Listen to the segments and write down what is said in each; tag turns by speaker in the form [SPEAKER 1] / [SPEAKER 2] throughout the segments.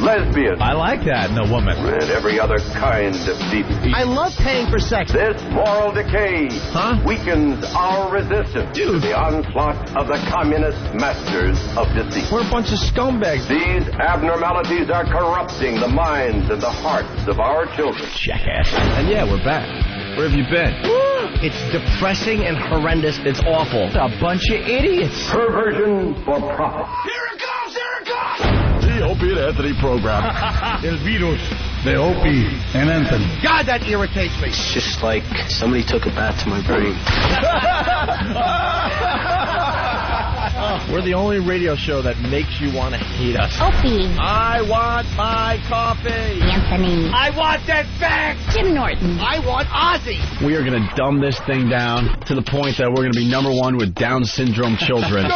[SPEAKER 1] lesbians.
[SPEAKER 2] I like that in a woman.
[SPEAKER 1] And every other kind of deviance.
[SPEAKER 3] I love paying for sex.
[SPEAKER 1] This moral decay weakens our resistance to the onslaught of the communist masters of deceit.
[SPEAKER 3] We're a bunch of scumbags.
[SPEAKER 1] These abnormalities are corrupting the minds and the hearts of our children.
[SPEAKER 2] Jackass. And yeah, we're back. Where have you been?
[SPEAKER 3] It's depressing and horrendous. It's awful.
[SPEAKER 2] It's a bunch of idiots.
[SPEAKER 1] Perversion for profit.
[SPEAKER 4] Here it comes! Here it comes!
[SPEAKER 5] The Opie and Anthony program.
[SPEAKER 4] El virus.
[SPEAKER 5] The Opie and Anthony.
[SPEAKER 3] God, that irritates me.
[SPEAKER 6] It's just like somebody took a bath to my brain.
[SPEAKER 2] We're the only radio show that makes you want to hate us.
[SPEAKER 7] Opie.
[SPEAKER 2] I want my coffee.
[SPEAKER 7] Anthony.
[SPEAKER 3] I want that fact.
[SPEAKER 7] Jim Norton.
[SPEAKER 3] I want Ozzy.
[SPEAKER 2] We are going to dumb this thing down to the point that we're going to be #1 with Down syndrome children.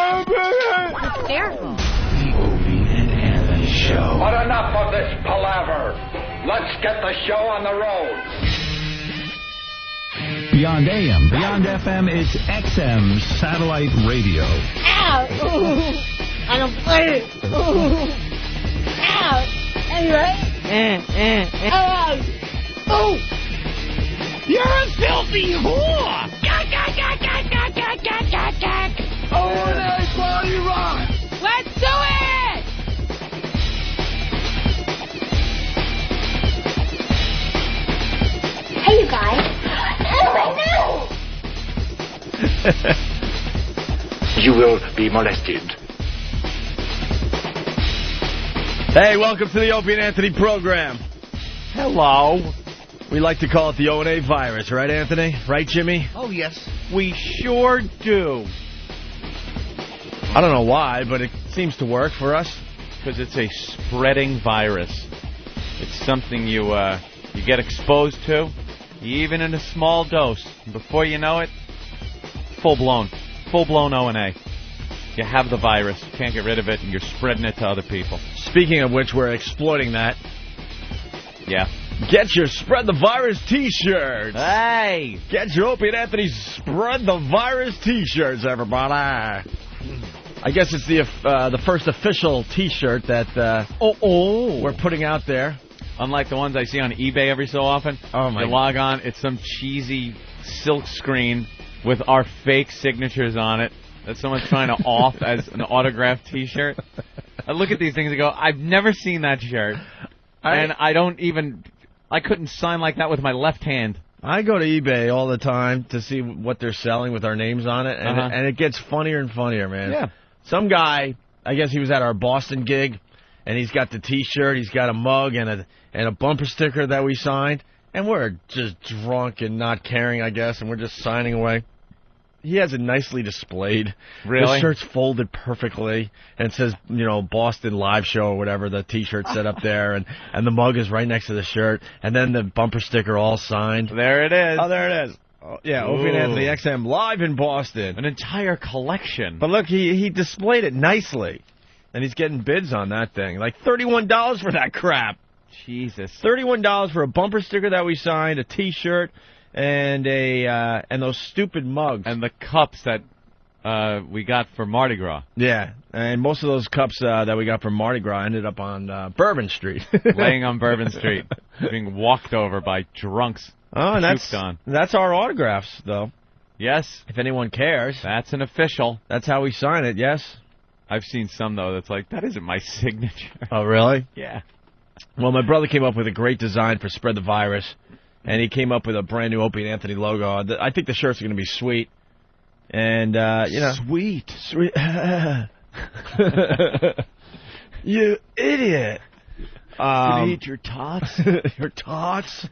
[SPEAKER 7] Terrible.
[SPEAKER 6] The Opie and Anthony Show.
[SPEAKER 1] But enough of this palaver. Let's get the show on the road.
[SPEAKER 5] Beyond AM, beyond FM, it's XM satellite radio.
[SPEAKER 7] Ow! Ooh. I don't play it. Ooh. Ow! Anyway. Ow! Oh!
[SPEAKER 3] You're a filthy whore.
[SPEAKER 4] O&A Party Rock!
[SPEAKER 7] Let's do it! Hey, you guys. Oh,
[SPEAKER 1] You will be molested.
[SPEAKER 2] Hey, welcome to the Opie and Anthony program. Hello. We like to call it the O&A virus, right, Anthony? Right, Jimmy?
[SPEAKER 3] Oh, yes.
[SPEAKER 8] We sure do.
[SPEAKER 2] I don't know why, but it seems to work for us.
[SPEAKER 8] Because it's a spreading virus. It's something you get exposed to, even in a small dose. Before you know it, full-blown O&A. You have the virus, you can't get rid of it, and you're spreading it to other people.
[SPEAKER 2] Speaking of which, we're exploiting that.
[SPEAKER 8] Yeah.
[SPEAKER 2] Get your Spread the Virus T-shirts.
[SPEAKER 8] Hey!
[SPEAKER 2] Get your Opie and Anthony Spread the Virus T-shirts, everybody. I guess it's the first official T-shirt that we're putting out there.
[SPEAKER 8] Unlike the ones I see on eBay every so often.
[SPEAKER 2] Oh my!
[SPEAKER 8] You log on, it's some cheesy silk screen with our fake signatures on it that someone's trying to off as an autographed T-shirt. I look at these things and go, I've never seen that shirt, and I couldn't sign like that with my left hand.
[SPEAKER 2] I go to eBay all the time to see what they're selling with our names on it, and it gets funnier and funnier, man.
[SPEAKER 8] Yeah.
[SPEAKER 2] Some guy, I guess he was at our Boston gig, and he's got the T-shirt, he's got a mug and a bumper sticker that we signed, and we're just drunk and not caring, I guess, and we're just signing away. He has it nicely displayed.
[SPEAKER 8] Really?
[SPEAKER 2] The shirt's folded perfectly, and it says, Boston Live Show or whatever, the T-shirt's set up there, and the mug is right next to the shirt, and then the bumper sticker all signed.
[SPEAKER 8] There it is.
[SPEAKER 2] Oh, there it is. Oh, yeah, Opie and Anthony XM live in Boston.
[SPEAKER 8] An entire collection.
[SPEAKER 2] But look, he displayed it nicely, and he's getting bids on that thing. Like $31 for that crap.
[SPEAKER 8] Jesus.
[SPEAKER 2] $31 for a bumper sticker that we signed, a T-shirt, and those stupid mugs.
[SPEAKER 8] And the cups that we got for Mardi Gras.
[SPEAKER 2] Yeah, and most of those cups that we got from Mardi Gras ended up on Bourbon Street.
[SPEAKER 8] Laying on Bourbon Street, being walked over by drunks.
[SPEAKER 2] Oh, and that's our autographs, though.
[SPEAKER 8] Yes.
[SPEAKER 2] If anyone cares.
[SPEAKER 8] That's an official.
[SPEAKER 2] That's how we sign it, yes.
[SPEAKER 8] I've seen some, though, that's like, that isn't my signature.
[SPEAKER 2] Oh, really?
[SPEAKER 8] Yeah.
[SPEAKER 2] Well, my brother came up with a great design for Spread the Virus, and he came up with a brand new Opie and Anthony logo. I think the shirts are going to be sweet. And,
[SPEAKER 8] Sweet.
[SPEAKER 2] Sweet. You idiot.
[SPEAKER 8] Can you eat your tots?
[SPEAKER 2] Your tots?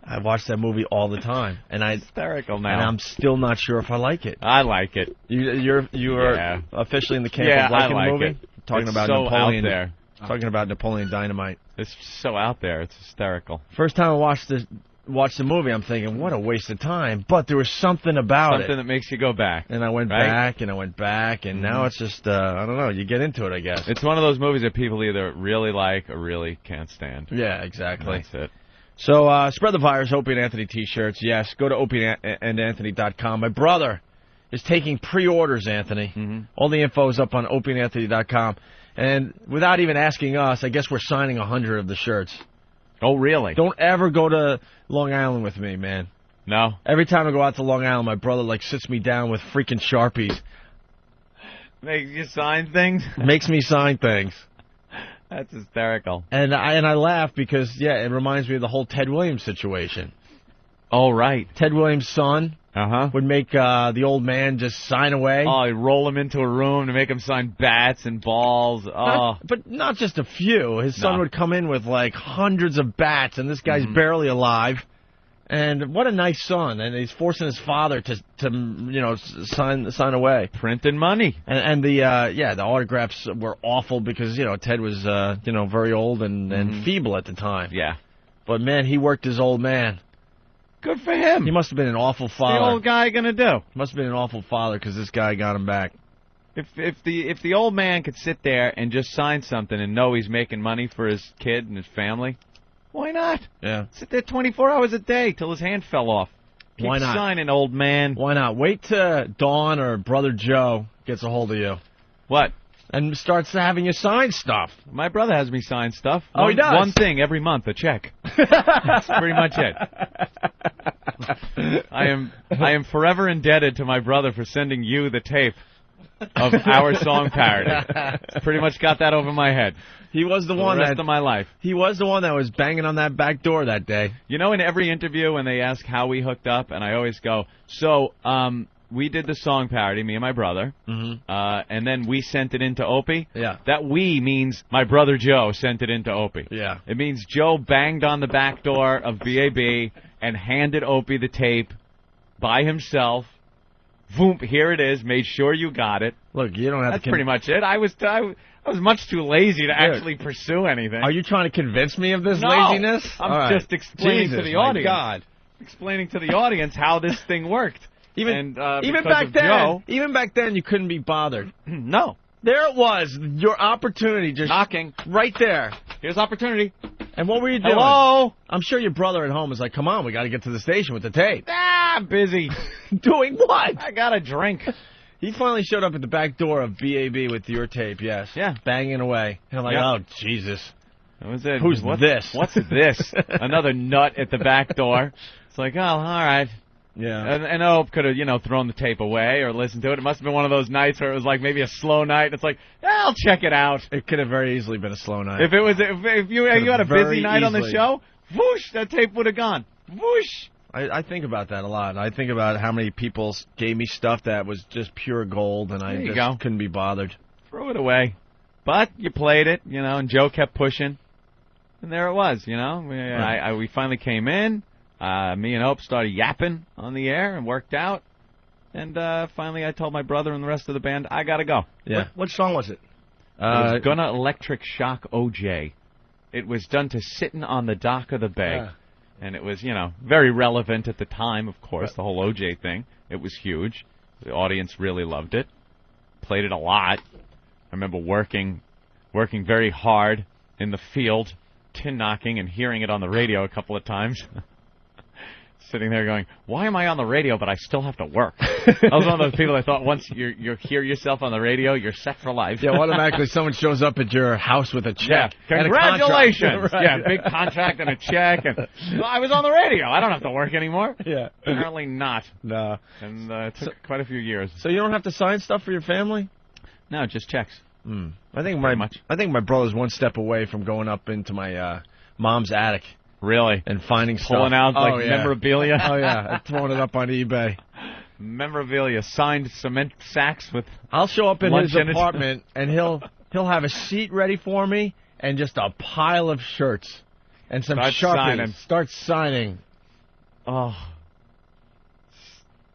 [SPEAKER 2] I watch that movie all the time, and
[SPEAKER 8] hysterical now.
[SPEAKER 2] And I'm still not sure if I like it.
[SPEAKER 8] I like it.
[SPEAKER 2] You are officially in the camp of liking the movie.
[SPEAKER 8] Talking about so Napoleon. Out there.
[SPEAKER 2] Talking about Napoleon Dynamite.
[SPEAKER 8] It's so out there. It's hysterical.
[SPEAKER 2] First time I watched the movie, I'm thinking, what a waste of time. But there was something about
[SPEAKER 8] Something that makes you go back.
[SPEAKER 2] And I went back, and I went back, and now it's just, I don't know, you get into it, I guess.
[SPEAKER 8] It's one of those movies that people either really like or really can't stand.
[SPEAKER 2] Yeah, exactly.
[SPEAKER 8] That's it.
[SPEAKER 2] So, Spread the Virus, Opie and Anthony T-shirts. Yes, go to opieandanthony.com. My brother is taking pre-orders, Anthony.
[SPEAKER 8] Mm-hmm.
[SPEAKER 2] All the info is up on opieandanthony.com. And without even asking us, I guess we're signing 100 of the shirts.
[SPEAKER 8] Oh, really?
[SPEAKER 2] Don't ever go to Long Island with me, man.
[SPEAKER 8] No?
[SPEAKER 2] Every time I go out to Long Island, my brother, sits me down with freaking Sharpies.
[SPEAKER 8] Makes you sign things?
[SPEAKER 2] Makes me sign things.
[SPEAKER 8] That's hysterical.
[SPEAKER 2] And I laugh because, it reminds me of the whole Ted Williams situation.
[SPEAKER 8] Oh, right.
[SPEAKER 2] Ted Williams' son would make the old man just sign away.
[SPEAKER 8] Oh, he'd roll him into a room to make him sign bats and balls. Oh.
[SPEAKER 2] But not just a few. His son would come in with, hundreds of bats, and this guy's barely alive. And what a nice son. And he's forcing his father to sign away.
[SPEAKER 8] Printing money.
[SPEAKER 2] And the autographs were awful because, Ted was, very old and feeble at the time.
[SPEAKER 8] Yeah.
[SPEAKER 2] But, man, he worked his old man.
[SPEAKER 8] Good for him.
[SPEAKER 2] He must have been an awful father.
[SPEAKER 8] What's the old guy going to do?
[SPEAKER 2] Must have been an awful father because this guy got him back.
[SPEAKER 8] If the old man could sit there and just sign something and know he's making money for his kid and his family, why not?
[SPEAKER 2] Yeah.
[SPEAKER 8] Sit there 24 hours a day till his hand fell off. Keep
[SPEAKER 2] Why not?
[SPEAKER 8] signing, old man.
[SPEAKER 2] Why not? Wait till Dawn or Brother Joe gets a hold of you.
[SPEAKER 8] What?
[SPEAKER 2] And starts having you sign stuff.
[SPEAKER 8] My brother has me sign stuff.
[SPEAKER 2] Oh, he does?
[SPEAKER 8] One thing every month, a check. That's pretty much it. I am forever indebted to my brother for sending you the tape of our song parody. Pretty much got that over my head.
[SPEAKER 2] He was the one
[SPEAKER 8] the rest of my life.
[SPEAKER 2] He was the one that was banging on that back door that day.
[SPEAKER 8] You know, in every interview when they ask how we hooked up, and I always go, we did the song parody, me and my brother, and then we sent it into Opie.
[SPEAKER 2] Yeah.
[SPEAKER 8] That we means my brother Joe sent it into Opie.
[SPEAKER 2] Yeah.
[SPEAKER 8] It means Joe banged on the back door of BAB and handed Opie the tape by himself. Voom, here it is. Made sure you got it.
[SPEAKER 2] Look, you don't have
[SPEAKER 8] That's
[SPEAKER 2] to...
[SPEAKER 8] pretty much it. I was much too lazy to actually pursue anything.
[SPEAKER 2] Are you trying to convince me of this
[SPEAKER 8] No,
[SPEAKER 2] laziness?
[SPEAKER 8] I'm just explaining to the audience.
[SPEAKER 2] God.
[SPEAKER 8] Explaining to the audience how this thing worked.
[SPEAKER 2] Even
[SPEAKER 8] back
[SPEAKER 2] then, you couldn't be bothered.
[SPEAKER 8] No.
[SPEAKER 2] There it was, your opportunity, just
[SPEAKER 8] knocking
[SPEAKER 2] right there.
[SPEAKER 8] Here's opportunity.
[SPEAKER 2] And what were you doing?
[SPEAKER 8] Hello.
[SPEAKER 2] I'm sure your brother at home is like, "Come on, we got to get to the station with the tape."
[SPEAKER 8] I'm busy.
[SPEAKER 2] Doing what?
[SPEAKER 8] I got a drink.
[SPEAKER 2] He finally showed up at the back door of BAB with your tape. Yes.
[SPEAKER 8] Yeah.
[SPEAKER 2] Banging away. And I'm like, oh Jesus.
[SPEAKER 8] That was it.
[SPEAKER 2] Who's this?
[SPEAKER 8] What's this? Another nut at the back door. It's like, oh, all right.
[SPEAKER 2] Yeah.
[SPEAKER 8] And Ope could have, thrown the tape away or listened to it. It must have been one of those nights where it was like maybe a slow night. It's like, I'll check it out.
[SPEAKER 2] It could have very easily been a slow night.
[SPEAKER 8] If you had a busy night on the show, whoosh, that tape would have gone. Whoosh.
[SPEAKER 2] I think about that a lot. I think about how many people gave me stuff that was just pure gold, and I just couldn't be bothered.
[SPEAKER 8] Throw it away. But you played it, and Joe kept pushing. And there it was, We finally came in. Me and Hope started yapping on the air and worked out. And finally I told my brother and the rest of the band, I got to go.
[SPEAKER 2] Yeah.
[SPEAKER 3] What song was it?
[SPEAKER 8] It was Gonna Electric Shock OJ. It was done to Sittin' on the Dock of the Bay.
[SPEAKER 3] Yeah.
[SPEAKER 8] And it was, very relevant at the time, of course, the whole OJ thing. It was huge. The audience really loved it. Played it a lot. I remember working very hard in the field, tin knocking, and hearing it on the radio a couple of times. Sitting there going, why am I on the radio, but I still have to work? I was one of those people that thought once you hear yourself on the radio, you're set for life.
[SPEAKER 2] Yeah, automatically someone shows up at your house with a check.
[SPEAKER 8] Yeah.
[SPEAKER 2] And
[SPEAKER 8] Congratulations!
[SPEAKER 2] Right.
[SPEAKER 8] Yeah, big contract and a check. And well, I was on the radio. I don't have to work anymore.
[SPEAKER 2] Yeah.
[SPEAKER 8] Apparently not.
[SPEAKER 2] No.
[SPEAKER 8] And it took quite a few years.
[SPEAKER 2] So you don't have to sign stuff for your family?
[SPEAKER 8] No, just checks.
[SPEAKER 2] I think my brother's one step away from going up into my mom's attic.
[SPEAKER 8] Really?
[SPEAKER 2] And finding stuff.
[SPEAKER 8] Pulling out memorabilia?
[SPEAKER 2] Oh, yeah. And throwing it up on eBay.
[SPEAKER 8] Memorabilia. Signed cement sacks with
[SPEAKER 2] I'll show up in his
[SPEAKER 8] in
[SPEAKER 2] apartment, and he'll have a seat ready for me and just a pile of shirts and some Sharpies. Start signing.
[SPEAKER 8] Oh.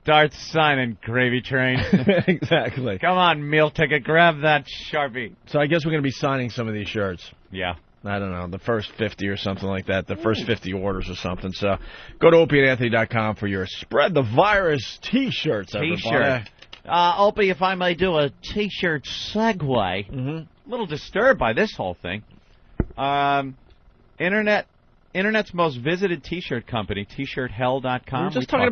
[SPEAKER 8] Start signing, Gravy Train.
[SPEAKER 2] Exactly.
[SPEAKER 8] Come on, meal ticket. Grab that Sharpie.
[SPEAKER 2] So I guess we're going to be signing some of these shirts.
[SPEAKER 8] Yeah.
[SPEAKER 2] I don't know, the first 50 or something like that, the first 50 orders or something. So go to opieandanthony.com for your Spread the Virus T-shirts, everybody.
[SPEAKER 8] T-shirt. Opie, if I may do a T-shirt segue. A little disturbed by this whole thing. Internet Internet's most visited T-shirt company, T-shirthell.com.
[SPEAKER 2] We were just talking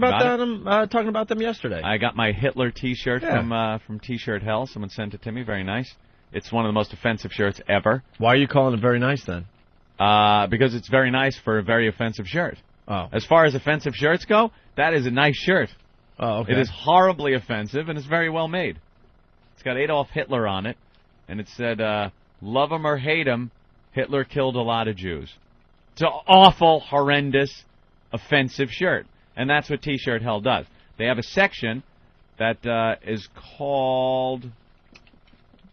[SPEAKER 2] about them yesterday.
[SPEAKER 8] I got my Hitler T-shirt from T-shirt Hell. Someone sent it to me. Very nice. It's one of the most offensive shirts ever.
[SPEAKER 2] Why are you calling it very nice then?
[SPEAKER 8] Because it's very nice for a very offensive shirt.
[SPEAKER 2] Oh.
[SPEAKER 8] As far as offensive shirts go, that is a nice shirt.
[SPEAKER 2] Oh, okay.
[SPEAKER 8] It is horribly offensive, and it's very well made. It's got Adolf Hitler on it, and it said, love him or hate him, Hitler killed a lot of Jews. It's an awful, horrendous, offensive shirt, and that's what T-Shirt Hell does. They have a section that is called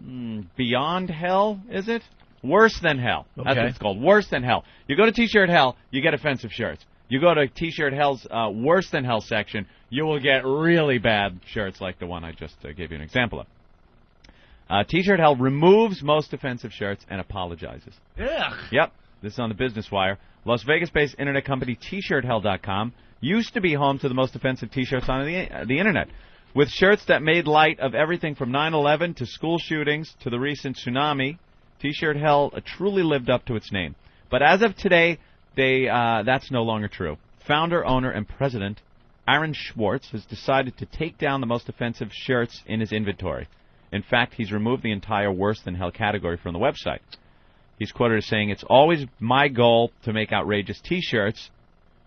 [SPEAKER 8] Beyond Hell, is it? Worse Than Hell. That's what it's called, Worse Than Hell. You go to T-Shirt Hell, you get offensive shirts. You go to T-Shirt Hell's Worse Than Hell section, you will get really bad shirts like the one I just gave you an example of. T-Shirt Hell removes most offensive shirts and apologizes.
[SPEAKER 2] Yeah.
[SPEAKER 8] Yep. This is on the Business Wire. Las Vegas-based internet company TShirtHell.com used to be home to the most offensive T-shirts on the internet. With shirts that made light of everything from 9/11 to school shootings to the recent tsunami, T-Shirt Hell truly lived up to its name. But as of today, that's no longer true. Founder, owner, and president Aaron Schwartz has decided to take down the most offensive shirts in his inventory. In fact, he's removed the entire Worse Than Hell category from the website. He's quoted as saying, "It's always my goal to make outrageous T-shirts.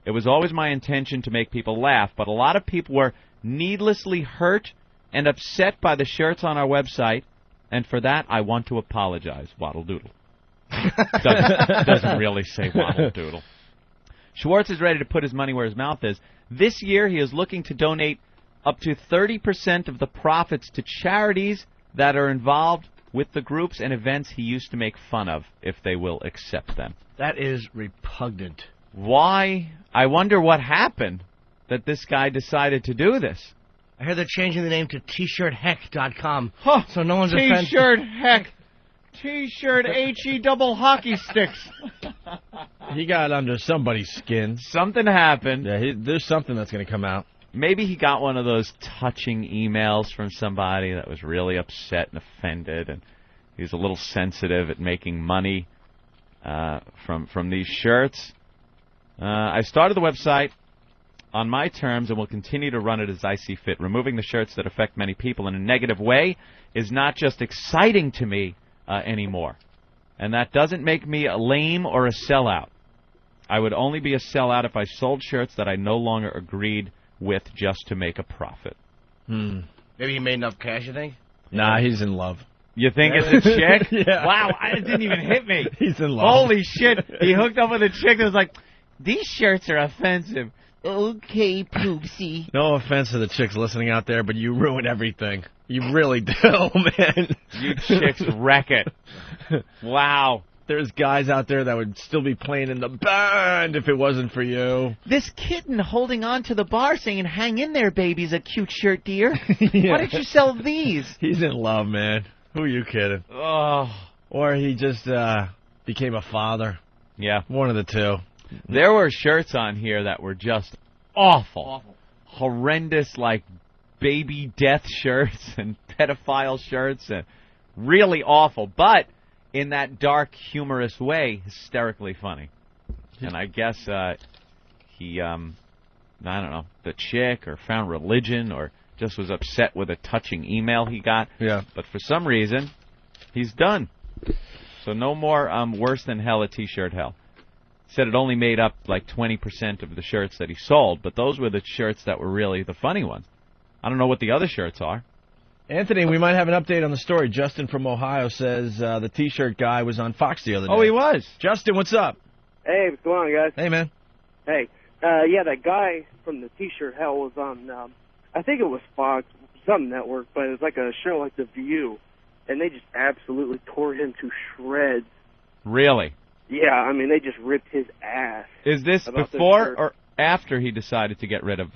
[SPEAKER 8] It was always my intention to make people laugh, but a lot of people were needlessly hurt and upset by the shirts on our website, and for that I want to apologize." Waddle doodle. Doesn't really say waddle doodle. Schwartz is ready to put his money where his mouth is. This year he is looking to donate up to 30% of the profits to charities that are involved with the groups and events he used to make fun of, if they will accept them.
[SPEAKER 3] That is repugnant.
[SPEAKER 8] Why? I wonder what happened that this guy decided to do this.
[SPEAKER 3] I heard they're changing the name to tshirtheck.com.
[SPEAKER 8] Huh.
[SPEAKER 3] So no one's offended.
[SPEAKER 8] T-shirt heck. T-shirt H-E double hockey sticks.
[SPEAKER 2] He got under somebody's skin.
[SPEAKER 8] Something happened.
[SPEAKER 2] Yeah, there's something that's going to come out.
[SPEAKER 8] Maybe he got one of those touching emails from somebody that was really upset and offended, and he's a little sensitive at making money from these shirts. I started the website on my terms and will continue to run it as I see fit. Removing the shirts that affect many people in a negative way is not just exciting to me anymore. And that doesn't make me a lame or a sellout. I would only be a sellout if I sold shirts that I no longer agreed with just to make a profit.
[SPEAKER 3] Maybe he made enough cash, you think?
[SPEAKER 2] Nah, he's in love.
[SPEAKER 8] You think it's a chick?
[SPEAKER 2] Yeah.
[SPEAKER 8] Wow, it didn't even hit me.
[SPEAKER 2] He's in love.
[SPEAKER 8] Holy shit. He hooked up with a chick that was like, these shirts are offensive. Okay, Poopsie.
[SPEAKER 2] No offense to the chicks listening out there, but you ruin everything. You really do, man.
[SPEAKER 8] You chicks wreck it. Wow.
[SPEAKER 2] There's guys out there that would still be playing in the band if it wasn't for you.
[SPEAKER 8] This kitten holding on to the bar saying, hang in there, baby's a cute shirt, dear.
[SPEAKER 2] Yeah.
[SPEAKER 8] Why don't you sell these?
[SPEAKER 2] He's in love, man. Who are you kidding?
[SPEAKER 8] Oh.
[SPEAKER 2] Or he just became a father.
[SPEAKER 8] Yeah.
[SPEAKER 2] One of the two.
[SPEAKER 8] There were shirts on here that were just awful. Horrendous, like baby death shirts and pedophile shirts. And really awful. But in that dark, humorous way, hysterically funny. And I guess he, I don't know, the chick or found religion or just was upset with a touching email he got.
[SPEAKER 2] Yeah.
[SPEAKER 8] But for some reason, he's done. So no more Worse Than Hell at T-Shirt Hell. Said it only made up like 20% of the shirts that he sold, but those were the shirts that were really the funny ones. I don't know what the other shirts are.
[SPEAKER 2] Anthony, we might have an update on the story. Justin from Ohio says the T-shirt guy was on Fox the other day.
[SPEAKER 8] Oh, he was.
[SPEAKER 2] Justin, what's up?
[SPEAKER 9] Hey, what's going on, guys?
[SPEAKER 2] Hey, man.
[SPEAKER 9] Hey, yeah, that guy from the T-shirt Hell was on, I think it was Fox, some network, but it was like a show like The View, and they just absolutely tore him to shreds.
[SPEAKER 8] Really?
[SPEAKER 9] Yeah, I mean, they just ripped his ass.
[SPEAKER 8] Is this before or after he decided to get rid of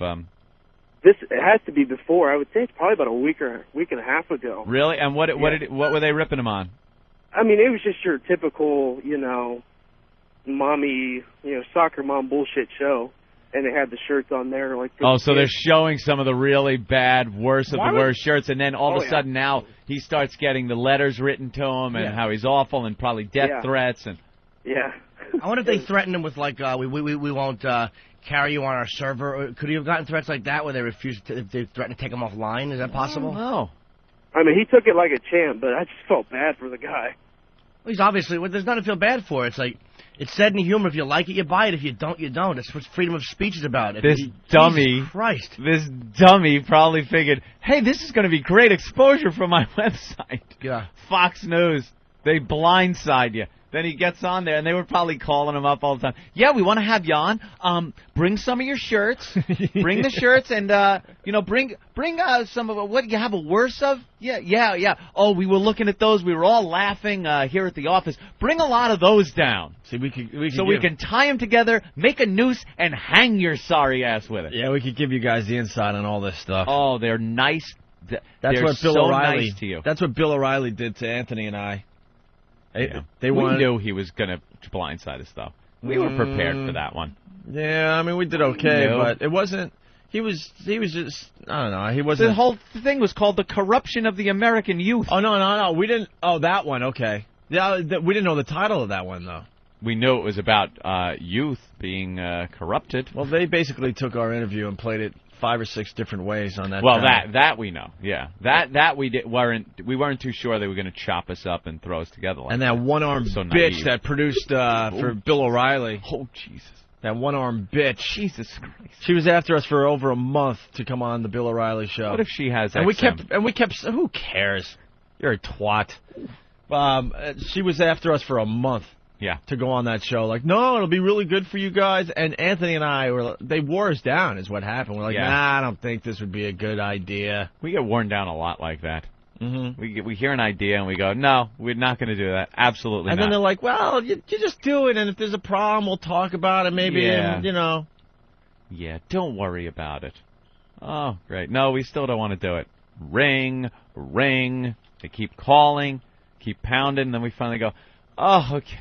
[SPEAKER 9] This has to be before. I would say it's probably about a week and a half ago.
[SPEAKER 8] Really? And what were they ripping him on?
[SPEAKER 9] I mean, it was just your typical, mommy, soccer mom bullshit show. And they had the shirts on there.
[SPEAKER 8] So they're showing some of the really bad, worst of the worst shirts, and then all of a sudden now he starts getting the letters written to him and how he's awful and probably death threats. And
[SPEAKER 9] yeah.
[SPEAKER 3] I wonder if they threatened him with, like, we won't carry you on our server. Or could he have gotten threats like that where they refused to, if they threatened to take him offline? Is that possible?
[SPEAKER 8] No.
[SPEAKER 9] I mean, he took it like a champ, but I just felt bad for the guy.
[SPEAKER 3] Well, he's obviously, there's nothing to feel bad for. It's like, it's said in humor, if you like it, you buy it. If you don't, you don't. That's what freedom of speech is about.
[SPEAKER 8] Jesus
[SPEAKER 3] Christ.
[SPEAKER 8] This dummy probably figured, hey, this is going to be great exposure for my website.
[SPEAKER 3] Yeah.
[SPEAKER 8] Fox News, they blindside you. Then he gets on there, and they were probably calling him up all the time. Yeah, we want to have you on. Bring some of your shirts. Bring the shirts, and bring some of what you have a worse of. Yeah. Oh, we were looking at those. We were all laughing here at the office. Bring a lot of those down.
[SPEAKER 2] See, we
[SPEAKER 8] can tie them together, make a noose, and hang your sorry ass with it.
[SPEAKER 2] Yeah, we could give you guys the inside on all this stuff.
[SPEAKER 8] Oh, they're nice.
[SPEAKER 2] That's what Bill O'Reilly.
[SPEAKER 8] Nice to you.
[SPEAKER 2] That's what Bill O'Reilly did to Anthony and I.
[SPEAKER 8] We knew he was going to blindside us, though. We were prepared for that one.
[SPEAKER 2] Yeah, I mean, we did okay, but it wasn't... He was just... I don't know. He wasn't...
[SPEAKER 8] The whole thing was called the corruption of the American youth.
[SPEAKER 2] Oh, no. We didn't... Oh, that one, okay. Yeah, we didn't know the title of that one, though.
[SPEAKER 8] We knew it was about youth being corrupted.
[SPEAKER 2] Well, they basically took our interview and played it 5 or 6 different ways on that.
[SPEAKER 8] Well, that we know, yeah. That we weren't too sure they were going to chop us up and throw us together. Like
[SPEAKER 2] and that one-armed bitch that produced for Bill O'Reilly.
[SPEAKER 8] Oh, Jesus.
[SPEAKER 2] That one-armed bitch.
[SPEAKER 8] Jesus Christ.
[SPEAKER 2] She was after us for over a month to come on the Bill O'Reilly show.
[SPEAKER 8] What if she has
[SPEAKER 2] and
[SPEAKER 8] XM?
[SPEAKER 2] we kept. Who cares? You're a twat. She was after us for a month.
[SPEAKER 8] Yeah.
[SPEAKER 2] To go on that show. Like, no, it'll be really good for you guys. And Anthony and I, they wore us down is what happened. We're like, nah, I don't think this would be a good idea.
[SPEAKER 8] We get worn down a lot like that.
[SPEAKER 2] Mm-hmm.
[SPEAKER 8] We hear an idea and we go, no, we're not going to do that. Absolutely not.
[SPEAKER 2] And then they're like, well, you just do it. And if there's a problem, we'll talk about it maybe.
[SPEAKER 8] Yeah.
[SPEAKER 2] And,
[SPEAKER 8] Yeah, don't worry about it. Oh, great. No, we still don't want to do it. Ring. They keep calling, keep pounding. And then we finally go, oh, okay.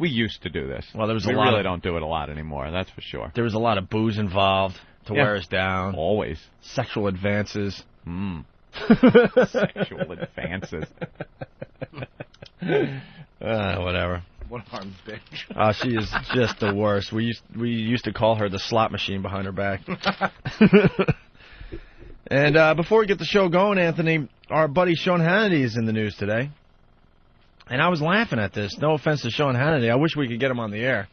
[SPEAKER 8] We used to do this.
[SPEAKER 2] Well,
[SPEAKER 8] we really don't do it a lot anymore, that's for sure.
[SPEAKER 2] There was a lot of booze involved to wear us down.
[SPEAKER 8] Always.
[SPEAKER 2] Sexual advances.
[SPEAKER 8] Sexual advances.
[SPEAKER 2] Whatever.
[SPEAKER 3] One-armed bitch.
[SPEAKER 2] Oh, she is just the worst. We used to call her the slot machine behind her back. And before we get the show going, Anthony, our buddy Sean Hannity is in the news today. And I was laughing at this. No offense to Sean Hannity. I wish we could get him on the air.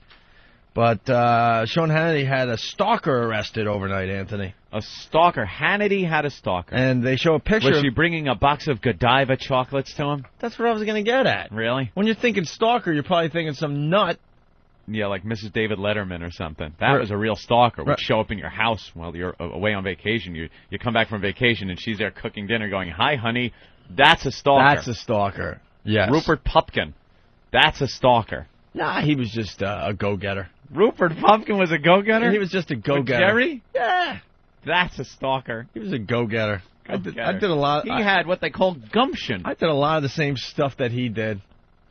[SPEAKER 2] But Sean Hannity had a stalker arrested overnight, Anthony.
[SPEAKER 8] A stalker? Hannity had a stalker.
[SPEAKER 2] And they show a picture.
[SPEAKER 8] Was she bringing a box of Godiva chocolates to him?
[SPEAKER 2] That's what I was going to get at.
[SPEAKER 8] Really?
[SPEAKER 2] When you're thinking stalker, you're probably thinking some nut.
[SPEAKER 8] Yeah, like Mrs. David Letterman or something. That was a real stalker. Would show up in your house while you're away on vacation. You come back from vacation and she's there cooking dinner going, hi, honey. That's a stalker.
[SPEAKER 2] That's a stalker. Yes.
[SPEAKER 8] Rupert Pupkin. That's a stalker.
[SPEAKER 2] Nah, he was just a go-getter.
[SPEAKER 8] Rupert Pupkin was a go-getter?
[SPEAKER 2] He was just a go-getter.
[SPEAKER 8] With Jerry?
[SPEAKER 2] Yeah.
[SPEAKER 8] That's a stalker.
[SPEAKER 2] He was a go-getter. I did a lot.
[SPEAKER 8] He had what they called gumption.
[SPEAKER 2] I did a lot of the same stuff that he did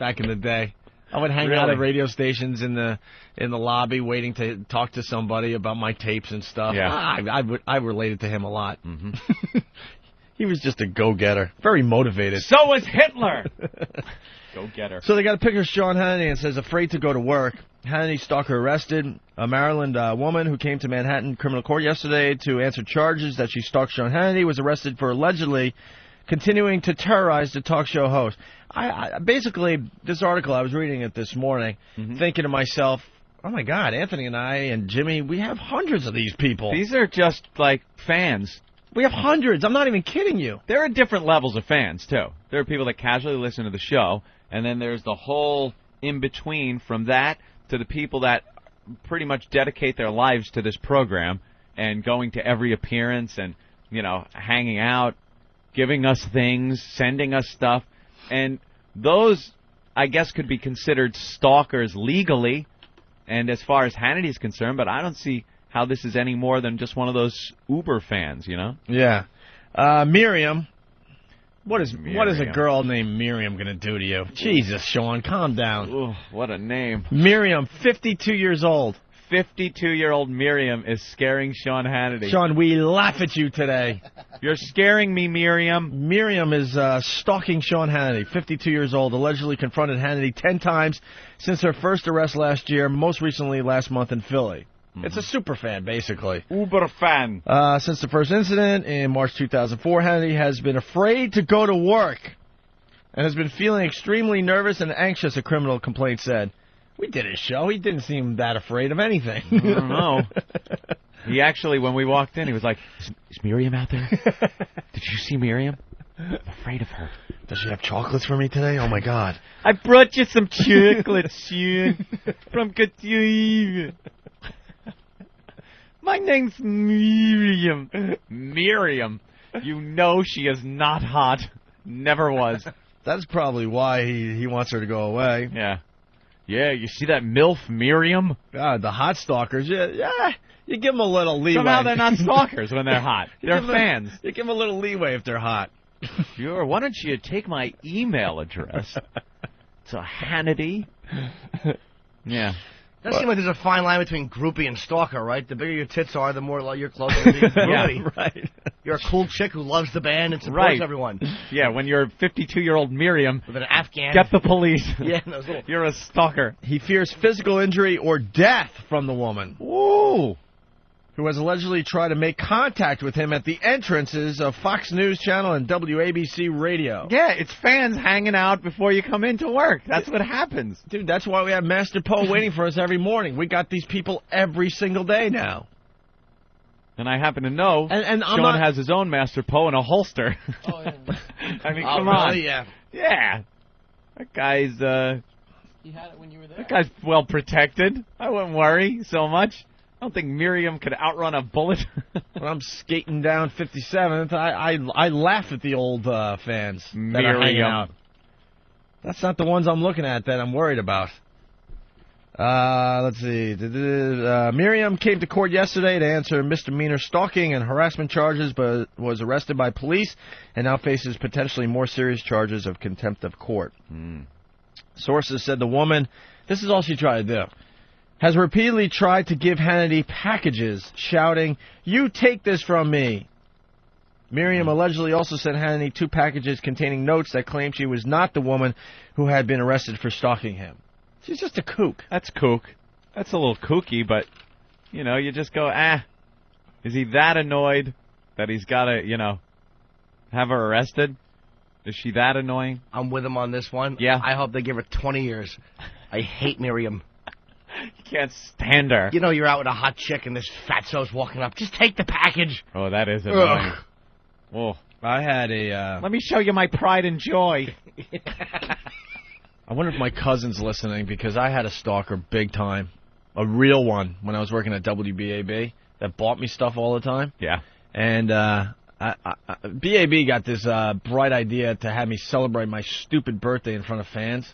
[SPEAKER 2] back in the day. I would hang out at radio stations in the lobby waiting to talk to somebody about my tapes and stuff.
[SPEAKER 8] Yeah.
[SPEAKER 2] I related to him a lot. Mm-hmm. He was just a go-getter. Very motivated.
[SPEAKER 8] So was Hitler! Go-getter.
[SPEAKER 2] So they got a picture of Sean Hannity and says, afraid to go to work. Hannity stalker arrested. A Maryland woman who came to Manhattan criminal court yesterday to answer charges that she stalked Sean Hannity was arrested for allegedly continuing to terrorize the talk show host. I basically, this article, I was reading it this morning, thinking to myself, oh, my God, Anthony and I and Jimmy, we have hundreds of these people.
[SPEAKER 8] These are just, like, fans.
[SPEAKER 2] We have hundreds. I'm not even kidding you.
[SPEAKER 8] There are different levels of fans, too. There are people that casually listen to the show, and then there's the whole in-between from that to the people that pretty much dedicate their lives to this program and going to every appearance and, hanging out, giving us things, sending us stuff. And those, I guess, could be considered stalkers legally, and as far as Hannity's concerned, but I don't see how this is any more than just one of those Uber fans,
[SPEAKER 2] Yeah. Miriam. What is a girl named Miriam going to do to you? Jesus, Sean, calm down.
[SPEAKER 8] Ooh, what a name.
[SPEAKER 2] Miriam, 52 years old.
[SPEAKER 8] 52-year-old Miriam is scaring Sean Hannity.
[SPEAKER 2] Sean, we laugh at you today.
[SPEAKER 8] You're scaring me, Miriam.
[SPEAKER 2] Miriam is stalking Sean Hannity, 52 years old, allegedly confronted Hannity 10 times since her first arrest last year, most recently last month in Philly. It's a super fan, basically.
[SPEAKER 8] Uber fan.
[SPEAKER 2] Since the first incident in March 2004, Hannity has been afraid to go to work and has been feeling extremely nervous and anxious, a criminal complaint said. We did his show. He didn't seem that afraid of anything.
[SPEAKER 8] I don't know. He actually, when we walked in, he was like, is Miriam out there? Did you see Miriam? I'm afraid of her.
[SPEAKER 2] Does she have chocolates for me today? Oh, my God.
[SPEAKER 8] I brought you some chocolates, Sean, from Cumia. My name's Miriam. Miriam. You know she is not hot. Never was.
[SPEAKER 2] That's probably why he wants her to go away.
[SPEAKER 8] Yeah. Yeah, you see that MILF Miriam?
[SPEAKER 2] God, the hot stalkers, yeah, you give them a little leeway.
[SPEAKER 8] Somehow they're not stalkers when they're hot. They're fans.
[SPEAKER 2] You give them a little leeway if they're hot.
[SPEAKER 8] Sure. Why don't you take my email address? It's a Hannity. Yeah.
[SPEAKER 3] Does seem like there's a fine line between groupie and stalker, right? The bigger your tits are, the more you're closer to being groupie.
[SPEAKER 2] Yeah, right.
[SPEAKER 3] You're a cool chick who loves the band and supports everyone.
[SPEAKER 8] Yeah, when you're 52-year-old Miriam,
[SPEAKER 3] with an Afghan.
[SPEAKER 8] Get the police.
[SPEAKER 3] Yeah, those little...
[SPEAKER 8] You're a stalker.
[SPEAKER 2] He fears physical injury or death from the woman.
[SPEAKER 8] Ooh.
[SPEAKER 2] Who has allegedly tried to make contact with him at the entrances of Fox News Channel and WABC Radio.
[SPEAKER 8] Yeah, it's fans hanging out before you come into work. That's what happens.
[SPEAKER 2] Dude, that's why we have Master Poe waiting for us every morning. We got these people every single day now.
[SPEAKER 8] And I happen to know
[SPEAKER 2] and
[SPEAKER 8] Sean has his own Master Poe in a holster.
[SPEAKER 3] Oh, yeah.
[SPEAKER 8] I mean, come on.
[SPEAKER 3] Really? Yeah.
[SPEAKER 8] Yeah. That guy's,
[SPEAKER 3] You had it when you were there?
[SPEAKER 8] That guy's well protected. I wouldn't worry so much. I don't think Miriam could outrun a bullet.
[SPEAKER 2] When I'm skating down 57th, I laugh at the old fans that are hanging out. That's not the ones I'm looking at that I'm worried about. Let's see. Miriam came to court yesterday to answer misdemeanor stalking and harassment charges, but was arrested by police and now faces potentially more serious charges of contempt of court. Sources said the woman, this is all she tried to do, has repeatedly tried to give Hannity packages, shouting, "You take this from me." Miriam allegedly also sent Hannity 2 packages containing notes that claimed she was not the woman who had been arrested for stalking him. She's just a kook.
[SPEAKER 8] That's kook. That's a little kooky, but, you know, you just go, is he that annoyed that he's got to, you know, have her arrested? Is she that annoying?
[SPEAKER 3] I'm with him on this one.
[SPEAKER 8] Yeah.
[SPEAKER 3] I hope they give her 20 years. I hate Miriam.
[SPEAKER 8] You can't stand her.
[SPEAKER 3] You know you're out with a hot chick and this fatso's walking up. Just take the package.
[SPEAKER 8] Oh, that is annoying. Oh,
[SPEAKER 2] I had a...
[SPEAKER 8] Let me show you my pride and joy.
[SPEAKER 2] I wonder if my cousin's listening, because I had a stalker big time. A real one when I was working at WBAB that bought me stuff all the time.
[SPEAKER 8] Yeah.
[SPEAKER 2] And BAB got this bright idea to have me celebrate my stupid birthday in front of fans.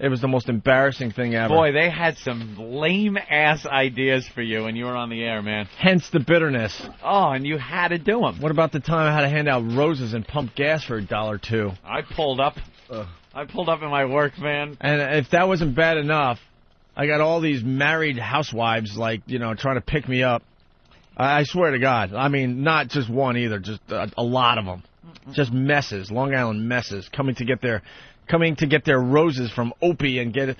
[SPEAKER 2] It was the most embarrassing thing ever.
[SPEAKER 8] Boy, they had some lame-ass ideas for you when you were on the air, man.
[SPEAKER 2] Hence the bitterness.
[SPEAKER 8] Oh, and you had to do them.
[SPEAKER 2] What about the time I had to hand out roses and pump gas for $1 or $2?
[SPEAKER 8] I pulled up. I pulled up in my work van.
[SPEAKER 2] And if that wasn't bad enough, I got all these married housewives, like, you know, trying to pick me up. I swear to God. I mean, not just one either, just a lot of them. Just messes, Long Island messes, coming to get their roses from Opie and get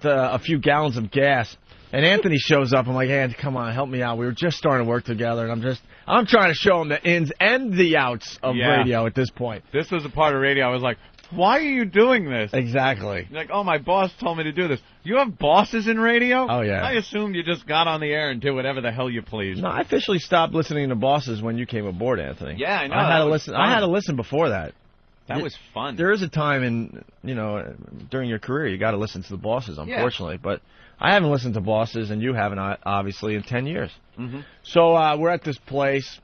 [SPEAKER 2] a few gallons of gas. And Anthony shows up. I'm like, hey, come on, help me out. We were just starting to work together, and I'm trying to show him the ins and the outs of radio at this point.
[SPEAKER 8] This was a part of radio. I was like, why are you doing this?
[SPEAKER 2] Exactly.
[SPEAKER 8] You're like, oh, my boss told me to do this. You have bosses in radio?
[SPEAKER 2] Oh, yeah.
[SPEAKER 8] I assumed you just got on the air and did whatever the hell you pleased.
[SPEAKER 2] No, I officially stopped listening to bosses when you came aboard, Anthony.
[SPEAKER 8] Yeah, I know.
[SPEAKER 2] I had to listen before that.
[SPEAKER 8] That was fun.
[SPEAKER 2] There is a time during your career you got to listen to the bosses, unfortunately. Yeah. But I haven't listened to bosses, and you haven't, obviously, in 10 years.
[SPEAKER 8] Mm-hmm.
[SPEAKER 2] So we're at this place.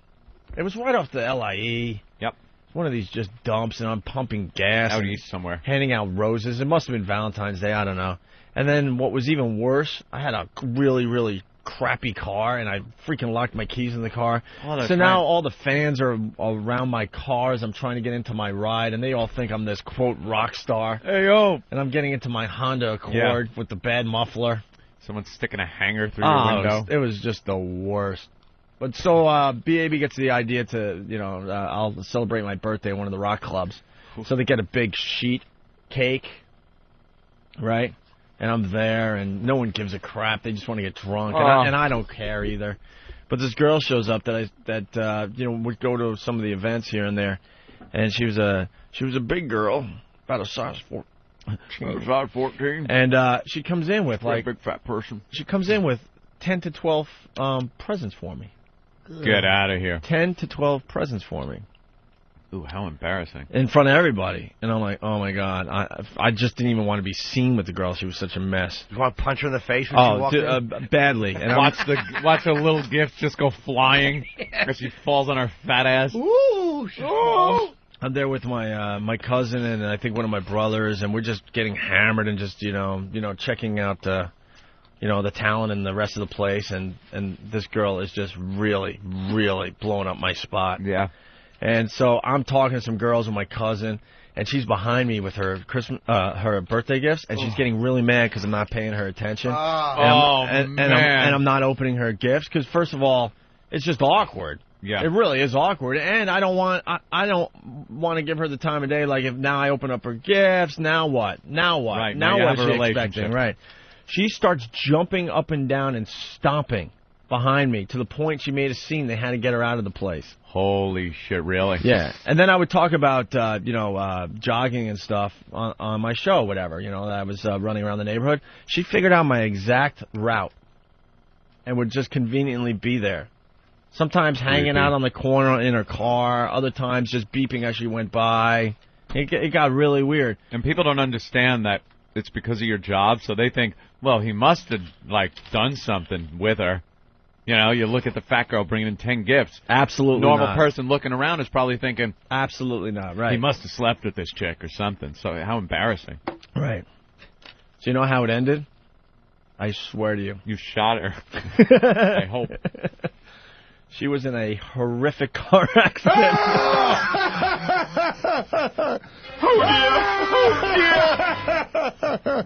[SPEAKER 2] It was right off the LIE.
[SPEAKER 8] Yep.
[SPEAKER 2] It's one of these just dumps, and I'm pumping gas.
[SPEAKER 8] Out east somewhere.
[SPEAKER 2] Handing out roses. It must have been Valentine's Day. I don't know. And then what was even worse, I had a really, really crappy car, and I freaking locked my keys in the car. So now all the fans are around my car as I'm trying to get into my ride, and they all think I'm this, quote, rock star.
[SPEAKER 8] Hey, yo!
[SPEAKER 2] And I'm getting into my Honda Accord with the bad muffler.
[SPEAKER 8] Someone's sticking a hanger through your window.
[SPEAKER 2] It was just the worst. But so BAB gets the idea to, I'll celebrate my birthday at one of the rock clubs. So they get a big sheet cake, right? And I'm there, and no one gives a crap. They just want to get drunk, and I don't care either. But this girl shows up that would go to some of the events here and there, and she was a big girl, about a size 14.
[SPEAKER 8] Size 14.
[SPEAKER 2] And she comes in with
[SPEAKER 8] a big fat person.
[SPEAKER 2] She comes in with 10 to 12 presents for me.
[SPEAKER 8] Get out of here.
[SPEAKER 2] 10 to 12 presents for me.
[SPEAKER 8] Ooh, how embarrassing.
[SPEAKER 2] In front of everybody. And I'm like, oh, my God. I just didn't even want to be seen with the girl. She was such a mess.
[SPEAKER 3] You want to punch her in the face when she walked in?
[SPEAKER 2] Badly. And
[SPEAKER 8] watch a little gift just go flying as she falls on her fat ass.
[SPEAKER 3] Ooh,
[SPEAKER 2] I'm there with my cousin and I think one of my brothers, and we're just getting hammered and just, checking out the talent and the rest of the place. And this girl is just really, really blowing up my spot.
[SPEAKER 8] Yeah.
[SPEAKER 2] And so I'm talking to some girls with my cousin, and she's behind me with her her birthday gifts, and she's getting really mad because I'm not paying her attention. And I'm not opening her gifts because, first of all, it's just awkward.
[SPEAKER 8] Yeah,
[SPEAKER 2] it really is awkward, and I don't want to give her the time of day. Like, if now I open up her gifts, now what?
[SPEAKER 8] Right,
[SPEAKER 2] now what is she expecting? Right. She starts jumping up and down and stomping behind me to the point she made a scene. They had to get her out of the place.
[SPEAKER 8] Holy shit, really?
[SPEAKER 2] Yeah. And then I would talk about, jogging and stuff on my show, whatever, that I was running around the neighborhood. She figured out my exact route and would just conveniently be there. Sometimes hanging out on the corner in her car, other times just beeping as she went by. It got really weird.
[SPEAKER 8] And people don't understand that it's because of your job, so they think, well, he must have, done something with her. You look at the fat girl bringing in 10 gifts.
[SPEAKER 2] Absolutely
[SPEAKER 8] Normal
[SPEAKER 2] not.
[SPEAKER 8] person looking around is probably thinking,
[SPEAKER 2] absolutely not, right.
[SPEAKER 8] He must have slept with this chick or something. So how embarrassing.
[SPEAKER 2] Right. So you know how it ended? I swear to you.
[SPEAKER 8] You shot her. I hope.
[SPEAKER 2] She was in a horrific car accident.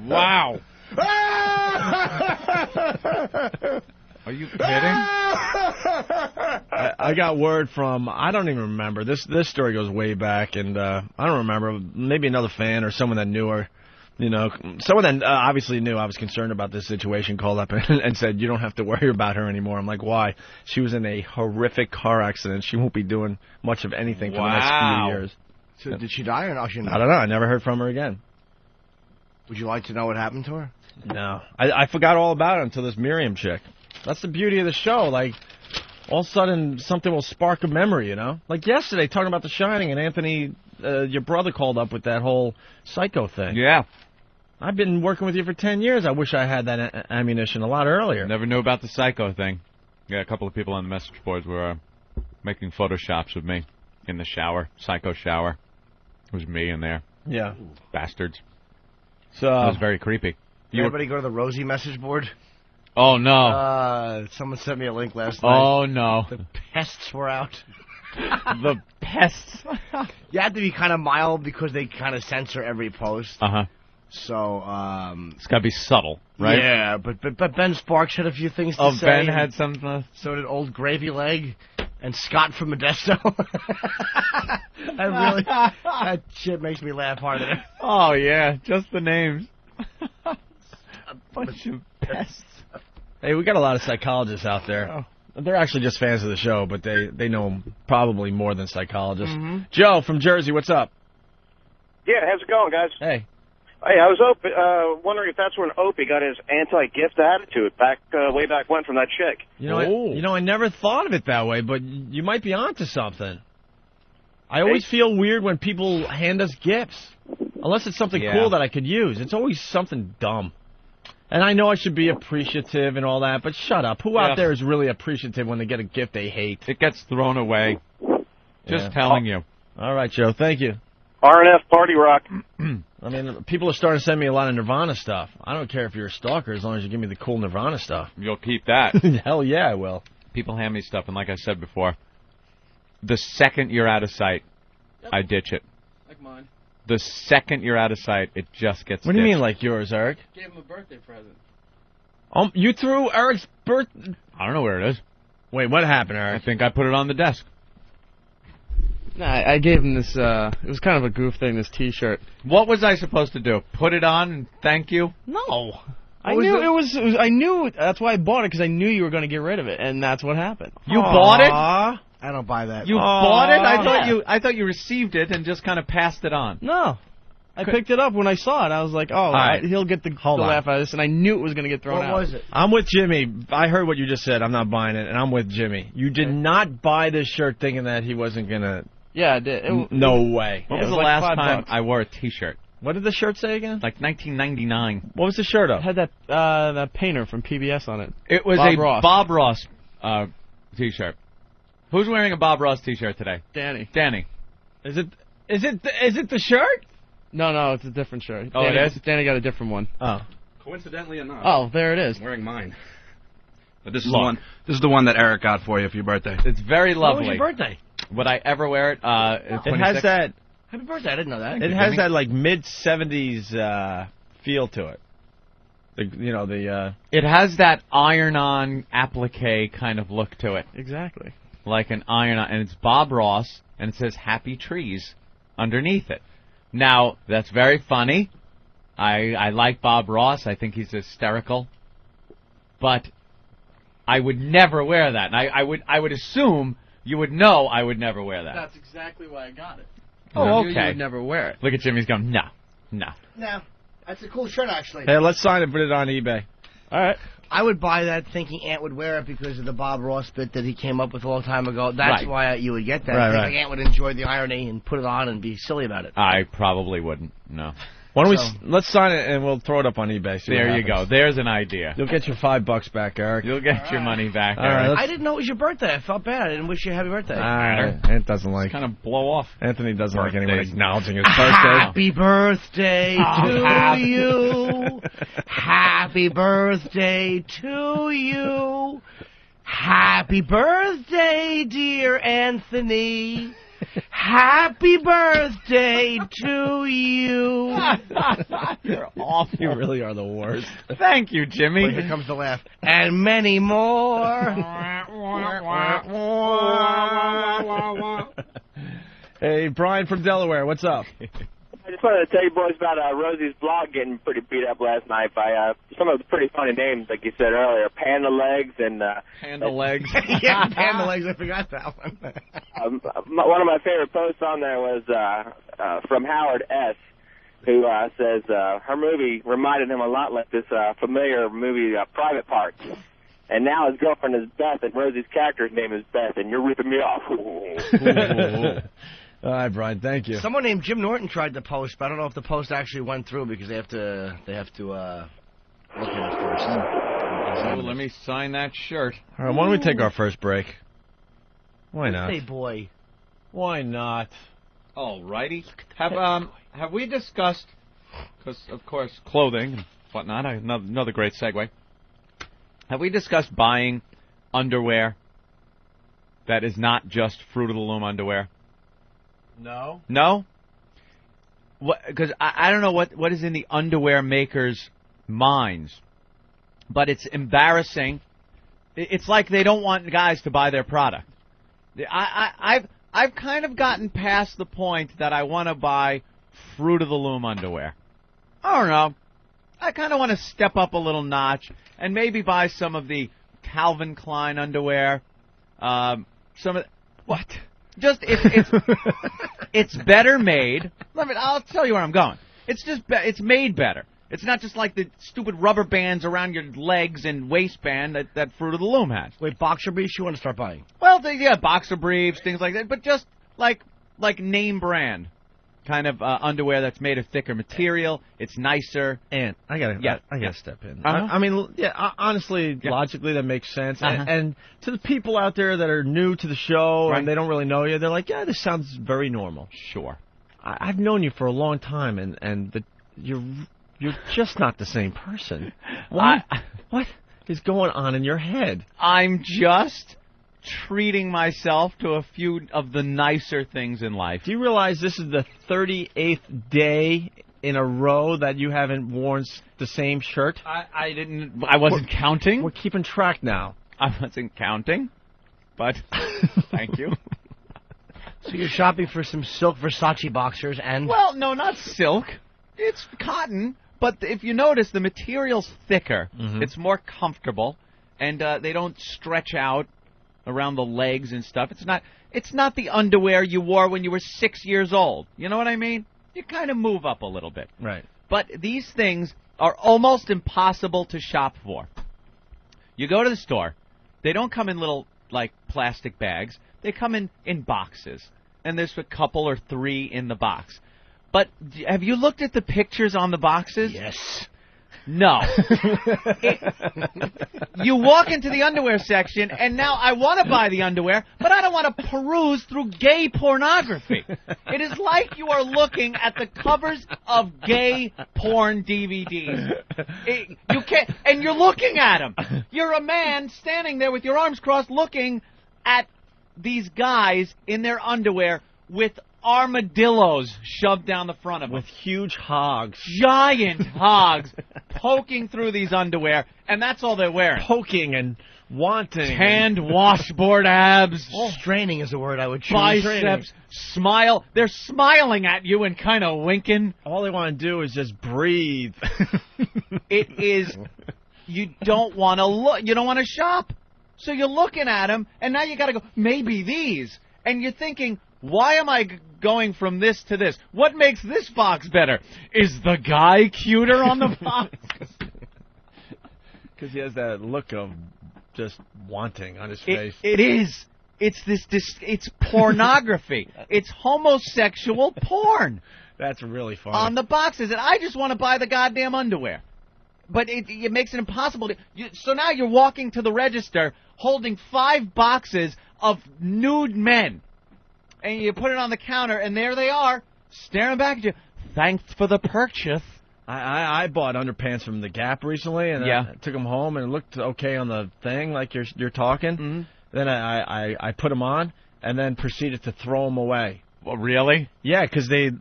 [SPEAKER 8] Wow. Are you kidding?
[SPEAKER 2] I got word from, I don't even remember. This story goes way back, and I don't remember. Maybe another fan or someone that knew her. Someone that obviously knew I was concerned about this situation called up and said, you don't have to worry about her anymore. I'm like, why? She was in a horrific car accident. She won't be doing much of anything for the next few years.
[SPEAKER 3] So did she die or no?
[SPEAKER 2] I don't know. I never heard from her again.
[SPEAKER 3] Would you like to know what happened to her?
[SPEAKER 2] No. I forgot all about it until this Miriam chick. That's the beauty of the show. Like, all of a sudden, something will spark a memory, Like yesterday, talking about The Shining, and Anthony, your brother, called up with that whole Psycho thing.
[SPEAKER 8] Yeah.
[SPEAKER 2] I've been working with you for 10 years. I wish I had that ammunition a lot earlier.
[SPEAKER 8] Never knew about the Psycho thing. Yeah, a couple of people on the message boards were making Photoshops of me in the shower. Psycho shower. It was me in there.
[SPEAKER 2] Yeah.
[SPEAKER 8] Bastards.
[SPEAKER 2] So
[SPEAKER 8] it was very creepy.
[SPEAKER 3] Did everybody go to the Rosie message board?
[SPEAKER 8] Oh, no.
[SPEAKER 3] Someone sent me a link last night.
[SPEAKER 8] Oh, no.
[SPEAKER 3] The pests were out.
[SPEAKER 8] The pests?
[SPEAKER 3] You have to be kind of mild because they kind of censor every post.
[SPEAKER 8] Uh-huh.
[SPEAKER 3] So,
[SPEAKER 8] it's got to be subtle, right?
[SPEAKER 3] Yeah, but Ben Sparks had a few things to say.
[SPEAKER 8] Oh, Ben had some...
[SPEAKER 3] So did Old Gravy Leg and Scott from Modesto. That shit makes me laugh harder.
[SPEAKER 8] Oh, yeah, just the names. A bunch of pests.
[SPEAKER 2] Hey, we got a lot of psychologists out there. Oh. They're actually just fans of the show, but they know probably more than psychologists. Mm-hmm. Joe from Jersey, what's up?
[SPEAKER 10] Yeah, how's it going, guys?
[SPEAKER 2] Hey.
[SPEAKER 10] Hey, I was wondering if that's when Opie got his anti-gift attitude way back when from that chick.
[SPEAKER 2] I never thought of it that way, but you might be onto something. I always feel weird when people hand us gifts, unless it's something cool that I could use. It's always something dumb. And I know I should be appreciative and all that, but shut up. Who out there is really appreciative when they get a gift they hate?
[SPEAKER 8] It gets thrown away. Just telling you.
[SPEAKER 2] All right, Joe. Thank you.
[SPEAKER 10] RNF Party Rock.
[SPEAKER 2] I mean, people are starting to send me a lot of Nirvana stuff. I don't care if you're a stalker as long as you give me the cool Nirvana stuff.
[SPEAKER 8] You'll keep that.
[SPEAKER 2] Hell yeah, I will.
[SPEAKER 8] People hand me stuff, and like I said before, the second you're out of sight, I ditch it.
[SPEAKER 11] Like mine.
[SPEAKER 8] The second you're out of sight, it just gets
[SPEAKER 2] What do you mean like yours, Eric?
[SPEAKER 11] Gave him a birthday present.
[SPEAKER 2] You threw Eric's birthday...
[SPEAKER 8] I don't know where it is.
[SPEAKER 2] Wait, what happened,
[SPEAKER 8] I
[SPEAKER 2] Eric?
[SPEAKER 8] think I put it on the desk.
[SPEAKER 11] Nah, I gave him this, it was kind of a goof thing, this T-shirt.
[SPEAKER 8] What was I supposed to do? Put it on and thank you?
[SPEAKER 11] No. I knew it was, I knew, that's why I bought it, because I knew you were going to get rid of it, and that's what happened.
[SPEAKER 8] You bought it?
[SPEAKER 3] I don't buy that.
[SPEAKER 8] You bought it? I thought you received it and just kind of passed it on.
[SPEAKER 11] No. I picked it up when I saw it. I was like, he'll get the laugh out of this, and I knew it was going to get thrown out.
[SPEAKER 3] What was it?
[SPEAKER 2] I'm with Jimmy. I heard what you just said. I'm not buying it, and I'm with Jimmy. You did not buy this shirt thinking that he wasn't going to...
[SPEAKER 11] Yeah, I did.
[SPEAKER 2] No way.
[SPEAKER 8] When was the
[SPEAKER 11] like
[SPEAKER 8] last time
[SPEAKER 11] $5.
[SPEAKER 8] I wore a T-shirt?
[SPEAKER 2] What did the shirt say again?
[SPEAKER 8] Like 1999.
[SPEAKER 2] What was the shirt of?
[SPEAKER 11] It had that painter from PBS on it.
[SPEAKER 8] It was
[SPEAKER 11] Bob
[SPEAKER 8] a
[SPEAKER 11] Ross.
[SPEAKER 8] Bob Ross T-shirt. Who's wearing a Bob Ross T-shirt today?
[SPEAKER 11] Danny.
[SPEAKER 2] Is it the shirt?
[SPEAKER 11] No, it's a different shirt.
[SPEAKER 8] Oh,
[SPEAKER 11] Danny,
[SPEAKER 8] it is?
[SPEAKER 11] Danny got a different one.
[SPEAKER 2] Oh.
[SPEAKER 12] Coincidentally enough.
[SPEAKER 11] Oh, there it is.
[SPEAKER 12] I'm wearing mine. But this is the one. This is the one that Eric got for you for your birthday.
[SPEAKER 8] It's very lovely.
[SPEAKER 3] What was your birthday?
[SPEAKER 8] Would I ever wear it?
[SPEAKER 2] It has that.
[SPEAKER 3] Happy birthday! I didn't know that.
[SPEAKER 2] It has that like mid-70s feel to it.
[SPEAKER 8] It has that iron-on applique kind of look to it.
[SPEAKER 11] Exactly.
[SPEAKER 8] Like an iron-on, and it's Bob Ross, and it says "Happy Trees" underneath it. Now that's very funny. I like Bob Ross. I think he's hysterical. But I would never wear that. And I would assume you would know I would never wear that.
[SPEAKER 11] That's exactly why I got it.
[SPEAKER 8] Oh,
[SPEAKER 11] You
[SPEAKER 8] okay.
[SPEAKER 11] would never wear it.
[SPEAKER 8] Look at Jimmy's going, no.
[SPEAKER 3] No, that's a cool shirt actually.
[SPEAKER 2] Hey, let's sign it and put it on eBay.
[SPEAKER 11] All right.
[SPEAKER 3] I would buy that thinking Ant would wear it because of the Bob Ross bit that he came up with a long time ago. That's
[SPEAKER 8] Right.
[SPEAKER 3] why you would get that.
[SPEAKER 2] Right,
[SPEAKER 3] I think
[SPEAKER 2] right.
[SPEAKER 3] Ant would enjoy the irony and put it on and be silly about it.
[SPEAKER 8] I probably wouldn't. No.
[SPEAKER 2] Why don't let's sign it and we'll throw it up on eBay. See
[SPEAKER 8] There
[SPEAKER 2] what
[SPEAKER 8] you go.
[SPEAKER 2] happens.
[SPEAKER 8] There's an idea.
[SPEAKER 2] You'll get your $5 back, Eric.
[SPEAKER 8] You'll get your money back.
[SPEAKER 2] All right,
[SPEAKER 8] Eric.
[SPEAKER 3] I didn't know it was your birthday. I felt bad. I didn't wish you a happy birthday.
[SPEAKER 2] Ant doesn't like.
[SPEAKER 8] Kind of blow off.
[SPEAKER 2] Anthony doesn't like anyone
[SPEAKER 8] Birthdays.
[SPEAKER 2] acknowledging his birthday.
[SPEAKER 3] Happy birthday to you. Happy birthday to you. Happy birthday, dear Anthony. Happy birthday to you.
[SPEAKER 8] You're awful.
[SPEAKER 2] You really are the worst.
[SPEAKER 8] Thank you, Jimmy.
[SPEAKER 3] Wait, here comes the laugh. And many more.
[SPEAKER 2] Hey, Brian from Delaware, what's up?
[SPEAKER 10] I just wanted to tell you boys about Rosie's blog getting pretty beat up last night by some of the pretty funny names, like you said earlier, Panda Legs and...
[SPEAKER 8] Panda Legs.
[SPEAKER 3] Yeah, Panda Legs, I forgot that one.
[SPEAKER 10] One of my favorite posts on there was from Howard S., who says her movie reminded him a lot like this familiar movie, Private Parts. And now his girlfriend is Beth, and Rosie's character's name is Beth, and you're ripping me off.
[SPEAKER 2] All right, Brian, thank you.
[SPEAKER 3] Someone named Jim Norton tried to post, but I don't know if the post actually went through because they have to look at it first.
[SPEAKER 8] Oh, let me sign that shirt.
[SPEAKER 2] All right, why don't we take our first break? Why not?
[SPEAKER 3] Birthday boy.
[SPEAKER 2] Why not?
[SPEAKER 8] All righty. Have we discussed, because, of course, clothing and whatnot, another great segue. Have we discussed buying underwear that is not just Fruit of the Loom underwear?
[SPEAKER 2] No.
[SPEAKER 8] No? Because I don't know what is in the underwear makers' minds, but it's embarrassing. It's like they don't want guys to buy their product. I've kind of gotten past the point that I want to buy Fruit of the Loom underwear. I don't know. I kind of want to step up a little notch and maybe buy some of the Calvin Klein underwear. What? Just it's better made. I'll tell you where I'm going. It's just it's made better. It's not just like the stupid rubber bands around your legs and waistband that Fruit of the Loom has.
[SPEAKER 3] Wait, boxer briefs you want to start buying?
[SPEAKER 8] Well, yeah, boxer briefs, things like that, but just like name brand kind of underwear that's made of thicker material. It's nicer.
[SPEAKER 2] And I gotta step in.
[SPEAKER 8] Uh-huh.
[SPEAKER 2] I mean, honestly, logically, that makes sense. And to the people out there that are new to the show and they don't really know you, they're like, yeah, this sounds very normal.
[SPEAKER 8] Sure.
[SPEAKER 2] I've known you for a long time, and you're just not the same person. What is going on in your head?
[SPEAKER 8] I'm just treating myself to a few of the nicer things in life.
[SPEAKER 2] Do you realize this is the 38th day in a row that you haven't worn the same shirt?
[SPEAKER 8] I wasn't counting.
[SPEAKER 2] We're keeping track now.
[SPEAKER 8] I wasn't counting. but thank you.
[SPEAKER 3] So you're shopping for some silk Versace boxers and...
[SPEAKER 8] Well, no, not silk. It's cotton. But if you notice, the material's thicker.
[SPEAKER 2] Mm-hmm.
[SPEAKER 8] It's more comfortable, and they don't stretch out around the legs and stuff. It's not the underwear you wore when you were 6 years old. You know what I mean? You kind of move up a little bit.
[SPEAKER 2] Right.
[SPEAKER 8] But these things are almost impossible to shop for. You go to the store. They don't come in little, like, plastic bags. They come in boxes. And there's a couple or three in the box. But have you looked at the pictures on the boxes?
[SPEAKER 3] Yes.
[SPEAKER 8] No. You walk into the underwear section, and now I want to buy the underwear, but I don't want to peruse through gay pornography. It is like you are looking at the covers of gay porn DVDs. You can't, and you're looking at them. You're a man standing there with your arms crossed looking at these guys in their underwear with armadillos shoved down the front of them.
[SPEAKER 2] With huge hogs.
[SPEAKER 8] Giant hogs poking through these underwear, and that's all they're wearing.
[SPEAKER 2] Poking and wanting.
[SPEAKER 8] Tanned washboard abs.
[SPEAKER 3] Straining is a word I would choose.
[SPEAKER 8] Biceps. Smile. They're smiling at you and kind of winking.
[SPEAKER 2] All they want to do is just breathe.
[SPEAKER 8] It is... You don't want to look. You don't want to shop. So you're looking at them, and now you got to go, maybe these. And you're thinking... Why am I going from this to this? What makes this box better? Is the guy cuter on the box?
[SPEAKER 2] Because he has that look of just wanting on his face.
[SPEAKER 8] It is. It's it's pornography. It's homosexual porn.
[SPEAKER 2] That's really funny.
[SPEAKER 8] On the boxes, and I just want to buy the goddamn underwear. But it makes it impossible. So now you're walking to the register holding 5 boxes of nude men. And you put it on the counter, and there they are, staring back at you. Thanks for the purchase.
[SPEAKER 2] I bought underpants from the Gap recently, and I took them home, and it looked okay on the thing, like you're talking.
[SPEAKER 8] Mm-hmm.
[SPEAKER 2] Then I put them on, and then proceeded to throw them away.
[SPEAKER 8] Well, really?
[SPEAKER 2] Yeah, because the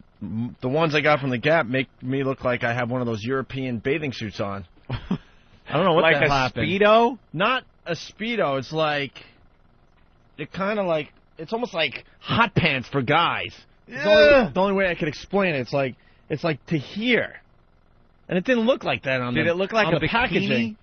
[SPEAKER 2] ones I got from the Gap make me look like I have one of those European bathing suits on. I don't know what
[SPEAKER 8] like
[SPEAKER 2] the hell happened.
[SPEAKER 8] Like a Speedo?
[SPEAKER 2] Not a Speedo. It's like, it's almost like hot pants for guys. The only way I could explain it, it's like to here. And it didn't look like that on
[SPEAKER 8] Did it look like
[SPEAKER 2] a
[SPEAKER 8] bikini?
[SPEAKER 2] Packaging.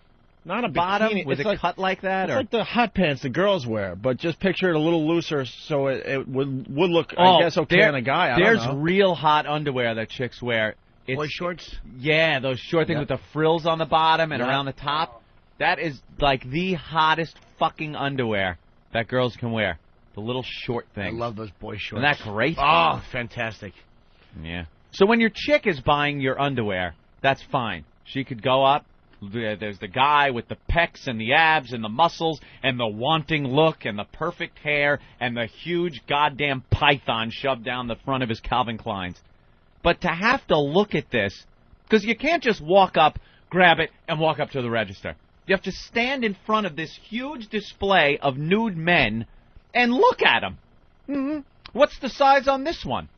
[SPEAKER 2] Not a
[SPEAKER 8] bottom
[SPEAKER 2] bikini.
[SPEAKER 8] with a cut like that?
[SPEAKER 2] It's like the hot pants the girls wear, but just picture it a little looser so it would look, I guess, okay on a guy. I don't know.
[SPEAKER 8] There's real hot underwear that chicks wear.
[SPEAKER 3] Boy shorts?
[SPEAKER 8] Yeah, those short things with the frills on the bottom and around the top. That is like the hottest fucking underwear that girls can wear. The little short thing.
[SPEAKER 3] I love those boy shorts.
[SPEAKER 8] Isn't that great?
[SPEAKER 3] Oh, fantastic.
[SPEAKER 8] Yeah. So when your chick is buying your underwear, that's fine. She could go up. There's the guy with the pecs and the abs and the muscles and the wanting look and the perfect hair and the huge goddamn python shoved down the front of his Calvin Kleins. But to have to look at this, because you can't just walk up, grab it, and walk up to the register. You have to stand in front of this huge display of nude men and look at them. What's the size on this one?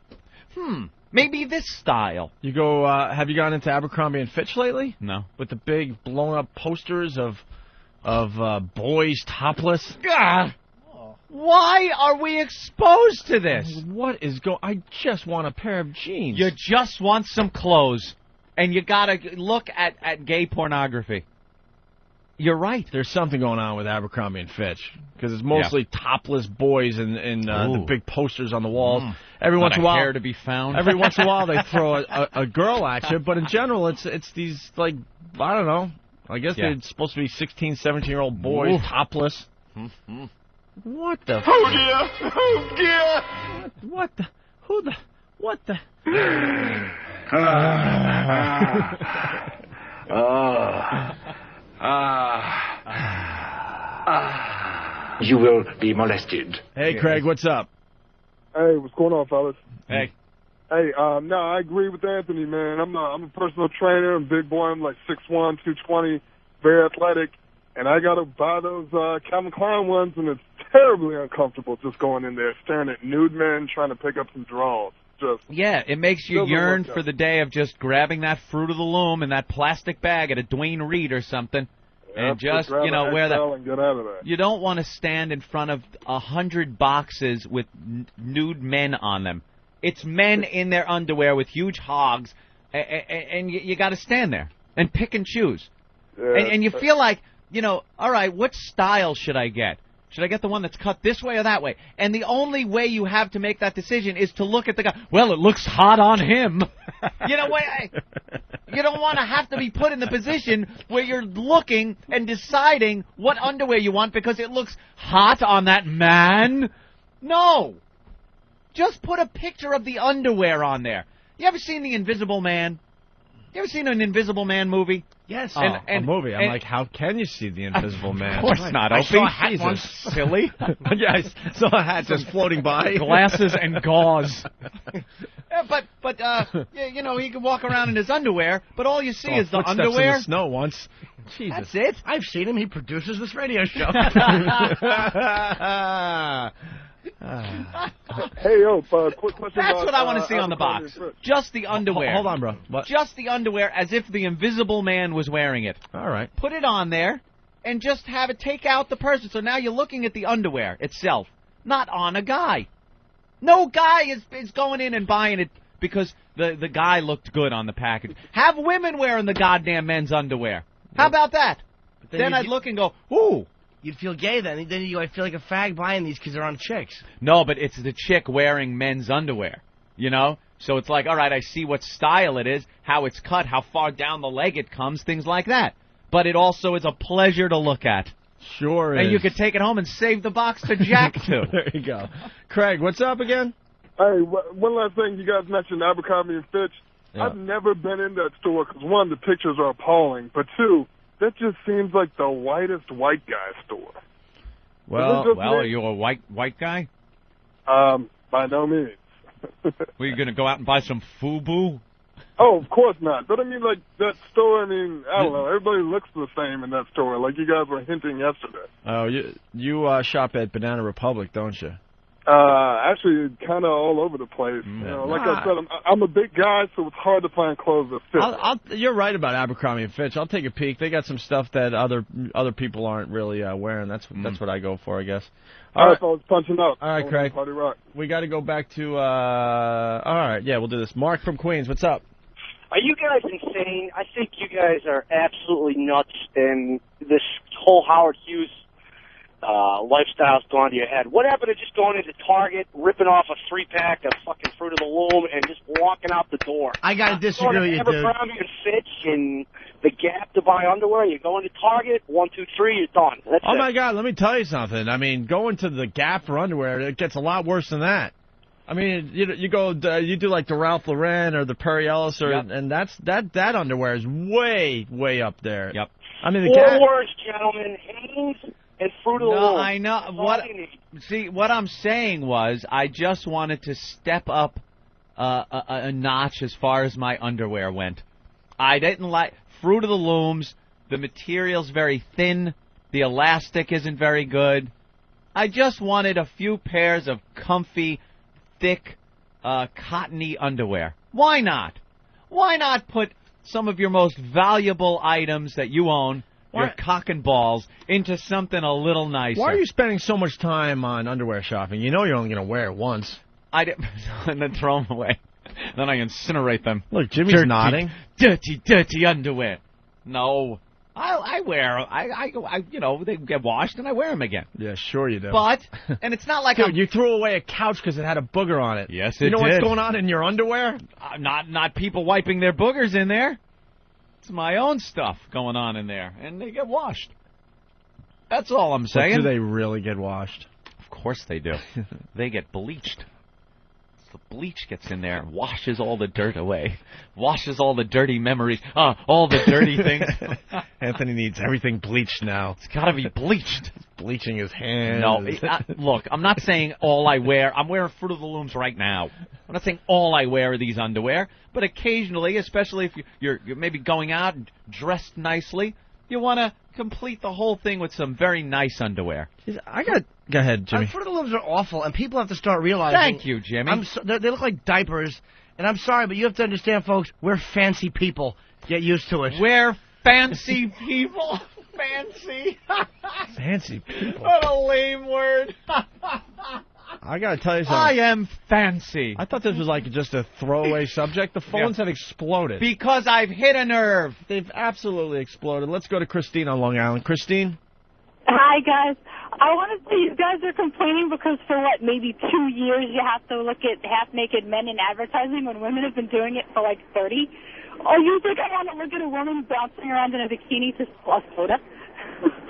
[SPEAKER 8] Maybe this style.
[SPEAKER 2] You go. Have you gone into Abercrombie and Fitch lately?
[SPEAKER 8] No.
[SPEAKER 2] With the big blown up posters of boys topless.
[SPEAKER 8] God. Why are we exposed to this?
[SPEAKER 2] What is going? I just want a pair of jeans.
[SPEAKER 8] You just want some clothes, and you gotta look at gay pornography. You're right.
[SPEAKER 2] There's something going on with Abercrombie and Fitch because it's mostly topless boys and the big posters on the walls. Every once in a while,
[SPEAKER 8] hair to be found.
[SPEAKER 2] Every once in a while, they throw a girl at you, but in general, it's these like I don't know. I guess they're supposed to be 16, 17-year-old boys topless. What the?
[SPEAKER 4] Oh dear! Oh dear!
[SPEAKER 2] What the? Who the? What the?
[SPEAKER 1] You will be molested.
[SPEAKER 2] Hey, Craig, what's up?
[SPEAKER 13] Hey, what's going on, fellas?
[SPEAKER 8] Hey.
[SPEAKER 13] Hey, no, I agree with Anthony, man. I'm a personal trainer. I'm a big boy. I'm like 6'1", 220, very athletic. And I got to buy those Calvin Klein ones, and it's terribly uncomfortable just going in there, staring at nude men, trying to pick up some draws.
[SPEAKER 8] Yeah, it makes you yearn for the day of just grabbing that Fruit of the Loom in that plastic bag at a Dwayne Reed or something. and just, wear that.
[SPEAKER 13] And get out of there.
[SPEAKER 8] You don't want to stand in front of 100 boxes with nude men on them. It's men in their underwear with huge hogs, and you got to stand there and pick and choose.
[SPEAKER 13] Yeah,
[SPEAKER 8] and you feel like, all right, what style should I get? Should I get the one that's cut this way or that way? And the only way you have to make that decision is to look at the guy. Well, it looks hot on him. You don't want to have to be put in the position where you're looking and deciding what underwear you want because it looks hot on that man. No. Just put a picture of the underwear on there. You ever seen The Invisible Man? You ever seen an Invisible Man movie?
[SPEAKER 3] Yes.
[SPEAKER 2] A movie. I'm like, how can you see The Invisible Man?
[SPEAKER 8] Of course not, Opie.
[SPEAKER 3] I saw a hat once.
[SPEAKER 8] Silly.
[SPEAKER 2] Yeah, I saw a hat just floating by.
[SPEAKER 8] Glasses and gauze. But he can walk around in his underwear, but all you see is the underwear.
[SPEAKER 2] In the snow once. Jesus.
[SPEAKER 3] That's it. I've seen him. He produces this radio show.
[SPEAKER 13] Hey, quick question.
[SPEAKER 8] That's what I want to see on the box. Just the underwear.
[SPEAKER 2] Hold on, bro. What?
[SPEAKER 8] Just the underwear as if the Invisible Man was wearing it.
[SPEAKER 2] All right.
[SPEAKER 8] Put it on there and just have it take out the person. So now you're looking at the underwear itself, not on a guy. No guy is going in and buying it because the guy looked good on the package. Have women wearing the goddamn men's underwear. How about that? Then I'd look and go, ooh.
[SPEAKER 3] You'd feel gay then. Then you feel like a fag buying these because they're on chicks.
[SPEAKER 8] No, but it's the chick wearing men's underwear, So it's like, all right, I see what style it is, how it's cut, how far down the leg it comes, things like that. But it also is a pleasure to look at.
[SPEAKER 2] Sure is.
[SPEAKER 8] And you could take it home and save the box to Jack, too.
[SPEAKER 2] There you go. Craig, what's up again?
[SPEAKER 13] Hey, one last thing. You guys mentioned Abercrombie & Fitch. Yeah. I've never been in that store because, one, the pictures are appalling, but two, that just seems like the whitest white guy store.
[SPEAKER 8] Well, are you a white guy?
[SPEAKER 13] By no means.
[SPEAKER 8] Were you going to go out and buy some FUBU?
[SPEAKER 13] Oh, of course not. But I mean, like, that store, I don't know. Everybody looks the same in that store, like you guys were hinting yesterday.
[SPEAKER 2] Oh, you shop at Banana Republic, don't you?
[SPEAKER 13] Actually, kind of all over the place. Like I said, I'm a big guy, so it's hard to find clothes that fit.
[SPEAKER 2] You're right about Abercrombie & Fitch. I'll take a peek. They got some stuff that other people aren't really wearing. That's what I go for, I guess.
[SPEAKER 13] All right, fellas, punching up.
[SPEAKER 2] All right, Craig.
[SPEAKER 13] Party rock.
[SPEAKER 2] We got to go back to. All right, yeah, we'll do this. Mark from Queens, what's up?
[SPEAKER 14] Are you guys insane? I think you guys are absolutely nuts, and this whole Howard Hughes lifestyle's gone to your head. What happened to just going into Target, ripping off a 3-pack of fucking Fruit of the Loom, and just walking out the door?
[SPEAKER 3] I gotta disagree with you, dude.
[SPEAKER 14] Abercrombie and Fitch and the Gap to buy underwear. You go into Target, 1, 2, 3, you're done. That's it.
[SPEAKER 2] My God, let me tell you something. I mean, going to the Gap for underwear, it gets a lot worse than that. I mean, you do like the Ralph Lauren or the Perry Ellis, and that underwear is way, way up there.
[SPEAKER 8] Yep.
[SPEAKER 2] I mean,
[SPEAKER 14] Four words, gentlemen: Hanes and Fruit of the Loom.
[SPEAKER 8] No, I know. What I'm saying was, I just wanted to step up a notch as far as my underwear went. I didn't like Fruit of the Looms. The material's very thin. The elastic isn't very good. I just wanted a few pairs of comfy, thick, cottony underwear. Why not? Why not put some of your most valuable items that you own, your cock and balls, into something a little nicer?
[SPEAKER 2] Why are you spending so much time on underwear shopping? You know you're only going to wear it once.
[SPEAKER 8] And then throw them away. Then I incinerate them.
[SPEAKER 2] Look, Jimmy's nodding.
[SPEAKER 8] Dirty underwear. No. I wear, they get washed and I wear them again.
[SPEAKER 2] Yeah, sure you do.
[SPEAKER 8] But, and it's not like
[SPEAKER 2] Dude, you threw away a couch because it had a booger on it.
[SPEAKER 8] Yes, it did.
[SPEAKER 2] You know what's going on in your underwear?
[SPEAKER 8] Not people wiping their boogers in there. It's my own stuff going on in there, and they get washed. That's all I'm saying.
[SPEAKER 2] But do they really get washed?
[SPEAKER 8] Of course they do. They get bleached. The bleach gets in there and washes all the dirt away. Washes all the dirty memories. All the dirty things.
[SPEAKER 2] Anthony needs everything bleached now.
[SPEAKER 8] It's got to be bleached.
[SPEAKER 2] He's bleaching his hands.
[SPEAKER 8] No, look, I'm not saying all I wear. I'm wearing Fruit of the Looms right now. I'm not saying all I wear are these underwear. But occasionally, especially if you're maybe going out and dressed nicely, you want to complete the whole thing with some very nice underwear.
[SPEAKER 2] Go ahead, Jimmy.
[SPEAKER 3] Fruit of the Looms are awful, and people have to start realizing.
[SPEAKER 8] Thank you, Jimmy.
[SPEAKER 3] They look like diapers, and I'm sorry, but you have to understand, folks, we're fancy people. Get used to it.
[SPEAKER 8] We're fancy people? Fancy.
[SPEAKER 2] Fancy people.
[SPEAKER 8] What a lame word.
[SPEAKER 2] I gotta tell you something.
[SPEAKER 8] I am fancy.
[SPEAKER 2] I thought this was like just a throwaway subject. The phones have exploded.
[SPEAKER 8] Because I've hit a nerve.
[SPEAKER 2] They've absolutely exploded. Let's go to Christine on Long Island. Christine?
[SPEAKER 15] Hi, guys. I want to say you guys are complaining because for, maybe 2 years you have to look at half-naked men in advertising when women have been doing it for, 30. Oh, you think I want to look at a woman bouncing around in a bikini to sell a soda?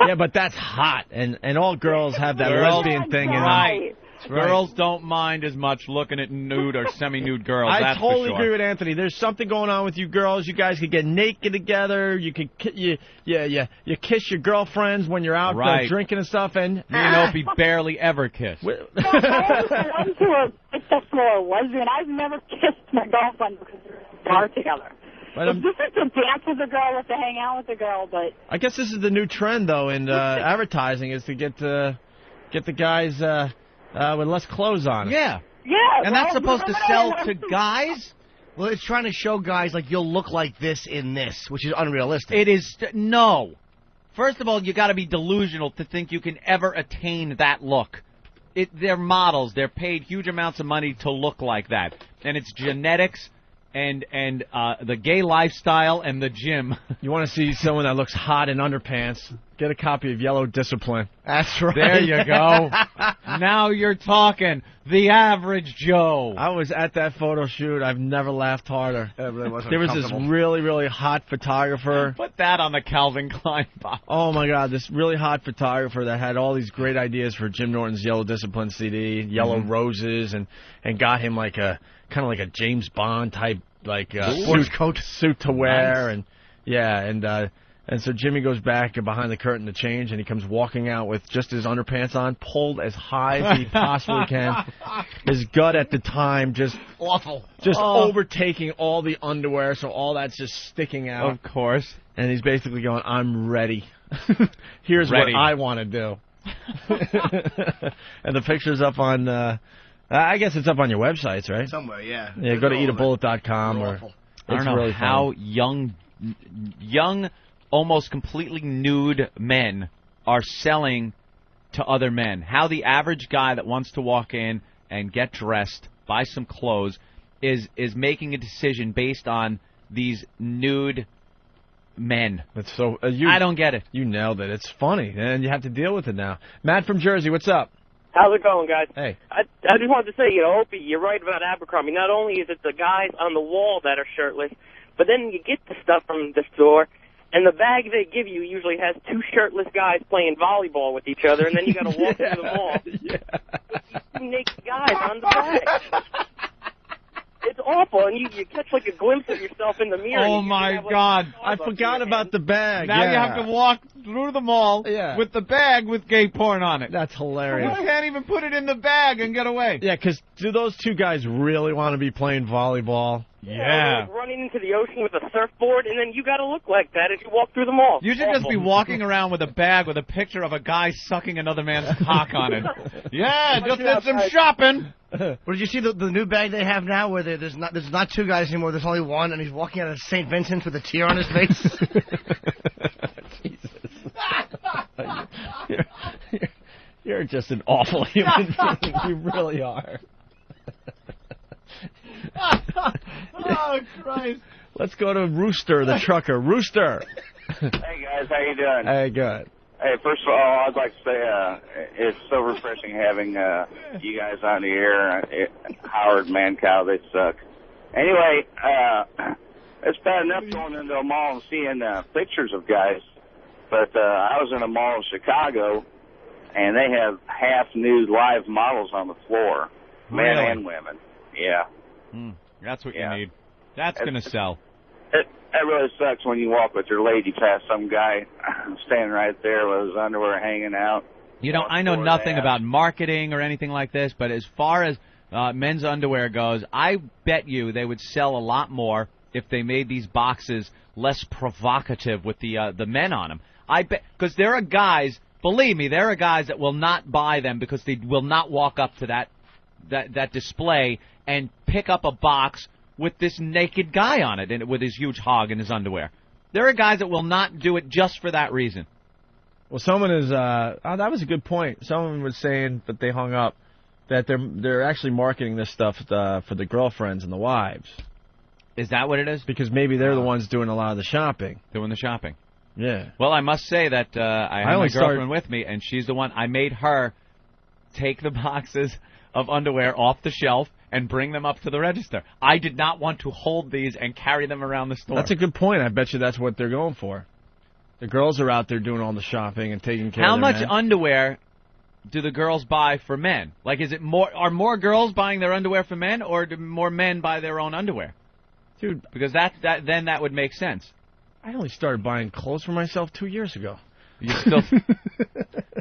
[SPEAKER 2] Yeah, but that's hot, and all girls have that lesbian thing in them.
[SPEAKER 8] Right. Girls don't mind as much looking at nude or semi-nude girls.
[SPEAKER 2] I
[SPEAKER 8] that's
[SPEAKER 2] totally
[SPEAKER 8] for sure.
[SPEAKER 2] agree with Anthony. There's something going on with you girls. You guys could get naked together. You could you kiss your girlfriends when you're out drinking and stuff. And
[SPEAKER 8] me and Opie barely ever kiss.
[SPEAKER 15] The ones who are the floor lesbian. I've never kissed my girlfriend because we're in a bar together. It's different to dance with a girl or to hang out with a girl, but
[SPEAKER 2] I guess this is the new trend though in advertising is to get the guys. With less clothes on.
[SPEAKER 3] Yeah.
[SPEAKER 15] Yeah.
[SPEAKER 3] And that's supposed to sell to guys? Well, it's trying to show guys, you'll look like this in this, which is unrealistic.
[SPEAKER 8] It is. No. First of all, you got to be delusional to think you can ever attain that look. They're models. They're paid huge amounts of money to look like that. And it's genetics and the gay lifestyle and the gym.
[SPEAKER 2] You want to see someone that looks hot in underpants? Get a copy of Yellow Discipline.
[SPEAKER 3] That's right.
[SPEAKER 8] There you go. Now you're talking. The Average Joe.
[SPEAKER 2] I was at that photo shoot. I've never laughed harder.
[SPEAKER 3] That really wasn't
[SPEAKER 2] there was this really, really hot photographer.
[SPEAKER 8] Put that on the Calvin Klein box.
[SPEAKER 2] Oh, my God. This really hot photographer that had all these great ideas for Jim Norton's Yellow Discipline CD, Yellow Roses, and got him kind of like a James Bond type suit to wear. Nice. And so Jimmy goes back behind the curtain to change, and he comes walking out with just his underpants on, pulled as high as he possibly can. His gut at the time just
[SPEAKER 3] awful,
[SPEAKER 2] overtaking all the underwear, so all that's just sticking out.
[SPEAKER 8] Of course.
[SPEAKER 2] And he's basically going, "I'm ready. Here's
[SPEAKER 8] ready.
[SPEAKER 2] what I want to do." And the picture's up on. I guess it's up on your websites, right?
[SPEAKER 3] Somewhere, yeah.
[SPEAKER 2] Yeah, go to eatabullet.com or.
[SPEAKER 8] I don't know
[SPEAKER 2] really
[SPEAKER 8] how
[SPEAKER 2] funny.
[SPEAKER 8] young, almost completely nude men are selling to other men. How the average guy that wants to walk in and get dressed, buy some clothes, is making a decision based on these nude men.
[SPEAKER 2] That's so.
[SPEAKER 8] I don't get it.
[SPEAKER 2] You nailed it. It's funny, and you have to deal with it now. Matt from Jersey, what's up?
[SPEAKER 16] How's it going, guys?
[SPEAKER 2] Hey.
[SPEAKER 16] I just wanted to say, Opie, you're right about Abercrombie. Not only is it the guys on the wall that are shirtless, but then you get the stuff from the store, and the bag they give you usually has two shirtless guys playing volleyball with each other, and then you got to walk through the mall with these two naked guys on the bag. It's awful, and you catch a glimpse of yourself in the mirror.
[SPEAKER 8] Oh, my God.
[SPEAKER 2] I forgot about the bag.
[SPEAKER 8] Now you have to walk through the mall with the bag with gay porn on it.
[SPEAKER 2] That's hilarious.
[SPEAKER 8] You can't even put it in the bag and get away.
[SPEAKER 2] Yeah, because do those two guys really want to be playing volleyball?
[SPEAKER 8] Yeah.
[SPEAKER 16] Running into the ocean with a surfboard, and then you got to look like that as you walk through the mall.
[SPEAKER 8] You should just be walking around with a bag with a picture of a guy sucking another man's cock on it. Yeah, just did some shopping.
[SPEAKER 3] Well, did you see the new bag they have now where there's not two guys anymore, there's only one, and he's walking out of St. Vincent's with a tear on his face?
[SPEAKER 2] Jesus. You're just an awful human being. You really are.
[SPEAKER 8] Oh, Christ.
[SPEAKER 2] Let's go to Rooster, the trucker. Rooster.
[SPEAKER 17] Hey, guys. How you doing?
[SPEAKER 2] Hey, good.
[SPEAKER 17] Hey, first of all, I'd like to say it's so refreshing having you guys on the air. Howard, Mancow, they suck. Anyway, it's bad enough going into a mall and seeing pictures of guys, but I was in a mall in Chicago, and they have half-nude live models on the floor, men and women. Yeah.
[SPEAKER 8] That's what you need. That's going to sell.
[SPEAKER 17] That really sucks when you walk with your lady past some guy standing right there with his underwear hanging out.
[SPEAKER 8] I know nothing about marketing or anything like this, but as far as men's underwear goes, I bet you they would sell a lot more if they made these boxes less provocative with the men on them. I bet, because there are guys, believe me, there are guys that will not buy them because they will not walk up to that display and pick up a box with this naked guy on it and with his huge hog in his underwear. There are guys that will not do it just for that reason.
[SPEAKER 2] Well, someone is. That was a good point. Someone was saying, but they hung up, that they're actually marketing this stuff for the girlfriends and the wives.
[SPEAKER 8] Is that what it is?
[SPEAKER 2] Because maybe they're the ones doing a lot of the shopping.
[SPEAKER 8] Doing the shopping.
[SPEAKER 2] Yeah.
[SPEAKER 8] Well, I must say that I had my girlfriend with me, and she's the one. I made her take the boxes of underwear off the shelf and bring them up to the register. I did not want to hold these and carry them around the store.
[SPEAKER 2] That's a good point. I bet you that's what they're going for. The girls are out there doing all the shopping and taking care of their
[SPEAKER 8] How much
[SPEAKER 2] men.
[SPEAKER 8] underwear do the girls buy for men? Like, is it are more girls buying their underwear for men, or do more men buy their own underwear?
[SPEAKER 2] Dude,
[SPEAKER 8] because then that would make sense.
[SPEAKER 2] I only started buying clothes for myself 2 years ago.
[SPEAKER 8] You still?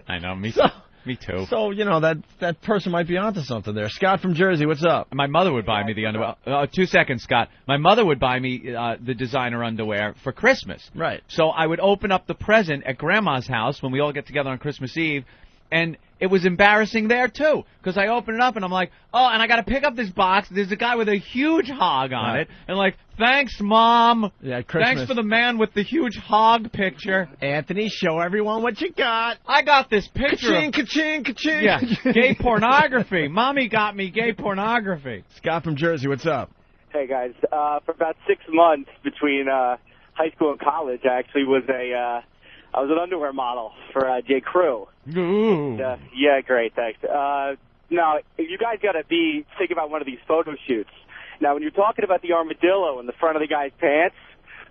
[SPEAKER 8] I know, me too.
[SPEAKER 2] So, that person might be onto something there. Scott from Jersey, what's up?
[SPEAKER 8] My mother would buy me the underwear. 2 seconds, Scott. My mother would buy me the designer underwear for Christmas.
[SPEAKER 2] Right.
[SPEAKER 8] So I would open up the present at Grandma's house when we all get together on Christmas Eve, and it was embarrassing there, too, because I open it up, and I'm like, oh, and I got to pick up this box. There's a guy with a huge hog on it, and like, thanks, Mom.
[SPEAKER 2] Yeah, Christmas.
[SPEAKER 8] Thanks for the man with the huge hog picture.
[SPEAKER 2] Anthony, show everyone what you got.
[SPEAKER 8] I got this picture.
[SPEAKER 2] Ka-ching, ka-ching, ka-ching.
[SPEAKER 8] Yeah, gay pornography. Mommy got me gay pornography.
[SPEAKER 2] Scott from Jersey, what's up?
[SPEAKER 18] Hey, guys. For about 6 months between high school and college, I actually was I was an underwear model for J. Crew.
[SPEAKER 8] Ooh.
[SPEAKER 18] Yeah, great, thanks. Now, you guys got to think about one of these photo shoots. Now, when you're talking about the armadillo in the front of the guy's pants,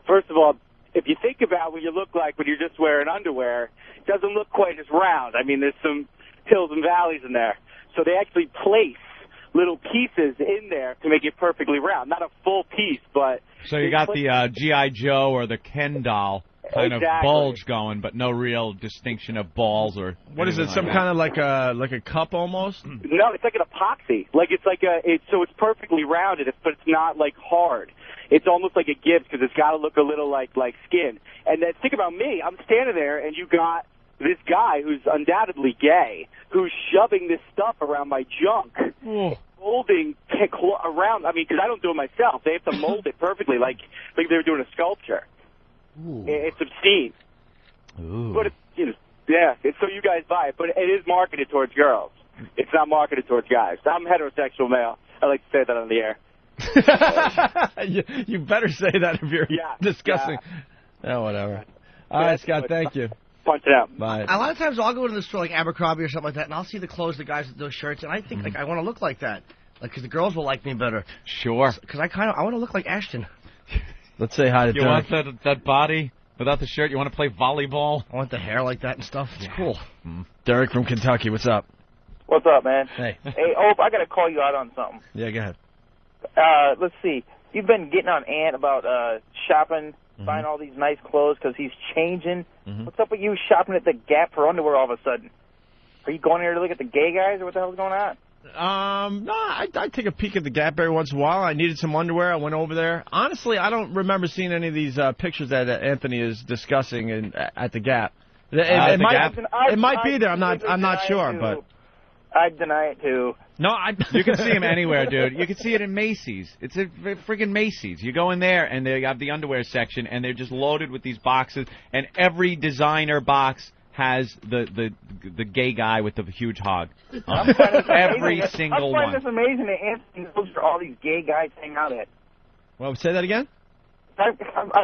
[SPEAKER 18] first of all, if you think about what you look like when you're just wearing underwear, it doesn't look quite as round. I mean, there's some hills and valleys in there. So they actually place little pieces in there to make it perfectly round. Not a full piece, but...
[SPEAKER 8] So you got the G.I. Joe or the Ken doll kind of bulge going, but no real distinction of balls or...
[SPEAKER 2] What is it, some kind of like a cup almost?
[SPEAKER 18] No, it's like an epoxy. Like it's so it's perfectly rounded, but it's not like hard. It's almost like a gift because it's got to look a little like skin. And then think about me. I'm standing there, and you got this guy who's undoubtedly gay who's shoving this stuff around my junk. Molding around. I mean, because I don't do it myself. They have to mold it perfectly, like they were doing a sculpture.
[SPEAKER 2] Ooh.
[SPEAKER 18] It's obscene.
[SPEAKER 8] Ooh.
[SPEAKER 18] But it's so you guys buy it, but it is marketed towards girls. It's not marketed towards guys. I'm a heterosexual male. I like to say that on the air.
[SPEAKER 2] You better say that if you're discussing. Yeah, whatever. All right, Scott, thank you.
[SPEAKER 18] Punch it out.
[SPEAKER 2] Bye.
[SPEAKER 3] A lot of times I'll go to the store like Abercrombie or something like that, and I'll see the clothes, the guys with those shirts, and I think like I want to look like that, like because the girls will like me better.
[SPEAKER 8] Sure.
[SPEAKER 3] Because I want to look like Ashton.
[SPEAKER 2] Let's say hi to
[SPEAKER 8] You
[SPEAKER 2] Derek.
[SPEAKER 8] want that body without the shirt? You want to play volleyball?
[SPEAKER 3] I want the hair like that and stuff. It's cool.
[SPEAKER 2] Derek from Kentucky, what's up?
[SPEAKER 19] What's up, man?
[SPEAKER 2] Hey.
[SPEAKER 19] Hey, Ope, I got to call you out on something.
[SPEAKER 2] Yeah, go ahead.
[SPEAKER 19] Let's see. You've been getting on Ant about shopping, buying all these nice clothes because he's changing. What's up with you shopping at the Gap for underwear all of a sudden? Are you going here to look at the gay guys, or what the hell's going on?
[SPEAKER 2] No, I take a peek at the Gap every once in a while. I needed some underwear. I went over there. Honestly, I don't remember seeing any of these pictures that Anthony is discussing at the Gap. It might be there. I'm not sure, but
[SPEAKER 19] I deny it too.
[SPEAKER 8] No, you can see them anywhere, dude. You can see it in Macy's. It's a friggin' Macy's. You go in there, and they have the underwear section, and they're just loaded with these boxes, and every designer box has the gay guy with the huge hog. Every single one.
[SPEAKER 19] I find this amazing that Anthony knows where all these gay guys hang out at.
[SPEAKER 2] Well, say that again?
[SPEAKER 19] I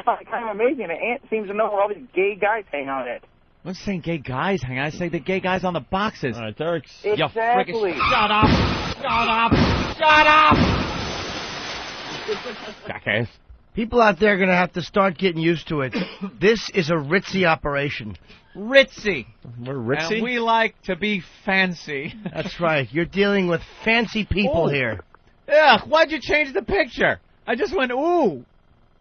[SPEAKER 19] find it kind of amazing that Ant seems to know where all these gay guys hang out at.
[SPEAKER 8] I'm not saying gay guys hang out. I say the gay guys on the boxes.
[SPEAKER 2] All right, Derek's...
[SPEAKER 19] Exactly.
[SPEAKER 8] Shut up! Shut up! Shut up! Jackass.
[SPEAKER 3] People out there are going to have to start getting used to it. This is a ritzy operation.
[SPEAKER 8] Ritzy.
[SPEAKER 2] We're ritzy?
[SPEAKER 8] And we like to be fancy.
[SPEAKER 3] That's right. You're dealing with fancy people here.
[SPEAKER 8] Ugh, why'd you change the picture? I just went, ooh.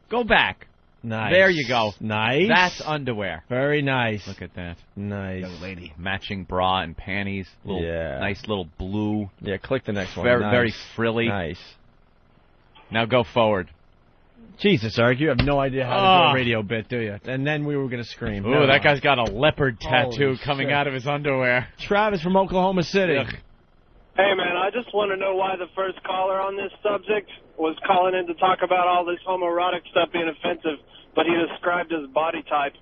[SPEAKER 8] Go back.
[SPEAKER 2] Nice.
[SPEAKER 8] There you go.
[SPEAKER 2] Nice.
[SPEAKER 8] That's underwear.
[SPEAKER 2] Very nice.
[SPEAKER 8] Look at that.
[SPEAKER 2] Nice.
[SPEAKER 8] Young lady. Matching bra and panties. Nice little blue.
[SPEAKER 2] Yeah, click the next one.
[SPEAKER 8] Very frilly.
[SPEAKER 2] Nice.
[SPEAKER 8] Now go forward.
[SPEAKER 2] Jesus, Eric, you have no idea how to do a radio bit, do you? And then we were going to scream.
[SPEAKER 8] Ooh, that guy's got a leopard tattoo coming out of his underwear.
[SPEAKER 2] Travis from Oklahoma City.
[SPEAKER 8] Ugh.
[SPEAKER 20] Hey, man, I just want to know why the first caller on this subject was calling in to talk about all this homoerotic stuff being offensive, but he described his body type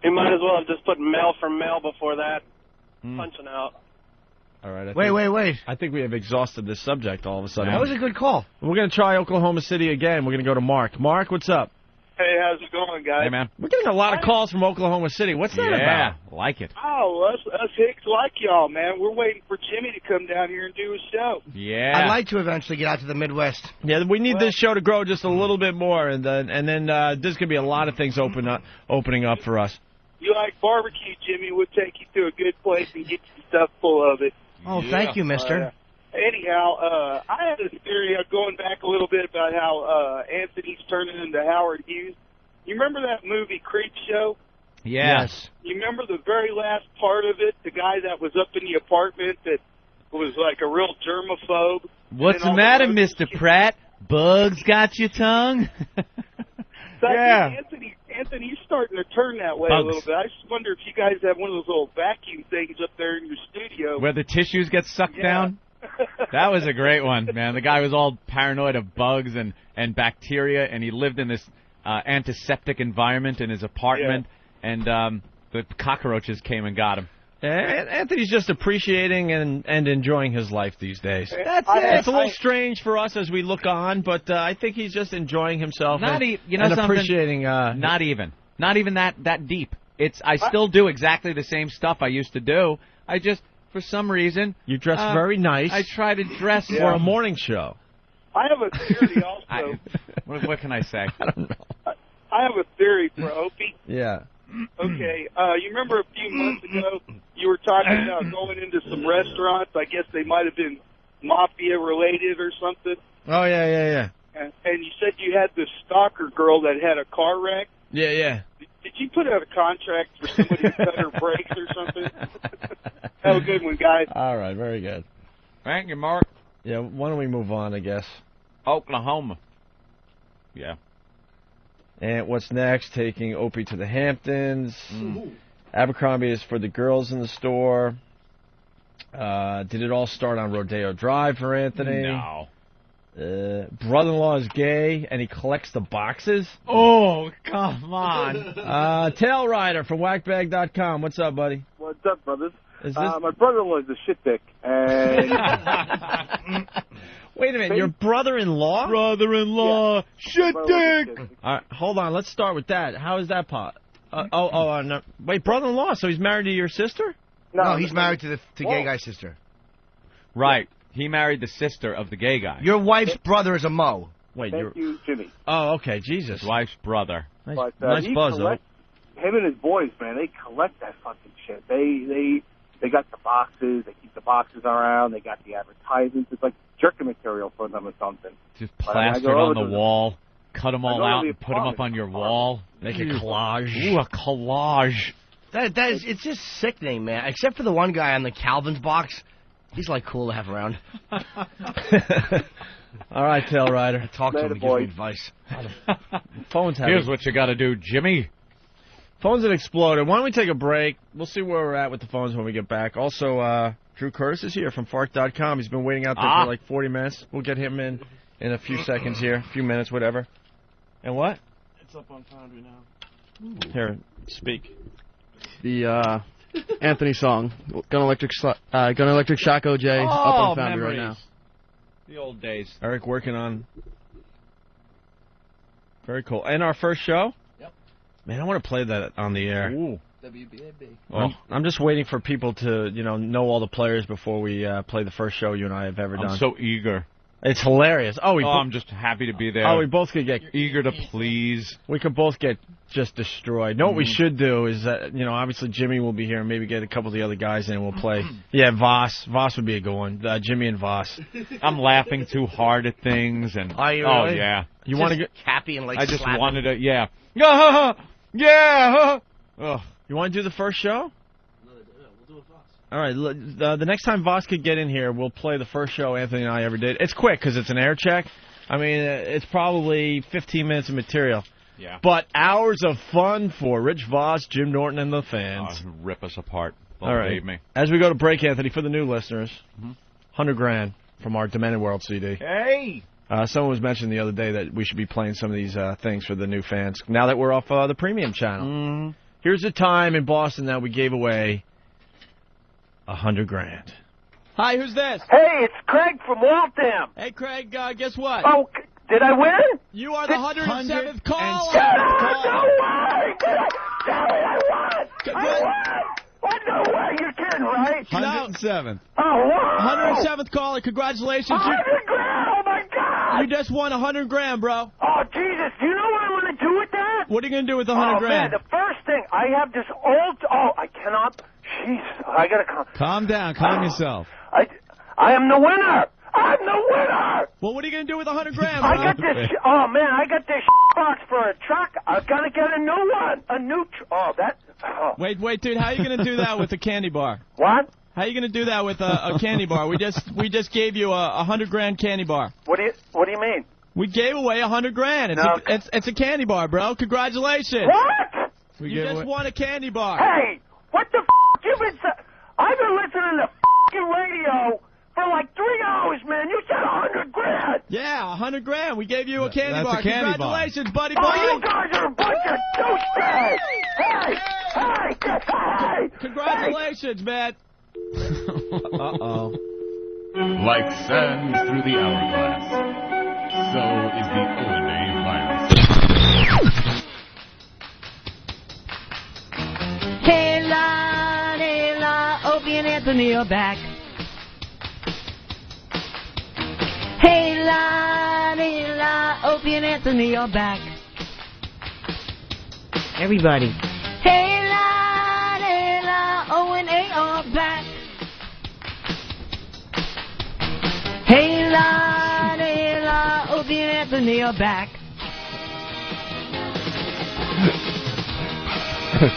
[SPEAKER 20] He might as well have just put mail from mail before that. Punching out.
[SPEAKER 2] All right.
[SPEAKER 3] Wait.
[SPEAKER 2] I think we have exhausted this subject all of a sudden.
[SPEAKER 3] That was a good call.
[SPEAKER 2] We're going to try Oklahoma City again. We're going to go to Mark. Mark, what's up?
[SPEAKER 20] Hey, how's it going, guys?
[SPEAKER 8] Hey, man.
[SPEAKER 2] We're getting a lot of calls from Oklahoma City. What's that about?
[SPEAKER 8] Yeah, like it.
[SPEAKER 20] Oh, us Hicks like y'all, man. We're waiting for Jimmy to come down here and do a show.
[SPEAKER 8] Yeah.
[SPEAKER 3] I'd like to eventually get out to the Midwest.
[SPEAKER 2] Yeah, we need this show to grow just a little bit more, and then there's going to be a lot of things opening up for us.
[SPEAKER 20] You like barbecue, Jimmy? We'll take you to a good place and get you stuff full of it.
[SPEAKER 3] Oh, thank you, mister.
[SPEAKER 20] Anyhow, I had this theory going back a little bit about how Anthony's turning into Howard Hughes. You remember that movie Creep Show?
[SPEAKER 8] Yes.
[SPEAKER 20] You remember the very last part of it? The guy that was up in the apartment that was like a real germaphobe.
[SPEAKER 8] What's the matter, Mr. Pratt? Bugs got your tongue?
[SPEAKER 20] So I think Anthony's starting to turn that way a little bit. I just wonder if you guys have one of those little vacuum things up there in your studio.
[SPEAKER 8] Where the tissues get sucked down? That was a great one, man. The guy was all paranoid of bugs and bacteria, and he lived in this antiseptic environment in his apartment, and the cockroaches came and got him.
[SPEAKER 2] Anthony's just appreciating and enjoying his life these days.
[SPEAKER 8] That's it.
[SPEAKER 2] It's a little strange for us as we look on, but I think he's just enjoying himself and appreciating.
[SPEAKER 8] Not even that deep. I still do exactly the same stuff I used to do. I just, for some reason,
[SPEAKER 2] you dress very nice.
[SPEAKER 8] I try to dress
[SPEAKER 2] for a morning show.
[SPEAKER 20] I have a theory also.
[SPEAKER 8] What can I say?
[SPEAKER 2] I don't know.
[SPEAKER 20] I have a theory for Opie.
[SPEAKER 2] Yeah.
[SPEAKER 20] Okay, you remember a few months ago you were talking about going into some restaurants. I guess they might have been mafia related or something.
[SPEAKER 2] Oh yeah.
[SPEAKER 20] And you said you had this stalker girl that had a car wreck.
[SPEAKER 2] Yeah.
[SPEAKER 20] Did you put out a contract for somebody to cut her brakes or something? Have a good one, guys.
[SPEAKER 2] All right, very good.
[SPEAKER 8] Thank you, Mark.
[SPEAKER 2] Yeah, why don't we move on? I guess.
[SPEAKER 8] Oklahoma. Yeah.
[SPEAKER 2] And what's next? Taking Opie to the Hamptons. Abercrombie is for the girls in the store. Did it all start on Rodeo Drive for Anthony?
[SPEAKER 8] No.
[SPEAKER 2] Brother-in-law is gay, and he collects the boxes?
[SPEAKER 8] Oh, come on.
[SPEAKER 2] Tail Rider from whackbag.com. What's up, buddy?
[SPEAKER 21] What's up, brothers?
[SPEAKER 2] Is this...
[SPEAKER 21] My brother-in-law is a shitdick, and...
[SPEAKER 2] Wait a minute, your brother-in-law?
[SPEAKER 21] Brother-in-law,
[SPEAKER 2] shitdick! All right, hold on, let's start with that. How is that pot? No. Wait, brother-in-law, so he's married to your sister?
[SPEAKER 3] No, he's married to the gay guy's sister.
[SPEAKER 8] Right. He married the sister of the gay guy.
[SPEAKER 3] Your wife's brother is a Mo.
[SPEAKER 2] Wait,
[SPEAKER 21] Thank you, Jimmy.
[SPEAKER 2] Oh, okay, Jesus.
[SPEAKER 8] His wife's brother.
[SPEAKER 21] Nice
[SPEAKER 2] buzz, though.
[SPEAKER 21] Him and his boys, man, they collect that fucking shit. They got the boxes. They keep the boxes around. They got the advertisements. It's like jerky material for them or something.
[SPEAKER 8] Just plastered on the wall. Cut them all out and put them up on your wall.
[SPEAKER 2] Make a collage.
[SPEAKER 8] Ooh, a collage.
[SPEAKER 3] It's just sickening, man. Except for the one guy on the Calvin's box. He's, like, cool to have around.
[SPEAKER 2] All right, Tail Rider.
[SPEAKER 3] Talk to him and give me advice.
[SPEAKER 2] Phone's
[SPEAKER 8] Here's what you got to do, Jimmy.
[SPEAKER 2] Phones have exploded. Why don't we take a break? We'll see where we're at with the phones when we get back. Also, Drew Curtis is here from Fark.com. He's been waiting out there for like 40 minutes. We'll get him in a few seconds here, a few minutes, whatever. And what?
[SPEAKER 11] It's up on Foundry now.
[SPEAKER 2] Here, speak.
[SPEAKER 11] The Anthony song, Gun Electric Shock OJ, up on Foundry right now.
[SPEAKER 8] The old days.
[SPEAKER 2] Eric working on. Very cool. And our first show?
[SPEAKER 11] Yep.
[SPEAKER 2] Man, I want to play that on the air.
[SPEAKER 8] Ooh.
[SPEAKER 11] WBAB.
[SPEAKER 2] Well, I'm just waiting for people to, know all the players before we play the first show you and I have ever done.
[SPEAKER 8] I'm so eager.
[SPEAKER 2] It's hilarious.
[SPEAKER 8] I'm just happy to be there.
[SPEAKER 2] Oh, we both could get
[SPEAKER 8] eager to please.
[SPEAKER 2] We could both get just destroyed. What we should do is, obviously Jimmy will be here, and maybe get a couple of the other guys in, and we'll play. Yeah, Voss. Voss would be a good one. Jimmy and Voss.
[SPEAKER 8] I'm laughing too hard at things, and
[SPEAKER 3] are you really?
[SPEAKER 8] Yeah.
[SPEAKER 3] You want to get happy and
[SPEAKER 8] I just
[SPEAKER 3] slap
[SPEAKER 8] wanted to. Yeah.
[SPEAKER 2] Ugh. You want to do the first show? All right, the next time Voss could get in here, we'll play the first show Anthony and I ever did. It's quick because it's an air check. I mean, it's probably 15 minutes of material.
[SPEAKER 8] Yeah.
[SPEAKER 2] But hours of fun for Rich Voss, Jim Norton, and the fans.
[SPEAKER 8] Rip us apart.
[SPEAKER 2] All right.
[SPEAKER 8] Believe me.
[SPEAKER 2] As we go to break, Anthony, for the new listeners, $100,000 from our Demented World CD.
[SPEAKER 8] Hey!
[SPEAKER 2] Someone was mentioning the other day that we should be playing some of these things for the new fans now that we're off the premium channel. Here's a time in Boston that we gave away $100,000.
[SPEAKER 6] Hi, who's this?
[SPEAKER 22] Hey, it's Craig from Waltham.
[SPEAKER 6] Hey, Craig, guess what?
[SPEAKER 22] Oh, did I win?
[SPEAKER 6] You are the 107th caller.
[SPEAKER 22] No way! I won! I won! What? No way! You're kidding, right?
[SPEAKER 6] 107th.
[SPEAKER 22] Oh, wow!
[SPEAKER 6] 107th caller. Congratulations.
[SPEAKER 22] $100,000! Oh, my God!
[SPEAKER 6] You just won $100,000, bro.
[SPEAKER 22] Oh, Jesus. Do you know what I'm going to do with that?
[SPEAKER 6] What are you going to do with the $100,000?
[SPEAKER 22] Oh, man, the first thing, I have this old... Oh, I cannot... Jesus, I got to...
[SPEAKER 6] Calm down. Calm yourself.
[SPEAKER 22] I am the winner! I'm the winner!
[SPEAKER 6] Well, what are you going to do with $100,000, bro?
[SPEAKER 22] I got this... Oh, man, I got this box for a truck. I've got to get a new one. A new...
[SPEAKER 6] Wait, dude. How are you going to do that with a candy bar?
[SPEAKER 22] What?
[SPEAKER 6] How are you going to do that with a candy bar? We just gave you a $100,000 candy bar.
[SPEAKER 22] What do you mean?
[SPEAKER 6] We gave away $100,000. It's a candy bar, bro. Congratulations.
[SPEAKER 22] What?
[SPEAKER 6] You just won a candy bar.
[SPEAKER 22] Hey, what the you've been... I've been listening to radio for like 3 hours, man. You said $100,000.
[SPEAKER 6] Yeah, $100,000. We gave you a candy bar.
[SPEAKER 22] A candy
[SPEAKER 6] Congratulations,
[SPEAKER 22] bar.
[SPEAKER 6] buddy.
[SPEAKER 22] Oh, you guys are a bunch of douchebags. Hey.
[SPEAKER 6] Congratulations, man.
[SPEAKER 5] Uh-oh. Like sand through the hourglass, so is the Owen virus.
[SPEAKER 7] Hey la, Opie and Anthony are back. Hey la, Opie and Anthony are back. Everybody. Hey la, O and A are back. Hey la, Opie and Anthony are back.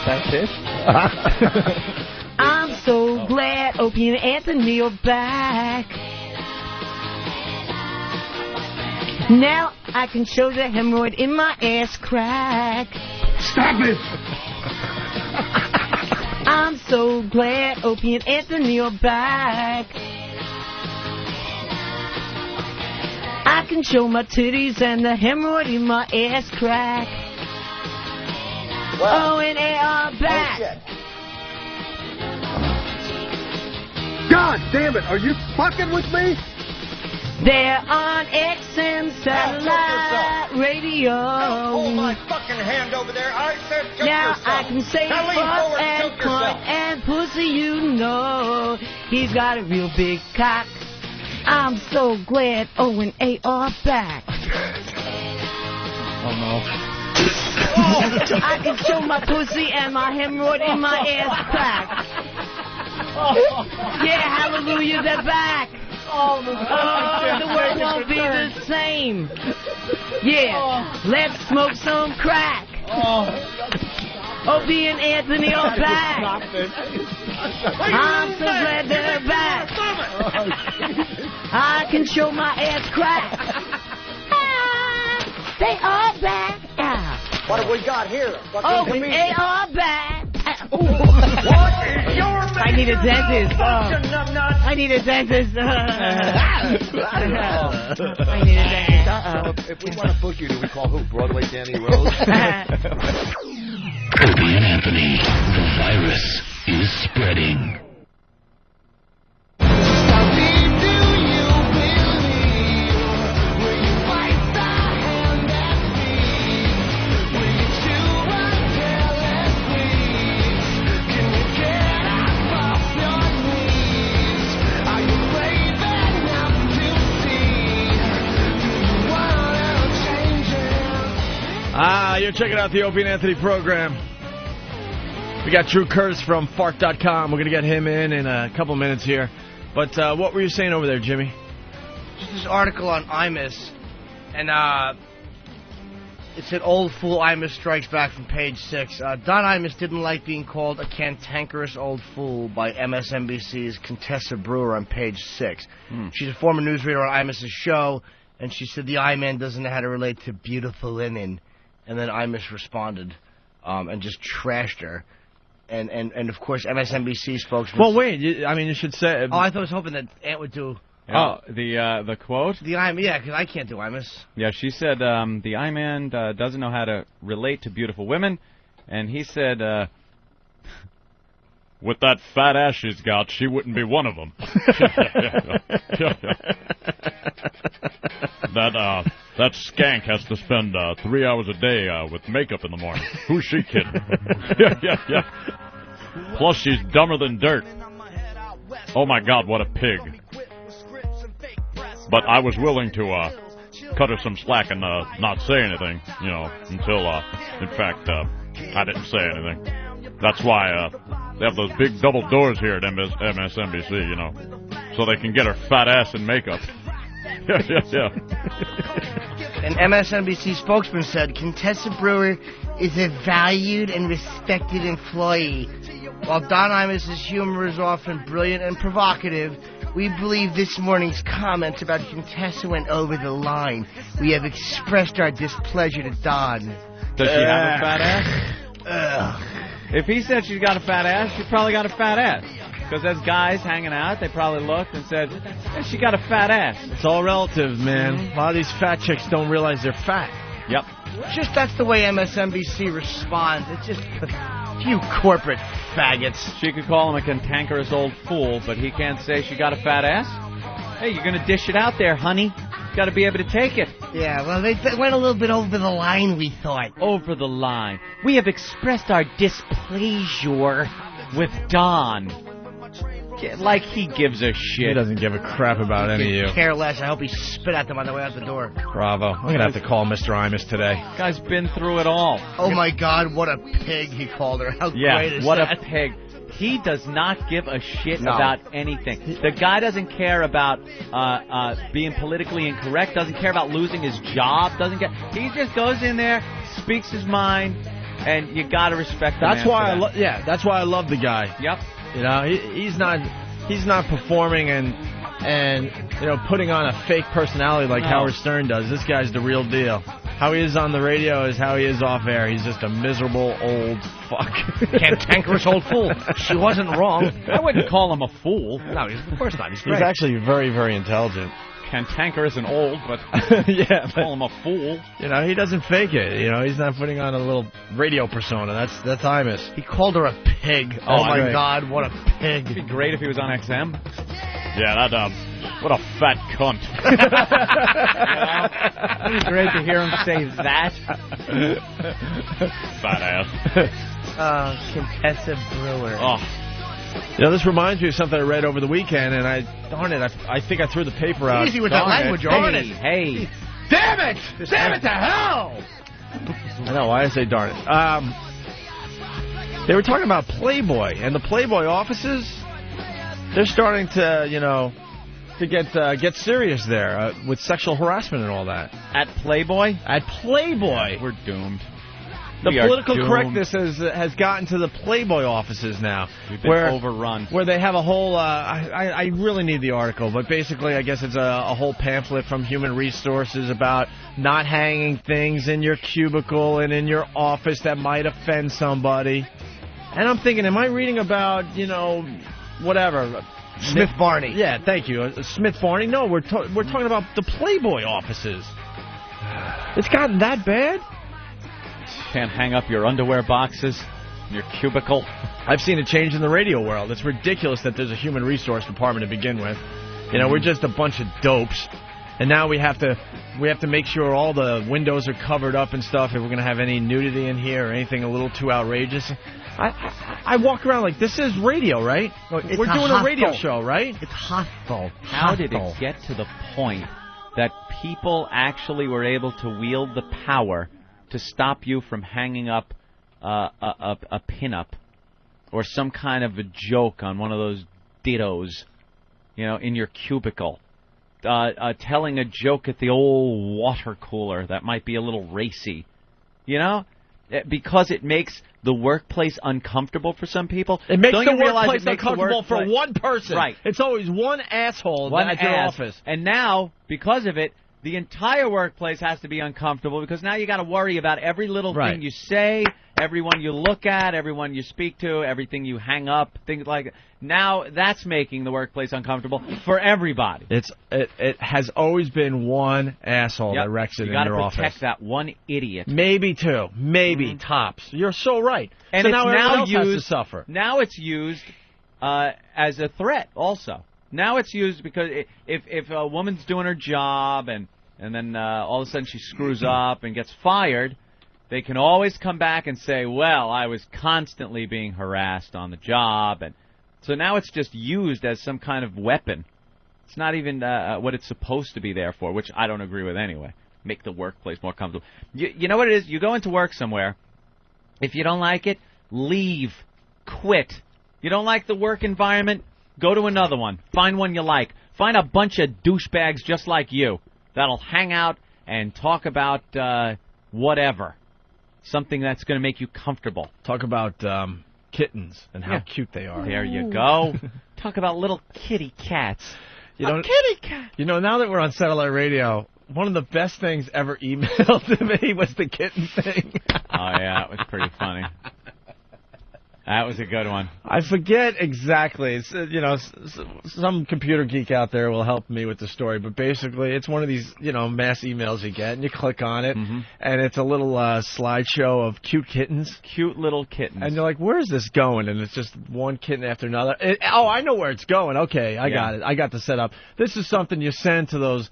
[SPEAKER 22] That's it?
[SPEAKER 7] I'm so glad Opie and Anthony are back. Now I can show the hemorrhoid in my ass crack.
[SPEAKER 22] Stop it!
[SPEAKER 7] I'm so glad Opie and Anthony are back. I can show my titties and the hemorrhoid in my ass crack.
[SPEAKER 22] Wow.
[SPEAKER 7] O and A are back.
[SPEAKER 22] God damn it, are you fucking with me?
[SPEAKER 7] They're on XM satellite radio.
[SPEAKER 22] Hold my fucking hand over there. I said check
[SPEAKER 7] Now
[SPEAKER 22] yourself.
[SPEAKER 7] I can say
[SPEAKER 22] Now lean
[SPEAKER 7] fuck
[SPEAKER 22] forward
[SPEAKER 7] and
[SPEAKER 22] choke yourself.
[SPEAKER 7] cunt and pussy, you know. He's got a real big cock. I'm so glad O and A are back.
[SPEAKER 22] Oh, no.
[SPEAKER 7] I can show my pussy and my hemorrhoid in my ass crack. Yeah, hallelujah, they're back. Oh, the world won't be the same. Yeah, let's smoke some crack. Opie and Anthony are back. I'm so glad they're back. I can show my ass crack. They are back.
[SPEAKER 22] What have we got here?
[SPEAKER 7] Oh, they are back.
[SPEAKER 22] What is your name?
[SPEAKER 7] I need a dentist. I need a dentist. I need a dentist.
[SPEAKER 22] If we want to book you, do we call who? Broadway Danny Rose?
[SPEAKER 5] Opie and Anthony, the virus is spreading.
[SPEAKER 2] You're checking out the Opie and Anthony program. We got Drew Curtis from Fart.com. We're going to get him in a couple minutes here. But what were you saying over there, Jimmy?
[SPEAKER 3] Just this article on Imus, and it said, "Old fool Imus strikes back" from page 6. Don Imus didn't like being called a cantankerous old fool by MSNBC's Contessa Brewer on page 6. She's a former newsreader on Imus's show, and she said the I-man doesn't know how to relate to beautiful women. And then Imus responded and just trashed her. And of course, MSNBC spokesman...
[SPEAKER 2] Well, wait. You should say...
[SPEAKER 3] Oh, I was hoping that Ant would do...
[SPEAKER 8] Oh, the quote?
[SPEAKER 3] The I-man, yeah, because I can't do Imus.
[SPEAKER 8] Yeah, she said the I-man doesn't know how to relate to beautiful women. And he said,
[SPEAKER 9] with that fat ass she's got, she wouldn't be one of them. That skank has to spend 3 hours a day with makeup in the morning. Who's she kidding? Yeah. Plus, she's dumber than dirt. Oh, my God, what a pig. But I was willing to cut her some slack and not say anything, until, in fact, I didn't say anything. That's why they have those big double doors here at MSNBC, so they can get her fat ass in makeup. Yeah.
[SPEAKER 3] An MSNBC spokesman said Contessa Brewer is a valued and respected employee. While Don Imus' humor is often brilliant and provocative, we believe this morning's comments about Contessa went over the line. We have expressed our displeasure to Don.
[SPEAKER 8] Does she have a fat ass? If he said she's got a fat ass, she probably got a fat ass. Because as guys hanging out, they probably looked and said, hey, she got a fat ass.
[SPEAKER 2] It's all relative, man. A lot of these fat chicks don't realize they're fat.
[SPEAKER 8] Yep.
[SPEAKER 3] Just that's the way MSNBC responds. It's just a few corporate faggots.
[SPEAKER 8] She could call him a cantankerous old fool, but he can't say she got a fat ass. Hey, you're going to dish it out there, honey. Got to be able to take it.
[SPEAKER 3] Yeah, well, they went a little bit over the line, we thought.
[SPEAKER 8] Over the line. We have expressed our displeasure with Don. Like he gives a shit.
[SPEAKER 2] He doesn't give a crap about any of you.
[SPEAKER 3] Care less. I hope he spit at them on the way out the door.
[SPEAKER 2] Bravo. I'm going to have to call Mr. Imus today.
[SPEAKER 8] Guy's been through it all.
[SPEAKER 3] Oh, my God, what a pig, he called her. How great is
[SPEAKER 8] what
[SPEAKER 3] that?
[SPEAKER 8] a pig. He does not give a shit about anything. The guy doesn't care about being politically incorrect, doesn't care about losing his job, doesn't care. He just goes in there, speaks his mind, and you got to respect the man for that.
[SPEAKER 2] That's why I love the guy.
[SPEAKER 8] Yep.
[SPEAKER 2] He's not performing and putting on a fake personality like Howard Stern does. This guy's the real deal. How he is on the radio is how he is off air. He's just a miserable old fuck.
[SPEAKER 3] Cantankerous old fool. She wasn't wrong.
[SPEAKER 8] I wouldn't call him a fool.
[SPEAKER 3] No, of course not. He's great.
[SPEAKER 2] He's actually very, very intelligent.
[SPEAKER 8] Cantankerous and old, but call him a fool.
[SPEAKER 2] He doesn't fake it. He's not putting on a little radio persona. That's Imus.
[SPEAKER 3] He called her a pig. Oh my God, what a pig.
[SPEAKER 8] It'd be great if he was on XM.
[SPEAKER 9] Yeah, what a fat cunt.
[SPEAKER 8] It'd be great to hear him say that.
[SPEAKER 9] Fat ass.
[SPEAKER 3] Contessa Brewer.
[SPEAKER 2] Oh. This reminds me of something I read over the weekend, and I think I threw the paper out.
[SPEAKER 3] Easy with that language, darn it.
[SPEAKER 8] Hey.
[SPEAKER 3] Damn it! Damn it to hell!
[SPEAKER 2] I know, why did I say darn it? They were talking about Playboy, and the Playboy offices, they're starting to, to get serious there with sexual harassment and all that.
[SPEAKER 8] At Playboy?
[SPEAKER 2] At Playboy.
[SPEAKER 8] We're doomed.
[SPEAKER 2] The political correctness has gotten to the Playboy offices now.
[SPEAKER 8] We've been overrun.
[SPEAKER 2] Where they have a whole, I really need the article, but basically I guess it's a whole pamphlet from Human Resources about not hanging things in your cubicle and in your office that might offend somebody. And I'm thinking, am I reading about, whatever...
[SPEAKER 3] Smith Barney.
[SPEAKER 2] Yeah, thank you. Smith Barney? No, we're talking about the Playboy offices. It's gotten that bad?
[SPEAKER 8] Can't hang up your underwear boxes in your cubicle.
[SPEAKER 2] I've seen a change in the radio world. It's ridiculous that there's a human resource department to begin with. We're just a bunch of dopes, and now we have to make sure all the windows are covered up and stuff if we're going to have any nudity in here or anything a little too outrageous. I walk around like, this is radio, right? We're doing a radio show, right?
[SPEAKER 3] It's hostile.
[SPEAKER 8] How did it get to the point that people actually were able to wield the power to stop you from hanging up a pin-up or some kind of a joke on one of those dittos, in your cubicle? Telling a joke at the old water cooler that might be a little racy, because it makes the workplace uncomfortable for some people.
[SPEAKER 2] It makes the workplace uncomfortable for one person.
[SPEAKER 8] Right.
[SPEAKER 2] It's always one asshole at your office.
[SPEAKER 8] And now, because of it, the entire workplace has to be uncomfortable because now you got to worry about every little thing you say, everyone you look at, everyone you speak to, everything you hang up, things like that. Now that's making the workplace uncomfortable for everybody.
[SPEAKER 2] It has always been one asshole that wrecks it in your office.
[SPEAKER 8] You got to protect that one idiot.
[SPEAKER 2] Maybe two. Maybe tops. You're so right.
[SPEAKER 8] And
[SPEAKER 2] so
[SPEAKER 8] it's
[SPEAKER 2] now everyone else
[SPEAKER 8] used,
[SPEAKER 2] has to suffer.
[SPEAKER 8] Now it's used as a threat also. Now it's used because if a woman's doing her job and then all of a sudden she screws up and gets fired, they can always come back and say, well, I was constantly being harassed on the job. And so now it's just used as some kind of weapon. It's not even what it's supposed to be there for, which I don't agree with anyway. Make the workplace more comfortable. You know what it is? You go into work somewhere. If you don't like it, leave. Quit. You don't like the work environment? Go to another one. Find one you like. Find a bunch of douchebags just like you that'll hang out and talk about whatever. Something that's going to make you comfortable.
[SPEAKER 2] Talk about kittens and how cute they are.
[SPEAKER 8] There you go. Talk about little kitty cats.
[SPEAKER 2] Kitty cat. You know, now that we're on satellite radio, one of the best things ever emailed to me was the kitten thing.
[SPEAKER 8] Oh, yeah, it was pretty funny. That was a good one.
[SPEAKER 2] I forget exactly. It's, some computer geek out there will help me with the story, but basically it's one of these, mass emails you get, and you click on it, and it's a little slideshow of cute kittens.
[SPEAKER 8] Cute little kittens.
[SPEAKER 2] And you're like, where's this going? And it's just one kitten after another. I know where it's going. Okay, I got it. I got the setup. This is something you send to those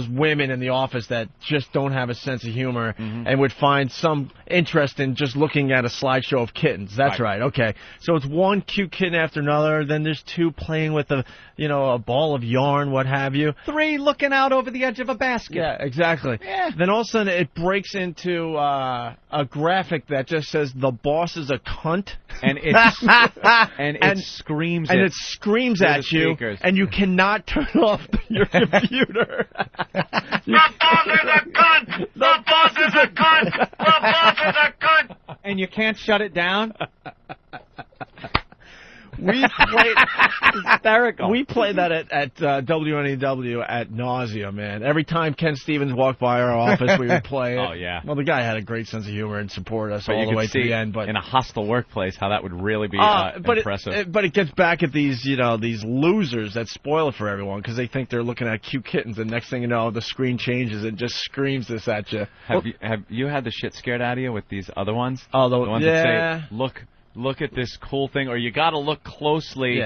[SPEAKER 2] women in the office that just don't have a sense of humor and would find some interest in just looking at a slideshow of kittens. That's right. Okay. So it's one cute kitten after another. Then there's two playing with a ball of yarn, what have you.
[SPEAKER 8] Three looking out over the edge of a basket.
[SPEAKER 2] Yeah, exactly. Yeah. Then all of a sudden it breaks into a graphic that just says the boss is a cunt.
[SPEAKER 8] And it screams.
[SPEAKER 2] And it screams at you, and you cannot turn off your computer.
[SPEAKER 4] The boss is a cunt! The boss is a cunt! The boss is a cunt!
[SPEAKER 8] And you can't shut it down?
[SPEAKER 2] We played
[SPEAKER 8] hysterical.
[SPEAKER 2] We play that at WNEW at nausea, man. Every time Ken Stevens walked by our office, we would play it.
[SPEAKER 8] Oh, yeah.
[SPEAKER 2] Well, the guy had a great sense of humor and supported us
[SPEAKER 8] but
[SPEAKER 2] all the way to the end. But
[SPEAKER 8] in a hostile workplace, how that would really be impressive.
[SPEAKER 2] But it gets back at these, these losers that spoil it for everyone because they think they're looking at cute kittens, and next thing you know, the screen changes and just screams this at you.
[SPEAKER 8] Have you had the shit scared out of you with these other ones?
[SPEAKER 2] Oh,
[SPEAKER 8] the ones that say, look at this cool thing, or you got to look closely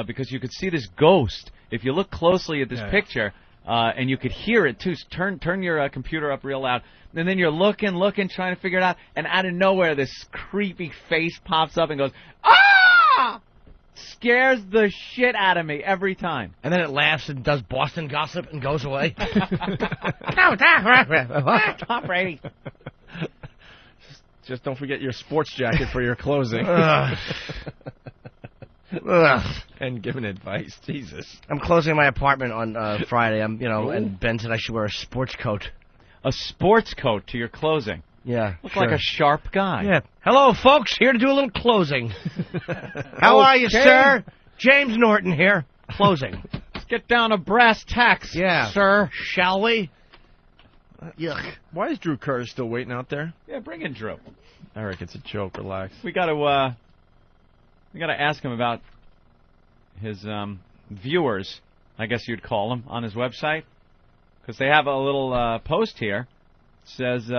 [SPEAKER 8] because you could see this ghost. If you look closely at this picture, and you could hear it too, turn your computer up real loud, and then you're looking, trying to figure it out, and out of nowhere this creepy face pops up and goes, ah! Scares the shit out of me every time.
[SPEAKER 3] And then it laughs and does Boston gossip and goes away.
[SPEAKER 8] Tom Brady.
[SPEAKER 2] Just don't forget your sports jacket for your closing. And giving advice. Jesus.
[SPEAKER 3] I'm closing my apartment on Friday. And Ben said I should wear a sports coat.
[SPEAKER 8] A sports coat to your closing?
[SPEAKER 3] Yeah.
[SPEAKER 8] Look like a sharp guy.
[SPEAKER 3] Yeah. Hello, folks. Here to do a little closing. How are you, sir? James Norton here. Closing.
[SPEAKER 8] Let's get down to brass tacks, sir.
[SPEAKER 3] Shall we?
[SPEAKER 2] Yuck. Why is Drew Curtis still waiting out there?
[SPEAKER 8] Yeah, bring in Drew.
[SPEAKER 2] Eric, it's a joke. Relax.
[SPEAKER 8] We got to ask him about his viewers, I guess you'd call them, on his website, because they have a little post here. It says,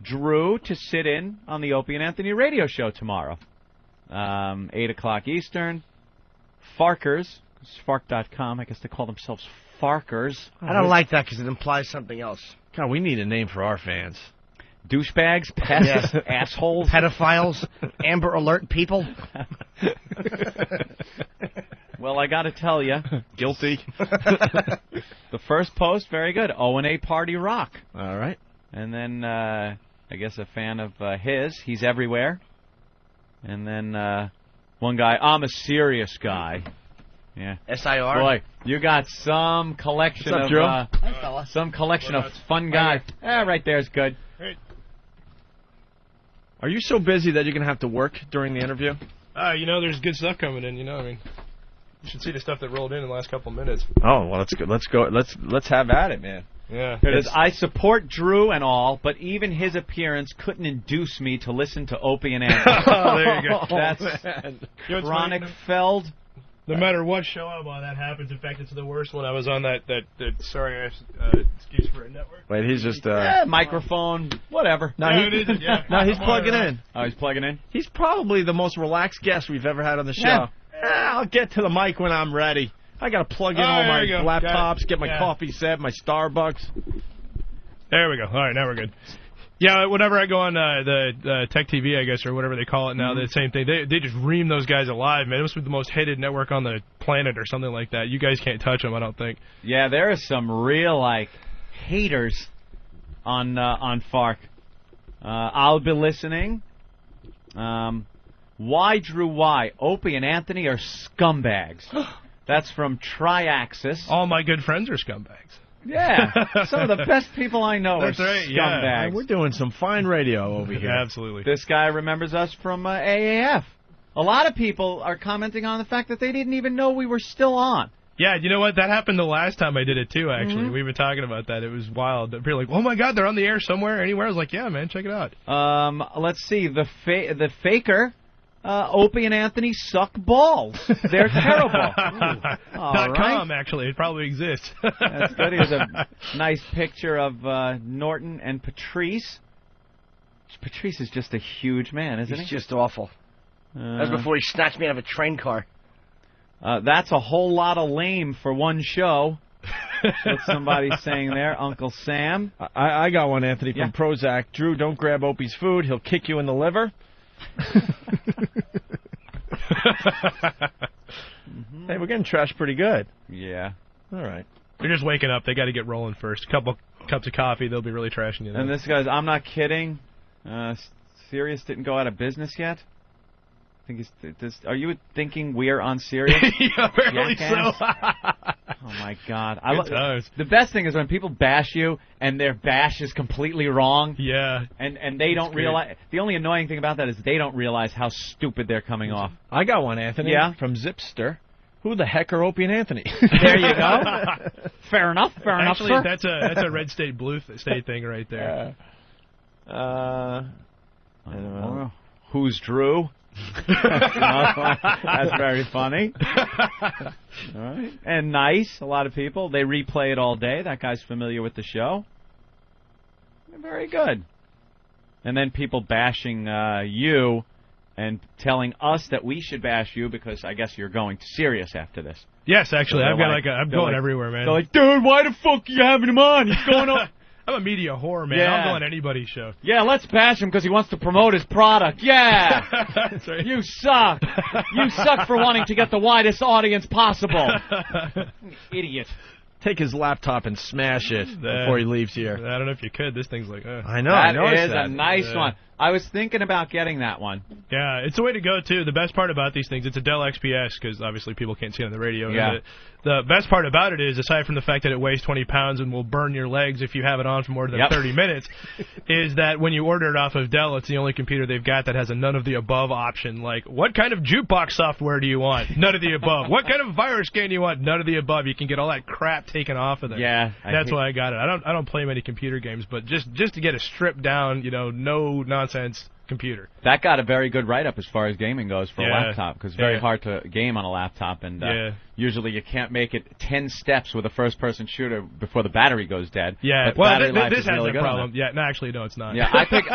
[SPEAKER 8] Drew to sit in on the Opie and Anthony radio show tomorrow, 8 o'clock Eastern. Farkers, Fark.com. I guess they call themselves Farkers.
[SPEAKER 3] I don't like that because it implies something else.
[SPEAKER 2] God, we need a name for our fans.
[SPEAKER 8] Douchebags, pests, assholes,
[SPEAKER 3] pedophiles, Amber Alert people.
[SPEAKER 8] Well, I got to tell you,
[SPEAKER 2] guilty.
[SPEAKER 8] The first post, very good. O&A Party Rock.
[SPEAKER 2] All right.
[SPEAKER 8] And then I guess a fan of his. He's everywhere. And then one guy, I'm a serious guy. Yeah.
[SPEAKER 3] SIR.
[SPEAKER 8] Boy, you got some collection
[SPEAKER 2] What's up,
[SPEAKER 8] of some collection of fun guys. Right there's good.
[SPEAKER 10] Hey.
[SPEAKER 2] Are you so busy that you're gonna have to work during the interview?
[SPEAKER 10] There's good stuff coming in. You should see the stuff that rolled in the last couple of minutes.
[SPEAKER 2] Oh well, that's good. Let's go. Let's have at it, man.
[SPEAKER 10] Yeah.
[SPEAKER 8] It is, I support Drew and all, but even his appearance couldn't induce me to listen to Opie and Anthony.
[SPEAKER 10] Oh, there you go.
[SPEAKER 8] That's chronic feld.
[SPEAKER 10] No matter what show I'm on, that happens. In fact, it's the worst when I was on that sorry excuse for a network.
[SPEAKER 2] Wait, he's just
[SPEAKER 8] microphone, whatever.
[SPEAKER 2] No, he's plugging in.
[SPEAKER 8] Oh, he's plugging in?
[SPEAKER 2] He's probably the most relaxed guest we've ever had on the show.
[SPEAKER 8] Yeah.
[SPEAKER 2] I'll get to the mic when I'm ready. I got to plug in all my laptops, get my coffee set, my Starbucks.
[SPEAKER 10] There we go. All right, now we're good. Yeah, whenever I go on the Tech TV, I guess, or whatever they call it now, the same thing. They just ream those guys alive, man. It must be the most hated network on the planet or something like that. You guys can't touch them, I don't think.
[SPEAKER 8] Yeah, there are some real, haters on FARC. I'll be listening. Why, Drew, why? Opie and Anthony are scumbags. That's from Triaxis.
[SPEAKER 10] All my good friends are scumbags.
[SPEAKER 8] Yeah, some of the best people I know are scumbags.
[SPEAKER 2] Yeah. We're doing some fine radio over here.
[SPEAKER 10] Absolutely.
[SPEAKER 8] This guy remembers us from AAF. A lot of people are commenting on the fact that they didn't even know we were still on.
[SPEAKER 10] Yeah, you know what? That happened the last time I did it, too, actually.
[SPEAKER 8] Mm-hmm.
[SPEAKER 10] We've been talking about that. It was wild. People were like, oh, my God, they're on the air somewhere, anywhere. I was like, yeah, man, check it out.
[SPEAKER 8] Let's see. The faker... Opie and Anthony suck balls. They're terrible.
[SPEAKER 10] .com, actually. It probably exists.
[SPEAKER 8] That's good. Here's a nice picture of Norton and Patrice. Patrice is just a huge man, isn't he?
[SPEAKER 3] He's just awful. That's before he snatched me out of a train car.
[SPEAKER 8] That's a whole lot of lame for one show. That's what somebody's saying there. Uncle Sam.
[SPEAKER 2] I got one, Anthony, from Prozac. Drew, don't grab Opie's food. He'll kick you in the liver. Hey, we're getting trashed pretty good.
[SPEAKER 8] Yeah.
[SPEAKER 2] All right.
[SPEAKER 10] They're just waking up. They got to get rolling first. A couple cups of coffee, they'll be really trashing you.
[SPEAKER 8] And this guy's, I'm not kidding. Sirius didn't go out of business yet. I think are you thinking we're on Sirius?
[SPEAKER 10] Yeah, really so.
[SPEAKER 8] Oh my God!
[SPEAKER 10] The
[SPEAKER 8] best thing is when people bash you and their bash is completely wrong.
[SPEAKER 10] Yeah.
[SPEAKER 8] And they don't realize. The only annoying thing about that is they don't realize how stupid they're coming off.
[SPEAKER 2] I got one, Anthony.
[SPEAKER 8] Yeah.
[SPEAKER 2] From Zipster. Who the heck are Opie and Anthony?
[SPEAKER 8] There you go. Fair enough. Fair enough.
[SPEAKER 10] Actually, that's a red state, blue state thing right there.
[SPEAKER 2] I don't know.
[SPEAKER 8] Who's Drew? That's very funny. All right. And nice. A lot of people. They replay it all day. That guy's familiar with the show. Very good. And then people bashing you and telling us that we should bash you because I guess you're going to Sirius after this.
[SPEAKER 10] Yes, actually.
[SPEAKER 8] So
[SPEAKER 10] I'm going everywhere, man.
[SPEAKER 8] They're like, dude, why the fuck are you having him on? He's going on.
[SPEAKER 10] I'm a media whore, man.
[SPEAKER 8] Yeah.
[SPEAKER 10] I'll go on anybody's show.
[SPEAKER 8] Yeah, let's bash him because he wants to promote his product. Yeah.
[SPEAKER 10] That's right.
[SPEAKER 8] You suck. You suck for wanting to get the widest audience possible. Idiot.
[SPEAKER 2] Take his laptop and smash it before he leaves here.
[SPEAKER 10] I don't know if you could. This thing's like...
[SPEAKER 2] I know.
[SPEAKER 8] That is a nice one. I was thinking about getting that one.
[SPEAKER 10] Yeah, it's the way to go, too. The best part about these things, it's a Dell XPS, because obviously people can't see it on the radio.
[SPEAKER 8] Yeah.
[SPEAKER 10] The best part about it is, aside from the fact that it weighs 20 pounds and will burn your legs if you have it on for more than 30 minutes, is that when you order it off of Dell, it's the only computer they've got that has a none of the above option. Like, what kind of jukebox software do you want? None of the above. What kind of virus scan do you want? None of the above. You can get all that crap taken off of there.
[SPEAKER 8] Yeah.
[SPEAKER 10] That's why I got it. I don't play many computer games, but just to get a stripped down, no nonsense computer.
[SPEAKER 8] That got a very good write-up as far as gaming goes for a laptop, because it's very hard to game on a laptop, and usually you can't make it 10 steps with a first-person shooter before the battery goes dead.
[SPEAKER 10] Yeah,
[SPEAKER 8] but battery life
[SPEAKER 10] this
[SPEAKER 8] is
[SPEAKER 10] has
[SPEAKER 8] really
[SPEAKER 10] a
[SPEAKER 8] good
[SPEAKER 10] problem. Yeah, no, actually, no, it's not.
[SPEAKER 8] Yeah, I picked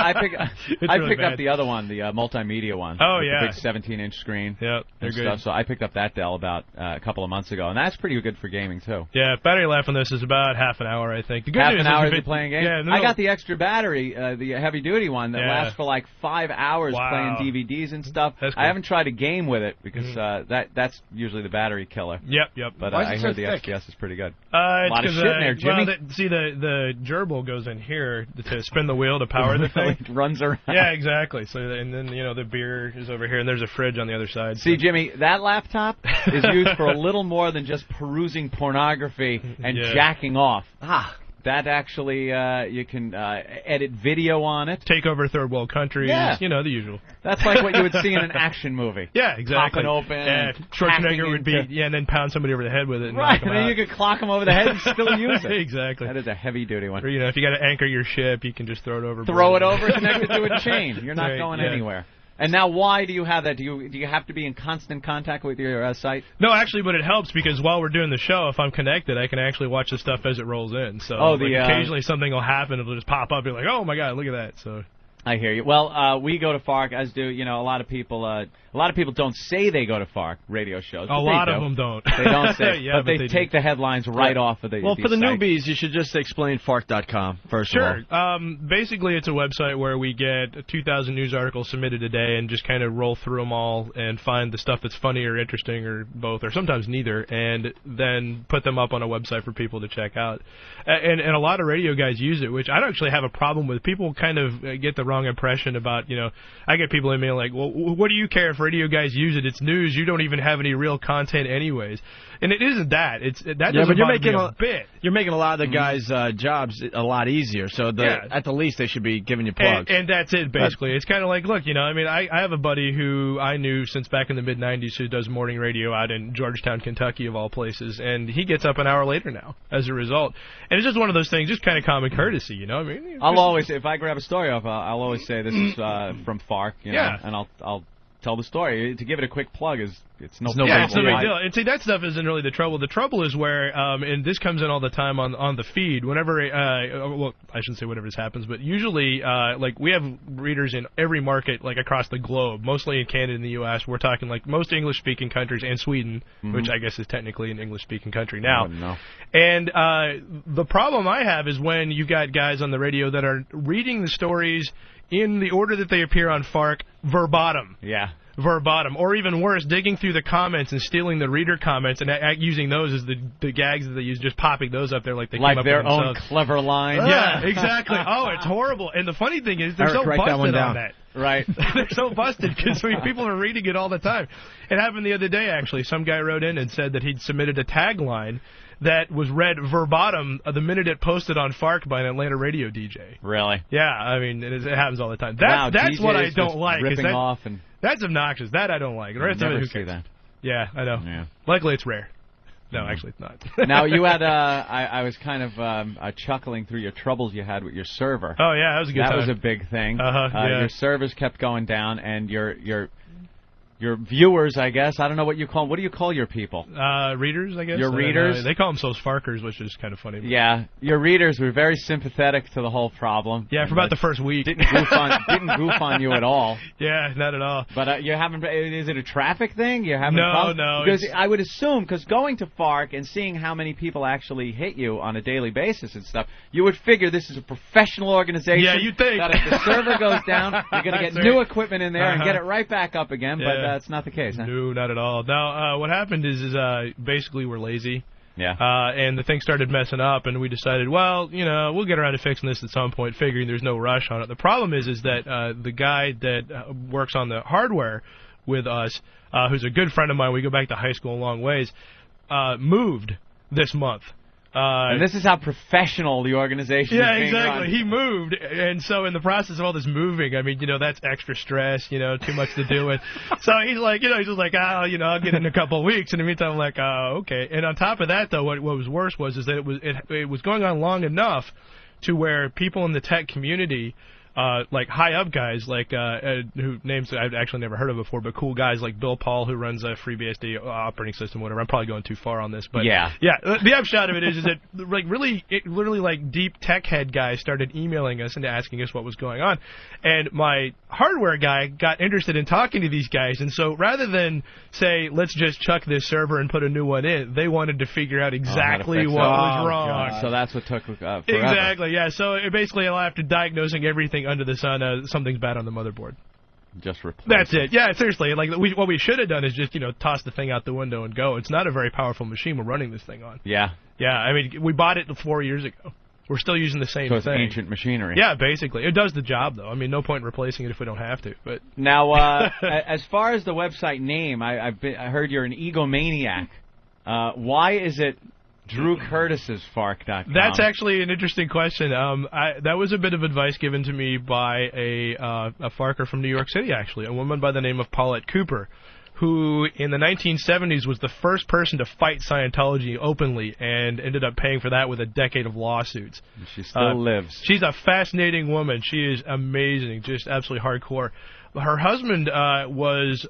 [SPEAKER 10] really
[SPEAKER 8] up the other one, the multimedia one.
[SPEAKER 10] Oh,
[SPEAKER 8] with
[SPEAKER 10] yeah.
[SPEAKER 8] the big 17-inch screen.
[SPEAKER 10] Yeah, they're
[SPEAKER 8] and
[SPEAKER 10] good.
[SPEAKER 8] Stuff. So I picked up that Dell about a couple of months ago, and that's pretty good for gaming, too.
[SPEAKER 10] Yeah, battery life on this is about half an hour, I think. The good
[SPEAKER 8] half
[SPEAKER 10] news
[SPEAKER 8] an hour
[SPEAKER 10] is
[SPEAKER 8] you're playing games?
[SPEAKER 10] Yeah,
[SPEAKER 8] I got the extra battery, the heavy-duty one, that lasts for like 5 hours playing DVDs and stuff.
[SPEAKER 10] That's cool.
[SPEAKER 8] I haven't tried a game with it because that's usually the battery killer.
[SPEAKER 10] Yep.
[SPEAKER 8] But I heard the XPS is pretty good.
[SPEAKER 10] A
[SPEAKER 8] lot of shit in there, Jimmy.
[SPEAKER 10] Well, the gerbil goes in here to spin the wheel to power the thing.
[SPEAKER 8] It runs around.
[SPEAKER 10] Yeah, exactly. So and then the beer is over here, and there's a fridge on the other side.
[SPEAKER 8] See, Jimmy, that laptop is used for a little more than just perusing pornography and jacking off. That actually, you can edit video on it.
[SPEAKER 10] Take over third world countries.
[SPEAKER 8] Yeah.
[SPEAKER 10] You know, the usual.
[SPEAKER 8] That's like what you would see in an action movie.
[SPEAKER 10] Yeah, exactly.
[SPEAKER 8] Popping open.
[SPEAKER 10] Yeah, Schwarzenegger would be, and then pound somebody over the head with it. And
[SPEAKER 8] Right,
[SPEAKER 10] knock 'em
[SPEAKER 8] and then
[SPEAKER 10] out.
[SPEAKER 8] you could clock them over the head and still use it.
[SPEAKER 10] Exactly.
[SPEAKER 8] That is a heavy-duty one.
[SPEAKER 10] Or, you know, if you got to anchor your ship, you can just throw it over.
[SPEAKER 8] Throw it over, connect it to a chain. You're not
[SPEAKER 10] Right,
[SPEAKER 8] going
[SPEAKER 10] yeah.
[SPEAKER 8] anywhere. And now, why do you have that? Do you have to be in constant contact with your site?
[SPEAKER 10] No, actually, but it helps because while we're doing the show, if I'm connected, I can actually watch the stuff as it rolls in. So occasionally something will happen, it'll just pop up. You're like, oh my god, look at that. So
[SPEAKER 8] I hear you. Well, we go to FARC, as do a lot of people. A lot of people don't say they go to FARC radio shows.
[SPEAKER 10] a lot of them don't.
[SPEAKER 8] They don't say,
[SPEAKER 10] Yeah,
[SPEAKER 8] but they take the headlines right off of the.
[SPEAKER 2] Well, for the
[SPEAKER 8] site.
[SPEAKER 2] newbies, you should just explain FARC.com first
[SPEAKER 10] Sure.
[SPEAKER 2] of all.
[SPEAKER 10] Basically, it's a website where we get 2,000 news articles submitted a day and just kind of roll through them all and find the stuff that's funny or interesting or both or sometimes neither, and then put them up on a website for people to check out. And a lot of radio guys use it, which I don't actually have a problem with. People kind of get the wrong impression about, I get people emailing like, well, what do you care if radio guys use it? It's news. You don't even have any real content anyways. And it isn't that. That doesn't bother me a bit.
[SPEAKER 2] You're making a lot of the guys' jobs a lot easier. So at the least, they should be giving you plugs.
[SPEAKER 10] And that's it, basically. It's kind of like, look, I have a buddy who I knew since back in the mid-'90s who does morning radio out in Georgetown, Kentucky, of all places, and he gets up an hour later now as a result. And it's just one of those things, just kind of common courtesy,
[SPEAKER 8] I'll always, if I grab a story off, I'll always say this is from FARC, and I'll tell the story. To give it a quick plug it's no big
[SPEAKER 10] it's no big deal. And see, that stuff isn't really the trouble. The trouble is where, and this comes in all the time on the feed, whenever, well, I shouldn't say whenever this happens, but usually, like, we have readers in every market, like, across the globe, mostly in Canada and the U.S. We're talking, like, most English-speaking countries and Sweden, which I guess is technically an English-speaking country now. And the problem I have is when you got guys on the radio that are reading the stories in the order that they appear on FARC verbatim.
[SPEAKER 8] Yeah.
[SPEAKER 10] Verbatim, or even worse, digging through the comments and stealing the reader comments and using those as the gags that they use, just popping those up there like they came up
[SPEAKER 8] their
[SPEAKER 10] with
[SPEAKER 8] own
[SPEAKER 10] themselves.
[SPEAKER 8] clever line.
[SPEAKER 10] Yeah, exactly. Oh, it's horrible. And the funny thing is, they're so busted on that.
[SPEAKER 8] Right.
[SPEAKER 10] They're so busted because people are reading it all the time. It happened the other day, actually. Some guy wrote in and said that he'd submitted a tagline that was read verbatim the minute it posted on FARC by an Atlanta radio DJ.
[SPEAKER 8] Really?
[SPEAKER 10] Yeah, I mean, it happens all the time.
[SPEAKER 8] Wow,
[SPEAKER 10] That's what I
[SPEAKER 8] DJs
[SPEAKER 10] don't
[SPEAKER 8] just
[SPEAKER 10] like.
[SPEAKER 8] ripping off and
[SPEAKER 10] that's obnoxious. That I don't like. The rest of it,
[SPEAKER 8] never
[SPEAKER 10] who
[SPEAKER 8] see
[SPEAKER 10] cares?
[SPEAKER 8] that.
[SPEAKER 10] Yeah, I know.
[SPEAKER 8] Yeah.
[SPEAKER 10] Luckily, it's rare. No, actually, it's not.
[SPEAKER 8] Now, you had, I was kind of chuckling through your troubles you had with your server.
[SPEAKER 10] Oh, yeah, that was a good time.
[SPEAKER 8] That was a big thing.
[SPEAKER 10] Yeah.
[SPEAKER 8] Your servers kept going down, and your viewers, I guess, I don't know what you call them. What do you call your people?
[SPEAKER 10] Readers, I guess.
[SPEAKER 8] Your readers?
[SPEAKER 10] They call themselves Farkers, which is kind of funny.
[SPEAKER 8] Yeah, your readers were very sympathetic to the whole problem.
[SPEAKER 10] Yeah, for about the first week.
[SPEAKER 8] Didn't goof on you at all.
[SPEAKER 10] Yeah, not at all.
[SPEAKER 8] But you haven't. Is it a traffic thing? You haven't.
[SPEAKER 10] No.
[SPEAKER 8] Because I would assume, because going to FARC and seeing how many people actually hit you on a daily basis and stuff, you would figure this is a professional organization.
[SPEAKER 10] Yeah, you'd think.
[SPEAKER 8] That if the server goes down, you're going to get new equipment in there and get it right back up again. But that's not the case. Huh?
[SPEAKER 10] No, not at all. Now, what happened is basically we're lazy.
[SPEAKER 8] Yeah.
[SPEAKER 10] And the thing started messing up, and we decided, well, we'll get around to fixing this at some point, figuring there's no rush on it. The problem is that the guy that works on the hardware with us, who's a good friend of mine, we go back to high school a long ways, moved this month.
[SPEAKER 8] And this is how professional the organization is being
[SPEAKER 10] exactly.
[SPEAKER 8] run.
[SPEAKER 10] He moved, and so in the process of all this moving, I mean, that's extra stress, too much to do with. So he's like, he's just like, I'll get in a couple of weeks. And in the meantime, I'm like, okay. And on top of that, though, what was worse was that it was going on long enough to where people in the tech community, like high up guys, like who names I've actually never heard of before, but cool guys like Bill Paul, who runs a FreeBSD operating system, whatever. I'm probably going too far on this, but yeah. The upshot of it is that like literally like deep tech head guys started emailing us and asking us what was going on, and my hardware guy got interested in talking to these guys, and so rather than say let's just chuck this server and put a new one in, they wanted to figure out exactly what was wrong.
[SPEAKER 8] God. So that's what took forever.
[SPEAKER 10] Exactly, yeah. So basically, after diagnosing everything under the sun, something's bad on the motherboard.
[SPEAKER 8] Just replace.
[SPEAKER 10] That's it. Yeah, seriously. Like what we should have done is just toss the thing out the window and go. It's not a very powerful machine we're running this thing on.
[SPEAKER 8] Yeah.
[SPEAKER 10] Yeah. I mean, we bought it 4 years ago. We're still using the same
[SPEAKER 8] thing. So it's
[SPEAKER 10] thing.
[SPEAKER 8] ancient machinery.
[SPEAKER 10] Yeah, basically. It does the job, though. I mean, no point in replacing it if we don't have to. But
[SPEAKER 8] now, as far as the website name, I heard you're an egomaniac. Why is it Drew Curtis's Fark.com.
[SPEAKER 10] That's actually an interesting question. That was a bit of advice given to me by a Farker from New York City, actually, a woman by the name of Paulette Cooper, who in the 1970s was the first person to fight Scientology openly and ended up paying for that with a decade of lawsuits.
[SPEAKER 8] She still lives.
[SPEAKER 10] She's a fascinating woman. She is amazing, just absolutely hardcore. Her husband was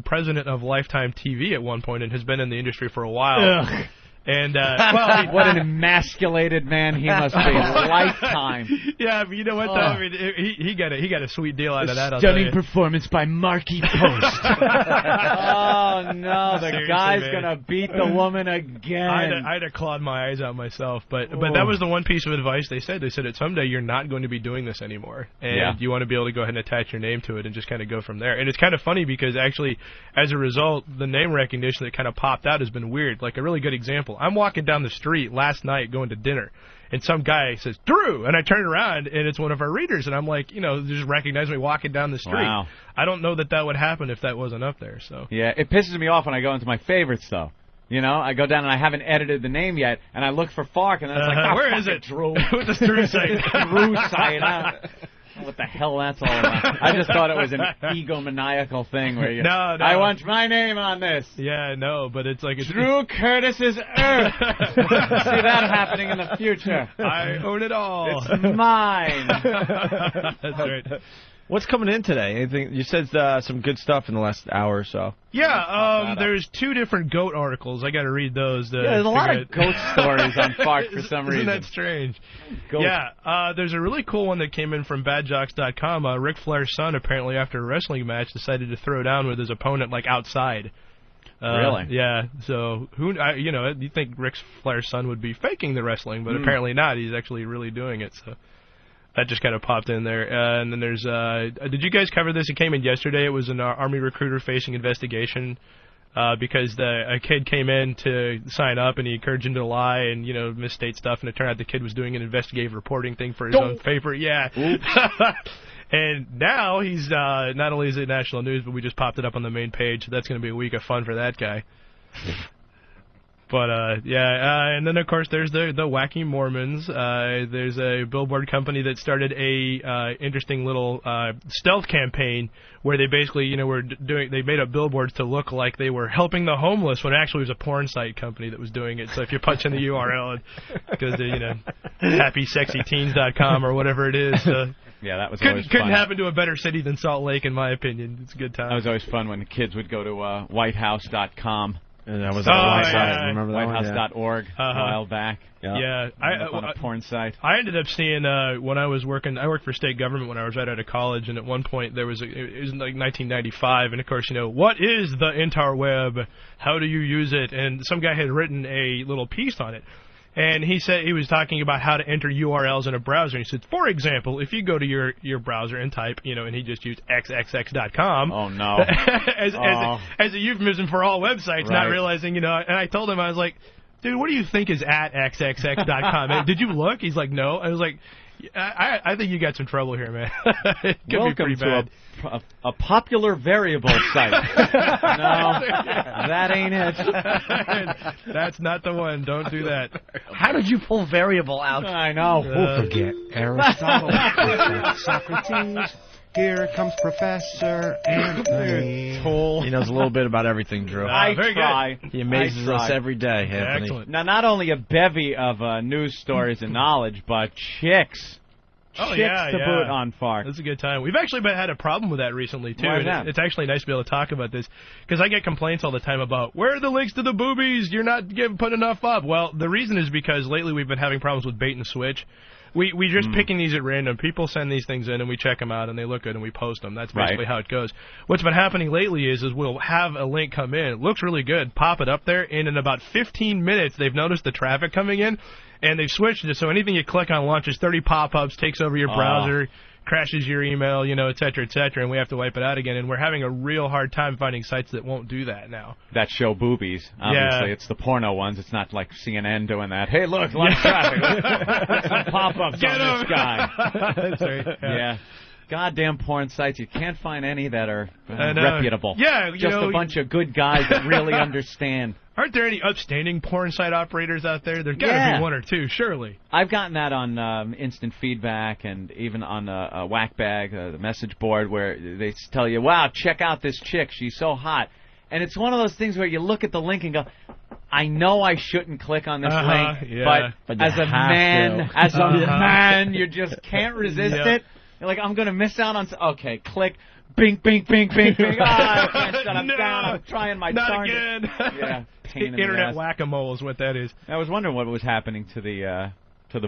[SPEAKER 10] president of Lifetime TV at one point and has been in the industry for a while.
[SPEAKER 8] Ugh.
[SPEAKER 10] And
[SPEAKER 8] what an emasculated man he must be. Lifetime.
[SPEAKER 10] Yeah, but you know what though? I mean, he got a sweet deal out of that.
[SPEAKER 8] Stunning performance by Marky Post. Oh no, the
[SPEAKER 10] Seriously,
[SPEAKER 8] guy's
[SPEAKER 10] man.
[SPEAKER 8] gonna beat the woman again.
[SPEAKER 10] I'd have clawed my eyes out myself, but that was the one piece of advice they said. They said that someday you're not going to be doing this anymore, and you want to be able to go ahead and attach your name to it and just kind of go from there. And it's kind of funny because actually, as a result, the name recognition that kind of popped out has been weird. Like a really good example. I'm walking down the street last night going to dinner, and some guy says, Drew, and I turn around, and it's one of our readers, and I'm like, just recognize me walking down the street.
[SPEAKER 8] Wow.
[SPEAKER 10] I don't know that would happen if that wasn't up there. So
[SPEAKER 8] Yeah, it pisses me off when I go into my favorites, though. I go down and I haven't edited the name yet, and I look for Fark, and then it's like,
[SPEAKER 10] where is it?
[SPEAKER 8] Drew.
[SPEAKER 10] What does Drew say?
[SPEAKER 8] Drew site. I don't know what the hell that's all about. I just thought it was an egomaniacal thing where
[SPEAKER 10] No.
[SPEAKER 8] I want my name on this.
[SPEAKER 10] Yeah, no, but it's like...
[SPEAKER 8] Drew Curtis's Earth. See that happening in the future.
[SPEAKER 10] I own it all.
[SPEAKER 8] It's mine.
[SPEAKER 10] That's right.
[SPEAKER 2] What's coming in today? Anything? You said some good stuff in the last hour or so.
[SPEAKER 10] Yeah, there's two different goat articles. I got to read those.
[SPEAKER 8] There's a lot of goat stories on Fark for some reason.
[SPEAKER 10] Isn't that strange?
[SPEAKER 8] Goat.
[SPEAKER 10] Yeah, there's a really cool one that came in from badjocks.com. Ric Flair's son, apparently after a wrestling match, decided to throw down with his opponent, outside.
[SPEAKER 8] Really?
[SPEAKER 10] Yeah, so, you think Ric Flair's son would be faking the wrestling, but apparently not. He's actually really doing it, so... That just kind of popped in there. And then there's... did you guys cover this? It came in yesterday. It was an Army recruiter facing investigation because a kid came in to sign up, and he encouraged him to lie and, misstate stuff, and it turned out the kid was doing an investigative reporting thing for his own paper. Yeah. And now he's... not only is it national news, but we just popped it up on the main page, so that's going to be a week of fun for that guy. But, and then, of course, there's the Wacky Mormons. There's a billboard company that started a interesting little stealth campaign where they basically, they made up billboards to look like they were helping the homeless when actually it was a porn site company that was doing it. So if you punch in the URL, it goes to, happysexyteens.com or whatever it is.
[SPEAKER 8] Yeah, that was always fun.
[SPEAKER 10] Couldn't happen to a better city than Salt Lake, in my opinion. It's a good time.
[SPEAKER 8] That was always fun when the kids would go to whitehouse.com.
[SPEAKER 2] And that was on site. Remember that
[SPEAKER 8] Whitehouse.org a while back.
[SPEAKER 10] Yeah.
[SPEAKER 8] On a porn site.
[SPEAKER 10] I ended up seeing when I was working. I worked for state government when I was right out of college, and at one point it was like 1995, and of course what is the interweb? How do you use it? And some guy had written a little piece on it. And he said he was talking about how to enter URLs in a browser. And he said, for example, if you go to your browser and type, and he just used xxx.com.
[SPEAKER 8] Oh, no.
[SPEAKER 10] as a euphemism for all websites, not realizing, and I told him, I was like, dude, what do you think is at xxx.com? Did you look? He's like, no. I was like, I think you got some trouble here, man. It could
[SPEAKER 8] Welcome
[SPEAKER 10] be pretty
[SPEAKER 8] to
[SPEAKER 10] bad.
[SPEAKER 8] a popular variable site. No, that ain't it.
[SPEAKER 10] That's not the one. Don't do that.
[SPEAKER 3] How did you pull variable out?
[SPEAKER 8] I know.
[SPEAKER 1] Who forget Aristotle, Socrates? Here comes Professor Anthony.
[SPEAKER 2] He knows a little bit about everything, Drew.
[SPEAKER 8] I
[SPEAKER 10] very
[SPEAKER 8] try.
[SPEAKER 10] good.
[SPEAKER 2] He amazes us every day, Anthony.
[SPEAKER 10] Excellent.
[SPEAKER 8] Now, not only a bevy of news stories and knowledge, but chicks.
[SPEAKER 10] Oh,
[SPEAKER 8] chicks to boot on Fark.
[SPEAKER 10] That's a good time. We've actually had a problem with that recently, too.
[SPEAKER 8] Why is that?
[SPEAKER 10] It's actually nice to be able to talk about this, because I get complaints all the time about, where are the links to the boobies? You're not putting enough up. Well, the reason is because lately we've been having problems with bait and switch. We just picking these at random. People send these things in, and we check them out, and they look good, and we post them. That's basically how it goes. What's been happening lately is we'll have a link come in. It looks really good. Pop it up there, and in about 15 minutes, they've noticed the traffic coming in, and they've switched it. So anything you click on launches 30 pop-ups, takes over your browser, crashes your email, et cetera, and we have to wipe it out again. And we're having a real hard time finding sites that won't do that now.
[SPEAKER 8] That show boobies. Obviously, it's the porno ones. It's not like CNN doing that. Hey, look, a lot of traffic. Let's some pop-ups on this guy.
[SPEAKER 10] That's right.
[SPEAKER 8] Yeah. goddamn porn sites. You can't find any that are reputable.
[SPEAKER 10] Yeah,
[SPEAKER 8] just a bunch of good guys that really understand.
[SPEAKER 10] Aren't there any upstanding porn site operators out there? There's got to be one or two, surely.
[SPEAKER 8] I've gotten that on instant feedback and even on a Whackbag, the message board, where they tell you, wow, check out this chick. She's so hot. And it's one of those things where you look at the link and go, I know I shouldn't click on this link, but as a man, you just can't resist it. You're like, I'm going to miss out on... Okay, click. Bing, bing, bing, bing, bing. I can't shut up down. I'm trying my
[SPEAKER 10] Not again.
[SPEAKER 8] Yeah, pain in the
[SPEAKER 10] Internet
[SPEAKER 8] ass.
[SPEAKER 10] whack-a-mole is what that is.
[SPEAKER 8] I was wondering what was happening to the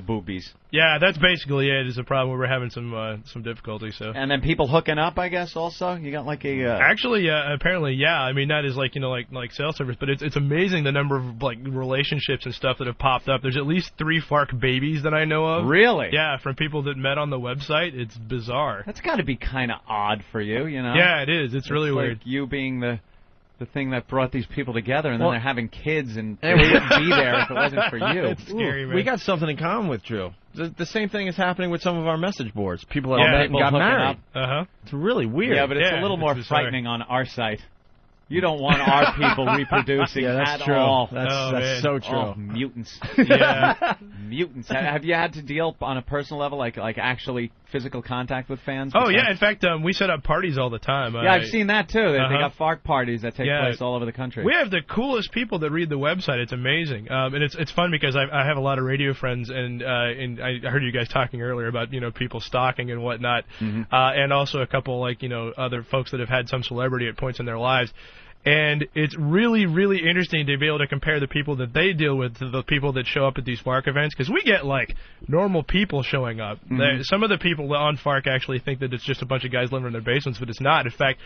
[SPEAKER 8] boobies.
[SPEAKER 10] Yeah, that's basically it. Is a problem where we're having some difficulty. So.
[SPEAKER 8] And then people hooking up, I guess. Also, you got like a.
[SPEAKER 10] Actually, apparently, yeah. I mean, that is like like cell service, but it's amazing the number of like relationships and stuff that have popped up. There's at least 3 FARC babies that I know of.
[SPEAKER 8] Really?
[SPEAKER 10] Yeah, from people that met on the website. It's bizarre.
[SPEAKER 8] That's got to be kind of odd for you, you know?
[SPEAKER 10] Yeah, it is. It's really
[SPEAKER 8] like
[SPEAKER 10] weird.
[SPEAKER 8] You being the thing that brought these people together, and then they're having kids, and they wouldn't be there if it wasn't for you.
[SPEAKER 10] It's scary, man.
[SPEAKER 2] We got something in common with Drew. The same thing is happening with some of our message boards. People that met and got married. It's really weird.
[SPEAKER 8] Yeah, but it's a little more frightening on our site. You don't want our people reproducing
[SPEAKER 2] that's
[SPEAKER 8] at
[SPEAKER 2] true.
[SPEAKER 8] all.
[SPEAKER 2] That's so true.
[SPEAKER 8] Oh, mutants.
[SPEAKER 10] Yeah.
[SPEAKER 8] Mutants. Have you had to deal on a personal level, like actually physical contact with fans?
[SPEAKER 10] Oh, yeah. In fact, we set up parties all the time.
[SPEAKER 8] Yeah, I've seen that, too. They got FARC parties that take place all over the country.
[SPEAKER 10] We have the coolest people that read the website. It's amazing. And it's fun because I have a lot of radio friends, and I heard you guys talking earlier about, people stalking and whatnot, and also a couple, other folks that have had some celebrity at points in their lives. And it's really, really interesting to be able to compare the people that they deal with to the people that show up at these FARC events, because we get, normal people showing up. Some of the people on FARC actually think that it's just a bunch of guys living in their basements, but it's not. In fact,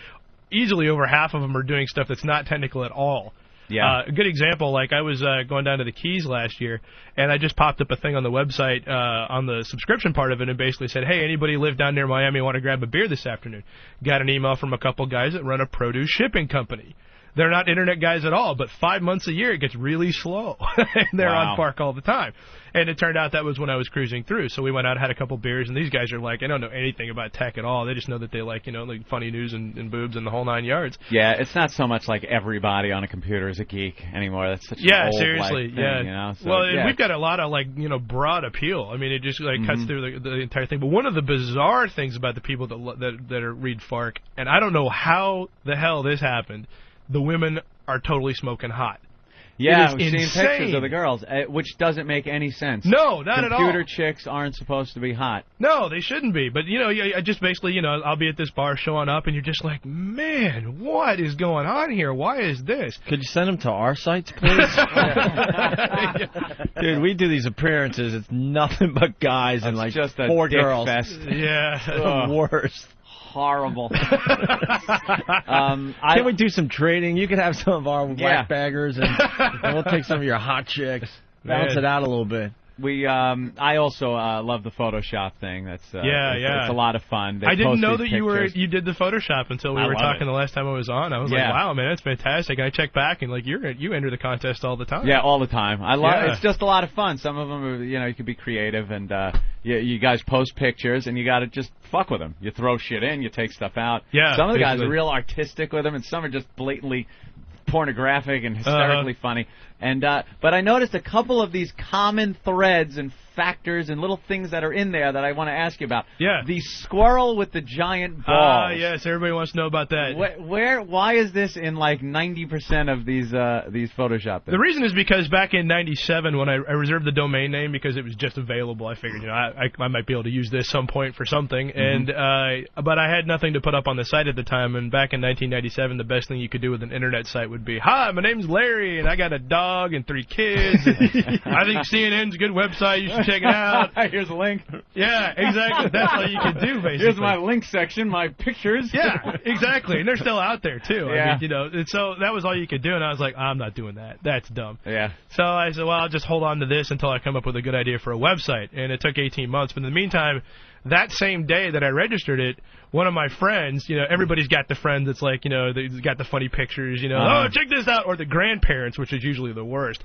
[SPEAKER 10] easily over half of them are doing stuff that's not technical at all.
[SPEAKER 8] Yeah.
[SPEAKER 10] A good example, I was going down to the Keys last year, and I just popped up a thing on the website on the subscription part of it and basically said, hey, anybody live down near Miami want to grab a beer this afternoon? Got an email from a couple guys that run a produce shipping company. They're not internet guys at all, but 5 months a year it gets really slow. And they're on FARC all the time. And it turned out that was when I was cruising through. So we went out, had a couple beers, and these guys are I don't know anything about tech at all. They just know that they like funny news and boobs and the whole 9 yards.
[SPEAKER 8] Yeah, it's not so much like everybody on a computer is a geek anymore. That's such an old
[SPEAKER 10] seriously,
[SPEAKER 8] thing, So,
[SPEAKER 10] well, we've got a lot of broad appeal. I mean, it just cuts through the entire thing. But one of the bizarre things about the people that read FARC, and I don't know how the hell this happened, the women are totally smoking hot.
[SPEAKER 8] Yeah, we've seen pictures of the girls, which doesn't make any sense.
[SPEAKER 10] No, not at all.
[SPEAKER 8] Computer chicks aren't supposed to be hot.
[SPEAKER 10] No, they shouldn't be. But, I just basically, I'll be at this bar showing up, and you're just like, man, what is going on here? Why is this?
[SPEAKER 2] Could you send them to our sites, please? Dude, we do these appearances. It's nothing but guys and,
[SPEAKER 8] just
[SPEAKER 2] 4 girls.
[SPEAKER 8] Fest.
[SPEAKER 10] Yeah.
[SPEAKER 2] The worst.
[SPEAKER 8] Horrible.
[SPEAKER 2] Can we do some trading? You could have some of our whack baggers, and we'll take some of your hot chicks. Balance it out a little bit.
[SPEAKER 8] I also love the Photoshop thing. That's it's a lot of fun.
[SPEAKER 10] I didn't know that you did the Photoshop until we were talking the last time I was on. I was like, wow, man, that's fantastic. And I checked back and you enter the contest all the time.
[SPEAKER 8] Yeah, all the time. I love it's just a lot of fun. Some of them are, you could be creative, and you guys post pictures, and you got to just fuck with them. You throw shit in, you take stuff out.
[SPEAKER 10] Yeah,
[SPEAKER 8] some of the guys are real artistic with them, and some are just blatantly pornographic and hysterically funny. And but I noticed a couple of these common threads and factors and little things that are in there that I want to ask you about.
[SPEAKER 10] Yeah.
[SPEAKER 8] The squirrel with the giant balls.
[SPEAKER 10] Yes, everybody wants to know about that.
[SPEAKER 8] Why is this in 90% of these Photoshop things?
[SPEAKER 10] The reason is because back in '97 when I reserved the domain name because it was just available, I figured I might be able to use this some point for something. And but I had nothing to put up on the site at the time. And back in 1997, the best thing you could do with an internet site would be, hi, my name's Larry, and I got a dog and 3 kids. And I think CNN's a good website. You should check it out.
[SPEAKER 8] Here's a link.
[SPEAKER 10] Yeah, exactly. That's all you can do, basically.
[SPEAKER 8] Here's my link section, my pictures.
[SPEAKER 10] Yeah, exactly. And they're still out there, too.
[SPEAKER 8] Yeah.
[SPEAKER 10] I mean, and so that was all you could do, and I was like, I'm not doing that. That's dumb.
[SPEAKER 8] Yeah.
[SPEAKER 10] So I said, well, I'll just hold on to this until I come up with a good idea for a website. And it took 18 months. But in the meantime, that same day that I registered it, one of my friends, everybody's got the friend that's like, they've got the funny pictures, oh, check this out, or the grandparents, which is usually the worst,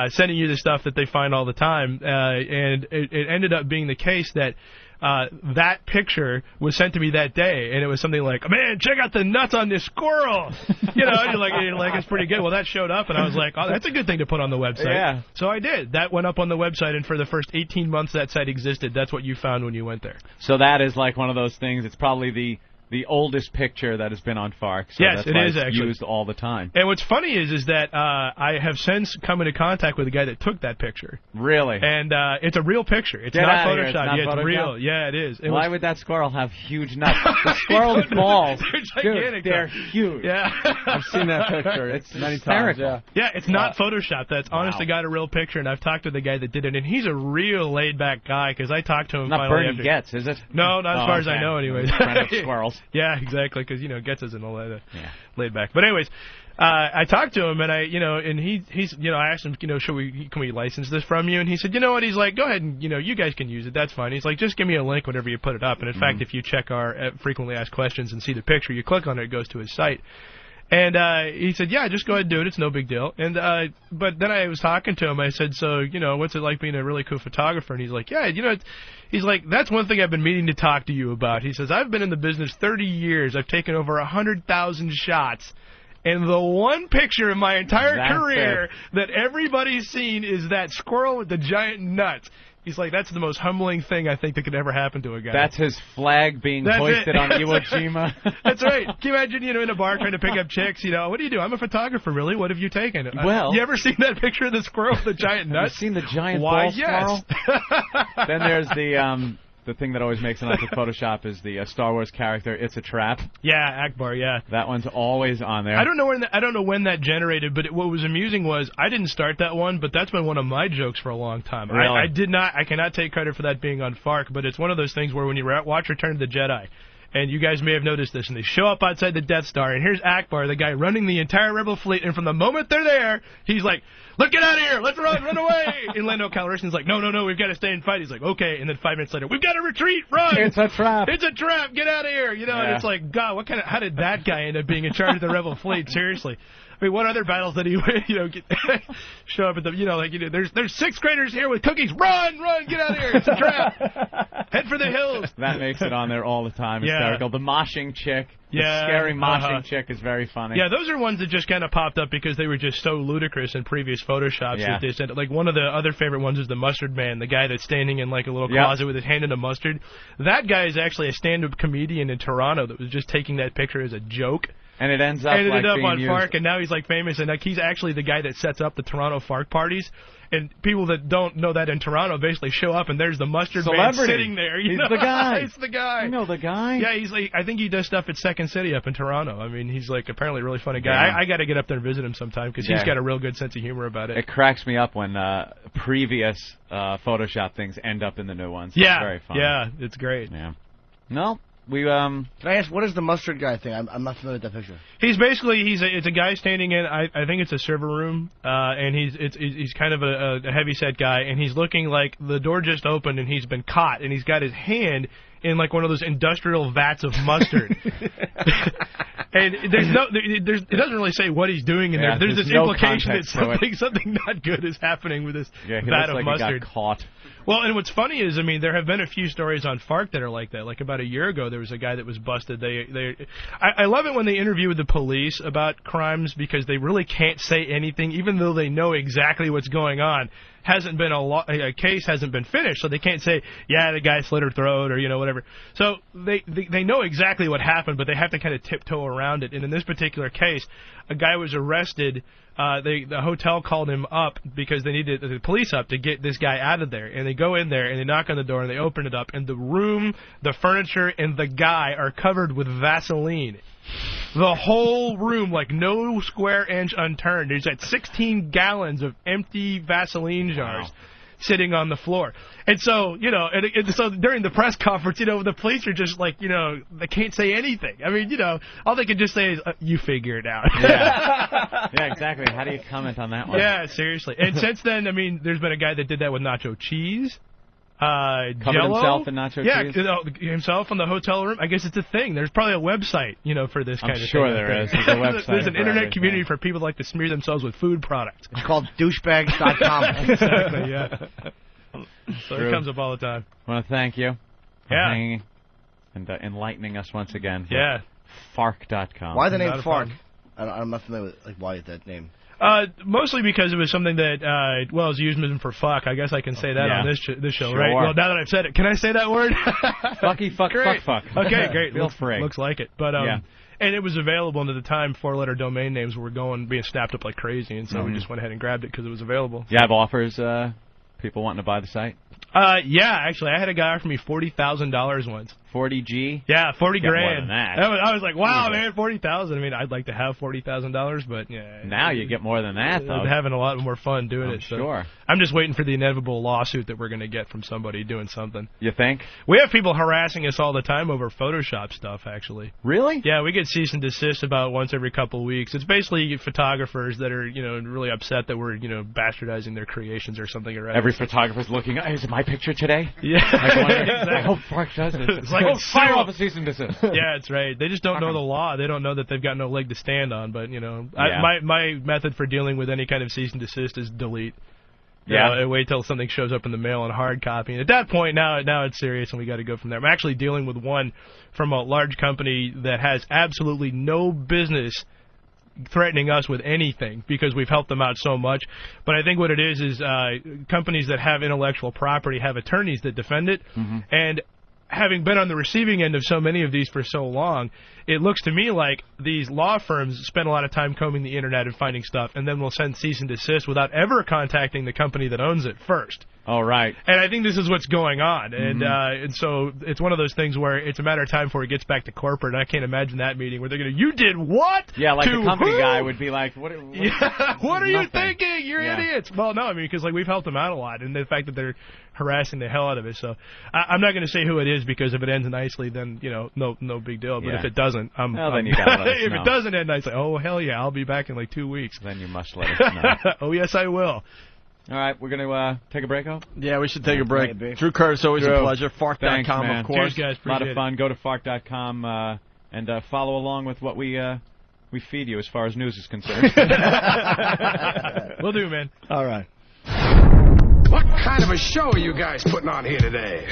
[SPEAKER 10] sending you the stuff that they find all the time. And it ended up being the case that that picture was sent to me that day, and it was something like, man, check out the nuts on this squirrel. You're like, it's pretty good. Well, that showed up, and I was like, oh, that's a good thing to put on the website.
[SPEAKER 8] Yeah.
[SPEAKER 10] So I did. That went up on the website, and for the first 18 months that site existed, that's what you found when you went there.
[SPEAKER 8] So that is like one of those things. It's probably the oldest picture that has been on FARC. So
[SPEAKER 10] yes,
[SPEAKER 8] that's
[SPEAKER 10] it
[SPEAKER 8] why
[SPEAKER 10] is
[SPEAKER 8] it's
[SPEAKER 10] actually
[SPEAKER 8] used all the time.
[SPEAKER 10] And what's funny is that I have since come into contact with the guy that took that picture.
[SPEAKER 8] Really?
[SPEAKER 10] And it's a real picture. It's
[SPEAKER 8] Get
[SPEAKER 10] not
[SPEAKER 8] outta here.
[SPEAKER 10] Photoshopped.
[SPEAKER 8] It's not
[SPEAKER 10] Yeah, it's
[SPEAKER 8] Photoshopped?
[SPEAKER 10] real. Yeah, it is.
[SPEAKER 8] Why would that squirrel have huge nuts? The squirrel's balls, dude, they're huge.
[SPEAKER 10] Yeah.
[SPEAKER 2] I've seen that picture. It's many times.
[SPEAKER 8] hysterical.
[SPEAKER 2] Yeah.
[SPEAKER 10] Yeah, it's not Photoshopped. That's honest to God a real picture, and I've talked to the guy that did it, and he's a real laid-back guy because I talked to him.
[SPEAKER 8] Not
[SPEAKER 10] finally
[SPEAKER 8] Bernie
[SPEAKER 10] after.
[SPEAKER 8] Getz, is it?
[SPEAKER 10] No, not as far as I know, anyways.
[SPEAKER 8] Friend of squirrels.
[SPEAKER 10] Yeah, exactly, because Getz isn't all that laid back. But anyways, I talked to him, and he's I asked him, can we license this from you? And he said, you know what? He's like, go ahead and you guys can use it. That's fine. He's like, just give me a link whenever you put it up. And in fact, if you check our frequently asked questions and see the picture, you click on it, it goes to his site. And he said, yeah, just go ahead and do it. It's no big deal. And but then I was talking to him. I said, so, what's it like being a really cool photographer? And he's like, yeah, he's like, that's one thing I've been meaning to talk to you about. He says, I've been in the business 30 years. I've taken over 100,000 shots. And the one picture in my entire career that everybody's seen is that squirrel with the giant nuts. He's like, that's the most humbling thing I think that could ever happen to a guy.
[SPEAKER 8] That's his flag being hoisted on Iwo Jima.
[SPEAKER 10] That's right. Can you imagine, in a bar trying to pick up chicks, what do you do? I'm a photographer, really. What have you taken?
[SPEAKER 8] Well.
[SPEAKER 10] You ever seen that picture of the squirrel with the giant nuts?
[SPEAKER 8] Have you seen the giant
[SPEAKER 10] Why,
[SPEAKER 8] ball squirrel?
[SPEAKER 10] yes.
[SPEAKER 8] Then there's the thing that always makes it onto Photoshop is the Star Wars character. It's a trap.
[SPEAKER 10] Yeah, Akbar. Yeah,
[SPEAKER 8] that one's always on there.
[SPEAKER 10] I don't know when that generated, but what was amusing was I didn't start that one, but that's been one of my jokes for a long time.
[SPEAKER 8] Really?
[SPEAKER 10] I cannot take credit for that being on FARC, but it's one of those things where when you watch Return of the Jedi, and you guys may have noticed this, and they show up outside the Death Star, and here's Akbar, the guy running the entire Rebel fleet, and from the moment they're there, he's like, "Look, get out of here! Let's run away!" And Lando Calrissian's like, "No, we've got to stay and fight." He's like, "Okay," and then 5 minutes later, "We've got to retreat! Run!
[SPEAKER 8] It's a trap!
[SPEAKER 10] It's a trap! Get out of here!" And it's like, God, how did that guy end up being in charge of the Rebel fleet? Seriously. I mean, what other battles did he show up at the, there's sixth graders here with cookies. Run, get out of here. It's a trap. Head for the hills.
[SPEAKER 8] That makes it on there all the time. Hysterical. The moshing chick. The scary moshing chick is very funny.
[SPEAKER 10] Yeah, those are ones that just kind of popped up because they were just so ludicrous in previous Photoshops.
[SPEAKER 8] Yeah.
[SPEAKER 10] That they said, like, one of the other favorite ones is the Mustard Man, the guy that's standing in, like, a little closet with his hand in a mustard. That guy is actually a stand-up comedian in Toronto that was just taking that picture as a joke.
[SPEAKER 8] And it ends up
[SPEAKER 10] ended up
[SPEAKER 8] being
[SPEAKER 10] on
[SPEAKER 8] used.
[SPEAKER 10] FARC, and now he's like famous, and like he's actually the guy that sets up the Toronto FARC parties. And people that don't know that in Toronto basically show up, and there's the Mustard Man sitting there.
[SPEAKER 8] He's the guy.
[SPEAKER 10] He's the guy.
[SPEAKER 8] You know the guy?
[SPEAKER 10] Yeah, he's like, I think he does stuff at Second City up in Toronto. I mean, he's like apparently a really funny guy.
[SPEAKER 8] Yeah.
[SPEAKER 10] I got to get up there and visit him sometime because he's got a real good sense of humor about it.
[SPEAKER 8] It cracks me up when previous Photoshop things end up in the new ones.
[SPEAKER 10] Yeah,
[SPEAKER 8] it's very fun.
[SPEAKER 10] Yeah, it's great.
[SPEAKER 8] Yeah. No, we
[SPEAKER 3] Can I ask, what is the mustard guy thing? I'm not familiar with that picture.
[SPEAKER 10] He's basically it's a guy standing in I think it's a server room, and he's kind of a heavy-set guy, and he's looking like the door just opened and he's been caught, and he's got his hand in like one of those industrial vats of mustard. And it doesn't really say what he's doing in there. There's this implication that something not good is happening with this vat of mustard.
[SPEAKER 8] He got caught.
[SPEAKER 10] Well, and what's funny is, I mean, there have been a few stories on FARC that are like that. Like about a year ago, there was a guy that was busted. I love it when they interview with the police about crimes because they really can't say anything, even though they know exactly what's going on. Hasn't been a case hasn't been finished, so they can't say, yeah, the guy slit her throat or whatever. So they know exactly what happened, but they have to kind of tiptoe around it. And in this particular case, a guy was arrested. The hotel called him up because they needed the police up to get this guy out of there. And they go in there and they knock on the door and they open it up, and the room, the furniture, and the guy are covered with Vaseline. The whole room, like no square inch unturned. There's like 16 gallons of empty Vaseline jars sitting on the floor. And so, so during the press conference, the police are just like, they can't say anything. I mean, all they can just say is, you figure it out.
[SPEAKER 8] Yeah, exactly. How do you comment on that one?
[SPEAKER 10] Yeah, seriously. And since then, I mean, there's been a guy that did that with nacho cheese.
[SPEAKER 8] Covered
[SPEAKER 10] Jell-O?
[SPEAKER 8] himself in nacho cheese?
[SPEAKER 10] Yeah, himself in the hotel room. I guess it's a thing. There's probably a website, for this kind of thing.
[SPEAKER 8] I'm sure there is. There's a website.
[SPEAKER 10] There's an internet community for people that like to smear themselves with food products.
[SPEAKER 3] It's called douchebags.com.
[SPEAKER 10] Exactly, yeah. So it comes up all the time.
[SPEAKER 8] I want to thank you.
[SPEAKER 10] Yeah.
[SPEAKER 8] And enlightening us once again.
[SPEAKER 10] Yeah.
[SPEAKER 8] Fark.com.
[SPEAKER 3] Why the name
[SPEAKER 10] Not a
[SPEAKER 3] Fark?
[SPEAKER 10] problem.
[SPEAKER 3] I'm not familiar with why that name.
[SPEAKER 10] Mostly because it was something that, well, it's euphemism for fuck. I guess I can say that on this show,
[SPEAKER 8] Sure.
[SPEAKER 10] right? Well, now that I've said it, can I say that word?
[SPEAKER 8] Fucky, fuck,
[SPEAKER 10] Great.
[SPEAKER 8] fuck.
[SPEAKER 10] Okay, great.
[SPEAKER 8] Feel free.
[SPEAKER 10] Looks like it. But, and it was available, and at the time, 4-letter domain names were being snapped up like crazy, and so we just went ahead and grabbed it because it was available.
[SPEAKER 8] You have offers, people wanting to buy the site?
[SPEAKER 10] Yeah, actually, I had a guy offer me $40,000 once.
[SPEAKER 8] 40G?
[SPEAKER 10] Yeah, 40
[SPEAKER 8] Get more
[SPEAKER 10] grand.
[SPEAKER 8] than that.
[SPEAKER 10] I was like, wow, man, 40,000. I mean, I'd like to have $40,000, but yeah.
[SPEAKER 8] Now you get more than that, though.
[SPEAKER 10] Having a lot more fun doing it. So
[SPEAKER 8] sure.
[SPEAKER 10] I'm just waiting for the inevitable lawsuit that we're going to get from somebody doing something.
[SPEAKER 8] You think?
[SPEAKER 10] We have people harassing us all the time over Photoshop stuff, actually.
[SPEAKER 8] Really?
[SPEAKER 10] Yeah, we get cease and desist about once every couple of weeks. It's basically photographers that are, really upset that we're, bastardizing their creations or something. Or
[SPEAKER 8] Every photographer's looking, is it my picture today?
[SPEAKER 10] Yeah.
[SPEAKER 8] I hope Fark does it.
[SPEAKER 10] It's like
[SPEAKER 8] fire off a cease and desist.
[SPEAKER 10] Yeah, that's right. They just don't know the law. They don't know that they've got no leg to stand on. But, my method for dealing with any kind of cease and desist is delete. I wait till something shows up in the mail in hard copy. And at that point, now it's serious, and we got to go from there. I'm actually dealing with one from a large company that has absolutely no business threatening us with anything because we've helped them out so much. But I think what it is companies that have intellectual property have attorneys that defend it.
[SPEAKER 8] Mm-hmm.
[SPEAKER 10] And having been on the receiving end of so many of these for so long, it looks to me like these law firms spend a lot of time combing the internet and finding stuff, and then will send cease and desist without ever contacting the company that owns it first.
[SPEAKER 8] Oh, right.
[SPEAKER 10] And I think this is what's going on. And so it's one of those things where it's a matter of time before it gets back to corporate. And I can't imagine that meeting where they're going to, you did what?
[SPEAKER 8] Yeah, like
[SPEAKER 10] to
[SPEAKER 8] the company
[SPEAKER 10] who?
[SPEAKER 8] guy would be like, what
[SPEAKER 10] are you thinking? You're idiots. Well, no, I mean, because we've helped them out a lot. And the fact that they're harassing the hell out of it. So I'm not going to say who it is because if it ends nicely, then, no big deal. But if it doesn't,
[SPEAKER 8] then you gotta let us
[SPEAKER 10] if
[SPEAKER 8] know.
[SPEAKER 10] it doesn't end nicely, oh, hell yeah, I'll be back in like 2 weeks.
[SPEAKER 8] Then you must let us know.
[SPEAKER 10] Oh, yes, I will.
[SPEAKER 8] All right, we're going to take a break, Hope?
[SPEAKER 2] Yeah, we should take a break. Drew Curtis, always a pleasure. Fark.com, of course.
[SPEAKER 10] Cheers, guys.
[SPEAKER 8] A lot of
[SPEAKER 10] Appreciate
[SPEAKER 8] fun. Go to Fark.com and follow along with what we feed you as far as news is concerned.
[SPEAKER 10] Will do, man.
[SPEAKER 2] All right.
[SPEAKER 12] What kind of a show are you guys putting on here today?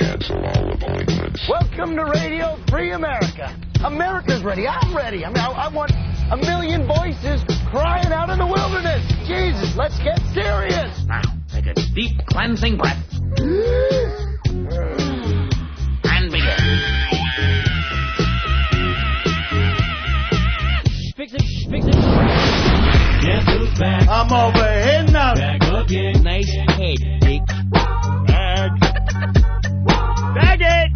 [SPEAKER 22] Welcome to Radio Free America. America's ready. I'm ready. I mean, I want a million voices crying out in the wilderness. Jesus, let's get serious.
[SPEAKER 13] Now, take a deep cleansing breath. And begin.
[SPEAKER 7] Fix it.
[SPEAKER 13] Guess who's back?
[SPEAKER 22] I'm over here now.
[SPEAKER 13] Back again.
[SPEAKER 7] Nice head, Dick.
[SPEAKER 22] Bag it.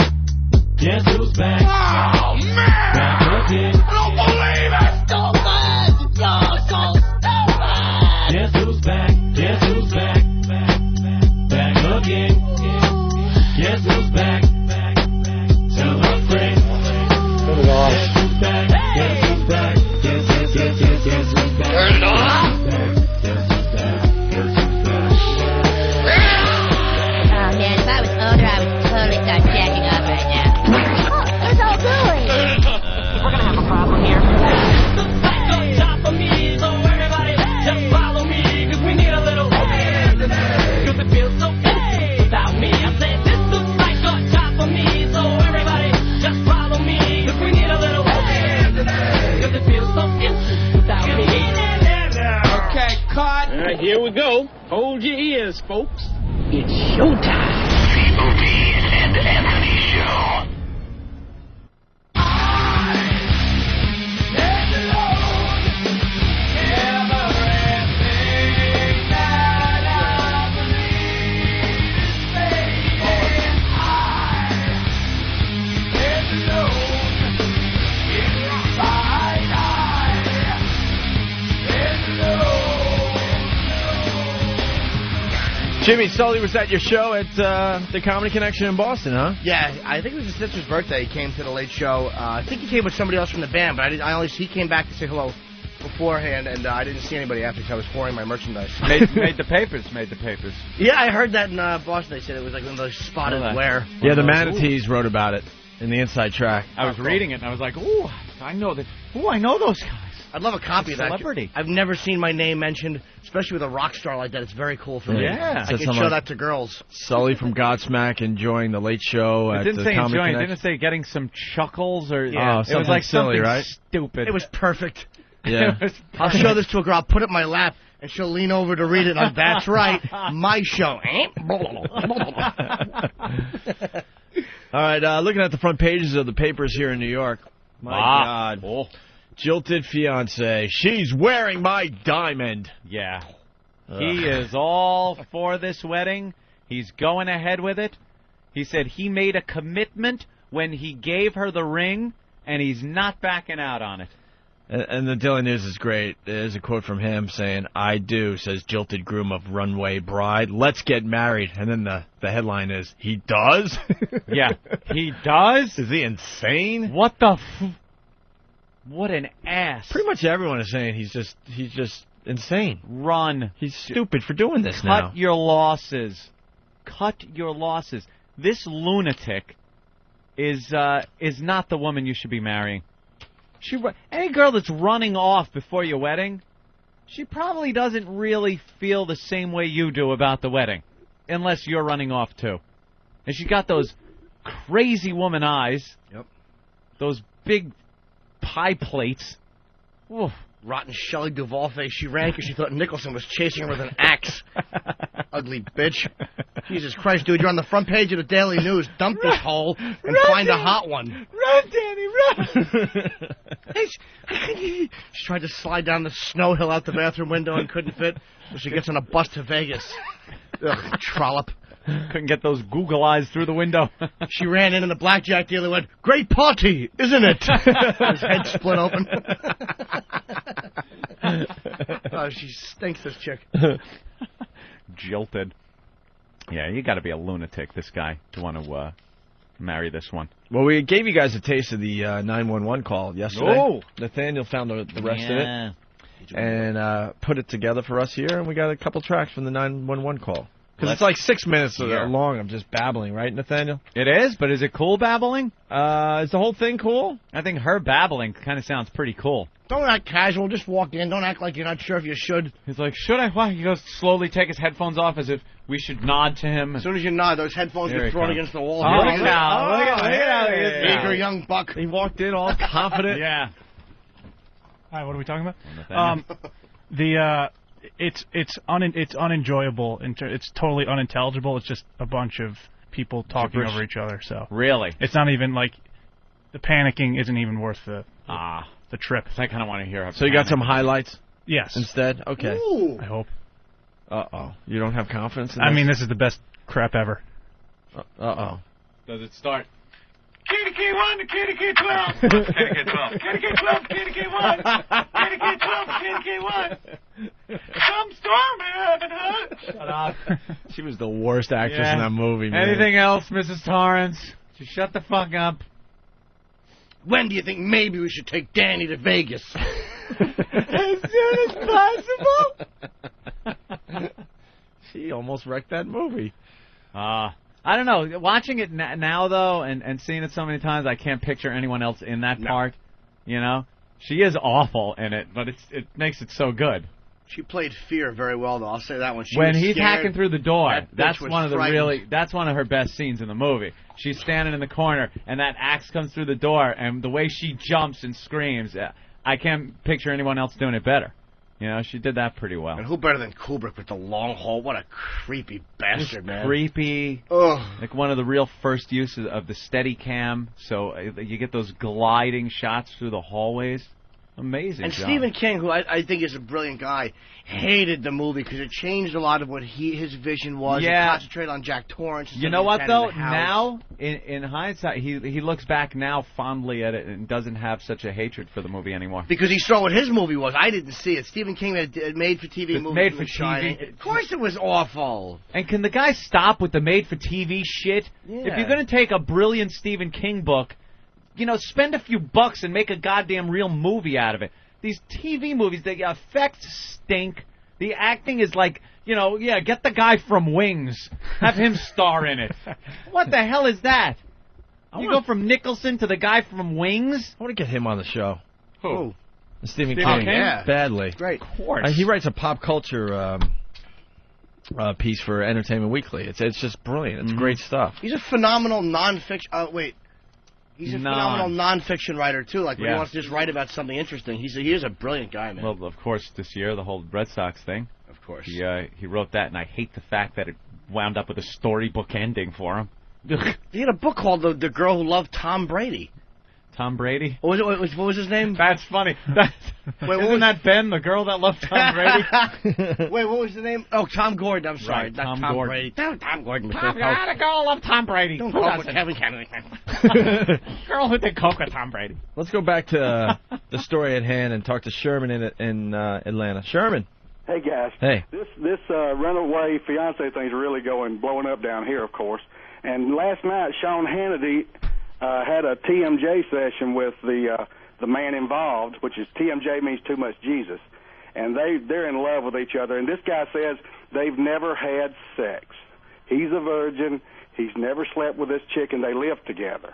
[SPEAKER 13] Guess who's back?
[SPEAKER 12] Oh, man!
[SPEAKER 13] Back again.
[SPEAKER 12] I don't believe it!
[SPEAKER 13] Stupid! You're so stupid! Guess who's back? Guess who's back? Back again. Guess who's back? Tell her friend.
[SPEAKER 22] Turn it off.
[SPEAKER 13] Guess who's back? Guess who's back? Guess who's back?
[SPEAKER 12] Turn it off!
[SPEAKER 23] Oh, man, if I was older, I would totally start jacking up right now. What is all doing?
[SPEAKER 13] We're gonna have a problem here. Top of me, so everybody just follow me, 'cause we need a little hands in there, 'cause it feels so good without me. I said this looks like a top of me, so everybody just follow me, 'cause we need a little hands in there, 'cause it feels so good without me.
[SPEAKER 22] Okay, cut.
[SPEAKER 13] All right, here we go. Hold your ears, folks. It's showtime.
[SPEAKER 12] The Opie and Anthony Show.
[SPEAKER 2] Jimmy Sully was at your show at the Comedy Connection in Boston, huh?
[SPEAKER 3] Yeah, I think it was his sister's birthday. He came to the late show. I think he came with somebody else from the band, but he came back to say hello beforehand, and I didn't see anybody after because I was pouring my merchandise.
[SPEAKER 8] Made the papers.
[SPEAKER 3] Yeah, I heard that in Boston. They said it was like one of those spotted wear.
[SPEAKER 2] Yeah, the Manatees wrote about it in the inside track.
[SPEAKER 8] I was reading it, and I was like, ooh, I know those guys.
[SPEAKER 3] I'd love a copy of that.
[SPEAKER 8] Celebrity.
[SPEAKER 3] I've never seen my name mentioned, especially with a rock star like that. It's very cool for me.
[SPEAKER 2] Yeah.
[SPEAKER 3] I can show that to girls.
[SPEAKER 2] Sully from Godsmack enjoying the Late Show
[SPEAKER 8] It
[SPEAKER 2] at
[SPEAKER 8] didn't
[SPEAKER 2] the
[SPEAKER 8] say
[SPEAKER 2] Comedy
[SPEAKER 8] enjoying. It
[SPEAKER 2] Connection.
[SPEAKER 8] didn't say getting some chuckles or.
[SPEAKER 2] Yeah.
[SPEAKER 8] It was like
[SPEAKER 2] silly,
[SPEAKER 8] something
[SPEAKER 2] right?
[SPEAKER 8] stupid.
[SPEAKER 3] It was perfect.
[SPEAKER 2] Yeah.
[SPEAKER 3] I'll show this to a girl. I'll put it in my lap, and she'll lean over to read it. And that's right, my show.
[SPEAKER 2] All right, looking at the front pages of the papers here in New York. My God.
[SPEAKER 8] Oh.
[SPEAKER 2] Jilted fiance. She's wearing my diamond.
[SPEAKER 8] Yeah. He is all for this wedding. He's going ahead with it. He said he made a commitment when he gave her the ring, and he's not backing out on it.
[SPEAKER 2] And the Daily News is great. There's a quote from him saying, "I do," says jilted groom of runway bride. "Let's get married." And then the headline is, "He does?"
[SPEAKER 8] Yeah, he does?
[SPEAKER 2] Is he insane?
[SPEAKER 8] What the what an ass.
[SPEAKER 2] Pretty much everyone is saying he's just insane.
[SPEAKER 8] Run.
[SPEAKER 2] He's stupid for doing this
[SPEAKER 8] Cut
[SPEAKER 2] now.
[SPEAKER 8] your losses. Cut your losses. This lunatic is not the woman you should be marrying. Any girl that's running off before your wedding, she probably doesn't really feel the same way you do about the wedding, unless you're running off too. And she's got those crazy woman eyes.
[SPEAKER 3] Yep.
[SPEAKER 8] Those big pie plates. Oof.
[SPEAKER 3] Rotten Shelley Duvall face. She ran because she thought Nicholson was chasing her with an axe. Ugly bitch. Jesus Christ, dude, you're on the front page of the Daily News. Dump this hole and find a hot one.
[SPEAKER 8] Run, Danny, run!
[SPEAKER 3] She tried to slide down the snow hill out the bathroom window and couldn't fit, so she gets on a bus to Vegas. Ugh, trollop.
[SPEAKER 8] Couldn't get those Google eyes through the window.
[SPEAKER 3] She ran in and the blackjack dealer went, "Great party, isn't it?" His head split open. Oh, she stinks, this chick.
[SPEAKER 8] Jilted. Yeah, you got to be a lunatic, this guy, to want to marry this one.
[SPEAKER 2] Well, we gave you guys a taste of the 911 call yesterday.
[SPEAKER 8] Oh.
[SPEAKER 2] Nathaniel found the rest of it and put it together for us here, and we got a couple tracks from the 911 call. Because it's like 6 minutes long of just babbling, right, Nathaniel?
[SPEAKER 8] It is, but is it cool babbling?
[SPEAKER 2] Is the whole thing cool?
[SPEAKER 8] I think her babbling kind of sounds pretty cool.
[SPEAKER 3] Don't act casual. Just walk in. Don't act like you're not sure if you should.
[SPEAKER 8] He's like, should I? Why? He goes slowly take his headphones off as if we should nod to him.
[SPEAKER 3] As soon as you nod, those headphones
[SPEAKER 8] Here
[SPEAKER 3] get
[SPEAKER 8] he
[SPEAKER 3] thrown
[SPEAKER 8] comes.
[SPEAKER 3] against the wall.
[SPEAKER 8] Oh, look at how
[SPEAKER 3] Hey. Eager young buck.
[SPEAKER 2] He walked in all confident.
[SPEAKER 8] Yeah.
[SPEAKER 14] All right, what are we talking about? It's unenjoyable. It's totally unintelligible. It's just a bunch of people talking over each other. So
[SPEAKER 8] really,
[SPEAKER 14] it's not even like the panicking isn't even worth the trip.
[SPEAKER 8] I kind of want to hear.
[SPEAKER 2] So you got some highlights?
[SPEAKER 14] Yes.
[SPEAKER 2] Instead, okay.
[SPEAKER 3] Ooh.
[SPEAKER 14] I hope.
[SPEAKER 2] You don't have confidence in
[SPEAKER 14] I
[SPEAKER 2] this?
[SPEAKER 14] mean, this is the best crap ever.
[SPEAKER 8] Does it start?
[SPEAKER 4] Kitty K 1 to Kitty K 12. Kitty K 12. Kitty K 12 to Kitty K 1. Kitty K 12 to Kitty K 1. Some storm happened, huh?
[SPEAKER 8] Shut up.
[SPEAKER 2] She was the worst actress in that movie, man.
[SPEAKER 8] Anything else, Mrs. Torrance? Just shut the fuck up.
[SPEAKER 3] When do you think maybe we should take Danny to Vegas?
[SPEAKER 8] As soon as possible.
[SPEAKER 2] She almost wrecked that movie.
[SPEAKER 8] I don't know. Watching it now, though, and seeing it so many times, I can't picture anyone else in that part. You know? She is awful in it, but it makes it so good.
[SPEAKER 3] She played Fear very well, though. I'll say that one.
[SPEAKER 8] When he's hacking through the door, that's
[SPEAKER 3] was
[SPEAKER 8] one of that's one of her best scenes in the movie. She's standing in the corner, and that axe comes through the door, and the way she jumps and screams, I can't picture anyone else doing it better. You know, she did that pretty well.
[SPEAKER 3] And who better than Kubrick with the long haul? What a creepy bastard, man.
[SPEAKER 8] Creepy.
[SPEAKER 3] Ugh.
[SPEAKER 8] Like one of the real first uses of the Steadicam, so you get those gliding shots through the hallways. Amazing
[SPEAKER 3] And
[SPEAKER 8] job.
[SPEAKER 3] Stephen King, who I think is a brilliant guy, hated the movie because it changed a lot of what his vision was.
[SPEAKER 8] Yeah.
[SPEAKER 3] It concentrated on Jack Torrance.
[SPEAKER 8] You know what, though? Now, in hindsight, he looks back now fondly at it and doesn't have such a hatred for the movie anymore.
[SPEAKER 3] Because he saw what his movie was. I didn't see it. Stephen King had a made-for-TV movie.
[SPEAKER 8] Made for
[SPEAKER 3] Shining.
[SPEAKER 8] TV.
[SPEAKER 3] Of course it was awful.
[SPEAKER 8] And can the guy stop with the made-for-TV shit?
[SPEAKER 3] Yeah.
[SPEAKER 8] If you're going to take a brilliant Stephen King book, you know, spend a few bucks and make a goddamn real movie out of it. These TV movies, the effects stink. The acting is like, you know, get the guy from Wings. Have him star in it. What the hell is that? You go from Nicholson to the guy from Wings?
[SPEAKER 2] I want to get him on the show.
[SPEAKER 8] Who?
[SPEAKER 2] Stephen
[SPEAKER 3] Stephen
[SPEAKER 2] King.
[SPEAKER 3] King? Yeah.
[SPEAKER 2] Badly.
[SPEAKER 3] Great.
[SPEAKER 8] Of course.
[SPEAKER 2] He writes a pop culture piece for Entertainment Weekly. It's just brilliant. It's great stuff.
[SPEAKER 3] He's a phenomenal nonfiction. He's a phenomenal nonfiction writer too. Like when he
[SPEAKER 8] Yeah.
[SPEAKER 3] wants to just write about something interesting. He is a brilliant guy, man.
[SPEAKER 8] Well, of course, this year the whole Red Sox thing.
[SPEAKER 3] Of course.
[SPEAKER 8] He wrote that, and I hate the fact that it wound up with a storybook ending for him.
[SPEAKER 3] He had a book called The Girl Who Loved Tom Brady.
[SPEAKER 8] Tom Brady?
[SPEAKER 3] What was his name?
[SPEAKER 8] That's funny.
[SPEAKER 3] Isn't
[SPEAKER 8] that Ben, the girl that loved Tom Brady?
[SPEAKER 3] Wait, what was the name? Oh, Tom Gordon. I'm sorry,
[SPEAKER 8] Right,
[SPEAKER 3] not
[SPEAKER 8] Tom
[SPEAKER 3] Tom
[SPEAKER 8] Gordon.
[SPEAKER 3] Brady. Tom Gordon.
[SPEAKER 8] Tom, the girl loved Tom Brady.
[SPEAKER 3] Don't
[SPEAKER 8] Who
[SPEAKER 3] call
[SPEAKER 8] doesn't?
[SPEAKER 3] Kevin.
[SPEAKER 8] Girl who did coke with Tom Brady.
[SPEAKER 2] Let's go back to the story at hand and talk to Sherman in Atlanta. Sherman.
[SPEAKER 15] Hey guys.
[SPEAKER 2] Hey.
[SPEAKER 15] This runaway fiance thing's really blowing up down here, of course. And last night, Sean Hannity had a TMJ session with the man involved, which is TMJ means too much Jesus, and they're in love with each other. And this guy says they've never had sex. He's a virgin. He's never slept with this chick, and they live together.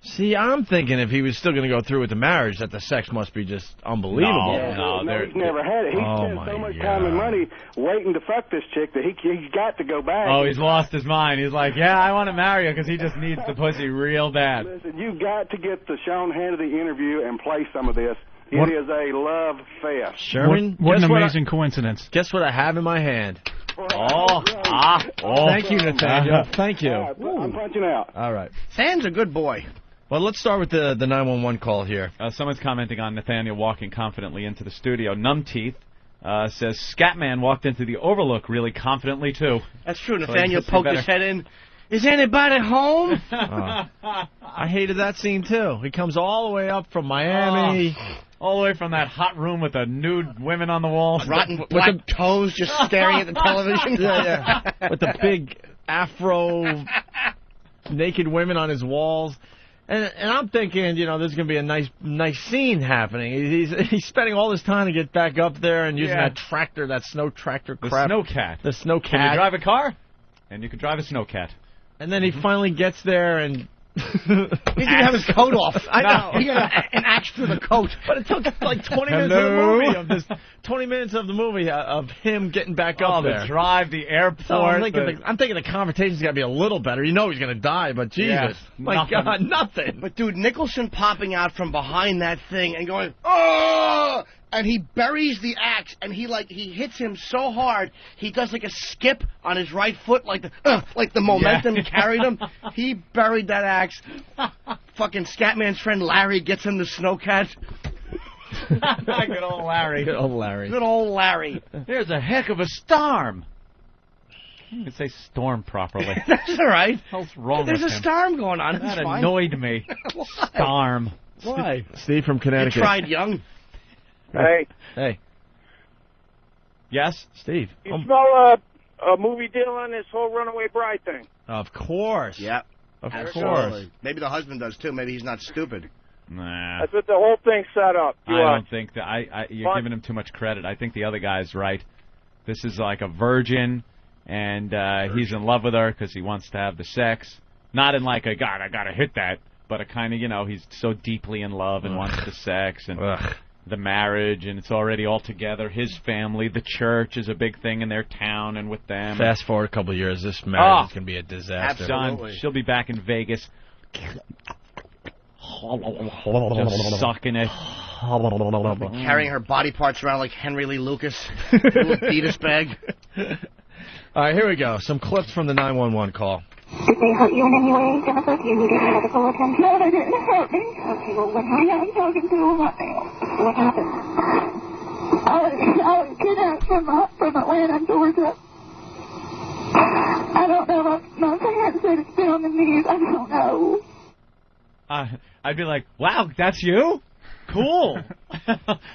[SPEAKER 2] See, I'm thinking if he was still going to go through with the marriage, that the sex must be just unbelievable.
[SPEAKER 15] No, he's never had it. He spent so much time and money waiting to fuck this chick that he's got to go back.
[SPEAKER 8] Oh, he's lost his mind. He's like, yeah, I want to marry her because he just needs the pussy real bad.
[SPEAKER 15] Listen, you've got to get the Sean Hannity interview and play some of this. It
[SPEAKER 14] What-
[SPEAKER 15] is a love fest.
[SPEAKER 2] Sherman,
[SPEAKER 14] What an
[SPEAKER 2] guess what
[SPEAKER 14] amazing coincidence.
[SPEAKER 2] Guess what I have in my hand?
[SPEAKER 15] Oh.
[SPEAKER 2] Thank you, Nathaniel. Thank you.
[SPEAKER 15] I'm punching out.
[SPEAKER 2] All right.
[SPEAKER 3] Sam's a good boy.
[SPEAKER 2] Well, let's start with the 911 call here.
[SPEAKER 8] Someone's commenting on Nathaniel walking confidently into the studio. Numb Teeth says Scatman walked into the Overlook really confidently, too.
[SPEAKER 3] That's true.
[SPEAKER 8] So
[SPEAKER 3] Nathaniel
[SPEAKER 8] I guess you
[SPEAKER 3] poked
[SPEAKER 8] better-
[SPEAKER 3] his head in. Is anybody home?
[SPEAKER 2] I hated that scene, too. He comes all the way up from Miami.
[SPEAKER 8] All the way from that hot room with the nude women on the wall.
[SPEAKER 3] Rotten black toes just staring at the television.
[SPEAKER 2] Yeah. With the big afro naked women on his walls. And I'm thinking, there's going to be a nice scene happening. He's spending all this time to get back up there and using that tractor, that snow tractor crap.
[SPEAKER 8] The snowcat.
[SPEAKER 2] The snowcat.
[SPEAKER 8] Can you drive a car? And you can drive a snowcat.
[SPEAKER 2] And then he finally gets there and...
[SPEAKER 3] He didn't have his coat off. I know. He got an axe through the coat.
[SPEAKER 2] But it took like 20 minutes of the movie. 20 minutes of the movie of him getting back up there.
[SPEAKER 8] The drive, the airport.
[SPEAKER 2] So I'm thinking the conversation's got to be a little better. He's going to die, but Jesus. My God, nothing.
[SPEAKER 3] But, dude, Nicholson popping out from behind that thing and going, oh! And he buries the axe, and he hits him so hard, he does like a skip on his right foot, like the momentum carried him. He buried that axe. Fucking Scatman's friend Larry gets him the snowcat.
[SPEAKER 8] Good old Larry.
[SPEAKER 2] Good old Larry.
[SPEAKER 3] Good old Larry.
[SPEAKER 8] There's a heck of a storm. You can say storm properly.
[SPEAKER 3] That's all right.
[SPEAKER 8] What the hell's wrong
[SPEAKER 3] There's
[SPEAKER 8] with
[SPEAKER 3] a
[SPEAKER 8] him?
[SPEAKER 3] storm going on. It's
[SPEAKER 8] That
[SPEAKER 3] fine.
[SPEAKER 8] annoyed me. Storm.
[SPEAKER 3] Why?
[SPEAKER 2] Steve from Connecticut.
[SPEAKER 3] You tried young.
[SPEAKER 2] Hey.
[SPEAKER 8] Yes?
[SPEAKER 2] Steve.
[SPEAKER 20] You smell a movie deal on this whole runaway bride thing?
[SPEAKER 2] Of course.
[SPEAKER 3] Yep.
[SPEAKER 2] Of
[SPEAKER 3] Absolutely.
[SPEAKER 2] course.
[SPEAKER 3] Maybe the husband does, too. Maybe he's not stupid.
[SPEAKER 8] Nah.
[SPEAKER 20] That's what the whole thing's set up.
[SPEAKER 8] I don't think that. You're giving him too much credit. I think the other guy's right. This is like a virgin, and he's in love with her because he wants to have the sex. Not in like a, God, I got to hit that, but a kind of, he's so deeply in love and wants the sex and the marriage, and it's already all together. His family, the church is a big thing in their town and with them.
[SPEAKER 2] Fast forward a couple of years, this marriage is going to be a disaster.
[SPEAKER 8] Done. She'll be back in Vegas. Just sucking it.
[SPEAKER 3] Carrying her body parts around like Henry Lee Lucas. Little Adidas bag.
[SPEAKER 2] All right, here we go. Some clips from the 911 call.
[SPEAKER 16] Did they hurt you in any way, Jennifer? Do you need any medical attention? No, they didn't hurt me. Okay, well, what happened? I'm talking to him right now. What happened? I was kidnapped from Atlanta, Georgia. I don't know. My parents said it's been on the news. I don't know.
[SPEAKER 8] I'd be like, wow, that's you? Cool.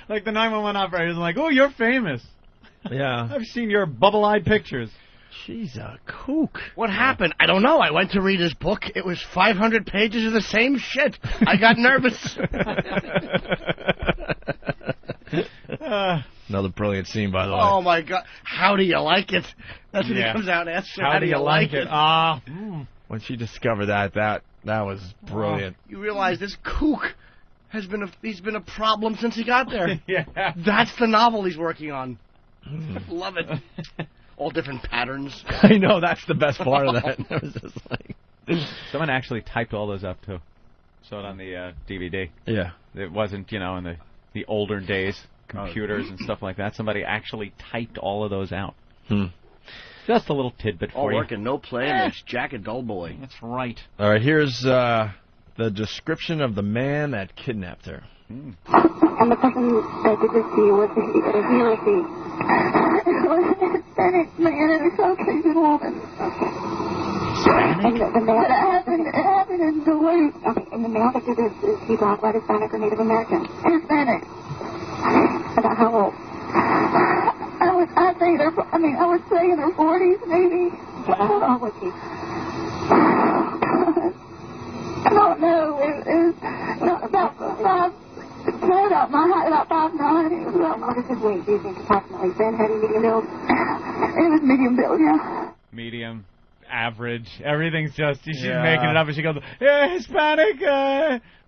[SPEAKER 8] Like the 911 operator's like, oh, you're famous.
[SPEAKER 2] Yeah.
[SPEAKER 8] I've seen your bubble-eyed pictures.
[SPEAKER 2] She's a kook.
[SPEAKER 3] What happened? I don't know. I went to read his book. It was 500 pages of the same shit. I got nervous.
[SPEAKER 2] Another brilliant scene, by the way.
[SPEAKER 3] Oh, my God. How do you like it? That's when he comes out and asks her, how do you like it?
[SPEAKER 2] When she discovered that was brilliant.
[SPEAKER 3] You realize this kook he's been a problem since he got there.
[SPEAKER 8] Yeah.
[SPEAKER 3] That's the novel he's working on. Love it. All different patterns.
[SPEAKER 2] I know, that's the best part of that. It was just like...
[SPEAKER 8] Someone actually typed all those up, too. Saw it on the DVD.
[SPEAKER 2] Yeah.
[SPEAKER 8] It wasn't, in the older days, computers and stuff like that. Somebody actually typed all of those out. Just a little tidbit for
[SPEAKER 3] All
[SPEAKER 8] you.
[SPEAKER 3] work and no play, and it's Jack a dull boy.
[SPEAKER 8] That's right.
[SPEAKER 2] All right, here's the description of the man that kidnapped her.
[SPEAKER 16] And the person that did this to you was he or she? It was an Hispanic man and a Caucasian woman. And the man, it happened in Duluth. Okay, and the male that did this is he black, white, Hispanic, or Native American? Hispanic. About how old? I would say in their 40s, maybe. How old was he? I don't know. It was about 5. About my height, about 5'9". What is his weight, do you think, approximately? Thin, heavy, medium build? It was medium build, yeah.
[SPEAKER 8] Medium, average, everything's just, she's making it up, and she goes, Hispanic,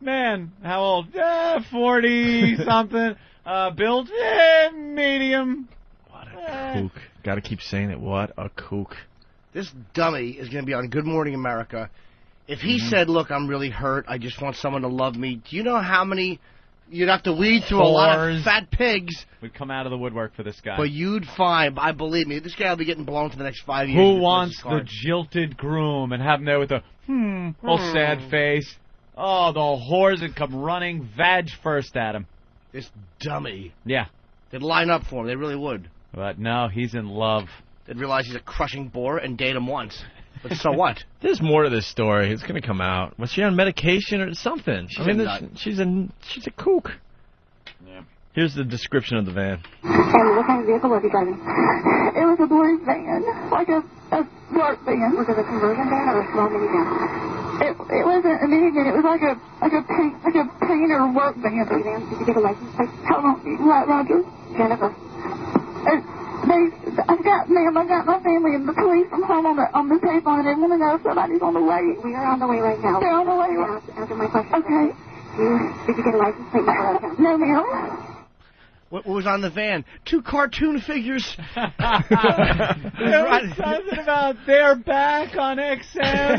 [SPEAKER 8] man, how old? 40-something, build, medium.
[SPEAKER 2] What a kook. Gotta keep saying it, what a kook.
[SPEAKER 3] This dummy is going to be on Good Morning America. If he said, look, I'm really hurt, I just want someone to love me, do you know how many... You'd have to weed through a lot of fat pigs.
[SPEAKER 8] Would come out of the woodwork for this guy.
[SPEAKER 3] But you'd find, I believe me, this guy will be getting blown for the next 5 years.
[SPEAKER 8] Who wants the jilted groom and have him there with a old sad face? Oh, the whores would come running vag first at him.
[SPEAKER 3] This dummy.
[SPEAKER 8] Yeah.
[SPEAKER 3] They'd line up for him. They really would.
[SPEAKER 8] But no, he's in love.
[SPEAKER 3] They'd realize he's a crushing bore and date him once. But so what?
[SPEAKER 2] There's more to this story. It's going to come out. Was she on medication or something?
[SPEAKER 3] She's a nut.
[SPEAKER 2] She's a kook. Yeah. Here's the description of the van.
[SPEAKER 16] And what kind of vehicle was he driving? It was a blue van, like a dark van. Was it a conversion van or a small minivan? It wasn't a minivan. It was like a painter work van. Did you get a license plate? How long? Right, Roger. Jennifer. I've got my family and the police from home on the payphone, and they want to know if somebody's on the way. We are on the way right now. They're on the way. Answer my question. Okay. Did you get a license plate? No, ma'am.
[SPEAKER 3] What was on the van? 2 cartoon figures.
[SPEAKER 8] There was something about they're back on XM.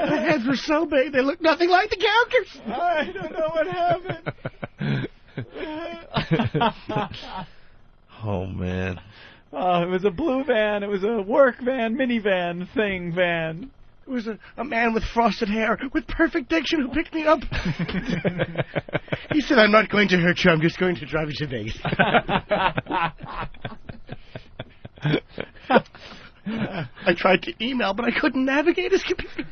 [SPEAKER 3] The heads were so big they looked nothing like the characters.
[SPEAKER 8] I don't know what happened.
[SPEAKER 2] Oh, man.
[SPEAKER 8] Oh, it was a blue van. It was a work van, minivan, thing van.
[SPEAKER 3] It was a man with frosted hair, with perfect diction, who picked me up. He said, I'm not going to hurt you, I'm just going to drive you to Vegas. I tried to email, but I couldn't navigate his computer.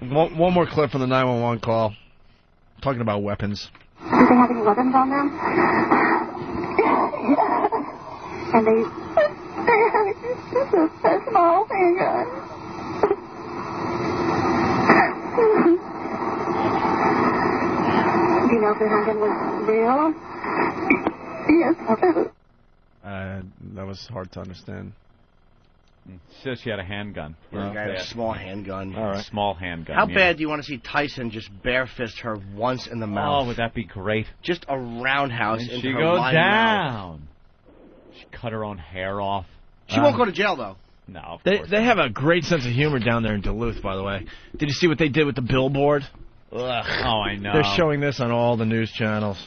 [SPEAKER 2] One more clip from the 911 call. Talking about weapons.
[SPEAKER 16] Did they have any weapons on them? And they had just a small handgun. Do you know if the handgun was real? Yes.
[SPEAKER 2] That was hard to understand.
[SPEAKER 8] Says she had a handgun.
[SPEAKER 3] Yeah, guy had a small handgun.
[SPEAKER 8] All right. Small handgun.
[SPEAKER 3] How bad do you want to see Tyson just bare fist her once in the mouth?
[SPEAKER 8] Oh, would that be great?
[SPEAKER 3] Just a roundhouse
[SPEAKER 8] and
[SPEAKER 3] into
[SPEAKER 8] she
[SPEAKER 3] her
[SPEAKER 8] goes
[SPEAKER 3] lying
[SPEAKER 8] down.
[SPEAKER 3] mouth.
[SPEAKER 8] She cut her own hair off.
[SPEAKER 3] She won't go to jail, though.
[SPEAKER 8] No, of
[SPEAKER 2] course they have a great sense of humor down there in Duluth, by the way. Did you see what they did with the billboard? Ugh.
[SPEAKER 8] Oh, I know.
[SPEAKER 2] They're showing this on all the news channels.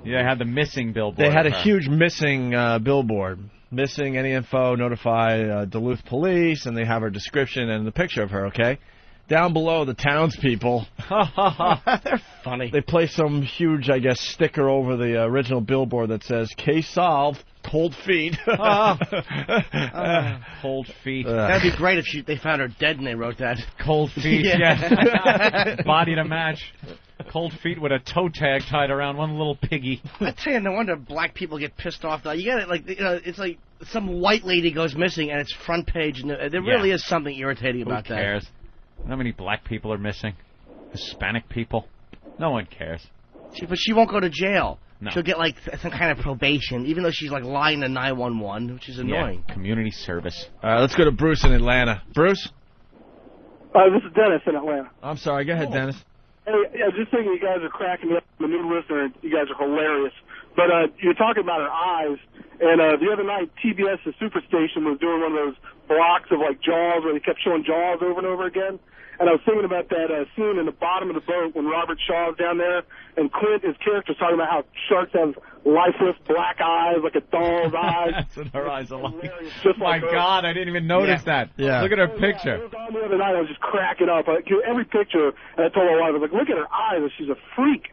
[SPEAKER 8] Yeah, they had the missing billboard.
[SPEAKER 2] They had a huge missing billboard. Missing, any info, notify Duluth police, and they have her description and the picture of her, okay? Down below, the townspeople.
[SPEAKER 3] They're funny.
[SPEAKER 2] They place some huge, I guess, sticker over the original billboard that says, case solved, cold feet.
[SPEAKER 8] Cold feet.
[SPEAKER 3] That'd be great if they found her dead and they wrote that.
[SPEAKER 8] Cold feet, yeah. Body to match. Cold feet with a toe tag tied around one little piggy.
[SPEAKER 3] I tell you, no wonder black people get pissed off. Though. You get it, like it's like some white lady goes missing and it's front page. And there really is something irritating about that.
[SPEAKER 8] Who cares? How many black people are missing? Hispanic people? No one cares.
[SPEAKER 3] But she won't go to jail. she'll get like some kind of probation, even though she's like lying to 911, which is annoying.
[SPEAKER 8] Yeah, community service.
[SPEAKER 2] All right, let's go to Bruce in Atlanta. Bruce?
[SPEAKER 17] This is Dennis in Atlanta.
[SPEAKER 2] I'm sorry. Go ahead, Dennis.
[SPEAKER 17] Hey, yeah, just thinking you guys are cracking me up. I'm a new listener. You guys are hilarious. But you're talking about her eyes, and the other night, TBS, the Superstation, was doing one of those blocks of, like, Jaws, where they kept showing Jaws over and over again. And I was thinking about that scene in the bottom of the boat when Robert Shaw's down there, and Clint, his character's talking about how sharks have lifeless black eyes, like a doll's eyes.
[SPEAKER 8] That's what her eyes are like.
[SPEAKER 17] Just
[SPEAKER 8] My
[SPEAKER 17] like her.
[SPEAKER 8] God, I didn't even notice that.
[SPEAKER 2] Yeah.
[SPEAKER 8] Look at her picture.
[SPEAKER 17] It was on the other night. I was just cracking up. Every picture, and I told my wife, I was like, look at her eyes. She's a freak.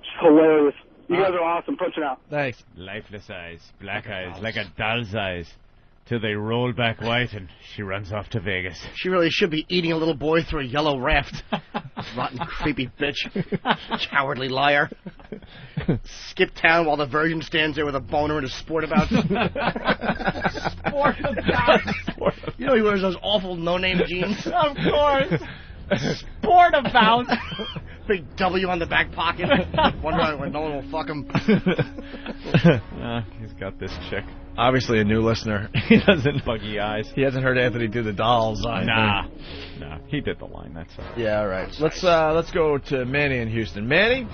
[SPEAKER 17] She's hilarious. You guys are awesome. Punching out.
[SPEAKER 2] Thanks.
[SPEAKER 8] Lifeless eyes, black eyes, like a doll's eyes, till they roll back white and she runs off to Vegas.
[SPEAKER 3] She really should be eating a little boy through a yellow raft. Rotten, creepy bitch. Cowardly liar. Skip town while the Virgin stands there with a boner and a sportabout. Sportabout. You know he wears those awful no-name jeans.
[SPEAKER 8] Of course. Sportabout.
[SPEAKER 3] Big W on the back pocket. Wondering when no one will fuck him.
[SPEAKER 8] He's got this chick.
[SPEAKER 2] Obviously a new listener. He doesn't.
[SPEAKER 8] Buggy eyes.
[SPEAKER 2] He hasn't heard Anthony do the doll's eye.
[SPEAKER 8] Nah, he did the line. That's all.
[SPEAKER 2] Yeah, all right. Let's go to Manny in Houston. Manny?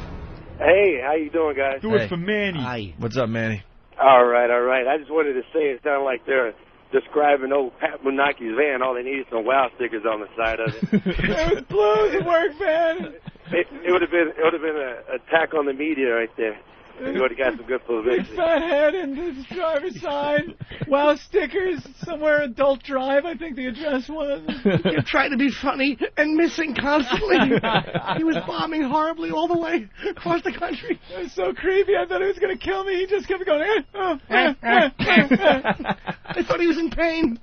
[SPEAKER 18] Hey, how you doing, guys?
[SPEAKER 8] Do it for Manny.
[SPEAKER 3] Hi.
[SPEAKER 2] What's up, Manny?
[SPEAKER 18] All right. I just wanted to say it sounded like they're describing old Pat Munaki's van. All they need is some wow stickers on the side of it.
[SPEAKER 8] It blows the work van.
[SPEAKER 18] It would have been an attack on the media right there. You would have got some good publicity.
[SPEAKER 8] Fat head and his driver's side. Wow stickers somewhere Adult Drive, I think the address was.
[SPEAKER 3] You're trying to be funny and missing constantly. He was bombing horribly all the way across the country.
[SPEAKER 8] It was so creepy. I thought he was going to kill me. He just kept going.
[SPEAKER 3] I thought he was in pain.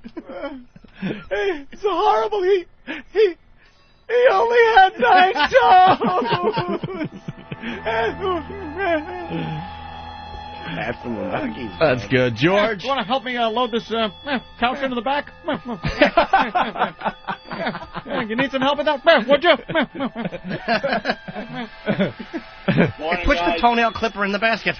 [SPEAKER 8] It's so horrible. He only had 9 toes.
[SPEAKER 2] That's good. George?
[SPEAKER 8] You want to help me load this couch into the back? You need some help with that? Would you?
[SPEAKER 3] Morning, push the toenail clipper in the basket.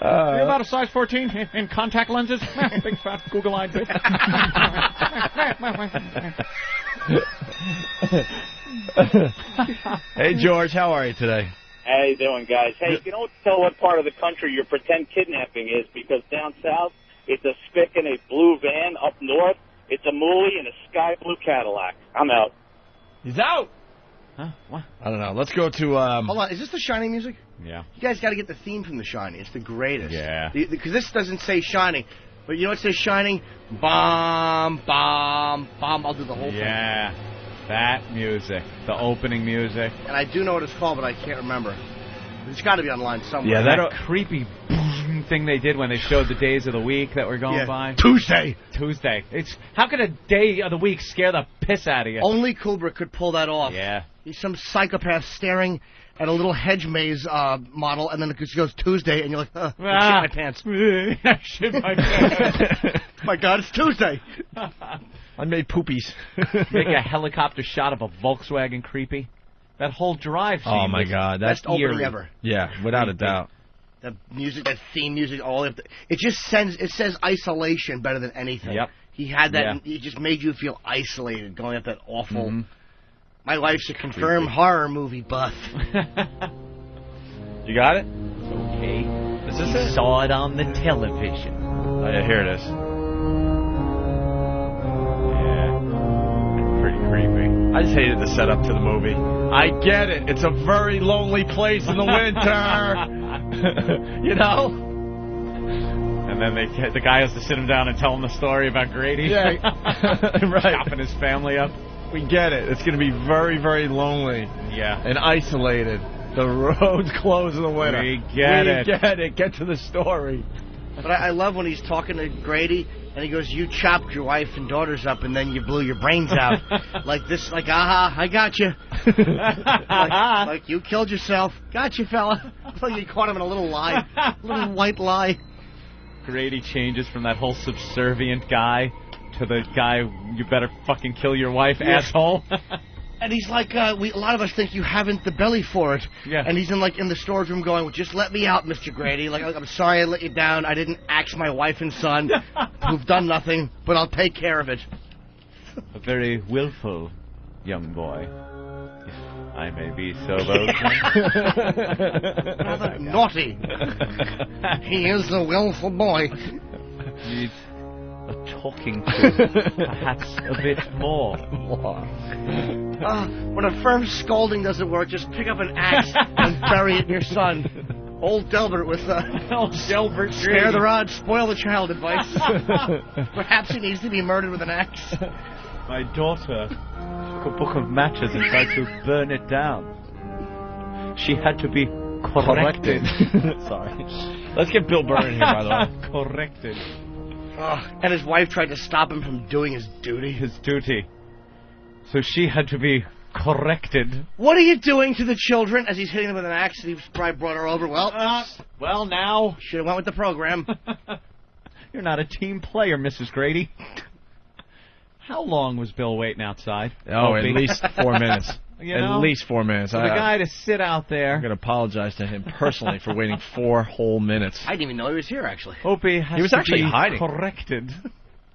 [SPEAKER 8] You're about a size 14 in contact lenses? Big fat Google-eyed bitch.
[SPEAKER 2] Hey, George, how are you today?
[SPEAKER 19] How you doing, guys? Hey, you don't tell what part of the country your pretend kidnapping is, because down south, it's a spick in a blue van. Up north, it's a moolie in a sky blue Cadillac. I'm out.
[SPEAKER 8] He's out. Huh? What?
[SPEAKER 2] I don't know. Let's go to...
[SPEAKER 3] Hold on. Is this the Shining music?
[SPEAKER 8] Yeah.
[SPEAKER 3] You guys got to get the theme from The Shining. It's the greatest.
[SPEAKER 8] Yeah.
[SPEAKER 3] Because this doesn't say Shining. But you know what says Shining? Bomb, bomb, bomb. I'll do the whole thing.
[SPEAKER 8] Yeah. That music. The opening music.
[SPEAKER 3] And I do know what it's called, but I can't remember. It's got to be online somewhere.
[SPEAKER 8] Yeah, that creepy thing they did when they showed the days of the week that were going by.
[SPEAKER 3] Tuesday.
[SPEAKER 8] It's how could a day of the week scare the piss out of you?
[SPEAKER 3] Only Kubrick could pull that off.
[SPEAKER 8] Yeah.
[SPEAKER 3] He's some psychopath staring at a little hedge maze model, and then it just goes Tuesday, and you're like, I shit my pants.
[SPEAKER 8] I shit my pants.
[SPEAKER 3] My God, it's Tuesday.
[SPEAKER 2] I made poopies.
[SPEAKER 8] Make a helicopter shot of a Volkswagen creepy. That whole drive scene.
[SPEAKER 2] Oh, my God.
[SPEAKER 3] Best opening ever.
[SPEAKER 2] Yeah, without a doubt.
[SPEAKER 3] The music, that theme music, all of it just says isolation better than anything.
[SPEAKER 8] Yep.
[SPEAKER 3] He had that, and it just made you feel isolated going up that awful...
[SPEAKER 8] Mm-hmm.
[SPEAKER 3] My wife's a confirmed horror movie buff.
[SPEAKER 2] You got it?
[SPEAKER 8] Okay.
[SPEAKER 2] Is this it?
[SPEAKER 8] Saw it on the television.
[SPEAKER 2] Oh, yeah, here it is.
[SPEAKER 8] Yeah. Pretty creepy.
[SPEAKER 2] I just hated the setup to the movie. I get it. It's a very lonely place in the winter. You know?
[SPEAKER 8] And then the guy has to sit him down and tell him the story about Grady.
[SPEAKER 2] Yeah. Right.
[SPEAKER 8] Chopping his family up.
[SPEAKER 2] We get it. It's going to be very, very lonely.
[SPEAKER 8] Yeah.
[SPEAKER 2] And isolated. The roads closed in the winter.
[SPEAKER 8] We get it.
[SPEAKER 2] Get to the story.
[SPEAKER 3] But I love when he's talking to Grady, and he goes, you chopped your wife and daughters up, and then you blew your brains out. Like this, like, aha, I got you. like you killed yourself. Got you, fella. Like you caught him in a little lie. A little white lie.
[SPEAKER 8] Grady changes from that whole subservient guy to the guy, you better fucking kill your wife, asshole.
[SPEAKER 3] And he's like, a lot of us think you haven't the belly for it.
[SPEAKER 8] Yeah.
[SPEAKER 3] And he's in the storage room going, well, just let me out, Mr. Grady. Like, I'm sorry I let you down. I didn't axe my wife and son, who've done nothing, but I'll take care of it.
[SPEAKER 8] A very willful young boy, if I may be so bold.
[SPEAKER 3] Rather naughty. He is a willful boy.
[SPEAKER 8] Needs a talking to, perhaps a bit more.
[SPEAKER 3] When a firm scolding doesn't work, just pick up an axe and bury it in your son. Old Delbert with
[SPEAKER 8] Old Delbert
[SPEAKER 3] spare the rod, spoil the child advice. Perhaps he needs to be murdered with an axe.
[SPEAKER 8] My daughter took a book of matches and tried to burn it down. She had to be corrected.
[SPEAKER 2] Sorry. Let's get Bill Burr in here, by the way.
[SPEAKER 8] Corrected.
[SPEAKER 3] And his wife tried to stop him from doing his duty.
[SPEAKER 8] His duty. So she had to be corrected.
[SPEAKER 3] What are you doing to the children? As he's hitting them with an axe, he probably brought her over.
[SPEAKER 8] Well, now.
[SPEAKER 3] Should have went with the program.
[SPEAKER 8] You're not a team player, Mrs. Grady. How long was Bill waiting outside?
[SPEAKER 2] Oh, at least 4 minutes.
[SPEAKER 8] At
[SPEAKER 2] least 4 minutes.
[SPEAKER 8] For the guy to sit out there.
[SPEAKER 2] I'm going to apologize to him personally for waiting 4 whole minutes.
[SPEAKER 3] I didn't even know he was here, actually.
[SPEAKER 8] Opie has
[SPEAKER 2] he was
[SPEAKER 8] to
[SPEAKER 2] actually
[SPEAKER 8] be
[SPEAKER 2] hiding.
[SPEAKER 8] Corrected.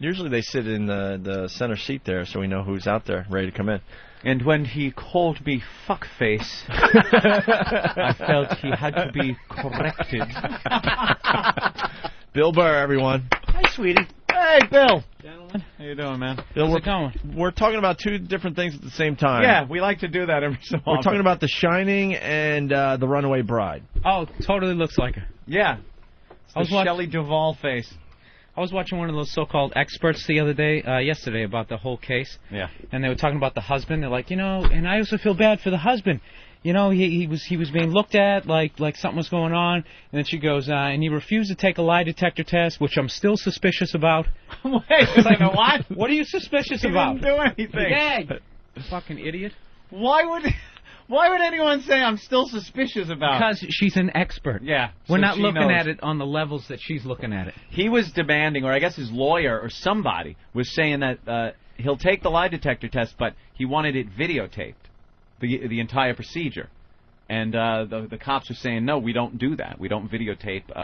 [SPEAKER 2] Usually they sit in the center seat there so we know who's out there ready to come in.
[SPEAKER 8] And when he called me fuckface, I felt he had to be corrected.
[SPEAKER 2] Bill Burr, everyone.
[SPEAKER 3] Hi, sweetie.
[SPEAKER 8] Hey, Bill. Gentlemen. How you doing, man?
[SPEAKER 2] Bill, we're talking about 2 different things at the same time.
[SPEAKER 8] Yeah, we like to do that every so often.
[SPEAKER 2] We're talking about The Shining and The Runaway Bride.
[SPEAKER 6] Oh, totally looks like her.
[SPEAKER 8] Yeah. It's the Shelley Duvall face.
[SPEAKER 6] I was watching one of those so-called experts the other day, yesterday, about the whole case.
[SPEAKER 8] Yeah.
[SPEAKER 6] And they were talking about the husband. They're like, and I also feel bad for the husband. He was being looked at like something was going on. And then she goes, and he refused to take a lie detector test, which I'm still suspicious about.
[SPEAKER 8] Wait a second, what?
[SPEAKER 6] What are you suspicious
[SPEAKER 8] He
[SPEAKER 6] about?
[SPEAKER 8] didn't do anything.
[SPEAKER 6] Yeah. Fucking idiot.
[SPEAKER 8] Why would anyone say I'm still suspicious about?
[SPEAKER 6] Because she's an expert.
[SPEAKER 8] Yeah.
[SPEAKER 6] We're
[SPEAKER 8] so
[SPEAKER 6] not
[SPEAKER 8] she
[SPEAKER 6] looking
[SPEAKER 8] knows.
[SPEAKER 6] at it on the levels that she's looking at it.
[SPEAKER 8] He was demanding, or I guess his lawyer or somebody was saying that he'll take the lie detector test, but he wanted it videotaped, the entire procedure. And the cops are saying, no, we don't do that. We don't videotape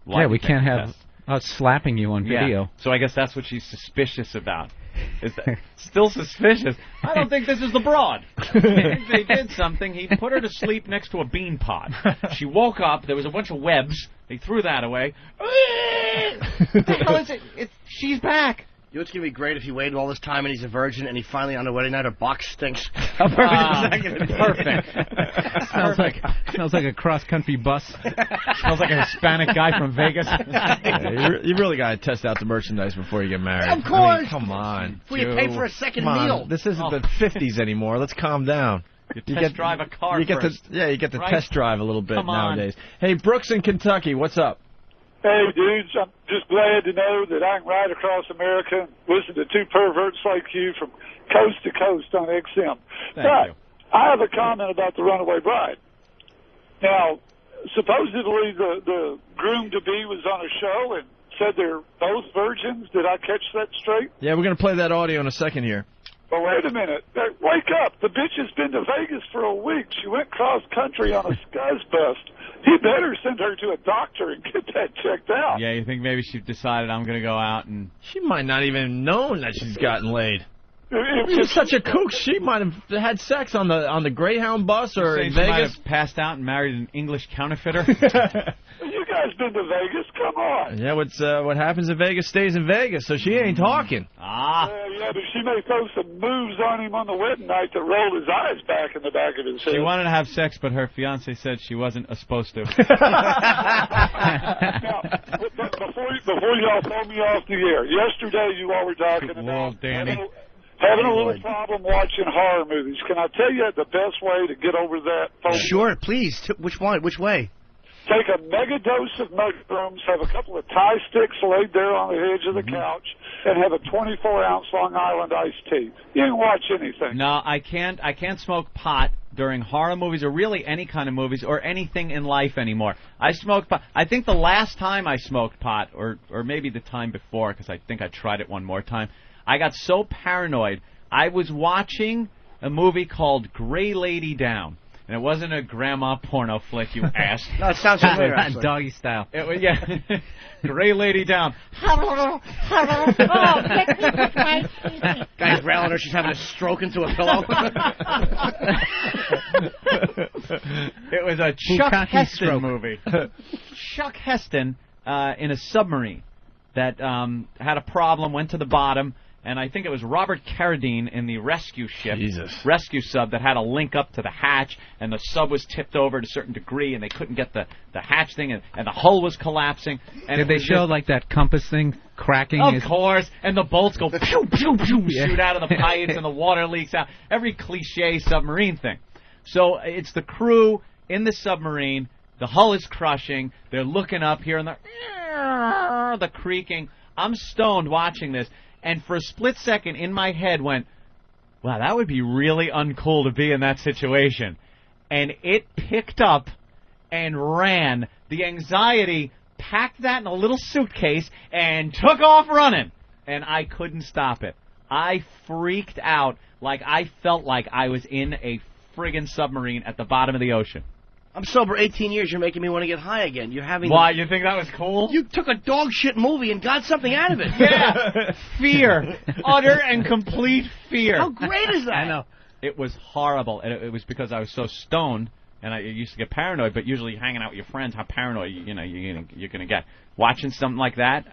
[SPEAKER 8] lie
[SPEAKER 6] we
[SPEAKER 8] detector
[SPEAKER 6] can't have
[SPEAKER 8] tests.
[SPEAKER 6] us slapping you on video.
[SPEAKER 8] Yeah. So I guess that's what she's suspicious about. Is that still suspicious? I don't think this is the broad. If they did something, he put her to sleep next to a bean pot. She woke up, there was a bunch of webs, they threw that away. What the hell is it? She's back.
[SPEAKER 3] You know what's going to be great if he waited all this time and he's a virgin and he finally on the wedding night her box stinks.
[SPEAKER 6] How perfect is that? Perfect. Smells like a cross-country bus. Smells like a Hispanic guy from Vegas.
[SPEAKER 2] You really got to test out the merchandise before you get married.
[SPEAKER 3] Of course.
[SPEAKER 2] I mean, come on.
[SPEAKER 3] Before you pay for a second
[SPEAKER 2] Come on.
[SPEAKER 3] meal.
[SPEAKER 2] This isn't the 50s anymore. Let's calm down.
[SPEAKER 8] You test drive a car
[SPEAKER 2] you get
[SPEAKER 8] first.
[SPEAKER 2] you get to
[SPEAKER 8] Right?
[SPEAKER 2] test drive a little bit
[SPEAKER 8] Come on.
[SPEAKER 2] nowadays. Hey, Brooks in Kentucky, what's up?
[SPEAKER 11] Hey, dudes, I'm just glad to know that I can ride across America and listen to 2 perverts like you from coast to coast on XM.
[SPEAKER 8] Thank you.
[SPEAKER 11] I have a comment about the Runaway Bride. Now, supposedly the groom-to-be was on a show and said they're both virgins. Did I catch that straight?
[SPEAKER 2] Yeah, we're going to play that audio in a second here.
[SPEAKER 11] But wait a minute. Wake up. The bitch has been to Vegas for a week. She went cross-country on a scuzz bust. He better send her to a doctor and get that checked out.
[SPEAKER 8] Yeah, you think maybe she decided I'm going to go out and...
[SPEAKER 2] She might not even known that she's gotten laid.
[SPEAKER 11] If
[SPEAKER 2] She's such a kook. She might have had sex on the Greyhound bus or in
[SPEAKER 8] She might
[SPEAKER 2] Vegas.
[SPEAKER 8] have passed out and married an English counterfeiter.
[SPEAKER 11] You guys been to Vegas? Come on.
[SPEAKER 2] Yeah, what happens in Vegas stays in Vegas, so she ain't talking.
[SPEAKER 11] Yeah, but she may throw some moves on him on the wedding night that rolled his eyes back in the back of his head.
[SPEAKER 8] She wanted to have sex, but her fiancé said she wasn't supposed to.
[SPEAKER 11] Now, before y'all throw me off the air, yesterday you all were talking about having a little problem watching horror movies. Can I tell you the best way to get over that phobia?
[SPEAKER 3] Sure, please. Which one? Which way?
[SPEAKER 11] Take a mega dose of mushrooms, have a couple of Thai sticks laid there on the edge of the couch, and have a 24-ounce Long Island iced tea. You can watch anything.
[SPEAKER 8] No, I can't smoke pot during horror movies or really any kind of movies or anything in life anymore. I smoke pot. I think the last time I smoked pot, or maybe the time before, because I think I tried it one more time, I got so paranoid. I was watching a movie called Gray Lady Down. And it wasn't a grandma porno flick, you ass.
[SPEAKER 3] No, it sounds familiar, actually.
[SPEAKER 6] Doggy style.
[SPEAKER 8] It was, yeah. Gray Lady Down.
[SPEAKER 3] Guy's growling her. She's having a stroke into a pillow.
[SPEAKER 8] It was a Chuck Heston movie. Chuck Heston in a submarine that had a problem, went to the bottom, and I think it was Robert Carradine in the rescue ship, rescue sub, that had a link up to the hatch, and the sub was tipped over to a certain degree, and they couldn't get the hatch thing, and the hull was collapsing. And
[SPEAKER 6] did they show like that compass thing cracking?
[SPEAKER 8] Of course, and the bolts go pew, pew, pew, shoot out of the pipes, and the water leaks out. Every cliche submarine thing. So it's the crew in the submarine, the hull is crushing, they're looking up, hearing the creaking. I'm stoned watching this. And for a split second in my head went, wow, that would be really uncool to be in that situation. And it picked up and ran. The anxiety packed that in a little suitcase and took off running. And I couldn't stop it. I freaked out like I felt like I was in a friggin' submarine at the bottom of the ocean.
[SPEAKER 3] I'm sober 18 years. You're making me want to get high again. You're having.
[SPEAKER 8] Why? You think that was cool?
[SPEAKER 3] You took a dog shit movie and got something out of it.
[SPEAKER 8] Yeah. Fear. Utter and complete fear.
[SPEAKER 3] How great is that?
[SPEAKER 8] I know. It was horrible. And it was because I was so stoned, and I used to get paranoid, but usually hanging out with your friends, how paranoid you're going to get. Watching something like that,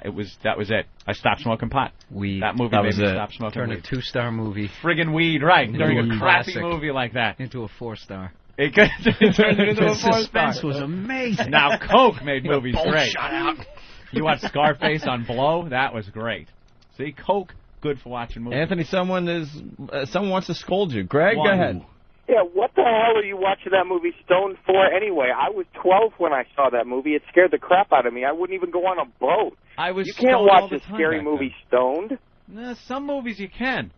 [SPEAKER 8] that was it. I stopped smoking pot.
[SPEAKER 6] Weed.
[SPEAKER 8] That movie made me stop smoking weed.
[SPEAKER 6] Turned a 2-star movie.
[SPEAKER 8] Friggin' weed, right. During a crappy movie like that.
[SPEAKER 6] Into a 4-star.
[SPEAKER 8] It turned it into a 4-star.
[SPEAKER 6] The suspense was amazing.
[SPEAKER 8] Now, Coke made movies great.
[SPEAKER 3] Shot out.
[SPEAKER 8] You watched Scarface on Blow? That was great. See, Coke, good for watching movies.
[SPEAKER 2] Anthony, someone wants to scold you. Greg, go ahead.
[SPEAKER 18] Yeah, what the hell are you watching that movie stoned for anyway? I was 12 when I saw that movie. It scared the crap out of me. I wouldn't even go on a boat. You can't watch a scary movie stoned.
[SPEAKER 8] No, some movies you can.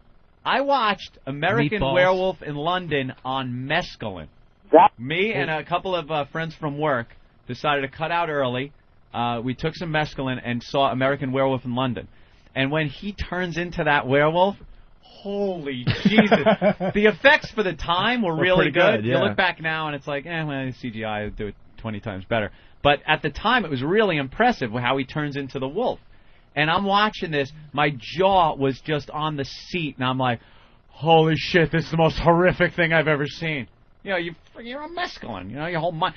[SPEAKER 8] I watched American Werewolf in London on mescaline. Me and a couple of friends from work decided to cut out early. We took some mescaline and saw American Werewolf in London. And when he turns into that werewolf, holy Jesus. The effects for the time were really good.
[SPEAKER 2] Yeah.
[SPEAKER 8] You look back now and it's like, well, CGI would do it 20 times better. But at the time, it was really impressive how he turns into the wolf. And I'm watching this. My jaw was just on the seat. And I'm like, holy shit, this is the most horrific thing I've ever seen. You know, you're on mescaline. You know, your whole mind.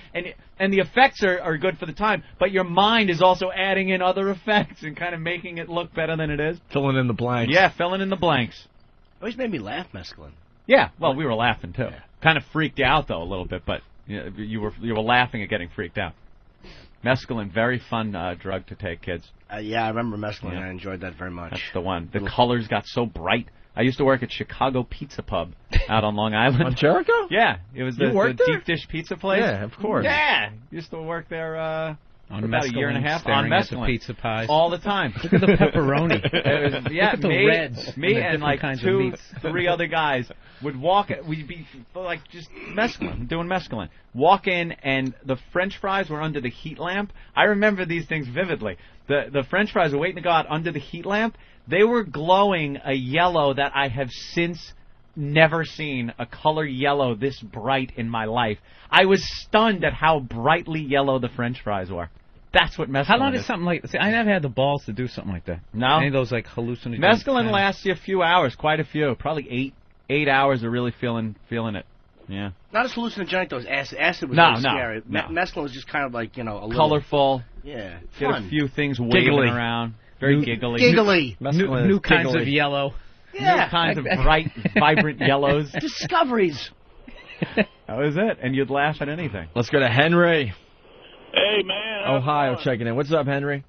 [SPEAKER 8] And the effects are good for the time, but your mind is also adding in other effects and kind of making it look better than it is.
[SPEAKER 2] Filling in the blanks.
[SPEAKER 8] Yeah, filling in the blanks.
[SPEAKER 3] Always made me laugh, mescaline.
[SPEAKER 8] Yeah, well, we were laughing, too. Yeah. Kind of freaked out, though, a little bit, but you were laughing at getting freaked out. Mescaline, very fun drug to take, kids.
[SPEAKER 3] Yeah, I remember mescaline. Yeah. I enjoyed that very much.
[SPEAKER 8] That's the one. The colors got so bright. I used to work at Chicago Pizza Pub out on Long Island.
[SPEAKER 2] On Jericho?
[SPEAKER 8] Yeah. It was the deep dish pizza place.
[SPEAKER 2] Yeah, of course.
[SPEAKER 8] Yeah. Used to work there
[SPEAKER 6] on
[SPEAKER 8] about a year and a half on
[SPEAKER 6] mescaline. At the pizza pies.
[SPEAKER 8] All the time.
[SPEAKER 6] Look at the pepperoni.
[SPEAKER 8] Look at
[SPEAKER 6] the reds.
[SPEAKER 8] Me and like 2, 3 other guys would walk. We'd be like just mescaline, doing mescaline. Walk in, and the French fries were under the heat lamp. I remember these things vividly. The French fries were waiting to go out under the heat lamp. They were glowing a yellow that I have since never seen a color yellow this bright in my life. I was stunned at how brightly yellow the French fries were. That's what mescaline is.
[SPEAKER 6] How long is something like... See, I never had the balls to do something like that.
[SPEAKER 8] No?
[SPEAKER 6] Any of those, like, hallucinogens?
[SPEAKER 8] Mescaline lasts you a few hours, quite a few. Probably 8 hours of really feeling it. Yeah.
[SPEAKER 3] Not as hallucinogenic, though, as acid. Acid was really scary.
[SPEAKER 8] No.
[SPEAKER 3] Mescaline was just kind of like, a little...
[SPEAKER 8] Colorful.
[SPEAKER 3] Yeah.
[SPEAKER 8] Get
[SPEAKER 3] fun.
[SPEAKER 8] a few things waving around. Very giggly.
[SPEAKER 3] Giggly.
[SPEAKER 6] New kinds of yellow.
[SPEAKER 3] Yeah.
[SPEAKER 8] New kinds of bright, vibrant yellows.
[SPEAKER 3] Discoveries.
[SPEAKER 8] That was it. And you'd laugh at anything.
[SPEAKER 2] Let's go to Henry.
[SPEAKER 5] Hey, man.
[SPEAKER 2] Ohio checking in. What's up, Henry?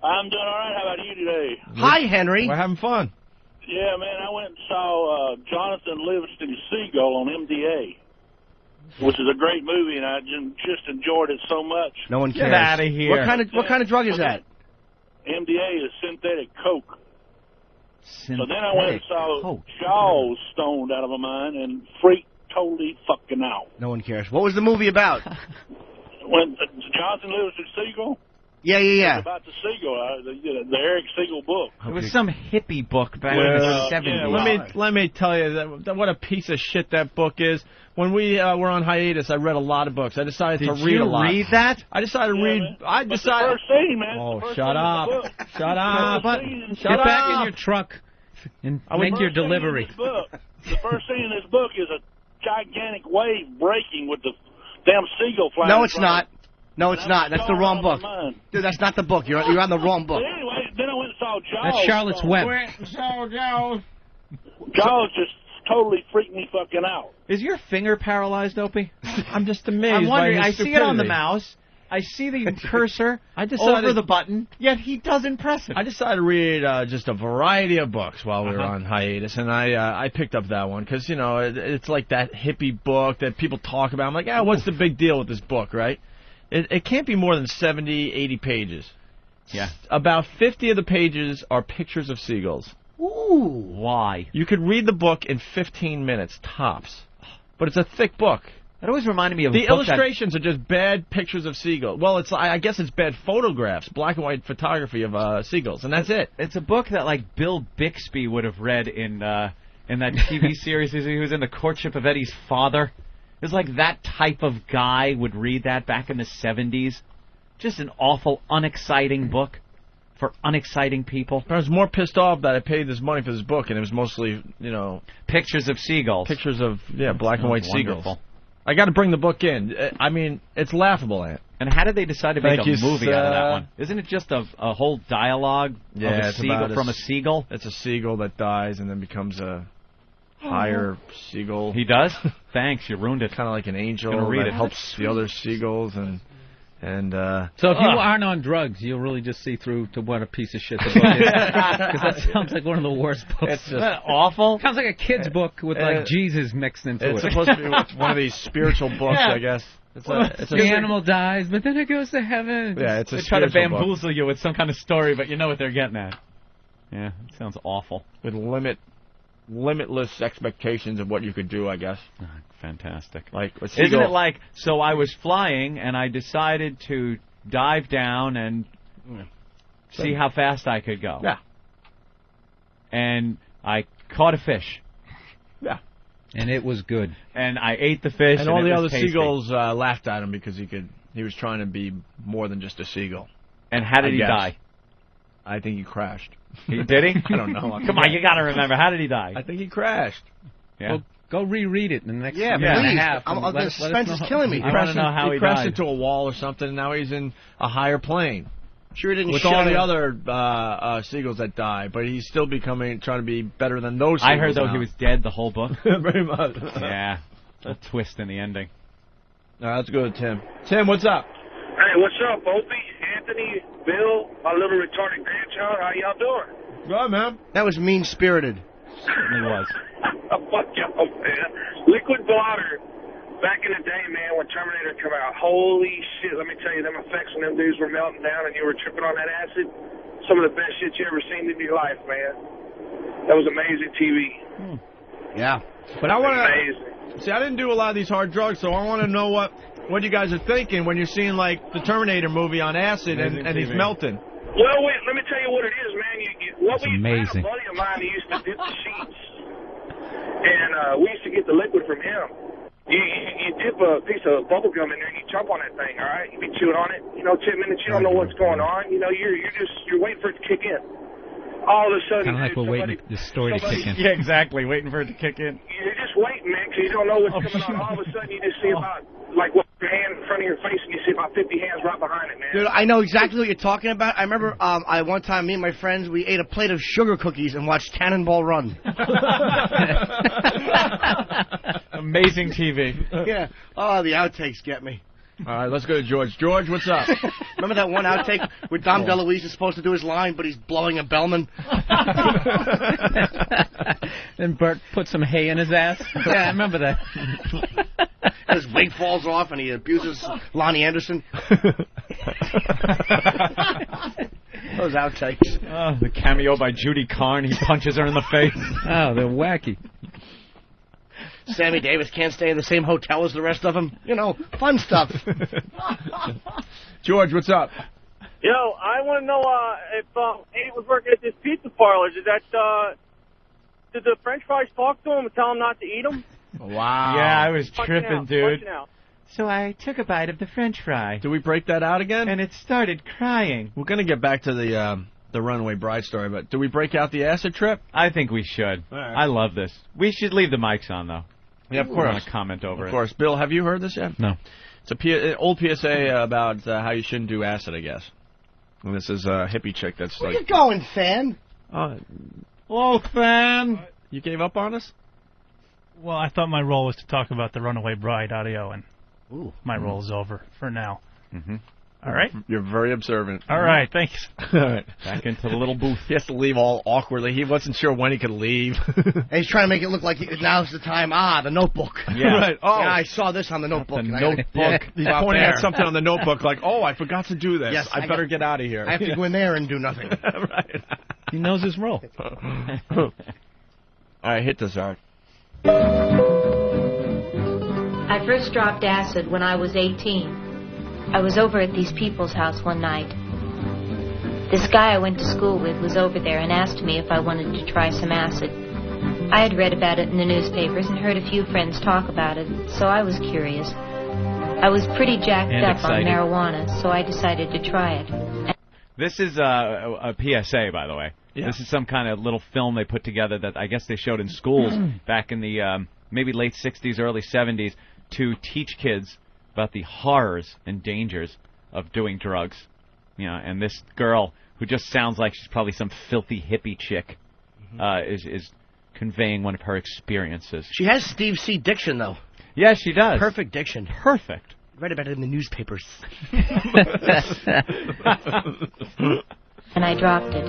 [SPEAKER 5] I'm doing all right. How about you today?
[SPEAKER 3] Hi, Henry.
[SPEAKER 2] We're having fun.
[SPEAKER 5] Yeah, man. I went and saw Jonathan Livingston Seagull on MDA, which is a great movie, and I just enjoyed it so much.
[SPEAKER 3] No one cares.
[SPEAKER 8] Get out of here.
[SPEAKER 3] What kind of drug is that?
[SPEAKER 5] MDA is synthetic coke. So then I went and saw Jaws stoned out of my mind and freaked totally fucking out.
[SPEAKER 3] No one cares. What was the movie about?
[SPEAKER 5] When Jonathan Livingston Seagull?
[SPEAKER 3] Yeah.
[SPEAKER 5] About the Siegel, the Eric Siegel book.
[SPEAKER 8] It was some hippie book back in the 70s.
[SPEAKER 2] Let me tell you what a piece of shit that book is. When we were on hiatus, I read a lot of books. I decided to read a lot.
[SPEAKER 8] Did you read that?
[SPEAKER 2] I decided to read. I decided.
[SPEAKER 5] The first scene, man.
[SPEAKER 2] Oh,
[SPEAKER 5] the first
[SPEAKER 2] shut
[SPEAKER 5] scene
[SPEAKER 2] up!
[SPEAKER 5] of the book.
[SPEAKER 2] Shut up!
[SPEAKER 6] Get back in your truck and make your delivery.
[SPEAKER 5] The first scene in this book is a gigantic wave breaking with the damn seagull flying.
[SPEAKER 3] No, it's not. No, it's not. That's the wrong book. Dude, that's not the book. You're on the wrong book.
[SPEAKER 5] But anyway, then I went and saw Jaws.
[SPEAKER 6] That's Charlotte's Web.
[SPEAKER 5] Jaws just totally freaked me fucking out.
[SPEAKER 8] Is your finger paralyzed, Opie?
[SPEAKER 2] I'm just amazed.
[SPEAKER 8] I'm wondering.
[SPEAKER 2] By
[SPEAKER 8] I
[SPEAKER 2] his
[SPEAKER 8] see it on the
[SPEAKER 2] stupidity.
[SPEAKER 8] mouse. I see the cursor
[SPEAKER 2] decided-
[SPEAKER 8] over the button, yet he doesn't press it.
[SPEAKER 2] I decided to read just a variety of books while we were on hiatus, and I picked up that one because, you know, it's like that hippie book that people talk about. I'm like, what's the big deal with this book, right? It can't be more than 70, 80 pages.
[SPEAKER 8] Yeah.
[SPEAKER 2] About 50 of the pages are pictures of seagulls.
[SPEAKER 8] Ooh. Why?
[SPEAKER 2] You could read the book in 15 minutes, tops. But it's a thick book.
[SPEAKER 8] It always reminded me of
[SPEAKER 2] the
[SPEAKER 8] a book
[SPEAKER 2] illustrations are just bad pictures of seagulls. Well, I guess it's bad photographs, black and white photography of seagulls, and that's it.
[SPEAKER 8] It's a book that like Bill Bixby would have read in that TV series. He was in The Courtship of Eddie's Father. It was like that type of guy would read that back in the 70s. Just an awful, unexciting book for unexciting people.
[SPEAKER 2] I was more pissed off that I paid this money for this book, and it was mostly, you know,
[SPEAKER 8] pictures of seagulls.
[SPEAKER 2] Pictures of black and white
[SPEAKER 8] wonderful.
[SPEAKER 2] seagulls. I got to bring the book in. I mean, it's laughable, Ant.
[SPEAKER 8] And how did they decide to make
[SPEAKER 2] Thank
[SPEAKER 8] a
[SPEAKER 2] you,
[SPEAKER 8] movie out of that one? Isn't it just a whole dialogue of a
[SPEAKER 2] it's
[SPEAKER 8] seagull
[SPEAKER 2] about
[SPEAKER 8] from a seagull?
[SPEAKER 2] It's a seagull that dies and then becomes a higher seagull.
[SPEAKER 8] He does? Thanks, you ruined it.
[SPEAKER 2] Kind of like an angel
[SPEAKER 8] Gonna read
[SPEAKER 2] that
[SPEAKER 8] it.
[SPEAKER 2] helps the other seagulls and.
[SPEAKER 6] So if you aren't on drugs, you'll really just see through to what a piece of shit the book is. Because that sounds like one of the worst books.
[SPEAKER 2] It's just
[SPEAKER 8] Isn't that awful?
[SPEAKER 6] Sounds like a kid's book with like Jesus mixed into
[SPEAKER 2] It's
[SPEAKER 6] it.
[SPEAKER 2] supposed to be one of these spiritual books, I guess.
[SPEAKER 6] The animal dies, but then it goes to heaven.
[SPEAKER 2] Yeah, it's a
[SPEAKER 8] They try to
[SPEAKER 2] spiritual book.
[SPEAKER 8] bamboozle you with some kind of story, but you know what they're getting at. Yeah, it sounds awful.
[SPEAKER 2] With limitless expectations of what you could do, I guess.
[SPEAKER 8] Fantastic.
[SPEAKER 2] Like,
[SPEAKER 8] isn't it like, so I was flying and I decided to dive down and see how fast I could go.
[SPEAKER 2] Yeah.
[SPEAKER 8] And I caught a fish.
[SPEAKER 2] Yeah.
[SPEAKER 6] And it was good.
[SPEAKER 8] And I ate the fish.
[SPEAKER 2] And all the
[SPEAKER 8] it was
[SPEAKER 2] other
[SPEAKER 8] tasty.
[SPEAKER 2] seagulls laughed at him because he was trying to be more than just a seagull.
[SPEAKER 8] And how did he die?
[SPEAKER 2] I think he crashed.
[SPEAKER 8] Did he?
[SPEAKER 2] I don't know.
[SPEAKER 8] Come on, you got to remember. How did he die?
[SPEAKER 2] I think he crashed.
[SPEAKER 8] Yeah.
[SPEAKER 6] Well, go reread it in the next
[SPEAKER 3] Yeah,
[SPEAKER 6] minute and
[SPEAKER 3] please.
[SPEAKER 6] a half. and
[SPEAKER 3] The suspense is killing me.
[SPEAKER 8] I want to know how he
[SPEAKER 2] crashed
[SPEAKER 8] died.
[SPEAKER 2] into a wall or something, and now he's in a higher plane.
[SPEAKER 3] Sure, he didn't
[SPEAKER 2] with
[SPEAKER 3] shut
[SPEAKER 2] all the
[SPEAKER 3] it.
[SPEAKER 2] other seagulls that die, but he's still trying to be better than those seagulls.
[SPEAKER 8] I heard, though,
[SPEAKER 2] now.
[SPEAKER 8] he was dead the whole book.
[SPEAKER 2] Very much.
[SPEAKER 8] Yeah. A twist in the ending.
[SPEAKER 2] All right, let's go to Tim. Tim, what's up?
[SPEAKER 11] Hey, what's up, Opie, Anthony, Bill, my little retarded grandchild? How y'all doing?
[SPEAKER 2] Good, man.
[SPEAKER 3] That was mean-spirited.
[SPEAKER 8] Certainly was.
[SPEAKER 11] Fuck y'all, man. Liquid blotter. Back in the day, man, when Terminator came out, holy shit, let me tell you, them effects when them dudes were melting down and you were tripping on that acid, some of the best shit you ever seen in your life, man. That was amazing TV.
[SPEAKER 3] Yeah.
[SPEAKER 2] But I want
[SPEAKER 11] Amazing.
[SPEAKER 2] to see. I didn't do a lot of these hard drugs, so I want to know what you guys are thinking when you're seeing like the Terminator movie on acid and he's melting.
[SPEAKER 11] Well, wait, let me tell you what it is, man. What we
[SPEAKER 6] amazing.
[SPEAKER 11] had a buddy of mine who used to dip the sheets, and we used to get the liquid from him. You dip a piece of bubble gum in there, you chomp on that thing, all right? You be chewing on it, 10 minutes, you don't know what's going on. You're waiting for it to kick in. All of a sudden,
[SPEAKER 6] Kind of like we're waiting for the story to kick in.
[SPEAKER 8] Yeah, exactly. Waiting for it to kick in.
[SPEAKER 11] You're just waiting, man, because you don't know what's coming on. All of a sudden, you just see about, like, your hand in front of your face, and you see about 50 hands right behind it, man.
[SPEAKER 3] Dude, I know exactly what you're talking about. I remember one time, me and my friends, we ate a plate of sugar cookies and watched Cannonball Run.
[SPEAKER 8] Amazing TV.
[SPEAKER 3] Yeah. Oh, the outtakes get me.
[SPEAKER 2] All right, let's go to George. George, what's up?
[SPEAKER 3] Remember that one outtake where Dom DeLuise is supposed to do his line, but he's blowing a bellman?
[SPEAKER 6] Then Bert put some hay in his ass. Yeah, I remember that.
[SPEAKER 3] His wig falls off and he abuses Lonnie Anderson. Those outtakes.
[SPEAKER 8] Oh, the cameo by Judy Carn. He punches her in the face.
[SPEAKER 6] Oh, they're wacky.
[SPEAKER 3] Sammy Davis can't stay in the same hotel as the rest of them. Fun stuff.
[SPEAKER 2] George, what's up?
[SPEAKER 1] Yo, I want to know if Abe was working at this pizza parlor. Did the French fries talk to him and tell him not to eat them?
[SPEAKER 2] Wow.
[SPEAKER 8] Yeah, I was tripping, dude.
[SPEAKER 1] Out.
[SPEAKER 8] So I took a bite of the French fry.
[SPEAKER 2] Do we break that out again?
[SPEAKER 8] And it started crying.
[SPEAKER 2] We're going to get back to the Runaway Bride story, but do we break out the acid trip?
[SPEAKER 8] I think we should.
[SPEAKER 2] Right.
[SPEAKER 8] I love this. We should leave the mics on, though.
[SPEAKER 2] Yeah, of
[SPEAKER 8] I
[SPEAKER 2] course.
[SPEAKER 8] want to comment over it.
[SPEAKER 2] Of course. Bill, have you heard this yet?
[SPEAKER 6] No.
[SPEAKER 2] It's an old PSA about how you shouldn't do acid, I guess. And this is a hippie chick that's
[SPEAKER 3] Where
[SPEAKER 2] like...
[SPEAKER 3] you going, fan?
[SPEAKER 2] Hello, fan. You gave up on us?
[SPEAKER 14] Well, I thought my role was to talk about the Runaway Bride audio, and my role is over for now.
[SPEAKER 2] Mm-hmm.
[SPEAKER 14] All right?
[SPEAKER 2] You're very observant.
[SPEAKER 14] All right, thanks.
[SPEAKER 2] All right.
[SPEAKER 8] Back into the little booth.
[SPEAKER 2] He has to leave all awkwardly. He wasn't sure when he could leave.
[SPEAKER 3] And he's trying to make it look like now's the time. The Notebook.
[SPEAKER 2] Yeah. Right. Oh.
[SPEAKER 3] Yeah, I saw this on the Notebook.
[SPEAKER 2] The Notebook. He's pointing at something on the Notebook like, I forgot to do this.
[SPEAKER 3] Yes,
[SPEAKER 2] I better get out of here.
[SPEAKER 3] I have to go in there and do nothing.
[SPEAKER 2] Right.
[SPEAKER 6] He knows his role.
[SPEAKER 2] All right, hit this art.
[SPEAKER 9] I first dropped acid when I was 18. I was over at these people's house one night. This guy I went to school with was over there and asked me if I wanted to try some acid. I had read about it in the newspapers and heard a few friends talk about it, so I was curious. I was pretty jacked up on marijuana, so I decided to try it.
[SPEAKER 8] This is a PSA, by the way.
[SPEAKER 2] Yeah.
[SPEAKER 8] This is some kind of little film they put together that I guess they showed in schools back in the maybe late 60s, early 70s to teach kids about the horrors and dangers of doing drugs. And this girl, who just sounds like she's probably some filthy hippie chick, is conveying one of her experiences.
[SPEAKER 3] She has Steve C. diction, though.
[SPEAKER 8] Yes, she does.
[SPEAKER 3] Perfect diction.
[SPEAKER 8] Perfect.
[SPEAKER 3] Read about it in the newspapers.
[SPEAKER 9] And I dropped it.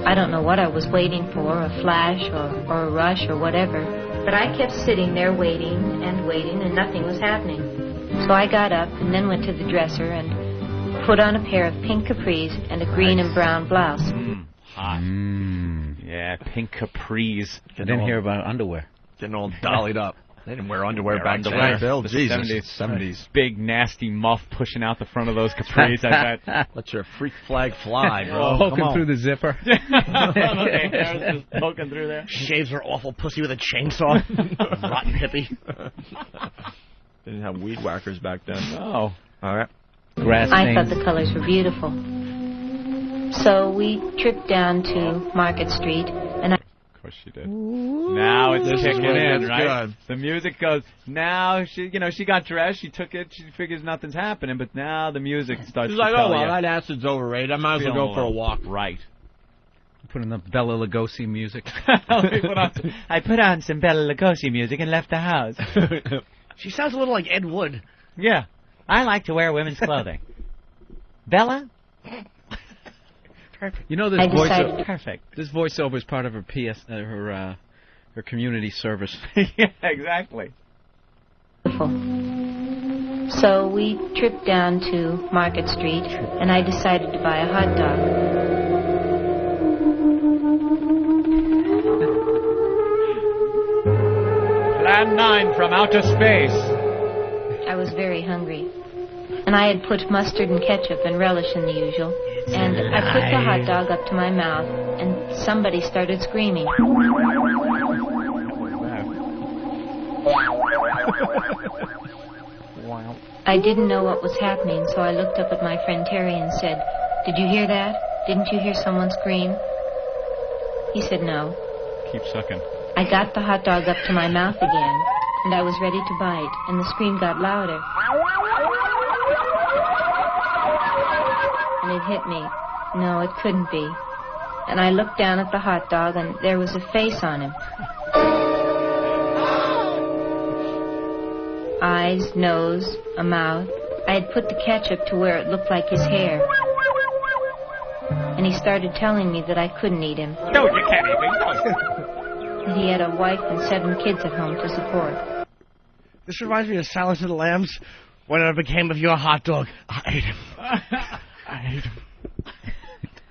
[SPEAKER 9] I don't know what I was waiting for, a flash or a rush or whatever, but I kept sitting there waiting, and nothing was happening. So I got up and then went to the dresser and put on a pair of pink capris and a green and brown blouse.
[SPEAKER 8] Hot. Yeah, pink capris.
[SPEAKER 6] I didn't hear about underwear.
[SPEAKER 2] Getting all dollied up. They didn't wear underwear back then.
[SPEAKER 8] Right,
[SPEAKER 2] Bill.
[SPEAKER 8] the
[SPEAKER 2] Jesus.
[SPEAKER 8] 70s. Big, nasty muff pushing out the front of those capris, I bet.
[SPEAKER 2] Let your freak flag fly, bro.
[SPEAKER 6] Poking through the zipper.
[SPEAKER 8] Hair's just poking through there.
[SPEAKER 3] Shaves her awful pussy with a chainsaw. Rotten hippie.
[SPEAKER 2] Didn't have weed whackers back then.
[SPEAKER 8] Oh.
[SPEAKER 2] All right.
[SPEAKER 9] I thought the colors were beautiful. So we tripped down to Market Street, and
[SPEAKER 8] Of course she did. Now it's kicking in, right?
[SPEAKER 2] Good.
[SPEAKER 8] The music goes, now she got dressed, she took it, she figures nothing's happening, but now the music starts
[SPEAKER 2] She's
[SPEAKER 8] to
[SPEAKER 2] like,
[SPEAKER 8] tell
[SPEAKER 2] well,
[SPEAKER 8] you.
[SPEAKER 2] that acid's overrated. I might as well go for a walk.
[SPEAKER 8] Right.
[SPEAKER 6] Put in the Bela Lugosi music.
[SPEAKER 8] I put on some Bela Lugosi music and left the house.
[SPEAKER 3] She sounds a little like Ed Wood.
[SPEAKER 8] Yeah. I like to wear women's clothing. Bella?
[SPEAKER 3] Perfect.
[SPEAKER 6] You know this
[SPEAKER 9] I
[SPEAKER 6] voice.
[SPEAKER 9] decided
[SPEAKER 6] Perfect. This voiceover is part of her her community service.
[SPEAKER 8] Yeah, exactly.
[SPEAKER 9] So we tripped down to Market Street, and I decided to buy a hot dog.
[SPEAKER 8] Plan 9 from outer space.
[SPEAKER 9] I was very hungry, and I had put mustard and ketchup and relish in the usual. And I put the hot dog up to my mouth, and somebody started screaming. I didn't know what was happening, so I looked up at my friend Terry and said, "Did you hear that? Didn't you hear someone scream?" He said no.
[SPEAKER 8] Keep sucking.
[SPEAKER 9] I got the hot dog up to my mouth again, and I was ready to bite, and the scream got louder. And it hit me. No, it couldn't be. And I looked down at the hot dog, and there was a face on him. Eyes, nose, a mouth. I had put the ketchup to where it looked like his hair. And he started telling me that I couldn't eat him.
[SPEAKER 8] No, you can't eat me.
[SPEAKER 9] That he had a wife and 7 kids at home to support.
[SPEAKER 3] This reminds me of Silence of the Lambs. Whatever became of your hot dog, I ate him.
[SPEAKER 8] I ate him.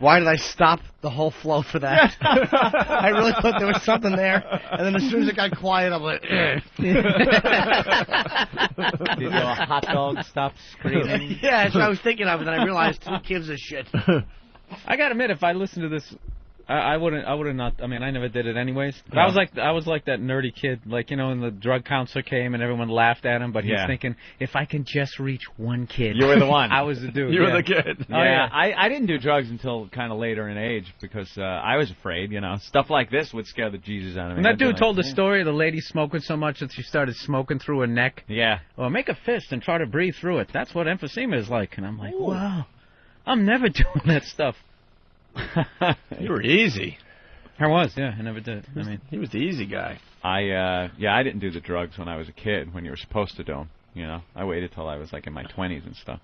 [SPEAKER 3] Why did I stop the whole flow for that? I really thought there was something there, and then as soon as it got quiet, I'm like,
[SPEAKER 8] Did your hot dog stop screaming?
[SPEAKER 3] Yeah, that's what I was thinking of, and then I realized, who gives a shit?
[SPEAKER 6] I gotta admit, if I listened to this, I wouldn't not. I mean, I never did it anyways. But
[SPEAKER 8] Yeah.
[SPEAKER 6] I was like that nerdy kid, like, you know, when the drug counselor came and everyone laughed at him, but he was thinking, if I can just reach one kid.
[SPEAKER 8] You were the one.
[SPEAKER 6] I was the dude.
[SPEAKER 2] You were the kid.
[SPEAKER 8] Yeah, I didn't do drugs until kind of later in age because I was afraid, you know. Stuff like this would scare the Jesus out of me.
[SPEAKER 6] And that dude told the story of the lady smoking so much that she started smoking through her neck.
[SPEAKER 8] Yeah.
[SPEAKER 6] Well, make a fist and try to breathe through it. That's what emphysema is like. And I'm like, wow, I'm never doing that stuff.
[SPEAKER 2] You were easy.
[SPEAKER 6] I was, yeah. I never did. I mean,
[SPEAKER 2] he was the easy guy.
[SPEAKER 8] I didn't do the drugs when I was a kid. When you were supposed to do them, you know. I waited till I was like in my 20s and stuff.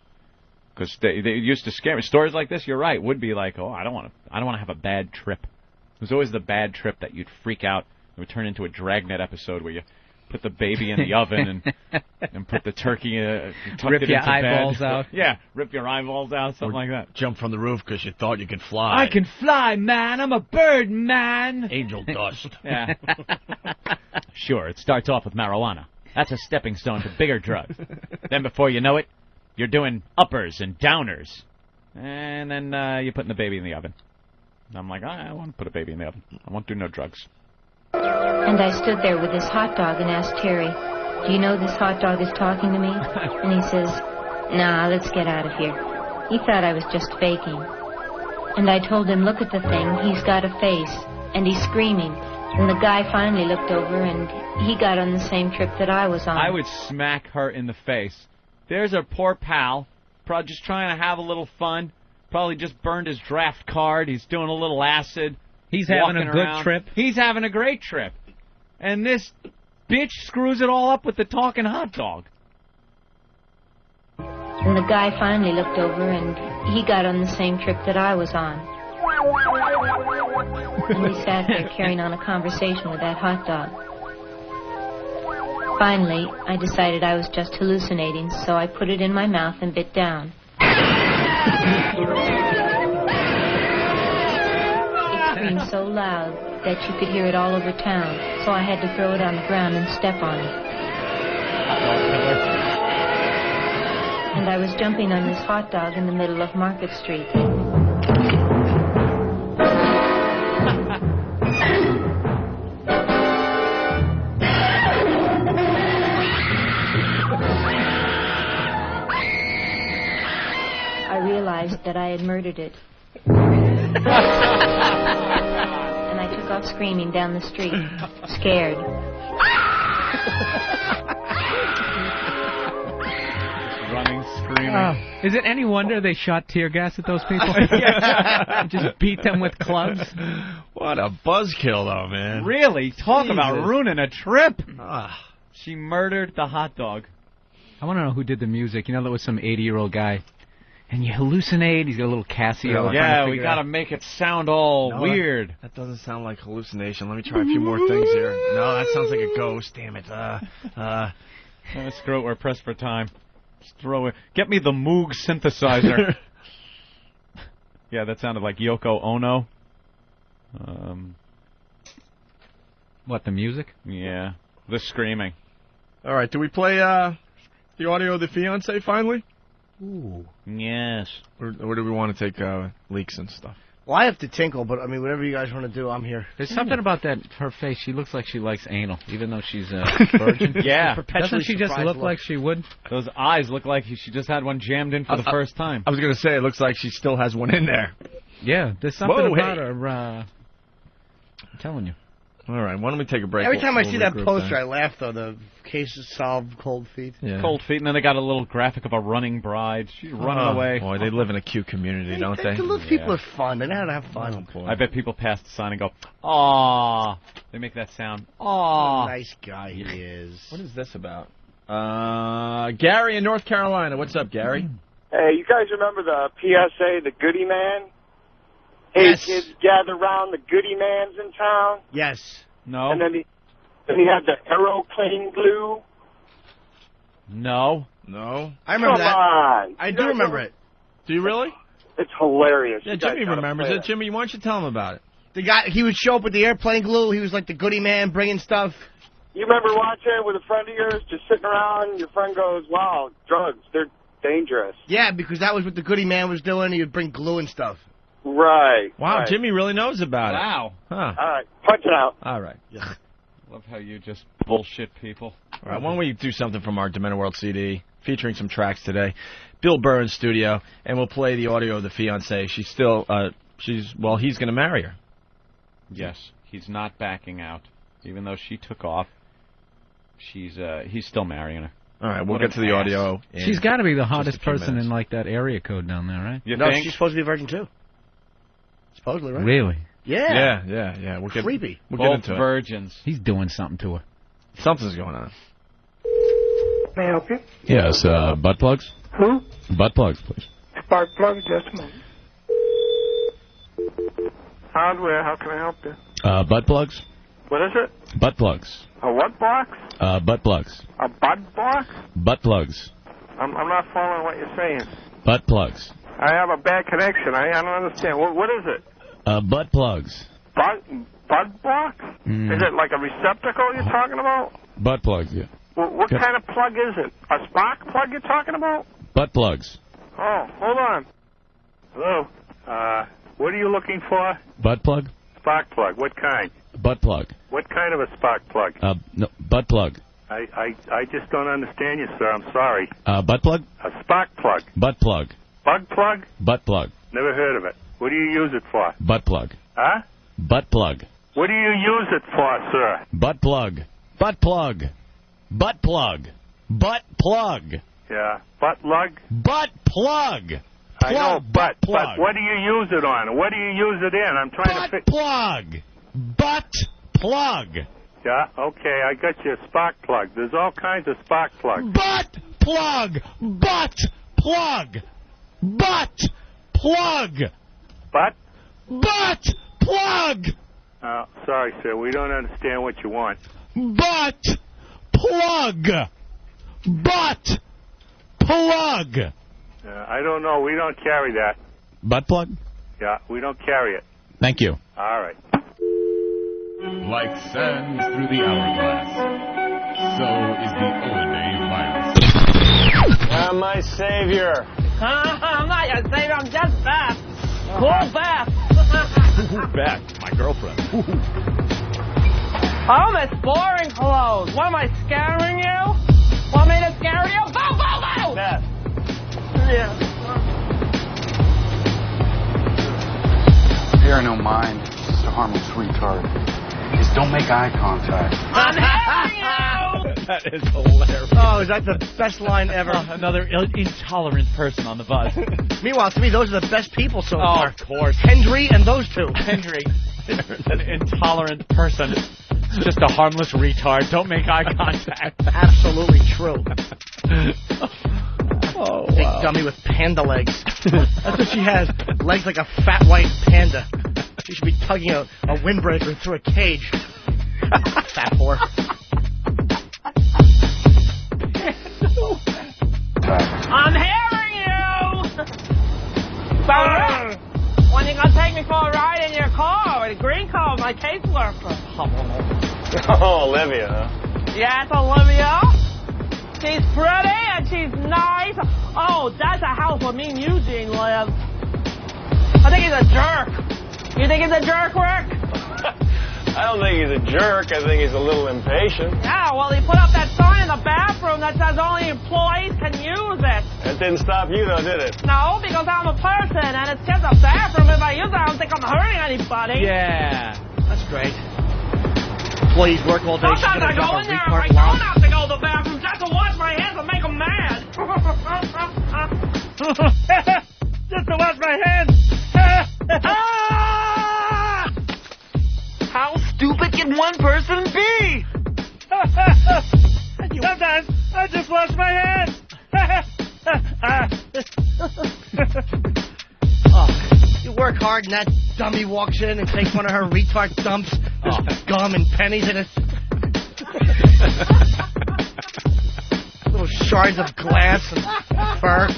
[SPEAKER 8] Because they used to scare me. Stories like this, you're right, would be like, oh, I don't want to have a bad trip. It was always the bad trip that you'd freak out. It would turn into a Dragnet episode where you put the baby in the oven and put the turkey,
[SPEAKER 6] rip your eyeballs out.
[SPEAKER 8] Yeah, rip your eyeballs out, something like that.
[SPEAKER 2] Jump from the roof because you thought you could fly.
[SPEAKER 8] I can fly, man. I'm a bird, man.
[SPEAKER 2] Angel dust.
[SPEAKER 8] Yeah. Sure, it starts off with marijuana. That's a stepping stone to bigger drugs. Then before you know it, you're doing uppers and downers. And then you're putting the baby in the oven. I'm like, I want to put a baby in the oven. I won't do no drugs.
[SPEAKER 9] And I stood there with this hot dog and asked Terry, do you know this hot dog is talking to me? And he says, nah, let's get out of here. He thought I was just faking. And I told him, look at the thing, he's got a face, and he's screaming. And the guy finally looked over, and he got on the same trip that I was on.
[SPEAKER 8] I would smack her in the face. There's our poor pal, probably just trying to have a little fun. Probably just burned his draft card. He's doing a little acid.
[SPEAKER 6] He's having a good trip.
[SPEAKER 8] He's having a great trip. And this bitch screws it all up with the talking hot dog.
[SPEAKER 9] And the guy finally looked over, and he got on the same trip that I was on. And we sat there carrying on a conversation with that hot dog. Finally, I decided I was just hallucinating, so I put it in my mouth and bit down. It screamed so loud that you could hear it all over town, so I had to throw it on the ground and step on it. And I was jumping on this hot dog in the middle of Market Street. I realized that I had murdered it. And I took off screaming down the street, scared.
[SPEAKER 8] Running, screaming.
[SPEAKER 6] Is it any wonder they shot tear gas at those people? Just beat them with clubs?
[SPEAKER 2] What a buzzkill, though, man.
[SPEAKER 8] Really? Talk
[SPEAKER 2] Jesus.
[SPEAKER 8] about ruining a trip.
[SPEAKER 2] Ah.
[SPEAKER 8] She murdered the hot dog.
[SPEAKER 6] I want to know who did the music. You know, there was some 80-year-old guy. And you hallucinate. He's got a little Casio.
[SPEAKER 8] Yeah, we got to make it sound all weird.
[SPEAKER 2] That doesn't sound like hallucination. Let me try a few more things here. No, that sounds like a ghost. Damn it.
[SPEAKER 8] Screw it. We're pressed for time. Just throw it. Get me the Moog synthesizer. Yeah, that sounded like Yoko Ono.
[SPEAKER 6] What, the music?
[SPEAKER 8] Yeah, the screaming.
[SPEAKER 2] All right, do we play the audio of the fiancé finally?
[SPEAKER 3] Ooh.
[SPEAKER 8] Yes.
[SPEAKER 2] Or do we want to take leaks and stuff?
[SPEAKER 3] Well, I have to tinkle, but, I mean, whatever you guys want to do, I'm here.
[SPEAKER 6] There's something about that, her face. She looks like she likes anal, even though she's a virgin.
[SPEAKER 8] Yeah.
[SPEAKER 6] Doesn't she just look like she would?
[SPEAKER 8] Those eyes look like she just had one jammed in for the first time.
[SPEAKER 2] I was going to say, it looks like she still has one in there.
[SPEAKER 6] Yeah, there's something about her. I'm telling you.
[SPEAKER 2] All right, why don't we take a break?
[SPEAKER 3] Every time I see that poster,
[SPEAKER 2] there.
[SPEAKER 3] I laugh, though. The case is solved, cold feet.
[SPEAKER 2] Yeah.
[SPEAKER 8] Cold feet, and then they got a little graphic of a running bride. She's running away.
[SPEAKER 2] Boy, they live in a cute community, don't they?
[SPEAKER 3] Those people are fun. They know how to have fun.
[SPEAKER 2] Oh, boy.
[SPEAKER 8] I bet people pass the sign and go, "Aw." They make that sound. Aw.
[SPEAKER 3] What a nice guy he is.
[SPEAKER 2] What is this about? Gary in North Carolina. What's up, Gary?
[SPEAKER 18] Hey, you guys remember the PSA, the Goody Man? Hey,
[SPEAKER 3] Yes.
[SPEAKER 18] kids, gather round, the Goody Man's in town.
[SPEAKER 3] Yes.
[SPEAKER 8] No.
[SPEAKER 18] And then he had the aeroplane glue.
[SPEAKER 8] No.
[SPEAKER 2] No.
[SPEAKER 3] I remember
[SPEAKER 18] Come
[SPEAKER 3] that.
[SPEAKER 18] on.
[SPEAKER 3] I do remember it.
[SPEAKER 2] Do you really?
[SPEAKER 11] It's hilarious.
[SPEAKER 2] Yeah,
[SPEAKER 11] You guys
[SPEAKER 2] Jimmy
[SPEAKER 11] gotta
[SPEAKER 2] remembers
[SPEAKER 11] play
[SPEAKER 2] it. Jimmy, why don't you tell him about it?
[SPEAKER 3] The guy, he would show up with the airplane glue. He was like the goody man bringing stuff.
[SPEAKER 11] You remember watching it with a friend of yours, just sitting around, your friend goes, wow, drugs, they're dangerous.
[SPEAKER 3] Yeah, because that was what the goody man was doing. He would bring glue and stuff.
[SPEAKER 11] Right.
[SPEAKER 2] Wow,
[SPEAKER 11] right.
[SPEAKER 2] Jimmy really knows about it.
[SPEAKER 8] Wow.
[SPEAKER 2] Huh.
[SPEAKER 11] All right, punch it out.
[SPEAKER 2] All right. Yeah.
[SPEAKER 8] Love how you just bullshit people.
[SPEAKER 2] All right, why don't we do something from our Demented World CD, featuring some tracks today. Bill Burr in studio, and we'll play the audio of the fiancée. She's still, he's going to marry her.
[SPEAKER 8] Yes, he's not backing out. Even though she took off, he's still marrying her.
[SPEAKER 2] All right, we'll get to the audio.
[SPEAKER 6] She's got to be the hottest person in, like, that area code down there, right?
[SPEAKER 8] You
[SPEAKER 3] no,
[SPEAKER 8] think?
[SPEAKER 3] she's supposed to be a virgin, too. Supposedly, right?
[SPEAKER 6] Really?
[SPEAKER 3] Yeah.
[SPEAKER 2] Yeah. We'll get,
[SPEAKER 3] Creepy.
[SPEAKER 2] We'll
[SPEAKER 8] Both
[SPEAKER 2] get into
[SPEAKER 8] virgins.
[SPEAKER 6] He's doing something to her.
[SPEAKER 2] Something's going on.
[SPEAKER 16] May I help you?
[SPEAKER 7] Yes, butt plugs?
[SPEAKER 16] Who?
[SPEAKER 7] Butt plugs, please.
[SPEAKER 16] Spark plug, just a moment. Hardware, how can I help you?
[SPEAKER 7] Butt plugs?
[SPEAKER 16] What is it?
[SPEAKER 7] Butt plugs.
[SPEAKER 16] A what box?
[SPEAKER 7] Butt plugs.
[SPEAKER 16] A bud box?
[SPEAKER 7] Butt plugs.
[SPEAKER 16] I'm not following what you're saying.
[SPEAKER 7] Butt plugs.
[SPEAKER 16] I have a bad connection. I don't understand. What is it?
[SPEAKER 7] Butt plugs.
[SPEAKER 16] Bud box? Is it like a receptacle you're talking about?
[SPEAKER 7] Butt plugs, yeah.
[SPEAKER 16] What kind of plug is it? A spark plug you're talking about?
[SPEAKER 7] Butt plugs.
[SPEAKER 16] Oh, hold on. Hello. What are you looking for?
[SPEAKER 7] Butt plug?
[SPEAKER 16] Spark plug. What kind?
[SPEAKER 7] Butt plug.
[SPEAKER 16] What kind of a spark plug?
[SPEAKER 7] No, butt plug.
[SPEAKER 16] I just don't understand you, sir. I'm sorry.
[SPEAKER 7] Butt plug?
[SPEAKER 16] A spark plug.
[SPEAKER 7] Butt plug.
[SPEAKER 16] Bug plug?
[SPEAKER 7] Butt plug.
[SPEAKER 16] Never heard of it. What do you use it for?
[SPEAKER 7] Butt plug.
[SPEAKER 16] Huh?
[SPEAKER 7] Butt plug.
[SPEAKER 16] What do you use it for, sir?
[SPEAKER 7] Butt plug. Butt plug. Butt plug. Butt plug.
[SPEAKER 16] Yeah. Butt lug?
[SPEAKER 7] Butt plug.
[SPEAKER 16] I know, but what do you use it on? What do you use it in? I'm trying to
[SPEAKER 7] Butt plug. Butt plug.
[SPEAKER 16] Yeah, okay, I got you a spark plug. There's all kinds of spark plugs.
[SPEAKER 7] Butt plug. Butt plug. Butt plug.
[SPEAKER 16] Butt?
[SPEAKER 7] Butt plug.
[SPEAKER 16] Sorry, sir, we don't understand what you want.
[SPEAKER 7] Butt plug. Butt plug.
[SPEAKER 16] I don't know. We don't carry that.
[SPEAKER 7] Butt plug?
[SPEAKER 16] Yeah, we don't carry it.
[SPEAKER 7] Thank you.
[SPEAKER 16] All right.
[SPEAKER 10] Like sands through the hourglass, so is the Holiday virus.
[SPEAKER 21] I'm my savior.
[SPEAKER 13] I'm not your savior, I'm just Beth. Cool Beth.
[SPEAKER 2] Beth, my girlfriend.
[SPEAKER 13] Oh, Miss Boring Clothes. What am I, scaring you? Want me to scare you? Bow, bow, bow!
[SPEAKER 21] Beth.
[SPEAKER 13] Yeah.
[SPEAKER 24] Bear no mind, just a harmless retard. Just don't make eye contact.
[SPEAKER 13] I'm having you!
[SPEAKER 2] That is hilarious.
[SPEAKER 3] Oh, is that the best line ever?
[SPEAKER 8] Another intolerant person on the bus.
[SPEAKER 3] Meanwhile, to me, those are the best people so far.
[SPEAKER 8] Of course.
[SPEAKER 3] Hendry and those two.
[SPEAKER 8] Hendry. An intolerant person. It's just a harmless retard. Don't make eye contact.
[SPEAKER 3] Absolutely true.
[SPEAKER 2] Oh,
[SPEAKER 3] Big
[SPEAKER 2] wow.
[SPEAKER 3] dummy with panda legs. That's what she has. Legs like a fat white panda. She should be tugging a windbreaker through a cage. Fat whore.
[SPEAKER 13] I'm hearing you! So, when you gonna take me for a ride in your car with a green car with my caseworker?
[SPEAKER 21] Oh, Olivia, huh?
[SPEAKER 13] Yeah, it's Olivia. She's pretty and she's nice. Oh, that's a house where me and Eugene live. I think he's a jerk. You think he's a jerk, Rick?
[SPEAKER 21] I don't think he's a jerk. I think he's a little impatient.
[SPEAKER 13] Yeah, well, he put up that sign in the bathroom that says only employees can use it.
[SPEAKER 21] That didn't stop you, though, did it?
[SPEAKER 13] No, because I'm a person, and it's just a bathroom. If I use it, I don't think I'm hurting anybody.
[SPEAKER 8] Yeah.
[SPEAKER 3] That's great. Employees work all day.
[SPEAKER 13] Sometimes I go in there and I don't have to go to the bathroom just to wash my hands and make them mad. Just to wash my hands.
[SPEAKER 22] How stupid can one person be?
[SPEAKER 13] Sometimes I just wash my hands.
[SPEAKER 3] You work hard and that dummy walks in and takes one of her retard dumps. There's gum and pennies in it. Little shards of glass and fur.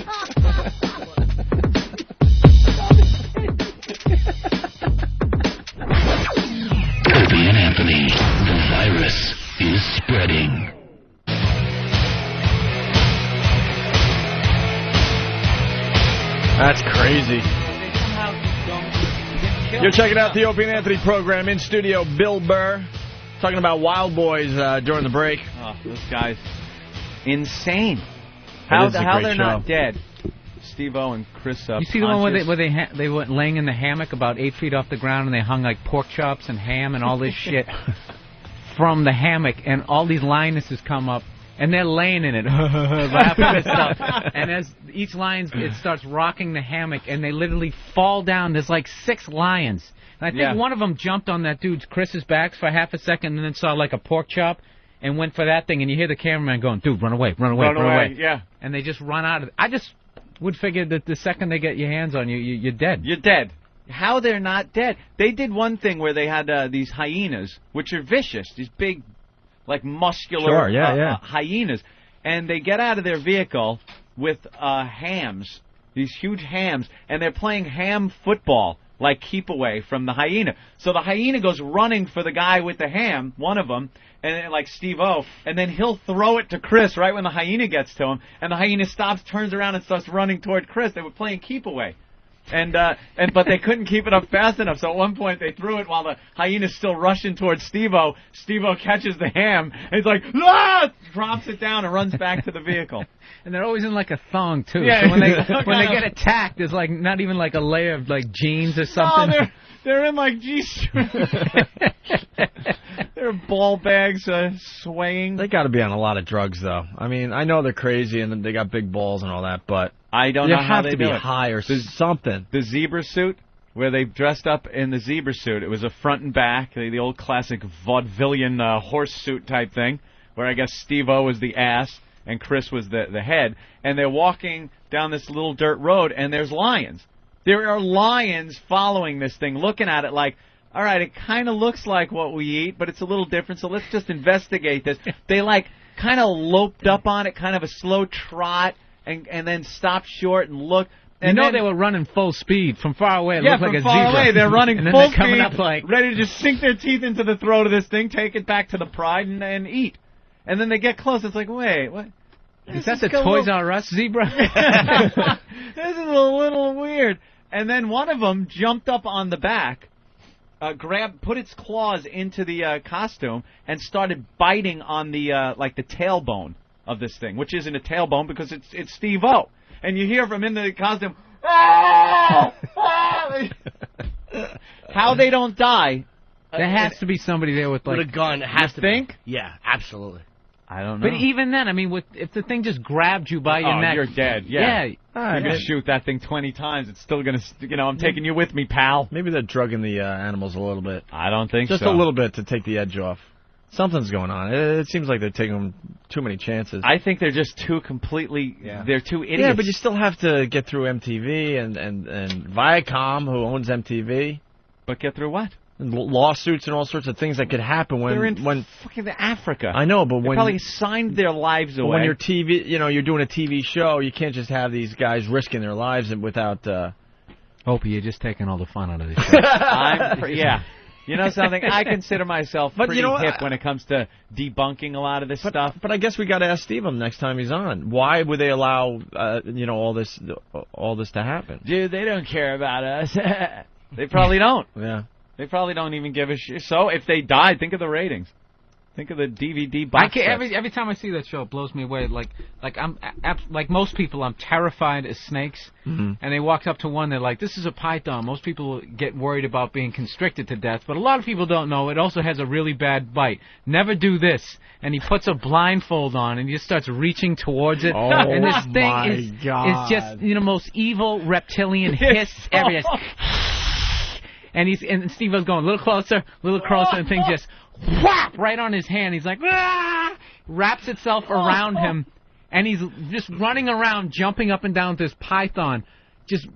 [SPEAKER 2] You're checking out the Opie and Anthony program. In studio, Bill Burr, talking about Wild Boys during the break.
[SPEAKER 8] Oh, those guys, insane. How they're not dead. Steve-O and Chris
[SPEAKER 6] You see the one where they went laying in the hammock about 8 feet off the ground, and they hung like pork chops and ham and all this shit from the hammock, and all these lionesses come up, and they're laying in it, laughing and stuff. And as each lion, it starts rocking the hammock, and they literally fall down. There's like 6 lions. And I think one of them jumped on that dude's Chris's back for half a second, and then saw like a pork chop, and went for that thing. And you hear the cameraman going, "Dude, run away, run away, run away!"
[SPEAKER 8] Yeah.
[SPEAKER 6] And they just run out of it. I just would figure that the second they get your hands on you, you're dead.
[SPEAKER 8] You're dead. How they're not dead? They did one thing where they had these hyenas, which are vicious, these big, like muscular hyenas, and they get out of their vehicle with hams, these huge hams, and they're playing ham football, like keep away from the hyena. So the hyena goes running for the guy with the ham, one of them, and like Steve-O, and then he'll throw it to Chris right when the hyena gets to him, and the hyena stops, turns around, and starts running toward Chris. They were playing keep away. But they couldn't keep it up fast enough, so at one point they threw it while the hyena's still rushing towards Steve-O. Steve-O catches the ham, and he's like, "Ah!" drops it down and runs back to the vehicle.
[SPEAKER 6] And they're always in like a thong too.
[SPEAKER 8] Yeah,
[SPEAKER 6] so when they get attacked, there's like not even like a layer of like jeans or something.
[SPEAKER 8] Oh, they're in like G-strings. They're ball bags swaying.
[SPEAKER 2] They got to be on a lot of drugs, though. I mean, I know they're crazy and they got big balls and all that, but
[SPEAKER 8] I don't know how they do it.
[SPEAKER 2] They have to be high or something.
[SPEAKER 8] The zebra suit, where they dressed up in the zebra suit, it was a front and back, the old classic vaudevillian horse suit type thing, where I guess Steve-O was the ass and Chris was the head, and they're walking down this little dirt road, and there's lions. There are lions following this thing, looking at it like, all right, it kind of looks like what we eat, but it's a little different, so let's just investigate this. They, like, kind of loped up on it, kind of a slow trot, and then stopped short and looked. And
[SPEAKER 6] they were running full speed from far away. It looked like a
[SPEAKER 8] from far
[SPEAKER 6] zebra.
[SPEAKER 8] away. They're running
[SPEAKER 6] and then
[SPEAKER 8] full
[SPEAKER 6] they're coming
[SPEAKER 8] speed,
[SPEAKER 6] up like
[SPEAKER 8] ready to just sink their teeth into the throat of this thing, take it back to the pride, and eat. And then they get close. It's like, wait, what?
[SPEAKER 6] Is that the Toys R Us zebra?
[SPEAKER 8] This is a little weird. And then one of them jumped up on the back, put its claws into the costume, and started biting on the like the tailbone of this thing, which isn't a tailbone because it's Steve-O. And you hear from in the costume, "Ah! Ah!" How they don't die?
[SPEAKER 6] There has to be somebody there with like
[SPEAKER 3] a gun. It has to
[SPEAKER 8] think?
[SPEAKER 3] Be. Yeah, absolutely.
[SPEAKER 8] I don't know.
[SPEAKER 6] But even then, I mean, if the thing just grabbed you by your neck,
[SPEAKER 8] you're dead. Yeah. You can shoot that thing 20 times. It's still going to, I'm taking you with me, pal.
[SPEAKER 2] Maybe they're drugging the animals a little bit.
[SPEAKER 8] I don't think
[SPEAKER 2] Just a little bit to take the edge off. Something's going on. It seems like they're taking too many chances.
[SPEAKER 8] I think they're just too completely, they're too idiots.
[SPEAKER 2] Yeah, but you still have to get through MTV and Viacom, who owns MTV.
[SPEAKER 8] But get through what?
[SPEAKER 2] And lawsuits and all sorts of things that could happen when
[SPEAKER 8] they're in fucking Africa.
[SPEAKER 2] I know, but
[SPEAKER 8] they probably signed their lives away.
[SPEAKER 2] When you're TV, you're doing a TV show, you can't just have these guys risking their lives without.
[SPEAKER 6] Opie, you're just taking all the fun out of this show.
[SPEAKER 8] Yeah. You know something? I consider myself pretty hip when it comes to debunking a lot of this stuff.
[SPEAKER 2] But I guess we got to ask Steve next time he's on. Why would they allow all this to happen?
[SPEAKER 8] Dude, they don't care about us. They probably don't.
[SPEAKER 2] Yeah.
[SPEAKER 8] They probably don't even give a shit. So if they died, think of the ratings. Think of the DVD box sets.
[SPEAKER 6] Every time I see that show, it blows me away. Like most people, I'm terrified of snakes.
[SPEAKER 2] Mm-hmm.
[SPEAKER 6] And they walk up to one, they're like, "This is a python." Most people get worried about being constricted to death, but a lot of people don't know it also has a really bad bite. Never do this. And he puts a blindfold on and he just starts reaching towards it. And this thing is just most evil reptilian hiss ever. And Steve was going a little closer, and things just whap right on his hand. He's like, "Ah!" Wraps itself around him, and he's just running around, jumping up and down with this python, just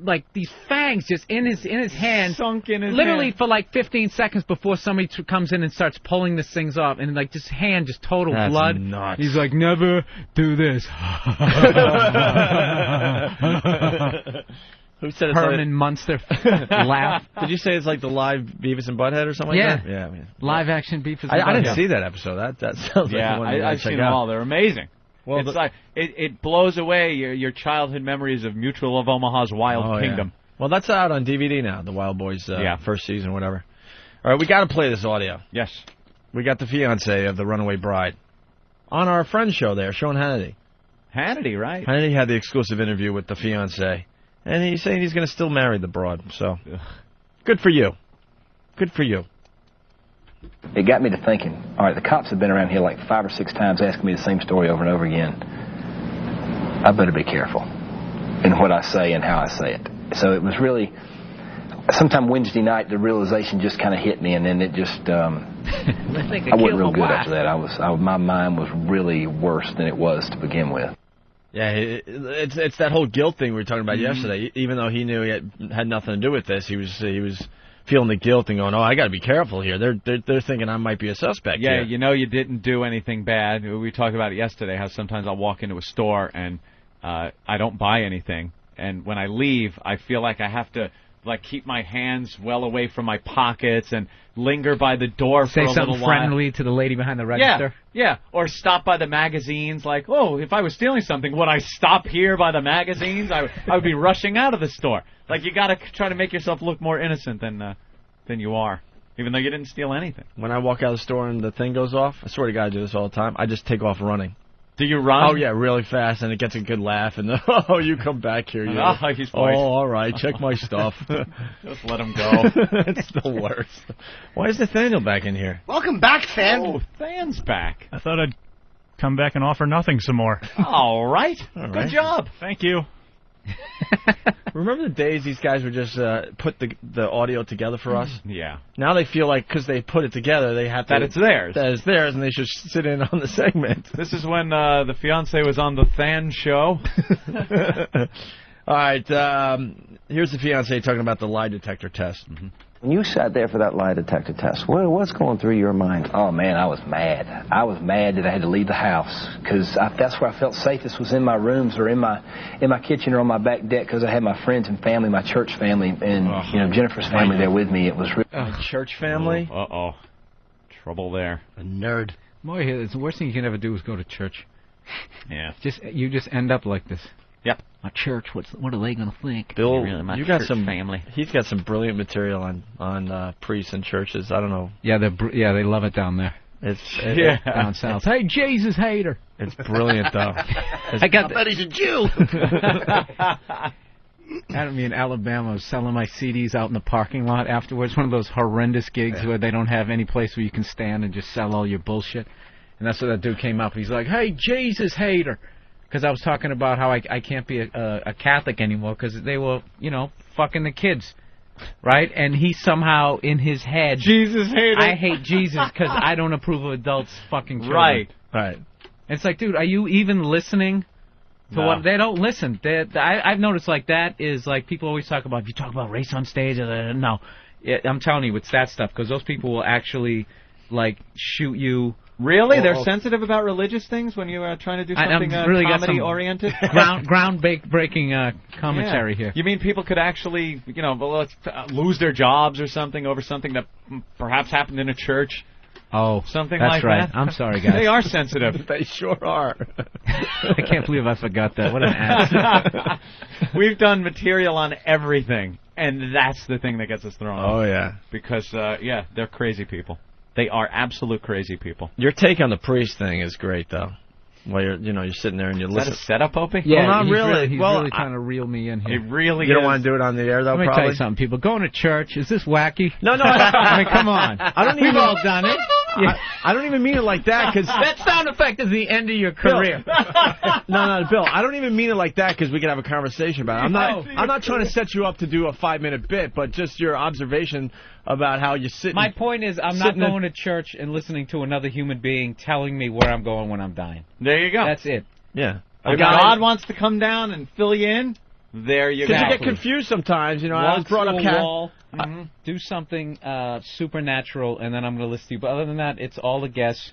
[SPEAKER 6] like these fangs just in his hand,
[SPEAKER 8] sunk in his
[SPEAKER 6] literally
[SPEAKER 8] hand.
[SPEAKER 6] for like 15 seconds before somebody comes in and starts pulling these things off, and like this hand just total
[SPEAKER 2] That's
[SPEAKER 6] blood.
[SPEAKER 2] Nuts.
[SPEAKER 6] He's like, "Never do this."
[SPEAKER 2] Who said it's
[SPEAKER 6] Herman Munster laugh.
[SPEAKER 2] Did you say it's like the live Beavis and Butthead or something like that? Yeah. Man.
[SPEAKER 6] Live action Beavis and
[SPEAKER 2] Butthead. I didn't
[SPEAKER 6] Yeah.
[SPEAKER 2] see that episode. That sounds like one
[SPEAKER 8] I've seen them all. They're amazing.
[SPEAKER 2] Well,
[SPEAKER 8] it's like it blows away your childhood memories of Mutual of Omaha's Wild Kingdom.
[SPEAKER 2] Yeah. Well, that's out on DVD now, the Wild Boys first season, whatever. All right, we got to play this audio.
[SPEAKER 8] Yes.
[SPEAKER 2] We got the fiancé of the runaway bride on our friend's show there, Sean Hannity.
[SPEAKER 8] Hannity, right?
[SPEAKER 2] Hannity had the exclusive interview with the fiancé, and he's saying he's going to still marry the broad. So, good for you. Good for you.
[SPEAKER 4] It got me to thinking, all right, the cops have been around here like 5 or 6 times asking me the same story over and over again. I better be careful in what I say and how I say it. So it was really, sometime Wednesday night, the realization just kind of hit me, and then it just, I wasn't real good after that. My mind was really worse than it was to begin with.
[SPEAKER 2] Yeah, it's that whole guilt thing we were talking about yesterday. Even though he knew he had nothing to do with this, he was feeling the guilt and going, "Oh, I got to be careful here. They're thinking I might be a suspect."
[SPEAKER 8] Yeah,
[SPEAKER 2] here.
[SPEAKER 8] you know, you didn't do anything bad. We talked about it yesterday. How sometimes I'll walk into a store and I don't buy anything, and when I leave, I feel like I have to keep my hands well away from my pockets and linger by the door for a little while.
[SPEAKER 6] Say something friendly to the lady behind the register.
[SPEAKER 8] Yeah, or stop by the magazines. Like, oh, if I was stealing something, would I stop here by the magazines? I would be rushing out of the store. Like, you got to try to make yourself look more innocent than you are, even though you didn't steal anything.
[SPEAKER 2] When I walk out of the store and the thing goes off, I swear to God I do this all the time, I just take off running.
[SPEAKER 8] Do you run?
[SPEAKER 2] Oh, yeah, really fast, and it gets a good laugh, and oh, you come back here. You.
[SPEAKER 8] Oh, he's white.
[SPEAKER 2] Oh, all right, check my stuff.
[SPEAKER 8] Just let him go.
[SPEAKER 2] It's the worst. Why is Nathaniel back in here?
[SPEAKER 3] Welcome back, Fan.
[SPEAKER 8] Oh, Than's back.
[SPEAKER 14] I thought I'd come back and offer nothing some more.
[SPEAKER 8] All right.
[SPEAKER 2] Good
[SPEAKER 8] job.
[SPEAKER 14] Thank you.
[SPEAKER 2] Remember the days these guys would just put the audio together for us?
[SPEAKER 8] Yeah.
[SPEAKER 2] Now they feel like because they put it together, they have to...
[SPEAKER 8] That it's theirs.
[SPEAKER 2] That it's theirs, and they should sit in on the segment.
[SPEAKER 8] This is when the fiancé was on the Than show.
[SPEAKER 2] All right, here's the fiancé talking about the lie detector test.
[SPEAKER 4] Mm-hmm. When you sat there for that lie detector test, what's going through your mind? Oh, man, I was mad. I was mad that I had to leave the house because that's where I felt safest was in my rooms or in my kitchen or on my back deck because I had my friends and family, my church family, and Jennifer's family there with me. It was really...
[SPEAKER 2] church family?
[SPEAKER 8] Uh-oh. Trouble there.
[SPEAKER 2] A nerd.
[SPEAKER 6] Boy, the worst thing you can ever do is go to church.
[SPEAKER 8] Yeah.
[SPEAKER 6] You just end up like this.
[SPEAKER 8] Yep.
[SPEAKER 6] My church, what are they going to think?
[SPEAKER 2] Bill,
[SPEAKER 8] really
[SPEAKER 2] you got some
[SPEAKER 8] family.
[SPEAKER 2] He's got some brilliant material on priests and churches. I don't know.
[SPEAKER 6] Yeah, they love it down there.
[SPEAKER 2] It's
[SPEAKER 6] down south. Hey, Jesus hater.
[SPEAKER 2] It's brilliant though.
[SPEAKER 6] I bet he's a Jew. Adam, me in Alabama was selling my CDs out in the parking lot afterwards. One of those horrendous gigs where they don't have any place where you can stand and just sell all your bullshit. And that's where that dude came up. He's like, "Hey, Jesus hater." Because I was talking about how I can't be a Catholic anymore because they were, fucking the kids, right? And he somehow, in his head...
[SPEAKER 8] Jesus hater.
[SPEAKER 6] I hate Jesus because I don't approve of adults fucking children.
[SPEAKER 2] Right.
[SPEAKER 6] And it's like, dude, are you even listening to what... They don't listen. I've noticed, that is, people always talk about, if you talk about race on stage, no. I'm telling you, it's that stuff, because those people will actually, shoot you...
[SPEAKER 8] Really? They're sensitive about religious things when you're trying to do something
[SPEAKER 6] really
[SPEAKER 8] comedy-oriented?
[SPEAKER 6] Groundbreaking commentary here.
[SPEAKER 8] You mean people could actually, lose their jobs or something over something that perhaps happened in a church?
[SPEAKER 6] Oh,
[SPEAKER 8] something
[SPEAKER 6] that's
[SPEAKER 8] like
[SPEAKER 6] right.
[SPEAKER 8] that?
[SPEAKER 6] I'm sorry, guys.
[SPEAKER 8] They are sensitive.
[SPEAKER 2] They sure are.
[SPEAKER 6] I can't believe I forgot that. What an ass.
[SPEAKER 8] We've done material on everything, and that's the thing that gets us thrown off.
[SPEAKER 2] Oh, yeah.
[SPEAKER 8] Because, they're crazy people. They are absolute crazy people.
[SPEAKER 2] Your take on the priest thing is great, though. While you're sitting there and you listen.
[SPEAKER 8] Is that a setup, Opie?
[SPEAKER 6] Yeah,
[SPEAKER 2] well, not really.
[SPEAKER 6] He's really trying to reel me in here.
[SPEAKER 8] He really
[SPEAKER 2] You don't want to do it on the air, though,
[SPEAKER 6] Let me
[SPEAKER 2] probably?
[SPEAKER 6] tell you something, people. Going to church, is this wacky?
[SPEAKER 2] No.
[SPEAKER 6] I mean, come on. We've all done it.
[SPEAKER 2] Yeah. I don't even mean it like that, because...
[SPEAKER 6] That sound effect is the end of your career.
[SPEAKER 2] No, Bill, I don't even mean it like that, because we can have a conversation about it. I'm not trying to set you up to do a 5-minute bit, but just your observation about how you sit...
[SPEAKER 6] My point is, I'm not going to church and listening to another human being telling me where I'm going when I'm dying.
[SPEAKER 8] There you go.
[SPEAKER 6] That's it.
[SPEAKER 2] Yeah.
[SPEAKER 8] If God wants to come down and fill you in, there you go.
[SPEAKER 2] Because you get confused sometimes. I was brought up...
[SPEAKER 6] wall, do something supernatural, and then I'm going to list you. But other than that, it's all a guess.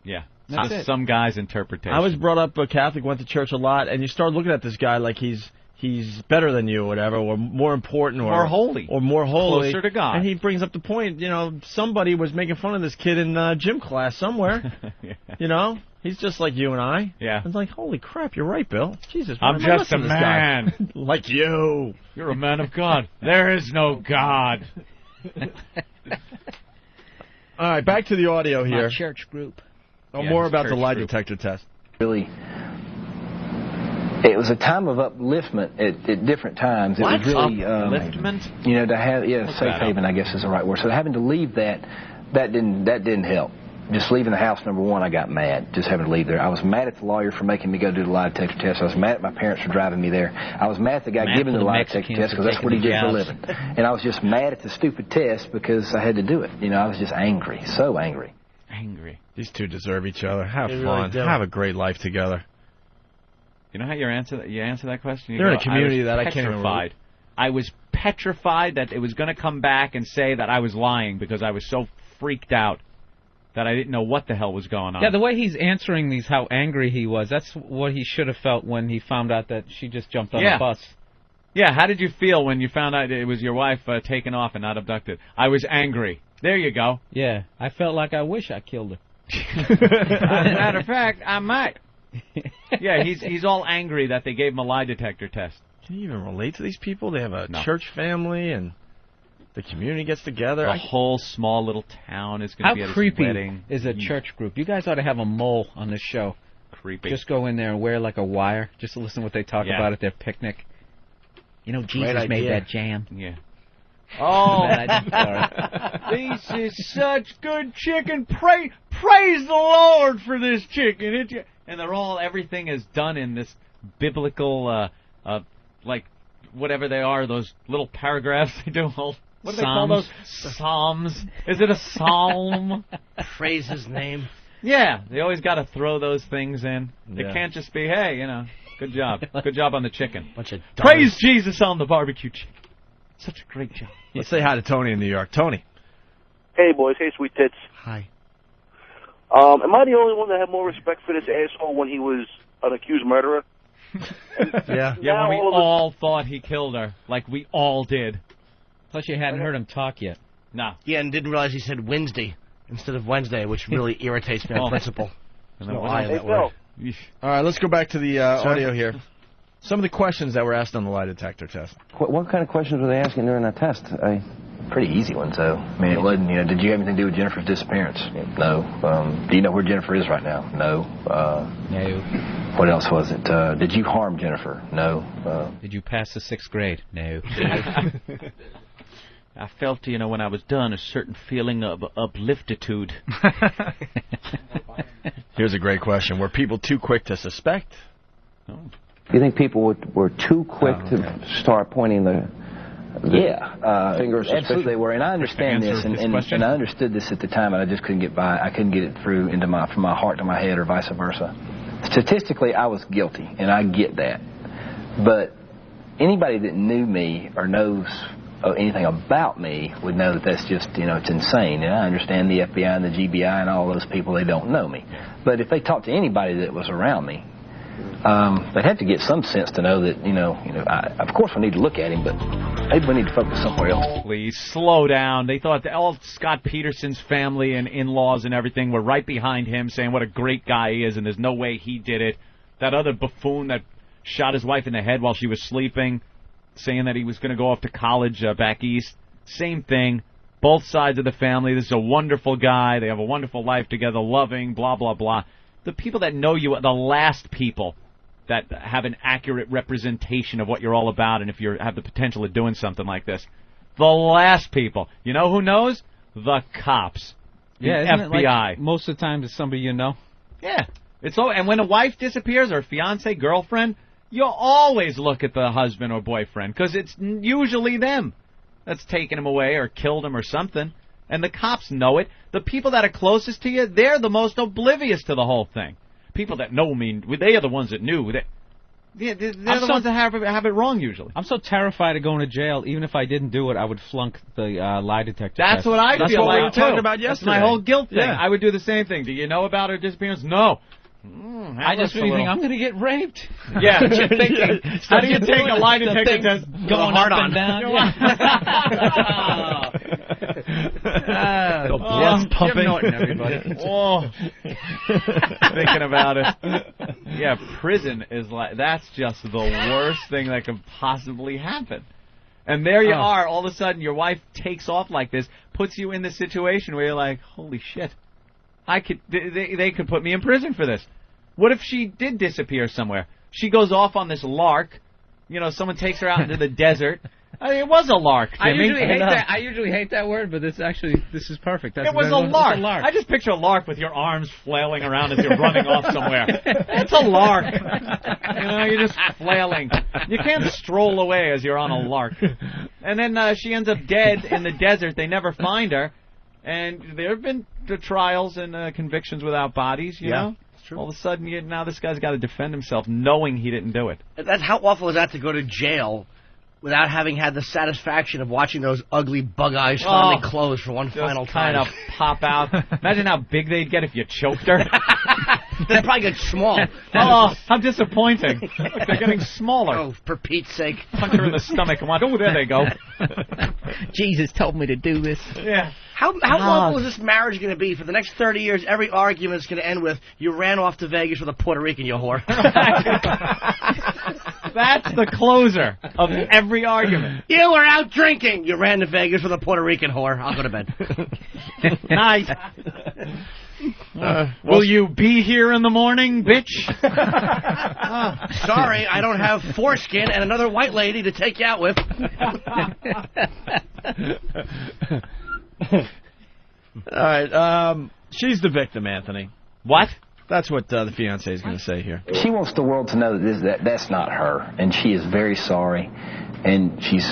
[SPEAKER 8] Yeah.
[SPEAKER 6] That's
[SPEAKER 8] some guy's interpretation.
[SPEAKER 2] I was brought up Catholic, went to church a lot, and you start looking at this guy like he's he's better than you or whatever, or more important, or
[SPEAKER 8] More holy.
[SPEAKER 2] or more holy,
[SPEAKER 8] Closer to God.
[SPEAKER 2] And he brings up the point, somebody was making fun of this kid in gym class somewhere.
[SPEAKER 8] Yeah.
[SPEAKER 2] He's just like you and I.
[SPEAKER 8] Yeah.
[SPEAKER 2] It's like, holy crap, you're right, Bill. Jesus,
[SPEAKER 8] I'm
[SPEAKER 2] why am I
[SPEAKER 8] just a
[SPEAKER 2] listening to this guy?
[SPEAKER 8] man.
[SPEAKER 2] Like you.
[SPEAKER 8] You're a man of God. There is no God.
[SPEAKER 2] All right, back to the audio here.
[SPEAKER 3] My church group.
[SPEAKER 2] More about the lie detector test.
[SPEAKER 4] Really, it was a time of upliftment at different times. It was really
[SPEAKER 8] upliftment.
[SPEAKER 4] To have safe haven, I guess is the right word. So having to leave that didn't help. Just leaving the house, number one, I got mad. Just having to leave there. I was mad at the lawyer for making me go do the lie detector test. I was mad at my parents for driving me there. I was mad at the guy giving the lie detector test because that's what he did for a living. And I was just mad at the stupid test because I had to do it. I was just angry, so angry.
[SPEAKER 2] These two deserve each other. Have
[SPEAKER 3] They
[SPEAKER 2] fun.
[SPEAKER 3] really do.
[SPEAKER 2] Have a great life together.
[SPEAKER 8] You know how you answer that question?
[SPEAKER 2] They're in a community that I can't even relate.
[SPEAKER 8] I was petrified that it was going to come back and say that I was lying because I was so freaked out that I didn't know what the hell was going on.
[SPEAKER 6] Yeah, the way he's answering these, how angry he was, that's what he should have felt when he found out that she just jumped on the bus.
[SPEAKER 8] Yeah, how did you feel when you found out it was your wife taken off and not abducted? I was angry. There you go.
[SPEAKER 6] Yeah, I felt like I wish I killed her.
[SPEAKER 8] As a matter of fact, I might. Yeah, he's all angry that they gave him a lie detector test.
[SPEAKER 2] Can you even relate to these people? They have a church family and the community gets together.
[SPEAKER 8] The whole small little town is going to be at his wedding.
[SPEAKER 6] How creepy is a church group? You guys ought to have a mole on this show.
[SPEAKER 8] Creepy.
[SPEAKER 6] Just go in there and wear like a wire, just to listen to what they talk about at their picnic. Jesus made that jam.
[SPEAKER 8] Yeah. Oh,
[SPEAKER 6] sorry.
[SPEAKER 8] This is such good chicken. Praise the Lord for this chicken. And everything is done in this biblical, like, whatever they are, those little paragraphs they do. What do they call those? Psalms. Is it a psalm?
[SPEAKER 3] Praise his name.
[SPEAKER 8] Yeah, they always got to throw those things in. It can't just be, hey, good job. Good job on the chicken.
[SPEAKER 3] Bunch of
[SPEAKER 8] Praise Jesus on the barbecue chicken. Such a great job.
[SPEAKER 2] Let's say hi to Tony in New York. Tony.
[SPEAKER 12] Hey, boys. Hey, sweet tits.
[SPEAKER 3] Hi.
[SPEAKER 12] Am I the only one that had more respect for this asshole when he was an accused murderer?
[SPEAKER 8] Yeah, when we all thought he killed her. Like we all did.
[SPEAKER 6] Plus you hadn't heard him talk yet.
[SPEAKER 8] No.
[SPEAKER 3] Yeah, and didn't realize he said Wednesday instead of Wednesday, which really irritates me on principle. There's no I in that word.
[SPEAKER 2] All right, let's go back to the audio here. Some of the questions that were asked on the lie detector test.
[SPEAKER 4] What kind of questions were they asking during that test? Pretty easy ones, though. I mean, it wasn't, did you have anything to do with Jennifer's disappearance? No. Do you know where Jennifer is right now? No.
[SPEAKER 6] No.
[SPEAKER 4] What else was it? Did you harm Jennifer? No.
[SPEAKER 6] Did you pass the 6th grade? No.
[SPEAKER 8] I felt, when I was done, a certain feeling of upliftitude.
[SPEAKER 2] Here's a great question. Were people too quick to suspect?
[SPEAKER 4] Do you think people were too quick to start pointing the finger of suspicion? Absolutely they were, and I understand this, and I understood this at the time, and I just couldn't get by. I couldn't get it through from my heart to my head, or vice versa. Statistically, I was guilty, and I get that. But anybody that knew me or knows anything about me would know that that's just, it's insane. And I understand the FBI and the GBI and all those people, they don't know me. But if they talked to anybody that was around me, they'd have to get some sense to know that, of course we need to look at him, but maybe we need to focus somewhere else.
[SPEAKER 8] Please, slow down. They thought that all Scott Peterson's family and in-laws and everything were right behind him saying what a great guy he is and there's no way he did it. That other buffoon that shot his wife in the head while she was sleeping, saying that he was going to go off to college back east. Same thing. Both sides of the family. This is a wonderful guy. They have a wonderful life together, loving, blah, blah, blah. The people that know you are the last people that have an accurate representation of what you're all about and if you have the potential of doing something like this. The last people. You know who knows? The cops. The
[SPEAKER 6] isn't
[SPEAKER 8] FBI.
[SPEAKER 6] It like most of the time it's somebody you know?
[SPEAKER 8] Yeah. And when a wife disappears or a fiance, girlfriend, you always look at the husband or boyfriend because it's usually them that's taken him away or killed him or something. And the cops know it. The people that are closest to you, they're the most oblivious to the whole thing. People that know me, they are the ones that knew. They're the ones that have it wrong usually.
[SPEAKER 6] I'm so terrified of going to jail. Even if I didn't do it, I would flunk the lie detector test.
[SPEAKER 8] That's what I feel like, too.
[SPEAKER 2] Talking about yesterday.
[SPEAKER 8] That's my whole guilt thing.
[SPEAKER 2] Yeah.
[SPEAKER 8] I would do the same thing. Do you know about her disappearance? No.
[SPEAKER 6] I just really think I'm going to get raped.
[SPEAKER 8] Yeah, you're thinking, how do you take a lie detector test
[SPEAKER 6] going up and down?
[SPEAKER 8] Blood's pumping.
[SPEAKER 6] Jim Norton, everybody.
[SPEAKER 8] Thinking about it. Yeah, prison is that's just the worst thing that could possibly happen. And there you are, all of a sudden your wife takes off like this, puts you in this situation where you're like, holy shit, they could put me in prison for this. What if she did disappear somewhere? She goes off on this lark, someone takes her out into the desert. I mean, it was a lark, Jimmy.
[SPEAKER 6] I usually hate that word, but this is perfect.
[SPEAKER 8] It was a lark. I just picture a lark with your arms flailing around as you're running off somewhere. It's a lark. You're just flailing. You can't stroll away as you're on a lark. And then she ends up dead in the desert. They never find her. And there have been trials and convictions without bodies, you know? True. All of a sudden, now this guy's got to defend himself knowing he didn't do it.
[SPEAKER 3] How awful is that to go to jail without having had the satisfaction of watching those ugly bug eyes finally close for one final time?
[SPEAKER 8] Kind of pop out. Imagine how big they'd get if you choked her.
[SPEAKER 3] They'd probably get small.
[SPEAKER 8] Oh, how disappointing. Look, they're getting smaller.
[SPEAKER 3] Oh, for Pete's sake.
[SPEAKER 8] Punch her in the stomach and watch. Oh, there they go.
[SPEAKER 6] Jesus told me to do this.
[SPEAKER 8] Yeah.
[SPEAKER 3] How awful is this marriage going to be? For the next 30 years, every argument is going to end with, you ran off to Vegas with a Puerto Rican, you whore.
[SPEAKER 8] That's the closer of every argument.
[SPEAKER 3] You were out drinking. You ran to Vegas with a Puerto Rican whore. I'll go to bed.
[SPEAKER 8] Night. Will you be here in the morning, bitch?
[SPEAKER 3] Sorry, I don't have foreskin and another white lady to take you out with.
[SPEAKER 2] All right, she's the victim, Anthony.
[SPEAKER 8] What?
[SPEAKER 2] That's what the fiancé is going to say here.
[SPEAKER 4] She wants the world to know that's not her, and she is very sorry, and she's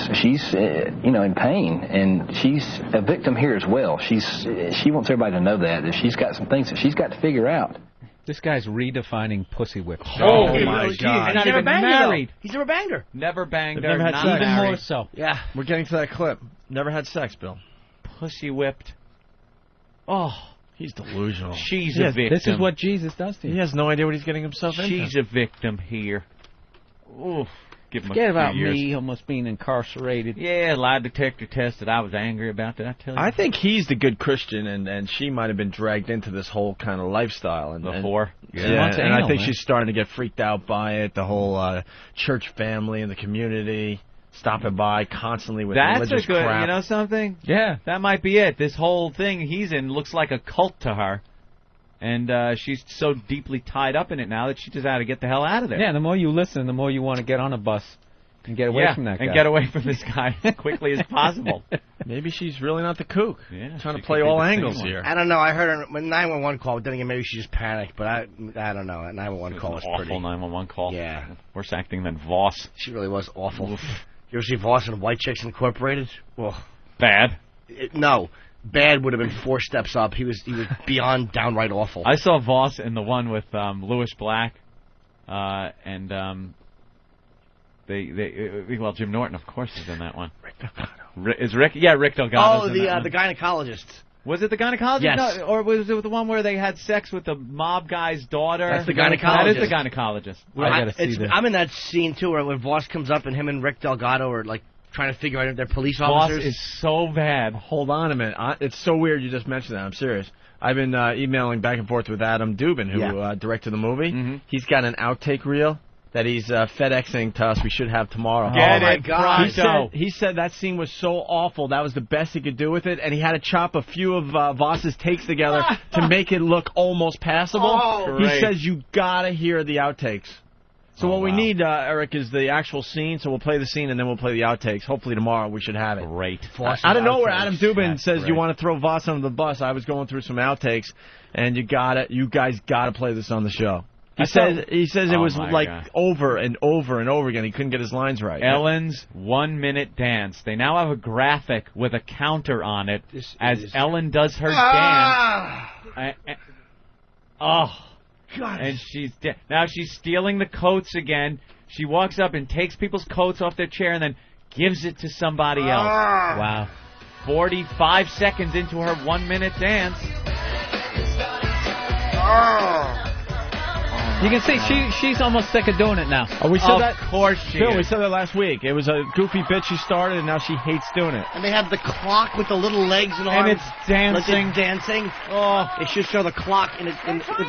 [SPEAKER 4] in pain, and she's a victim here as well. She wants everybody to know that she's got some things that she's got to figure out.
[SPEAKER 6] This guy's redefining pussy whip.
[SPEAKER 8] Oh my God!
[SPEAKER 3] He's never banged her. He's never banged her.
[SPEAKER 8] Never banged
[SPEAKER 2] her.
[SPEAKER 8] Never had
[SPEAKER 2] sex.
[SPEAKER 6] Even more so.
[SPEAKER 3] Yeah.
[SPEAKER 2] We're getting to that clip. Never had sex, Bill.
[SPEAKER 8] Pussy whipped. Oh.
[SPEAKER 2] He's delusional.
[SPEAKER 8] She's a victim.
[SPEAKER 6] This is what Jesus does to you.
[SPEAKER 2] He has no idea what he's getting himself into.
[SPEAKER 8] She's a victim here. Oof.
[SPEAKER 6] Forget about me almost being incarcerated.
[SPEAKER 8] Yeah, lie detector tested. I was angry about that, I tell you.
[SPEAKER 2] I think he's the good Christian, and she might have been dragged into this whole kind of lifestyle. And
[SPEAKER 8] whore.
[SPEAKER 2] Yeah, and I think she's starting to get freaked out by it, the whole church family and the community. Stopping by constantly with religious crap.
[SPEAKER 8] You know something?
[SPEAKER 6] Yeah.
[SPEAKER 8] That might be it. This whole thing he's in looks like a cult to her. And she's so deeply tied up in it now that she just had to get the hell out of there.
[SPEAKER 6] Yeah, the more you listen, the more you want to get on a bus and get away from that guy.
[SPEAKER 8] And get away from this guy as quickly as possible.
[SPEAKER 2] Maybe she's really not the kook.
[SPEAKER 8] Yeah,
[SPEAKER 2] trying to play all angles here.
[SPEAKER 3] I don't know. I heard her 911 call. Then again, maybe she just panicked. But I don't know. That 911 call was pretty.
[SPEAKER 8] Awful 911 call.
[SPEAKER 3] Yeah.
[SPEAKER 8] Worse acting than Voss.
[SPEAKER 3] She really was awful. Oof. You ever see Voss and White Chicks Incorporated? Well,
[SPEAKER 8] bad.
[SPEAKER 3] No. Bad would have been 4 steps up. He was beyond downright awful.
[SPEAKER 8] I saw Voss in the one with Louis Black, and Jim Norton, of course, is in that one. Rick Delgado. Rick Delgado.
[SPEAKER 3] Oh, the gynecologist.
[SPEAKER 8] Was it the gynecologist?
[SPEAKER 3] Yes.
[SPEAKER 8] No, or was it the one where they had sex with the mob guy's daughter?
[SPEAKER 3] That's the gynecologist.
[SPEAKER 8] That is the gynecologist.
[SPEAKER 3] Well, I'm in that scene too, where Voss comes up and him and Rick Delgado are like trying to figure out if they're police officers.
[SPEAKER 8] Voss is so bad.
[SPEAKER 2] Hold on a minute. It's so weird you just mentioned that. I'm serious. I've been emailing back and forth with Adam Dubin, who directed the movie. Mm-hmm. He's got an outtake reel that he's FedExing to us. We should have tomorrow.
[SPEAKER 8] My God!
[SPEAKER 2] He said that scene was so awful. That was the best he could do with it, and he had to chop a few of Voss's takes together to make it look almost passable.
[SPEAKER 8] Oh,
[SPEAKER 2] he says you gotta hear the outtakes. So what we need, Eric, is the actual scene. So we'll play the scene and then we'll play the outtakes. Hopefully tomorrow we should have it.
[SPEAKER 8] Great.
[SPEAKER 2] Out of nowhere, Adam Dubin says you want to throw Voss under the bus. I was going through some outtakes, and you guys gotta play this on the show. He says it was like over and over and over again. He couldn't get his lines right.
[SPEAKER 8] Ellen's 1-minute dance. They now have a graphic with a counter on it Ellen does her dance.
[SPEAKER 3] God.
[SPEAKER 8] And now she's stealing the coats again. She walks up and takes people's coats off their chair and then gives it to somebody else. Wow. 45 seconds into her 1-minute dance.
[SPEAKER 6] You can see she's almost sick of doing it now.
[SPEAKER 2] Oh, we said that.
[SPEAKER 8] Of course she
[SPEAKER 2] Bill,
[SPEAKER 8] is.
[SPEAKER 2] we said that last week. It was a goofy bit she started, and now she hates doing it.
[SPEAKER 3] And they have the clock with the little legs and arms.
[SPEAKER 8] And it's dancing.
[SPEAKER 3] Like dancing. Oh, they should show the clock with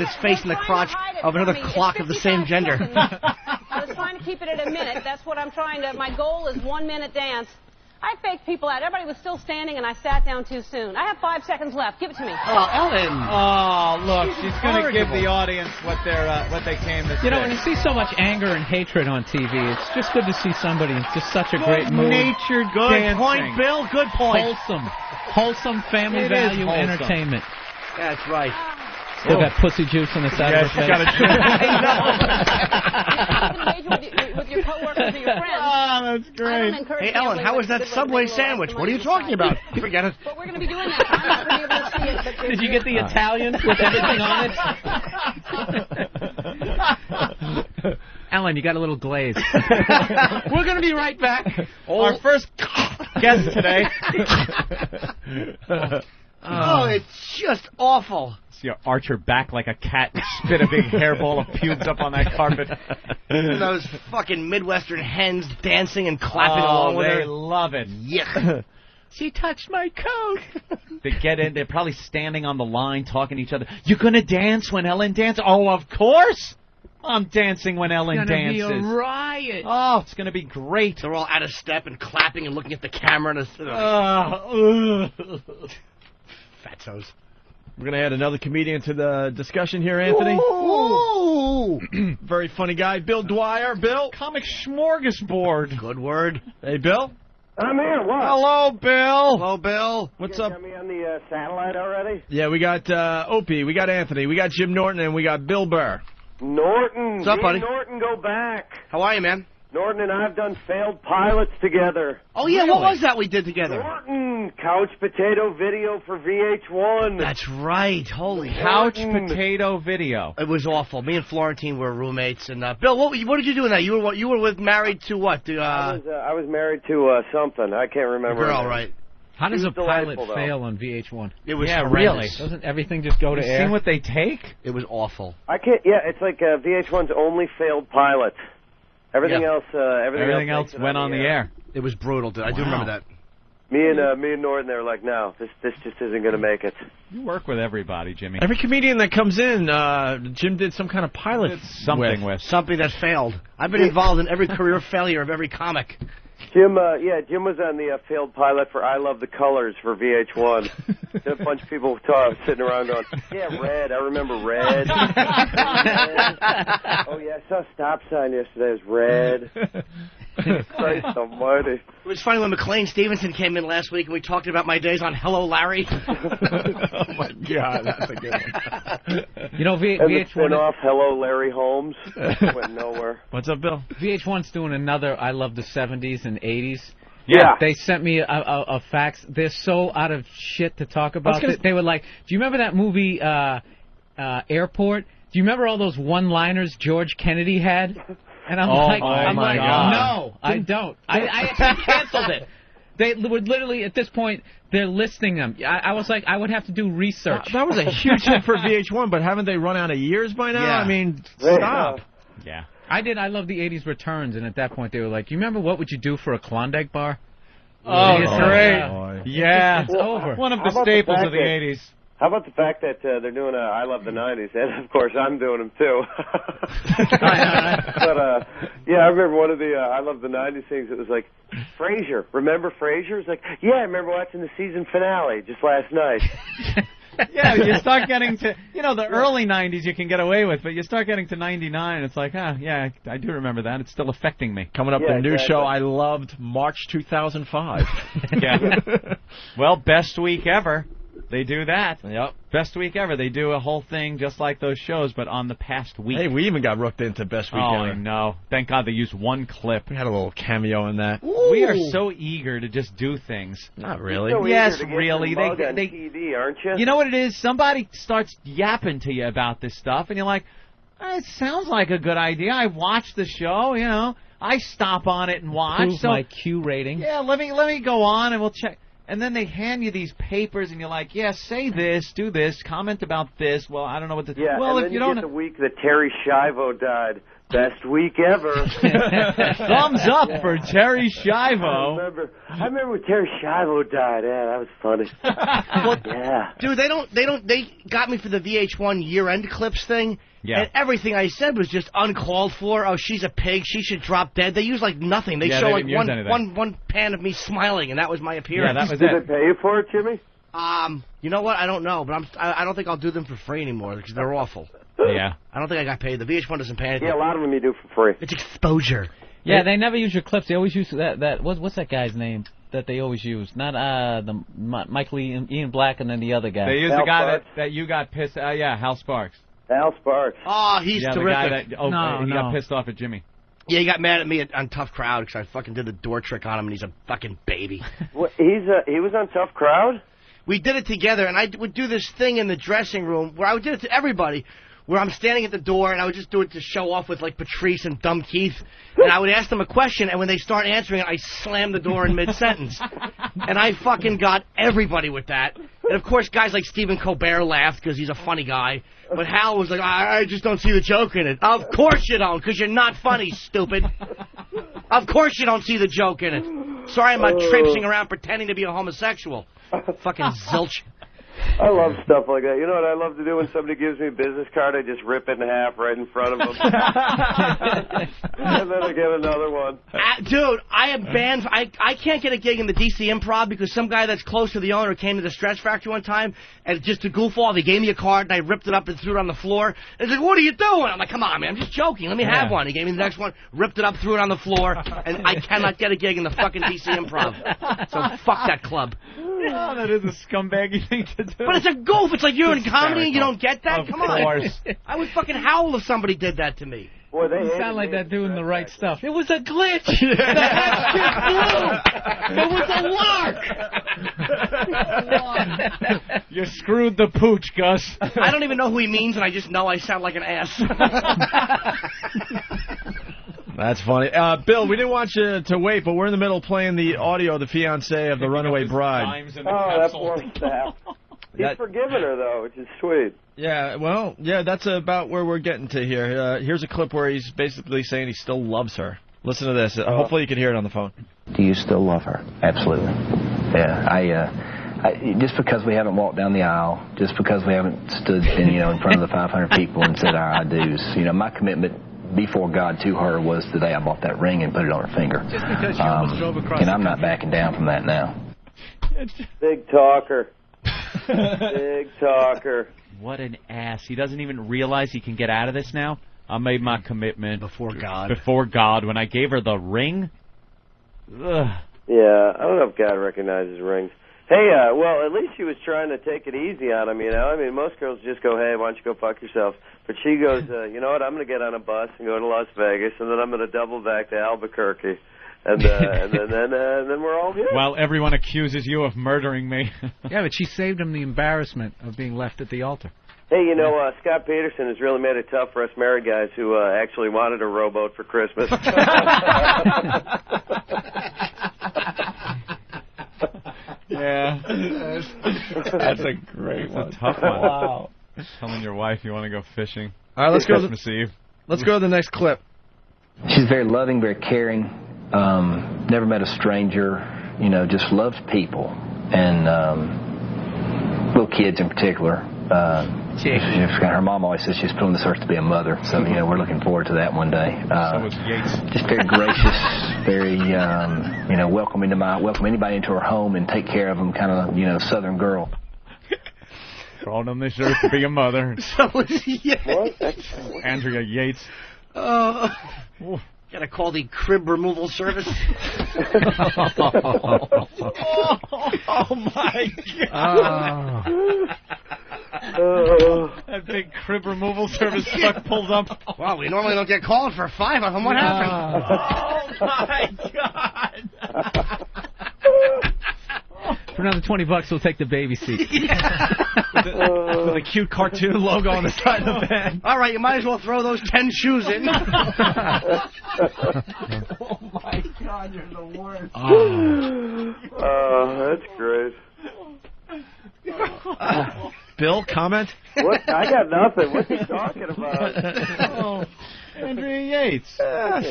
[SPEAKER 3] its face in the crotch of another clock of the same gender.
[SPEAKER 15] I was trying to keep it at a minute. That's what I'm trying to. My goal is 1 minute dance. I faked people out. Everybody was still standing, and I sat down too soon. I have 5 seconds left. Give it to me.
[SPEAKER 3] Oh, Ellen.
[SPEAKER 8] Oh, look, she's going to give the audience what they came to see.
[SPEAKER 6] You know, when you see so much anger and hatred on TV, it's just good to see somebody in just such a great mood.
[SPEAKER 8] Natured
[SPEAKER 3] Good
[SPEAKER 8] dancing.
[SPEAKER 3] point, Bill. Good point.
[SPEAKER 6] Wholesome family value
[SPEAKER 8] wholesome.
[SPEAKER 6] entertainment.
[SPEAKER 3] That's right.
[SPEAKER 6] Still got pussy juice on the side of her face.
[SPEAKER 3] got
[SPEAKER 15] With your coworkers or your friends.
[SPEAKER 8] Oh, that's great.
[SPEAKER 3] Hey, Ellen, how was that Subway sandwich? What are you talking about? Forget it.
[SPEAKER 15] But we're going to be doing that. I'm not going to be able to see it. But
[SPEAKER 6] Did you get the Italian with everything on it? Ellen, you got a little glaze. We're going to be right back.
[SPEAKER 8] Our first guest today.
[SPEAKER 3] Oh, it's just awful.
[SPEAKER 8] See her arch her back like a cat and spit a big hairball of pubes up on that carpet.
[SPEAKER 3] And those fucking Midwestern hens dancing and clapping along with her.
[SPEAKER 8] They love it.
[SPEAKER 3] Yuck.
[SPEAKER 6] She touched my coat.
[SPEAKER 8] They get in. They're probably standing on the line talking to each other. You're going to dance when Ellen dances? Oh, of course. I'm dancing when Ellen dances.
[SPEAKER 6] It's going to be a riot.
[SPEAKER 8] Oh, it's going to be great.
[SPEAKER 3] They're all out of step and clapping and looking at the camera. And Fatzos.
[SPEAKER 2] We're going to add another comedian to the discussion here, Anthony.
[SPEAKER 3] Ooh.
[SPEAKER 2] Very funny guy, Bill Dwyer. Bill?
[SPEAKER 8] Comic smorgasbord.
[SPEAKER 3] Good word.
[SPEAKER 2] Hey, Bill?
[SPEAKER 11] I'm here. What?
[SPEAKER 8] Hello, Bill.
[SPEAKER 3] Hello, Bill.
[SPEAKER 2] What's up?
[SPEAKER 11] Got me on the satellite already?
[SPEAKER 2] Yeah, we got Opie, we got Anthony, we got Jim Norton, and we got Bill Burr.
[SPEAKER 11] Norton.
[SPEAKER 3] What's up, buddy?
[SPEAKER 11] Norton, go back.
[SPEAKER 3] How are you, man?
[SPEAKER 11] Norton and I have done failed pilots together.
[SPEAKER 3] Oh, yeah, what was that we did together?
[SPEAKER 11] Norton, couch potato video for VH1.
[SPEAKER 3] That's right. Holy
[SPEAKER 8] Couch
[SPEAKER 3] Norton.
[SPEAKER 8] potato video.
[SPEAKER 3] It was awful. Me and Florentine were roommates. And Bill, what did you do in that? You were married to what?
[SPEAKER 11] I was married to something. I can't remember.
[SPEAKER 3] Girl, right.
[SPEAKER 6] How does a pilot
[SPEAKER 11] delightful,
[SPEAKER 6] fail on VH1?
[SPEAKER 3] It was
[SPEAKER 8] Yeah,
[SPEAKER 3] horrendous.
[SPEAKER 8] really.
[SPEAKER 6] Doesn't everything just go to
[SPEAKER 8] You
[SPEAKER 6] air?
[SPEAKER 8] seen what they take?
[SPEAKER 3] It was awful.
[SPEAKER 11] I can't. Yeah, it's like VH1's only failed pilot. Everything else.
[SPEAKER 8] Everything else
[SPEAKER 11] makes it
[SPEAKER 8] went on the air.
[SPEAKER 3] It was brutal. I do remember that.
[SPEAKER 11] Me and Norton, they were like, no, this just isn't going to make it.
[SPEAKER 8] You work with everybody, Jimmy.
[SPEAKER 2] Every comedian that comes in, Jim did some kind of pilot
[SPEAKER 8] with.
[SPEAKER 3] Something that failed. I've been involved in every career failure of every comic.
[SPEAKER 11] Jim was on the failed pilot for I Love the Colors for VH1. There a bunch of people sitting around going, yeah, Red. I remember Red. Oh, yeah, I saw a stop sign yesterday. It was red. Christ almighty.
[SPEAKER 3] It was funny when McLean Stevenson came in last week and we talked about my days on Hello, Larry.
[SPEAKER 2] Oh, my God, that's a good one.
[SPEAKER 6] You know,
[SPEAKER 11] And the
[SPEAKER 6] VH1...
[SPEAKER 11] spin-off, Hello, Larry Holmes. Went nowhere.
[SPEAKER 2] What's up, Bill?
[SPEAKER 6] VH1's doing another I Love the 70s and 80s.
[SPEAKER 11] Yeah.
[SPEAKER 6] They sent me a fax. They're so out of shit to talk about. They were like, do you remember that movie Airport? Do you remember all those one-liners George Kennedy had? And I'm like, no, I don't. I actually canceled it. They would literally, at this point, they're listing them. I was like, I would have to do research.
[SPEAKER 2] That was a huge hit for VH1, but haven't they run out of years by now?
[SPEAKER 6] Yeah.
[SPEAKER 2] I mean, stop.
[SPEAKER 8] Yeah.
[SPEAKER 6] I love the 80s returns, and at that point they were like, you remember what would you do for a Klondike bar?
[SPEAKER 8] Oh,
[SPEAKER 6] it's
[SPEAKER 8] great. Yeah.
[SPEAKER 6] It's over.
[SPEAKER 8] One of the staples of the 80s.
[SPEAKER 11] How about the fact that they're doing I Love the 90s? And, of course, I'm doing them, too. But, I remember one of the I Love the 90s things. It was like, Frasier. Remember Frasier? It's like, yeah, I remember watching the season finale just last night.
[SPEAKER 8] Yeah, you start getting to, the early 90s you can get away with, but you start getting to 99, it's like, yeah, I do remember that. It's still affecting me.
[SPEAKER 2] Coming up, the new show I loved, March 2005.
[SPEAKER 8] Yeah. Well, best week ever. They do that.
[SPEAKER 2] Yep.
[SPEAKER 8] Best week ever. They do a whole thing just like those shows, but on the past week.
[SPEAKER 2] Hey, we even got rooked into Best Week Ever.
[SPEAKER 8] I know. Thank God they used one clip.
[SPEAKER 2] We had a little cameo in that.
[SPEAKER 8] Ooh. We are so eager to just do things.
[SPEAKER 2] Not really.
[SPEAKER 11] So
[SPEAKER 8] yes,
[SPEAKER 11] eager to get
[SPEAKER 8] really.
[SPEAKER 11] your mug on TV, aren't you?
[SPEAKER 8] You know what it is? Somebody starts yapping to you about this stuff, and you're like, it sounds like a good idea. I watched the show, I stop on it and watch.
[SPEAKER 6] Prove my Q rating.
[SPEAKER 8] Yeah, let me go on and we'll check. And then they hand you these papers, and you're like, yeah, say this, do this, comment about this. Well, I don't know what to...
[SPEAKER 17] Yeah,
[SPEAKER 8] well,
[SPEAKER 17] and
[SPEAKER 8] if
[SPEAKER 17] then
[SPEAKER 8] you
[SPEAKER 17] you
[SPEAKER 8] don't...
[SPEAKER 17] get the week that Terry Schiavo died. Best week ever.
[SPEAKER 8] Thumbs up for Terry Schiavo.
[SPEAKER 17] I remember when Terry Schiavo died. Yeah, that was funny. Yeah.
[SPEAKER 3] Dude, they got me for the VH1 year-end clips thing.
[SPEAKER 8] Yeah.
[SPEAKER 3] And everything I said was just uncalled for. Oh, she's a pig. She should drop dead. They use like nothing. They show like one pan of me smiling, and that was my appearance.
[SPEAKER 8] Yeah, that was
[SPEAKER 17] Did they pay you for it, Jimmy?
[SPEAKER 3] You know what? I don't know, but I don't think I'll do them for free anymore because they're awful.
[SPEAKER 8] Yeah.
[SPEAKER 3] I don't think I got paid. The VH1 doesn't pay anything.
[SPEAKER 17] Yeah, a lot of them you do for free.
[SPEAKER 3] It's exposure.
[SPEAKER 6] Yeah, they never use your clips. They always use what's that guy's name that they always use? Not Michael Ian Black and then the other guy.
[SPEAKER 8] They use the guy that you got pissed... yeah, Hal Sparks.
[SPEAKER 17] Hal Sparks.
[SPEAKER 3] Oh, he's terrific.
[SPEAKER 8] The guy that, he got pissed off at Jimmy.
[SPEAKER 3] Yeah, he got mad at me on Tough Crowd because I fucking did the door trick on him, and he's a fucking baby.
[SPEAKER 17] What, he was on Tough Crowd?
[SPEAKER 3] We did it together, and I would do this thing in the dressing room where I would do it to everybody, where I'm standing at the door, and I would just do it to show off with, like, Patrice and Dumb Keith, and I would ask them a question, and when they start answering it, I slam the door in mid-sentence. And I fucking got everybody with that. And, of course, guys like Stephen Colbert laughed because he's a funny guy. But Hal was like, I just don't see the joke in it. Of course you don't, because you're not funny, stupid. Of course you don't see the joke in it. Sorry I'm not traipsing around pretending to be a homosexual. Fucking zilch.
[SPEAKER 17] I love stuff like that. You know what I love to do when somebody gives me a business card? I just rip it in half right in front of them. And then I get another one.
[SPEAKER 3] Dude, I am banned. I can't get a gig in the DC Improv because some guy that's close to the owner came to the Stretch Factory one time, and just to goof off, he gave me a card, and I ripped it up and threw it on the floor. And he's like, what are you doing? I'm like, come on, man, I'm just joking. Let me have one. He gave me the next one, ripped it up, threw it on the floor, and I cannot get a gig in the fucking DC Improv. So fuck that club.
[SPEAKER 8] Oh, that is a scumbaggy thing to do.
[SPEAKER 3] But it's a goof. It's like you're in comedy and you don't get that?
[SPEAKER 8] Of
[SPEAKER 3] Come
[SPEAKER 8] course.
[SPEAKER 3] on. I would fucking howl if somebody did that to me.
[SPEAKER 17] Boy,
[SPEAKER 6] You sound like that doing the right stuff. It was a glitch. The hatch blew. It was a lark.
[SPEAKER 8] You screwed the pooch, Gus.
[SPEAKER 3] I don't even know who he means, and I just know I sound like an ass.
[SPEAKER 2] That's funny. Bill, we didn't want you to wait, but we're in the middle of playing the audio of the fiancé of the runaway bride.
[SPEAKER 17] Oh, that poor sap. He's forgiven her, though, which is sweet.
[SPEAKER 2] Yeah, well, yeah, that's about where we're getting to here. Here's a clip where he's basically saying he still loves her. Listen to this. Hopefully you can hear it on the phone.
[SPEAKER 4] Do you still love her? Absolutely. Yeah, I just because we haven't walked down the aisle, just because we haven't stood in front of the 500 people and said our I do's, my commitment before God to her was the day I bought that ring and put it on her finger.
[SPEAKER 6] Just because you almost drove across
[SPEAKER 4] and I'm not backing down from that now.
[SPEAKER 17] Big talker. Big talker.
[SPEAKER 8] What an ass. He doesn't even realize he can get out of this now. I made my commitment.
[SPEAKER 3] Before God.
[SPEAKER 8] Before God. When I gave her the ring. Ugh.
[SPEAKER 17] Yeah, I don't know if God recognizes rings. Hey, well, at least she was trying to take it easy on him, I mean, most girls just go, hey, why don't you go fuck yourself? But she goes, you know what, I'm going to get on a bus and go to Las Vegas, and then I'm going to double back to Albuquerque. And then we're all good.
[SPEAKER 8] Well, everyone accuses you of murdering me.
[SPEAKER 6] Yeah, but she saved him the embarrassment of being left at the altar.
[SPEAKER 17] Hey, Scott Peterson has really made it tough for us married guys who actually wanted a rowboat for Christmas.
[SPEAKER 8] Yeah.
[SPEAKER 2] That's a great one.
[SPEAKER 8] It's a tough one.
[SPEAKER 2] Wow.
[SPEAKER 8] Telling your wife you want to go fishing.
[SPEAKER 2] All right, let's go to
[SPEAKER 8] Christmas Eve.
[SPEAKER 2] Let's go to the next clip.
[SPEAKER 4] She's very loving, very caring, never met a stranger, just loves people, and little kids in particular. Her mom always says she's put on this earth to be a mother, so we're looking forward to that one day.
[SPEAKER 8] So was Yates.
[SPEAKER 4] Just very gracious, very welcome anybody into her home and take care of them, kind of Southern girl.
[SPEAKER 8] Crawled on this earth to be a mother.
[SPEAKER 3] So was Yates.
[SPEAKER 17] What?
[SPEAKER 8] Andrea Yates.
[SPEAKER 3] Gotta call the crib removal service.
[SPEAKER 8] Oh my God. That big crib removal service truck pulls up.
[SPEAKER 3] Wow, we normally don't get called for 5 of them. What happened?
[SPEAKER 8] Oh my God.
[SPEAKER 6] For another $20, we'll take the baby seat.
[SPEAKER 2] With a cute cartoon logo on the side of the van.
[SPEAKER 3] All right, you might as well throw those 10 shoes in.
[SPEAKER 8] Oh my
[SPEAKER 22] God, you're the worst.
[SPEAKER 17] Oh, that's great.
[SPEAKER 2] Bill, comment?
[SPEAKER 17] What? I got nothing. What's he talking about?
[SPEAKER 8] Oh, Andrea Yates.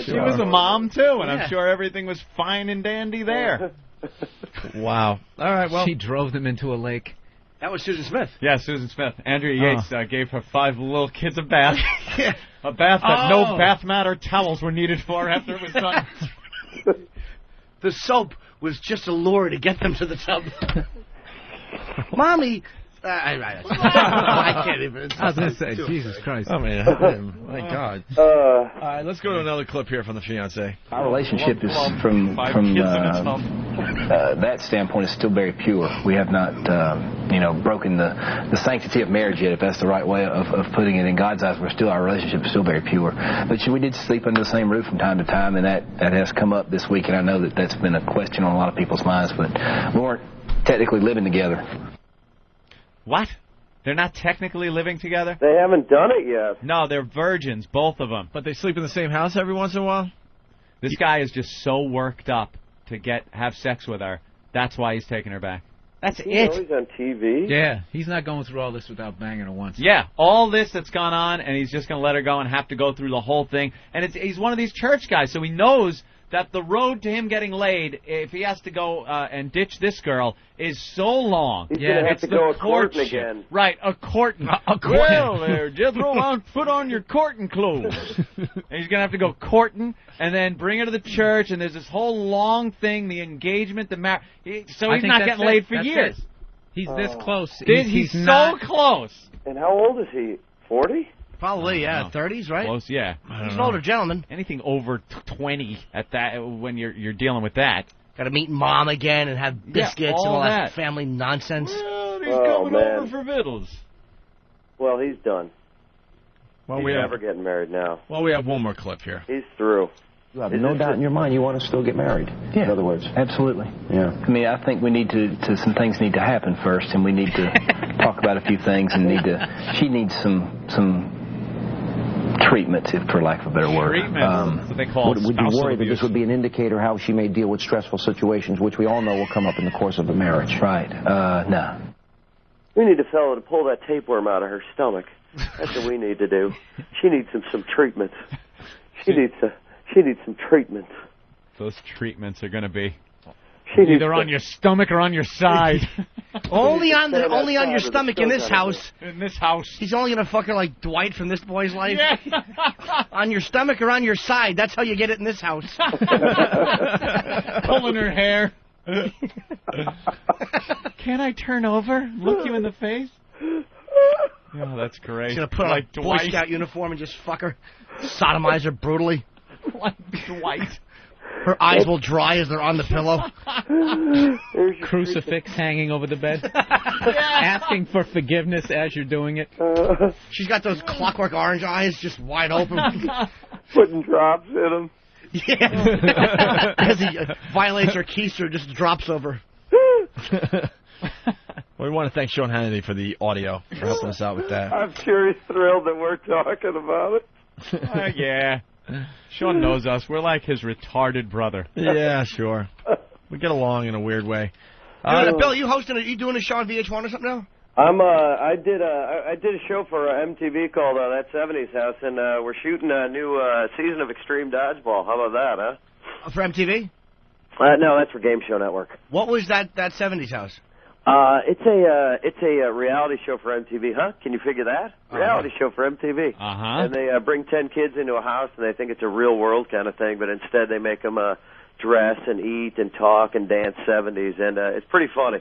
[SPEAKER 8] She
[SPEAKER 2] sure.
[SPEAKER 8] was a mom, too, and I'm sure everything was fine and dandy there.
[SPEAKER 2] Wow. All right, well.
[SPEAKER 6] She drove them into a lake.
[SPEAKER 3] That was Susan Smith.
[SPEAKER 8] Yeah, Susan Smith. Andrea Yates gave her 5 little kids a bath. A bath that no bath mat or towels were needed for after it was done.
[SPEAKER 3] The soap was just a lure to get them to the tub. Mommy. I can't even.
[SPEAKER 6] I was going to say, Jesus Christ.
[SPEAKER 2] Oh, man. My God. All right, let's go to another clip here from the fiancé.
[SPEAKER 4] Our relationship is from that standpoint is still very pure. We have not, broken the sanctity of marriage yet, if that's the right way of putting it. In God's eyes, our relationship is still very pure. But we did sleep under the same roof from time to time, and that has come up this week, and I know that's been a question on a lot of people's minds, but we weren't technically living together.
[SPEAKER 8] What? They're not technically living together?
[SPEAKER 17] They haven't done it yet.
[SPEAKER 8] No, they're virgins, both of them.
[SPEAKER 2] But they sleep in the same house every once in a while?
[SPEAKER 8] This guy is just so worked up to have sex with her. That's why he's taking her back. That's it.
[SPEAKER 17] He's on TV.
[SPEAKER 6] Yeah, he's not going through all this without banging her once.
[SPEAKER 8] Yeah, all this that's gone on, and he's just going to let her go and have to go through the whole thing. And he's one of these church guys, so he knows that the road to him getting laid, if he has to go and ditch this girl, is so long.
[SPEAKER 17] He's going to have to go a courting again.
[SPEAKER 8] Right, a courting. Well, there, Jethro, put on your courting clothes. And he's going to have to go courting and then bring her to the church, and there's this whole long thing, the engagement, the marriage. So he's not getting laid for years.
[SPEAKER 6] He's this close.
[SPEAKER 8] He's so close.
[SPEAKER 17] And how old is he? 40?
[SPEAKER 3] Probably, yeah, 30s, right?
[SPEAKER 8] Close, yeah.
[SPEAKER 3] He's an older gentleman.
[SPEAKER 8] Anything over 20 at that when you're dealing with that.
[SPEAKER 3] Got to meet mom again and have biscuits and all that family nonsense.
[SPEAKER 8] Well, he's coming over for vittles.
[SPEAKER 17] Well, he's done.
[SPEAKER 2] Well,
[SPEAKER 17] he's never getting married now.
[SPEAKER 2] Well, we have one more clip here.
[SPEAKER 17] He's through.
[SPEAKER 4] You have no doubt in your mind you want to still get married. Yeah. In other words. Absolutely. Yeah. I mean, I think we need some things need to happen first, and we need to talk about a few things, and she needs some treatments, if for lack of a better word.
[SPEAKER 8] Treatment. What they call
[SPEAKER 4] would you worry that this would be an indicator how she may deal with stressful situations, which we all know will come up in the course of a marriage? Right. No.
[SPEAKER 17] We need a fellow to pull that tapeworm out of her stomach. That's what we need to do. She needs some treatment. She needs some treatment.
[SPEAKER 8] Those treatments are going to be either on your stomach or on your side.
[SPEAKER 3] only on your stomach in this house.
[SPEAKER 8] In this house.
[SPEAKER 3] He's only going to fuck her like Dwight from This Boy's Life. Yeah. On your stomach or on your side. That's how you get it in this house.
[SPEAKER 8] Pulling her hair. Can I turn over? Look you in the face? Oh, that's great.
[SPEAKER 3] He's going to put on a Boy Scout uniform and just fuck her. Sodomize her brutally.
[SPEAKER 8] Like Dwight.
[SPEAKER 3] Her eyes will dry as they're on the pillow.
[SPEAKER 6] Crucifix hanging over the bed. Asking for forgiveness as you're doing it.
[SPEAKER 3] She's got those Clockwork Orange eyes just wide open.
[SPEAKER 17] Putting drops in them.
[SPEAKER 3] Yeah. As he violates her keister, just drops over.
[SPEAKER 2] Well, we want to thank Sean Hannity for the audio, for helping us out with that.
[SPEAKER 17] I'm sure he's thrilled that we're talking about it.
[SPEAKER 8] Yeah. Sean knows us. We're like his retarded brother.
[SPEAKER 2] Yeah, sure. We get along in a weird way.
[SPEAKER 3] Bill, you doing a show on VH1 or something now?
[SPEAKER 17] I did a show for MTV called That 70s House, and we're shooting a new season of Extreme Dodgeball. How about that, huh?
[SPEAKER 3] For MTV?
[SPEAKER 17] No, that's for Game Show Network.
[SPEAKER 3] What was that 70s House?
[SPEAKER 17] It's a reality show for MTV, huh? Can you figure that? Reality show for MTV. And they bring 10 kids into a house, and they think it's a real world kind of thing, but instead they make them dress and eat and talk and dance 70s, and it's pretty funny.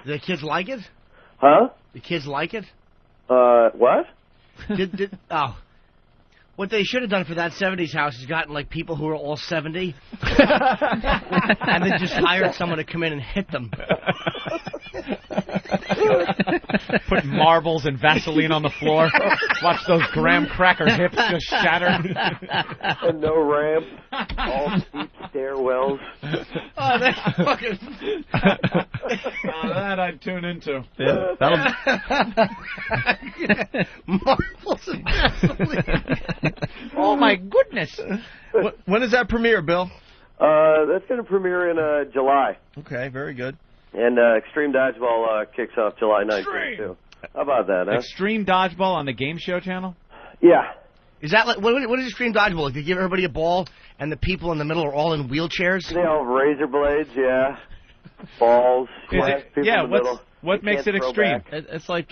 [SPEAKER 3] Do the kids like it?
[SPEAKER 17] Huh?
[SPEAKER 3] The kids like it?
[SPEAKER 17] What?
[SPEAKER 3] What they should have done for that 70s house is gotten, like, people who are all 70 and then just hired someone to come in and hit them.
[SPEAKER 8] Put marbles and Vaseline on the floor. Watch those graham cracker hips just shatter.
[SPEAKER 17] And no ramp. All steep stairwells.
[SPEAKER 3] Oh, that's fucking...
[SPEAKER 8] that I'd tune into.
[SPEAKER 2] Yeah,
[SPEAKER 3] marbles and Vaseline.
[SPEAKER 8] Oh, my goodness.
[SPEAKER 2] When does that premiere, Bill?
[SPEAKER 17] That's going to premiere in July.
[SPEAKER 2] Okay, very good.
[SPEAKER 17] And Extreme Dodgeball kicks off July 19th, too. How about that, huh?
[SPEAKER 8] Extreme Dodgeball on the Game Show channel?
[SPEAKER 17] Yeah.
[SPEAKER 3] Is that like, what is Extreme Dodgeball? Like, they give everybody a ball, and the people in the middle are all in wheelchairs?
[SPEAKER 17] They all have razor blades, yeah. Balls. People in the middle.
[SPEAKER 8] What makes it extreme?
[SPEAKER 2] It's like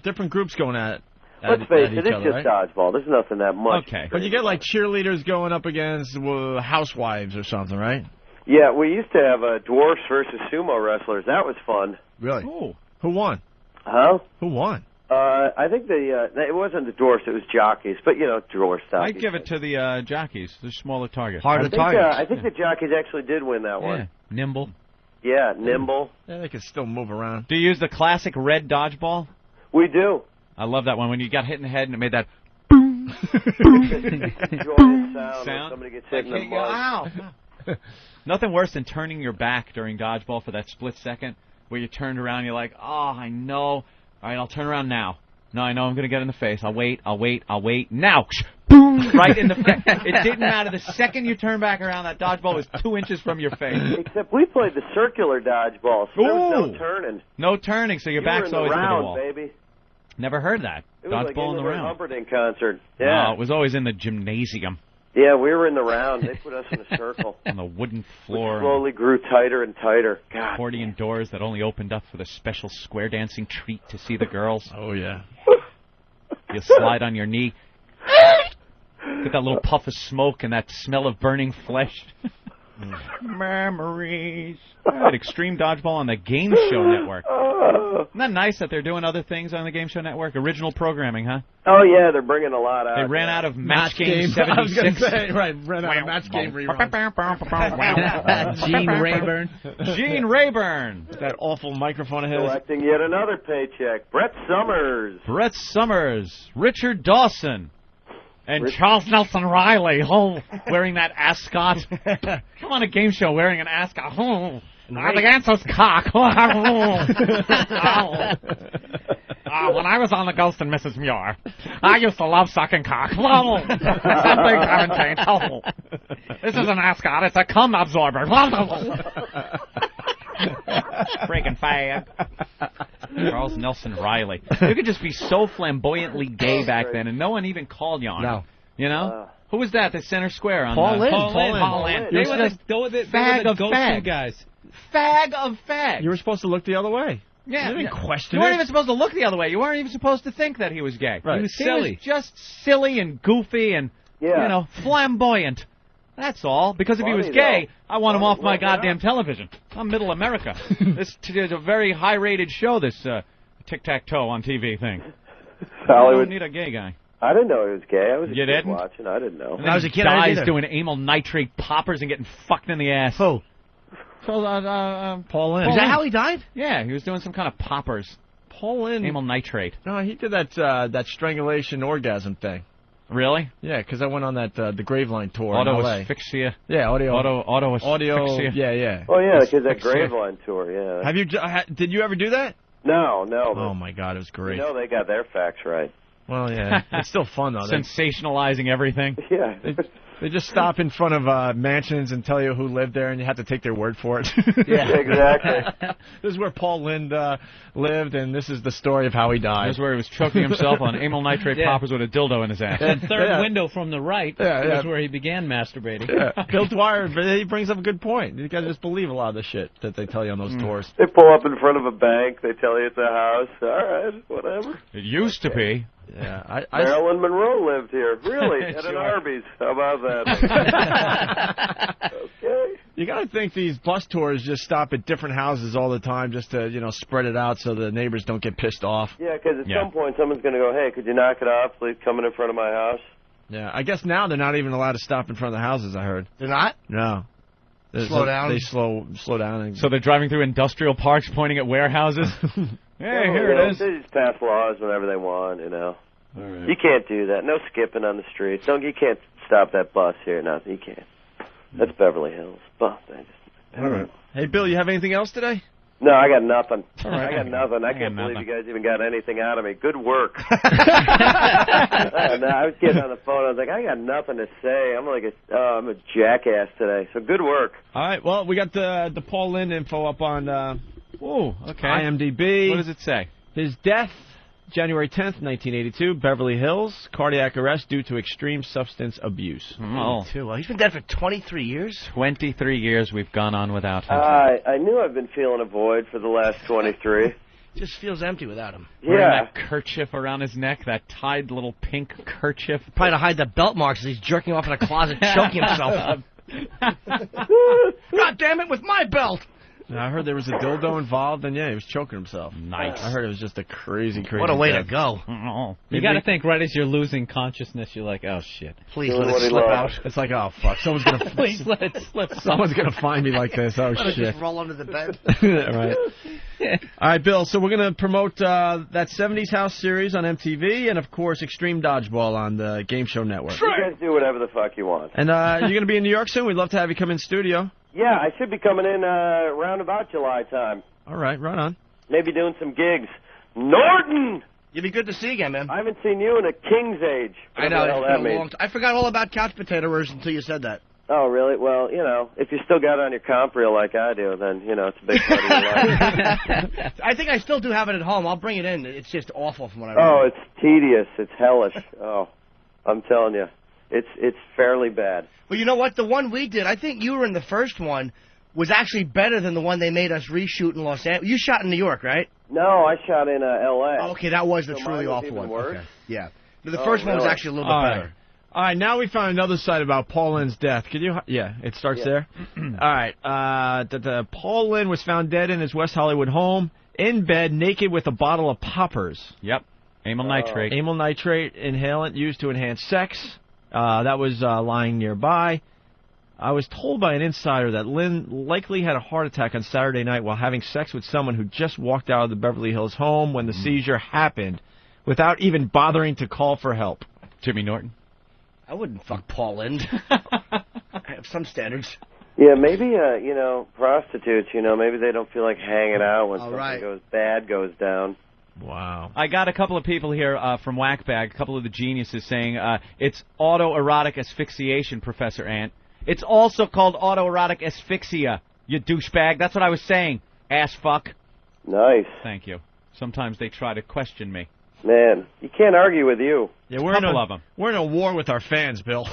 [SPEAKER 2] different groups going at
[SPEAKER 17] Let's face it,
[SPEAKER 2] each
[SPEAKER 17] it's
[SPEAKER 2] other,
[SPEAKER 17] just
[SPEAKER 2] right?
[SPEAKER 17] dodgeball. There's nothing that much.
[SPEAKER 8] Okay.
[SPEAKER 2] But you get like cheerleaders going up against housewives or something, right?
[SPEAKER 17] Yeah, we used to have dwarfs versus sumo wrestlers. That was fun.
[SPEAKER 2] Really? Who won?
[SPEAKER 17] Huh?
[SPEAKER 2] Who won?
[SPEAKER 17] I think it wasn't the dwarfs, it was jockeys. But, dwarfs.
[SPEAKER 8] I'd give it to the jockeys, the smaller target.
[SPEAKER 17] I think the jockeys actually did win that one.
[SPEAKER 8] Nimble.
[SPEAKER 17] Yeah, nimble.
[SPEAKER 2] Yeah, they can still move around.
[SPEAKER 8] Do you use the classic red dodgeball?
[SPEAKER 17] We do.
[SPEAKER 8] I love that one when you got hit in the head and it made that
[SPEAKER 17] sound. When somebody gets hit in the mug.
[SPEAKER 8] Ow. Nothing worse than turning your back during dodgeball for that split second where you turned around and you're like, oh, I know. All right, I'll turn around now. No, I know I'm going to get in the face. I'll wait. Now. Boom! Right in the face. It didn't matter. The second you turn back around, that dodgeball was 2 inches from your face.
[SPEAKER 17] Except we played the circular dodgeball, so there was no turning.
[SPEAKER 8] No turning, so your back's always to the wall.
[SPEAKER 17] Baby.
[SPEAKER 8] Never heard that.
[SPEAKER 17] It was
[SPEAKER 8] Dodgeball in the round.
[SPEAKER 17] Humperdinck concert.
[SPEAKER 8] No,
[SPEAKER 17] Yeah.
[SPEAKER 8] it was always in the gymnasium.
[SPEAKER 17] Yeah, we were in the round. They put us in a circle.
[SPEAKER 8] On the wooden floor.
[SPEAKER 17] We slowly grew tighter and tighter. God.
[SPEAKER 8] Accordion doors that only opened up for the special square dancing treat to see the girls.
[SPEAKER 2] Oh, yeah.
[SPEAKER 8] You slide on your knee. Get that little puff of smoke and that smell of burning flesh. Memories. Right, Extreme Dodgeball on the Game Show Network. Isn't that nice that they're doing other things on the Game Show Network? Original programming, huh?
[SPEAKER 17] Oh, yeah, they're bringing a lot out.
[SPEAKER 8] They ran out of Match Game 76.
[SPEAKER 2] I was going to say, right, ran out of Match Game reruns.
[SPEAKER 8] Gene Rayburn. Gene Rayburn.
[SPEAKER 2] That awful microphone of his.
[SPEAKER 17] Collecting yet another paycheck. Brett Summers.
[SPEAKER 8] Brett Summers. Richard Dawson. And Charles Nelson Riley, wearing that ascot. Come on a game show wearing an ascot. The answer's cock. When I was on the Ghost and Mrs. Muir, I used to love sucking cock. Something haven't changed. This is an ascot. It's a cum absorber. Freaking fag. Charles Nelson Riley. You could just be so flamboyantly gay back then, and no one even called you on it. You know? Who was that? The center square on
[SPEAKER 3] Paul Lynn.
[SPEAKER 8] Paul Lynn. They were the go-to guys. Fag of fags.
[SPEAKER 2] You were supposed to look the other way.
[SPEAKER 8] Yeah.
[SPEAKER 2] You didn't question
[SPEAKER 8] You weren't
[SPEAKER 2] it.
[SPEAKER 8] even supposed to look the other way. You weren't even supposed to think that he was gay.
[SPEAKER 2] Right.
[SPEAKER 8] He was silly. He was just silly and goofy and, flamboyant. That's all. Because if he was gay, I want him off my goddamn television. I'm middle America. This is a very high-rated show, this tic-tac-toe on TV thing. I don't need a gay guy.
[SPEAKER 17] I didn't know he was gay. I was a
[SPEAKER 8] You
[SPEAKER 17] kid
[SPEAKER 8] didn't?
[SPEAKER 17] watching. I didn't know.
[SPEAKER 8] When I was a kid, I didn't either. Doing anal nitrate poppers and getting fucked in the ass.
[SPEAKER 3] Who?
[SPEAKER 2] Paul Lynn.
[SPEAKER 3] Is that how he died?
[SPEAKER 8] Yeah, he was doing some kind of poppers.
[SPEAKER 2] Paul Lynn.
[SPEAKER 8] Amyl nitrate.
[SPEAKER 2] No, he did that strangulation orgasm thing.
[SPEAKER 8] Really?
[SPEAKER 2] Yeah, because I went on that the Graveline tour in
[SPEAKER 8] Auto
[SPEAKER 2] LA.
[SPEAKER 8] asphyxia.
[SPEAKER 2] Yeah, audio
[SPEAKER 8] asphyxia.
[SPEAKER 2] Yeah.
[SPEAKER 17] Oh, yeah, because that Graveline tour, yeah.
[SPEAKER 2] Have you? Did you ever do that?
[SPEAKER 17] No.
[SPEAKER 2] Oh, my God, it was great.
[SPEAKER 17] You know they got their facts right.
[SPEAKER 2] Well, yeah. It's still fun, though.
[SPEAKER 8] Sensationalizing everything.
[SPEAKER 17] Yeah.
[SPEAKER 2] They just stop in front of mansions and tell you who lived there, and you have to take their word for it.
[SPEAKER 17] Yeah, exactly.
[SPEAKER 2] This is where Paul Lynn lived, and this is the story of how he died.
[SPEAKER 8] This is where he was choking himself on amyl nitrate poppers with a dildo in his ass.
[SPEAKER 6] That third window from the right is where he began masturbating.
[SPEAKER 2] Yeah. Bill Dwyer, he brings up a good point. You got to just believe a lot of the shit that they tell you on those tours.
[SPEAKER 17] They pull up in front of a bank. They tell you it's a house. All right, whatever.
[SPEAKER 8] It used to be.
[SPEAKER 2] Yeah,
[SPEAKER 17] Marilyn Monroe lived here. Really? At an Arby's. How about that? Okay.
[SPEAKER 2] You got to think these bus tours just stop at different houses all the time just to, spread it out so the neighbors don't get pissed off.
[SPEAKER 17] Yeah, because at some point someone's going to go, hey, could you knock it off, please, coming in front of my house?
[SPEAKER 2] Yeah, I guess now they're not even allowed to stop in front of the houses, I heard.
[SPEAKER 3] They're not?
[SPEAKER 2] No.
[SPEAKER 3] Slow down?
[SPEAKER 2] They slow down.
[SPEAKER 8] So they're driving through industrial parks pointing at warehouses? Hey, here it is.
[SPEAKER 17] They just pass laws whenever they want,
[SPEAKER 2] All right.
[SPEAKER 17] You can't do that. No skipping on the streets. You can't stop that bus here. Nothing. You can't. That's Beverly Hills. But
[SPEAKER 2] All right. Hey, Bill, you have anything else today?
[SPEAKER 17] No, I got nothing.
[SPEAKER 2] All right.
[SPEAKER 17] I got nothing. I can't believe
[SPEAKER 8] nothing.
[SPEAKER 17] you guys even got anything out of me. Good work. No, I was getting on the phone. I was like, I got nothing to say. I'm a jackass today. So good work.
[SPEAKER 2] All right. Well, we got the Paul Lynde info up on
[SPEAKER 8] Okay.
[SPEAKER 2] IMDb.
[SPEAKER 8] What does it say?
[SPEAKER 2] His death, January 10th, 1982, Beverly Hills. Cardiac arrest due to extreme substance abuse.
[SPEAKER 8] Oh.
[SPEAKER 3] Well, he's been dead for 23 years.
[SPEAKER 8] 23 years we've gone on without him.
[SPEAKER 17] I knew I've been feeling a void for the last 23.
[SPEAKER 3] Just feels empty without him.
[SPEAKER 8] Wearing that kerchief around his neck, that tied little pink kerchief.
[SPEAKER 3] Probably to hide the belt marks as he's jerking off in a closet, choking himself. God damn it, with my belt!
[SPEAKER 2] I heard there was a dildo involved, and he was choking himself.
[SPEAKER 8] Nice.
[SPEAKER 2] I heard it was just a crazy
[SPEAKER 3] What a way to
[SPEAKER 2] death.
[SPEAKER 3] go.
[SPEAKER 8] You got to think, right as you're losing consciousness, you're like, oh, shit.
[SPEAKER 3] Please let it slip out.
[SPEAKER 2] It's like, oh, fuck. Someone's going to
[SPEAKER 8] Please let it slip.
[SPEAKER 2] Someone's going to find me like this. Oh,
[SPEAKER 3] Let it
[SPEAKER 2] shit.
[SPEAKER 3] just roll under the bed.
[SPEAKER 2] Right. All right, Bill, so we're going to promote that 70s House series on MTV and, of course, Extreme Dodgeball on the Game Show Network.
[SPEAKER 17] You guys do whatever the fuck you want.
[SPEAKER 2] And you're going to be in New York soon? We'd love to have you come in studio.
[SPEAKER 17] Yeah, I should be coming in around about July time.
[SPEAKER 2] All right, right on.
[SPEAKER 17] Maybe doing some gigs. Norton!
[SPEAKER 3] You'd be good to see again, man.
[SPEAKER 17] I haven't seen you in a king's age.
[SPEAKER 3] I know.
[SPEAKER 17] What the hell that
[SPEAKER 3] It's been a
[SPEAKER 17] means.
[SPEAKER 3] long I forgot all about couch potato roast until you said that.
[SPEAKER 17] Oh, really? Well, if you still got it on your comp reel like I do, then, it's a big part of your life.
[SPEAKER 3] I think I still do have it at home. I'll bring it in. It's just awful from what I remember.
[SPEAKER 17] Oh, it's tedious. It's hellish. Oh, I'm telling you. It's fairly bad.
[SPEAKER 3] Well, you know what? The one we did, I think you were in the first one, was actually better than the one they made us reshoot in Los Angeles. You shot in New York, right?
[SPEAKER 17] No, I shot in L.A.
[SPEAKER 3] Oh, okay, that was the
[SPEAKER 17] So
[SPEAKER 3] truly
[SPEAKER 17] mine was
[SPEAKER 3] awful
[SPEAKER 17] even
[SPEAKER 3] one.
[SPEAKER 17] worse?
[SPEAKER 3] Okay. Yeah. The first one was
[SPEAKER 17] really?
[SPEAKER 3] actually a little bit better.
[SPEAKER 2] All right, now we found another site about Paul Lynde's death. Could you? Yeah, it starts there. All right. Paul Lynde was found dead in his West Hollywood home, in bed, naked with a bottle of poppers.
[SPEAKER 8] Yep. Amyl nitrate.
[SPEAKER 2] Amyl nitrate inhalant used to enhance sex. That was lying nearby. I was told by an insider that Lynde likely had a heart attack on Saturday night while having sex with someone who just walked out of the Beverly Hills home when the seizure happened, without even bothering to call for help.
[SPEAKER 8] Jimmy Norton.
[SPEAKER 3] I wouldn't fuck Paul Lynde. I have some standards.
[SPEAKER 17] Yeah, maybe, prostitutes, maybe they don't feel like hanging out when something goes down.
[SPEAKER 2] Wow.
[SPEAKER 8] I got a couple of people here from Whackbag, a couple of the geniuses saying it's autoerotic asphyxiation, Professor Ant. It's also called autoerotic asphyxia, you douchebag. That's what I was saying, ass fuck.
[SPEAKER 17] Nice.
[SPEAKER 8] Thank you. Sometimes they try to question me.
[SPEAKER 17] Man, you can't argue with you.
[SPEAKER 2] Yeah,
[SPEAKER 8] Couple of them.
[SPEAKER 2] We're in a war with our fans, Bill.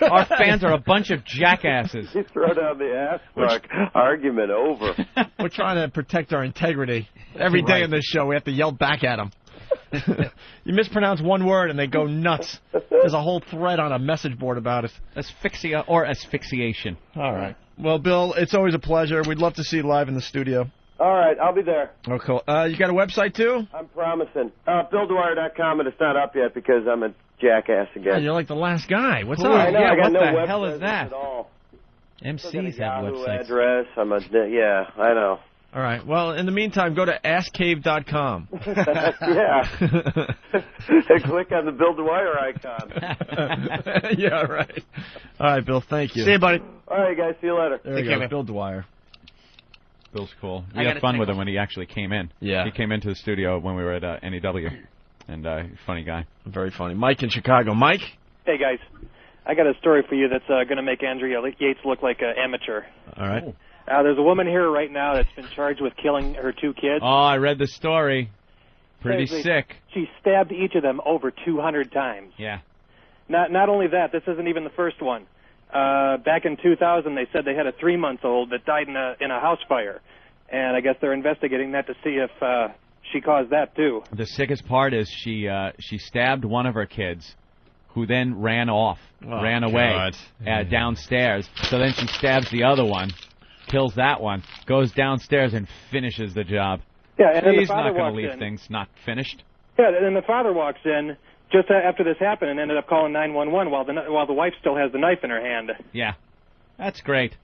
[SPEAKER 8] Our fans are a bunch of jackasses.
[SPEAKER 17] You throw down the ass fuck, argument over.
[SPEAKER 2] We're trying to protect our integrity. Every day on this show, we have to yell back at them. You mispronounce one word and they go nuts. There's a whole thread on a message board about it.
[SPEAKER 8] Asphyxia or asphyxiation.
[SPEAKER 2] All right. Well, Bill, it's always a pleasure. We'd love to see you live in the studio.
[SPEAKER 17] All right, I'll be there.
[SPEAKER 2] Oh, cool. You got a website, too?
[SPEAKER 17] I'm promising. BillDwyer.com, and it's not up yet because I'm a jackass
[SPEAKER 2] Yeah,
[SPEAKER 17] again.
[SPEAKER 2] you're like the last guy. What's up?
[SPEAKER 17] I know, I got
[SPEAKER 8] what
[SPEAKER 17] no
[SPEAKER 8] the
[SPEAKER 17] web
[SPEAKER 8] hell is
[SPEAKER 17] presence
[SPEAKER 8] that?
[SPEAKER 17] At all.
[SPEAKER 8] MCs have
[SPEAKER 17] Yahoo
[SPEAKER 8] websites.
[SPEAKER 17] address. Yeah, I know.
[SPEAKER 2] All right. Well, in the meantime, go to AskCave.com.
[SPEAKER 17] Yeah. And click on the Bill Dwyer icon.
[SPEAKER 2] Yeah, right. All right, Bill, thank you.
[SPEAKER 3] See you, buddy.
[SPEAKER 17] All right, guys, see you later.
[SPEAKER 2] There we go, Bill Dwyer.
[SPEAKER 8] Bill's cool. We had fun with him when he actually came in.
[SPEAKER 2] Yeah.
[SPEAKER 8] He came into the studio when we were at NEW. And funny guy.
[SPEAKER 2] Very funny. Mike in Chicago. Mike?
[SPEAKER 5] Hey, guys. I got a story for you that's going to make Andrea Yates look like an amateur.
[SPEAKER 2] All right.
[SPEAKER 5] There's a woman here right now that's been charged with killing her 2 kids.
[SPEAKER 8] Oh, I read the story. Pretty
[SPEAKER 5] Seriously,
[SPEAKER 8] sick.
[SPEAKER 5] She stabbed each of them over 200 times.
[SPEAKER 8] Yeah.
[SPEAKER 5] Not only that, this isn't even the first one. Back in 2000, they said they had a 3-month-old that died in a house fire. And I guess they're investigating that to see if she caused that, too.
[SPEAKER 8] The sickest part is she stabbed one of her kids, who then ran away downstairs. So then she stabs the other one, kills that one, goes downstairs and finishes the job.
[SPEAKER 5] Yeah, and then the
[SPEAKER 8] She's
[SPEAKER 5] father
[SPEAKER 8] not going
[SPEAKER 5] walks
[SPEAKER 8] to leave
[SPEAKER 5] in.
[SPEAKER 8] things not finished.
[SPEAKER 5] Yeah, and then the father walks in just after this happened and ended up calling 911 while the wife still has the knife in her hand.
[SPEAKER 8] Yeah, that's great.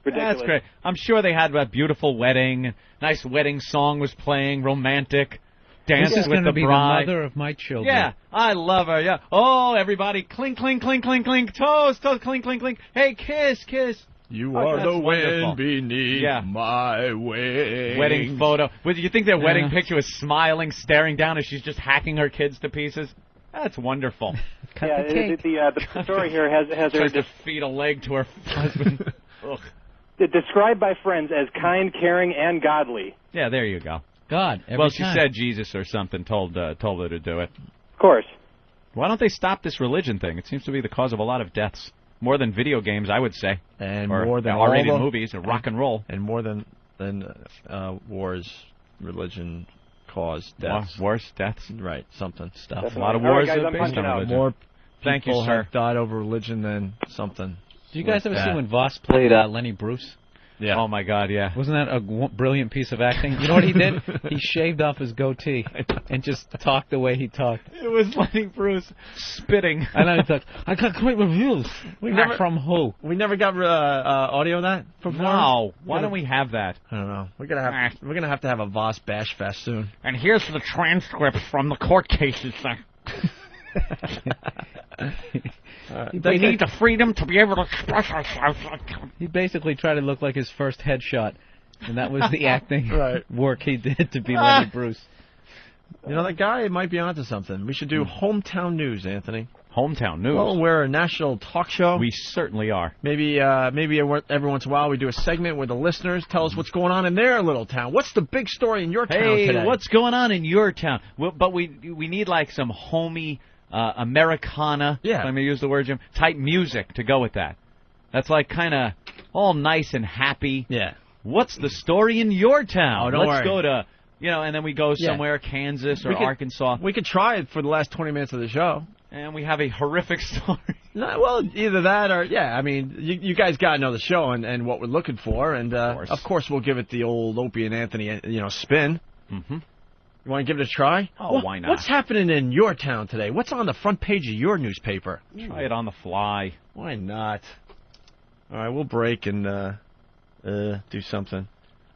[SPEAKER 5] Ridiculous.
[SPEAKER 8] That's great. I'm sure they had a beautiful wedding. Nice wedding song was playing, romantic. Danced
[SPEAKER 6] This is
[SPEAKER 8] with
[SPEAKER 6] going
[SPEAKER 8] the
[SPEAKER 6] to be
[SPEAKER 8] bride.
[SPEAKER 6] the mother of my children.
[SPEAKER 8] Yeah, I love her. Yeah. Oh, everybody, clink, clink, clink, clink, clink. Toes, toes, clink, clink, clink. Hey, kiss, kiss.
[SPEAKER 2] You are the
[SPEAKER 8] wonderful.
[SPEAKER 2] wind beneath my wings.
[SPEAKER 8] Wedding photo. Do you think their wedding picture was smiling, staring down as she's just hacking her kids to pieces? That's wonderful.
[SPEAKER 5] The story here has her
[SPEAKER 8] tries to feed a leg to her husband.
[SPEAKER 5] described by friends as kind, caring, and godly.
[SPEAKER 8] Yeah, there you go.
[SPEAKER 6] God.
[SPEAKER 8] She said Jesus or something told her to do it.
[SPEAKER 5] Of course.
[SPEAKER 8] Why don't they stop this religion thing? It seems to be the cause of a lot of deaths. More than video games, I would say.
[SPEAKER 2] And
[SPEAKER 8] or
[SPEAKER 2] more than
[SPEAKER 8] R-rated movies and rock and roll.
[SPEAKER 2] And more than wars, religion caused deaths.
[SPEAKER 8] Wars, deaths?
[SPEAKER 2] Right, something. Stuff.
[SPEAKER 5] Definitely.
[SPEAKER 8] A lot of wars
[SPEAKER 5] All right, guys,
[SPEAKER 8] are based on religion.
[SPEAKER 2] More
[SPEAKER 8] Thank you,
[SPEAKER 2] people
[SPEAKER 8] sir.
[SPEAKER 2] have died over religion than something.
[SPEAKER 6] Did you guys
[SPEAKER 2] like
[SPEAKER 6] ever
[SPEAKER 2] that.
[SPEAKER 6] see when Voss played Lenny Bruce?
[SPEAKER 2] Yeah.
[SPEAKER 8] Oh, my God, yeah.
[SPEAKER 6] Wasn't that a brilliant piece of acting? You know what he did? He shaved off his goatee and just talked the way he talked.
[SPEAKER 8] It was Lenny Bruce spitting.
[SPEAKER 6] And then he thought, I got great reviews. From who?
[SPEAKER 2] We never got audio of that performed?
[SPEAKER 8] No. Why don't we have that?
[SPEAKER 2] I don't know. We're gonna have to have a Voss Bash Fest soon.
[SPEAKER 8] And here's the transcripts from the court cases. We need the freedom to be able to express ourselves.
[SPEAKER 6] He basically tried to look like his first headshot, and that was the acting work he did to be Lenny Bruce.
[SPEAKER 2] You know, that guy might be onto something. We should do hometown news, Anthony.
[SPEAKER 8] Hometown news?
[SPEAKER 2] Well, we're a national talk show.
[SPEAKER 8] We certainly are.
[SPEAKER 2] Maybe every once in a while we do a segment where the listeners tell us what's going on in their little town. What's the big story in your town today?
[SPEAKER 8] Hey, what's going on in your town? But we need like some homey Americana, if I may use the word, Jim, type music to go with that. That's like kind of all nice and happy.
[SPEAKER 2] Yeah.
[SPEAKER 8] What's the story in your town?
[SPEAKER 2] Oh, don't
[SPEAKER 8] Let's
[SPEAKER 2] worry.
[SPEAKER 8] go to, and then we go somewhere, Kansas or Arkansas.
[SPEAKER 2] We could try it for the last 20 minutes of the show.
[SPEAKER 8] And we have a horrific story.
[SPEAKER 2] No, well, either that or, I mean, you guys got to know the show and what we're looking for. And, of course, we'll give it the old Opie and Anthony, spin.
[SPEAKER 8] Mm-hmm.
[SPEAKER 2] You want to give it a try?
[SPEAKER 8] Oh, why not?
[SPEAKER 2] What's happening in your town today? What's on the front page of your newspaper?
[SPEAKER 8] Try it on the fly.
[SPEAKER 2] Why not? All right, we'll break and do something.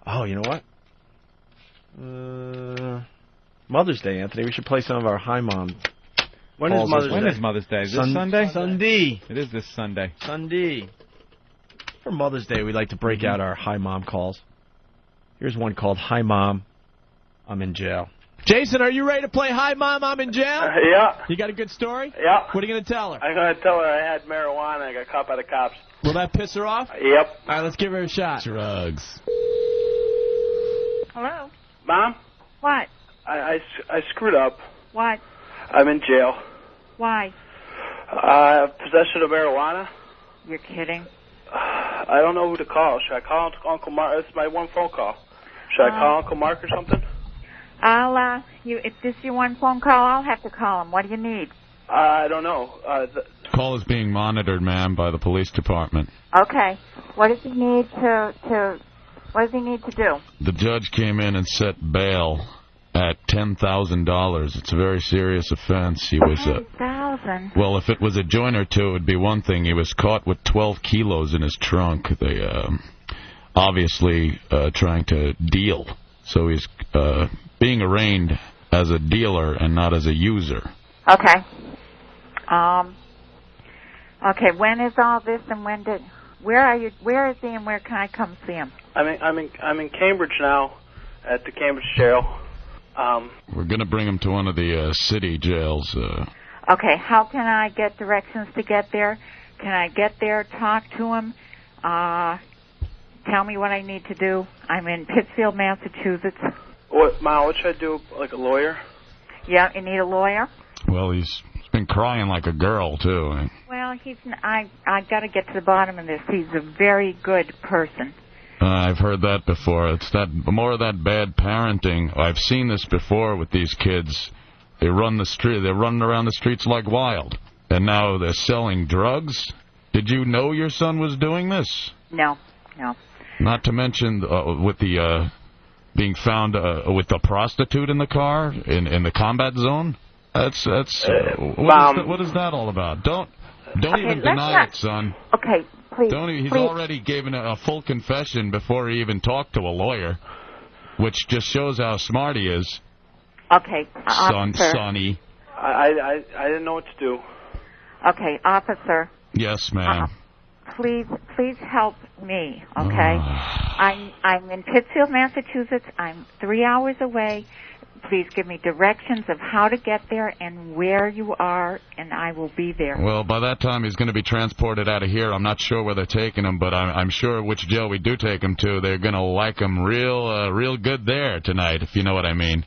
[SPEAKER 2] Oh, you know what? Mother's Day, Anthony. We should play some of our Hi Mom.
[SPEAKER 8] When is Mother's Day? Is this Sunday?
[SPEAKER 2] Sunday.
[SPEAKER 8] It is this Sunday.
[SPEAKER 2] Sunday. For Mother's Day, we like to break out our Hi Mom calls. Here's one called Hi Mom, I'm in jail. Jason, are you ready to play Hi Mom, I'm in jail?
[SPEAKER 1] Yeah.
[SPEAKER 2] You got a good story?
[SPEAKER 1] Yeah.
[SPEAKER 2] What are you going to tell her?
[SPEAKER 1] I'm going to tell her I had marijuana and I got caught by the cops.
[SPEAKER 2] Will that piss her off?
[SPEAKER 1] Yep.
[SPEAKER 2] All right, let's give her a shot.
[SPEAKER 7] Drugs.
[SPEAKER 16] Hello?
[SPEAKER 1] Mom?
[SPEAKER 16] What?
[SPEAKER 1] I screwed up.
[SPEAKER 16] What?
[SPEAKER 1] I'm in jail.
[SPEAKER 16] Why?
[SPEAKER 1] Possession of marijuana.
[SPEAKER 16] You're kidding.
[SPEAKER 1] I don't know who to call. Should I call Uncle Mark? It's my one phone call. Should I call Uncle Mark or something?
[SPEAKER 16] If this is your one phone call, I'll have to call him. What do you need?
[SPEAKER 1] I don't know.
[SPEAKER 19] Call is being monitored, ma'am, by the police department.
[SPEAKER 16] Okay. What does he need what does he need to do?
[SPEAKER 19] The judge came in and set bail at $10,000. It's a very serious offense. He was
[SPEAKER 16] $10,000?
[SPEAKER 19] Well, if it was a joint or two, it would be one thing. He was caught with 12 kilos in his trunk. They obviously trying to deal. So he's being arraigned as a dealer and not as a user.
[SPEAKER 16] Okay. Okay, when is all this and where is he and where can I come see him?
[SPEAKER 1] I'm in Cambridge now at the Cambridge jail.
[SPEAKER 19] We're going to bring him to one of the city jails.
[SPEAKER 16] Okay, how can I get directions to get there? Can I get there, talk to him, tell me what I need to do? I'm in Pittsfield, Massachusetts.
[SPEAKER 1] What should I do, like a lawyer?
[SPEAKER 16] Yeah, you need a lawyer?
[SPEAKER 19] Well, he's been crying like a girl, too.
[SPEAKER 16] Well, I got to get to the bottom of this. He's a very good person.
[SPEAKER 19] I've heard that before. It's more of that bad parenting. I've seen this before with these kids. They're running around the streets like wild. And now they're selling drugs? Did you know your son was doing this?
[SPEAKER 16] No.
[SPEAKER 19] Not to mention with the being found with the prostitute in the car in the combat zone. That's what is that all about? Don't even deny it, son.
[SPEAKER 16] Okay, please.
[SPEAKER 19] He's already given a full confession before he even talked to a lawyer, which just shows how smart he is.
[SPEAKER 16] Okay, officer.
[SPEAKER 19] Sonny.
[SPEAKER 1] I didn't know what to do.
[SPEAKER 16] Okay, officer.
[SPEAKER 19] Yes, ma'am.
[SPEAKER 9] please help me, okay? I'm in Pittsfield, Massachusetts. I'm 3 hours away. Please give me directions of how to get there and where you are, and I will be there.
[SPEAKER 19] Well, by that time, he's going to be transported out of here. I'm not sure where they're taking him, but I'm sure which jail we do take him to, they're going to like him real good there tonight, if you know what I mean.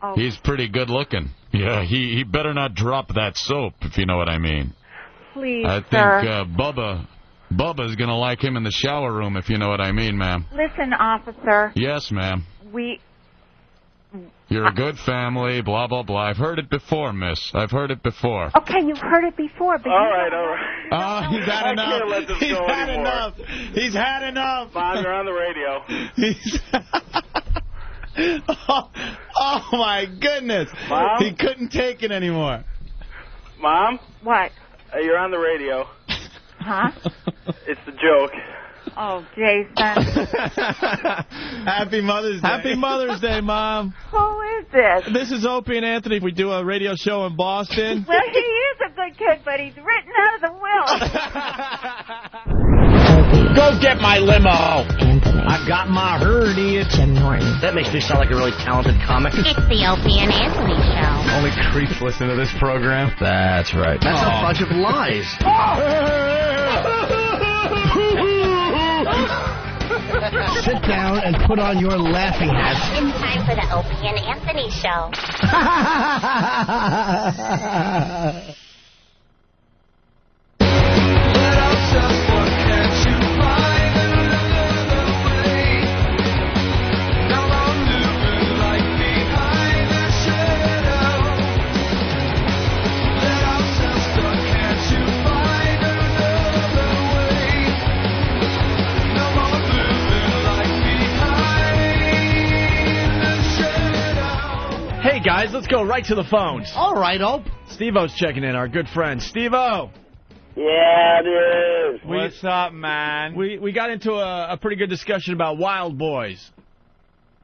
[SPEAKER 9] Oh.
[SPEAKER 19] He's pretty good looking. Yeah, he better not drop that soap, if you know what I mean.
[SPEAKER 9] Please,
[SPEAKER 19] I think
[SPEAKER 9] sir.
[SPEAKER 19] Bubba's going to like him in the shower room, if you know what I mean, ma'am.
[SPEAKER 9] Listen, officer.
[SPEAKER 19] Yes, ma'am. You're a good family, blah, blah, blah. I've heard it before, miss. I've heard it before.
[SPEAKER 9] Okay, you've heard it before, but
[SPEAKER 1] all right.
[SPEAKER 19] Oh, he's had enough.
[SPEAKER 1] I can't let this
[SPEAKER 19] He's
[SPEAKER 1] go
[SPEAKER 19] had
[SPEAKER 1] anymore.
[SPEAKER 19] enough. He's had enough.
[SPEAKER 1] Mom, you're on the radio.
[SPEAKER 2] Oh, my goodness.
[SPEAKER 1] Mom?
[SPEAKER 2] He couldn't take it anymore.
[SPEAKER 1] Mom?
[SPEAKER 9] What?
[SPEAKER 1] You're on the radio.
[SPEAKER 9] Huh?
[SPEAKER 1] It's the joke.
[SPEAKER 9] Oh, Jason.
[SPEAKER 2] Happy Mother's Day. Happy Mother's Day, Mom.
[SPEAKER 9] Who is this?
[SPEAKER 2] This is Opie and Anthony. We do a radio show in Boston.
[SPEAKER 9] Well, he is a good kid, but he's written out of the will.
[SPEAKER 7] Go get my limo. I've got my hernia.
[SPEAKER 3] Jim Norton. That makes me sound like a really talented comic.
[SPEAKER 18] It's the Opie and Anthony Show.
[SPEAKER 21] Only creeps listen to this program.
[SPEAKER 2] That's right.
[SPEAKER 3] That's a bunch of lies. Sit down and put on your laughing hats.
[SPEAKER 18] In time for the Opie and Anthony Show.
[SPEAKER 2] Hey, guys, let's go right to the phones.
[SPEAKER 3] All right, Ope.
[SPEAKER 2] Steve-O's checking in, our good friend. Steve-O.
[SPEAKER 17] Yeah, dude.
[SPEAKER 8] What's up, man?
[SPEAKER 2] We got into a pretty good discussion about Wild Boys.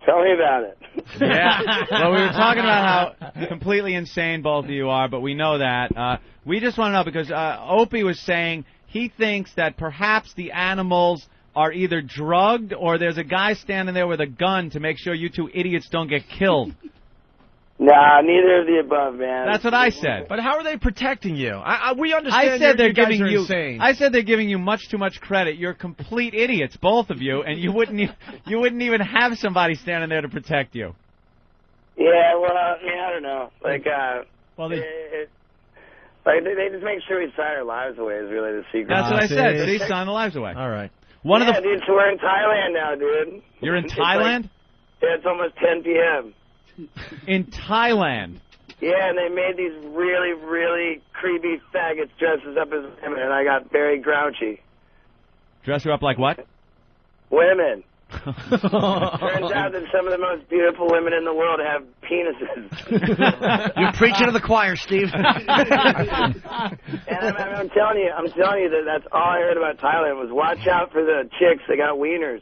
[SPEAKER 17] Tell me about it.
[SPEAKER 8] Yeah. Well, we were talking about how completely insane both of you are, but we know that. We just want to know because Opie was saying he thinks that perhaps the animals are either drugged or there's a guy standing there with a gun to make sure you two idiots don't get killed.
[SPEAKER 17] Nah, neither of the above, man.
[SPEAKER 8] That's what I said.
[SPEAKER 2] But how are they protecting you? We understand
[SPEAKER 8] I said they're
[SPEAKER 2] you guys
[SPEAKER 8] giving
[SPEAKER 2] are
[SPEAKER 8] you.
[SPEAKER 2] insane.
[SPEAKER 8] I said they're giving you much too much credit. You're complete idiots, both of you, and you wouldn't even have somebody standing there to protect you.
[SPEAKER 17] Yeah, well, I don't know. Like, they just make sure we sign our lives away is really the secret.
[SPEAKER 8] That's what I said. See, sign the lives away.
[SPEAKER 2] All right.
[SPEAKER 17] Dude, so we're in Thailand now, dude.
[SPEAKER 8] You're in Thailand?
[SPEAKER 17] It's almost 10 p.m.
[SPEAKER 8] In Thailand?
[SPEAKER 17] Yeah, and they made these really, really creepy faggots dressed up as women, and I got very grouchy.
[SPEAKER 8] Dress you up like what?
[SPEAKER 17] Women. Turns out that some of the most beautiful women in the world have penises.
[SPEAKER 3] You're preaching to the choir, Steve.
[SPEAKER 17] And I'm telling you that that's all I heard about Thailand was watch out for the chicks that got wieners.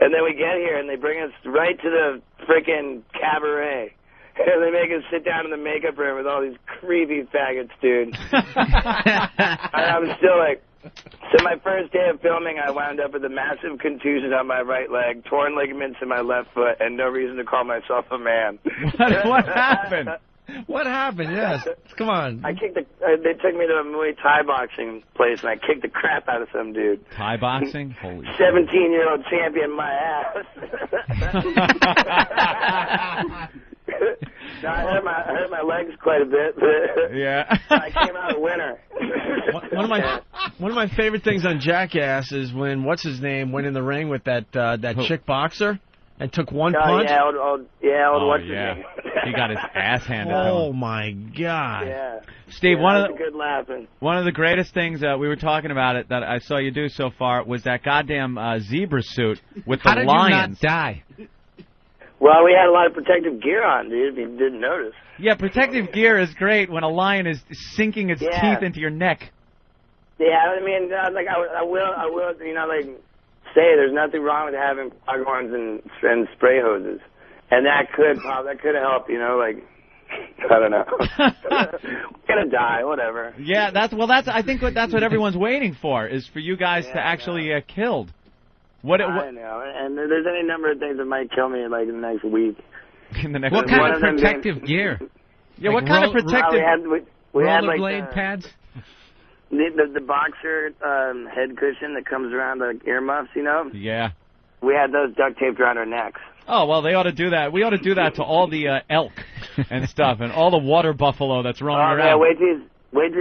[SPEAKER 17] And then we get here and they bring us right to the frickin' cabaret. And they make us sit down in the makeup room with all these creepy faggots, dude. I'm still like... So my first day of filming, I wound up with a massive contusion on my right leg, torn ligaments in my left foot, and no reason to call myself a man.
[SPEAKER 2] What happened? What happened? Yes. Come on.
[SPEAKER 17] They took me to a Muay Thai boxing place, and I kicked the crap out of some dude.
[SPEAKER 8] Thai boxing? Holy
[SPEAKER 17] 17-year-old champion, my ass. No, I hurt my legs quite a bit.
[SPEAKER 8] Yeah.
[SPEAKER 17] I came out a winner.
[SPEAKER 2] One of my favorite things on Jackass is when what's his name went in the ring with that chick boxer and took one punch.
[SPEAKER 17] Yeah, old what's his name?
[SPEAKER 8] He got his ass handed to him.
[SPEAKER 2] Oh my God.
[SPEAKER 17] Yeah.
[SPEAKER 8] Steve,
[SPEAKER 17] one of
[SPEAKER 8] the greatest things we were talking about it that I saw you do so far was that goddamn zebra suit with the lions.
[SPEAKER 6] How did you not die?
[SPEAKER 17] Well, we had a lot of protective gear on, dude, if you didn't notice.
[SPEAKER 8] Yeah, protective gear is great when a lion is sinking its teeth into your neck.
[SPEAKER 17] Yeah, I mean, like I will, you know, like say there's nothing wrong with having foghorns and spray hoses, and that could help, you know, like
[SPEAKER 10] I don't know. Gonna die, whatever.
[SPEAKER 8] Yeah, I think that's what everyone's waiting for, is for you guys to actually get killed.
[SPEAKER 10] I know, and there's any number of things that might kill me like in the next week.
[SPEAKER 6] What kind of protective gear?
[SPEAKER 8] Yeah, what kind of protective?
[SPEAKER 10] We had like
[SPEAKER 6] rollerblade pads.
[SPEAKER 10] The boxer head cushion that comes around the earmuffs, you know?
[SPEAKER 8] Yeah.
[SPEAKER 10] We had those duct taped around our necks.
[SPEAKER 8] Oh, well, they ought to do that. We ought to do that to all the elk and stuff, and all the water buffalo that's roaming around.
[SPEAKER 10] Man, wait till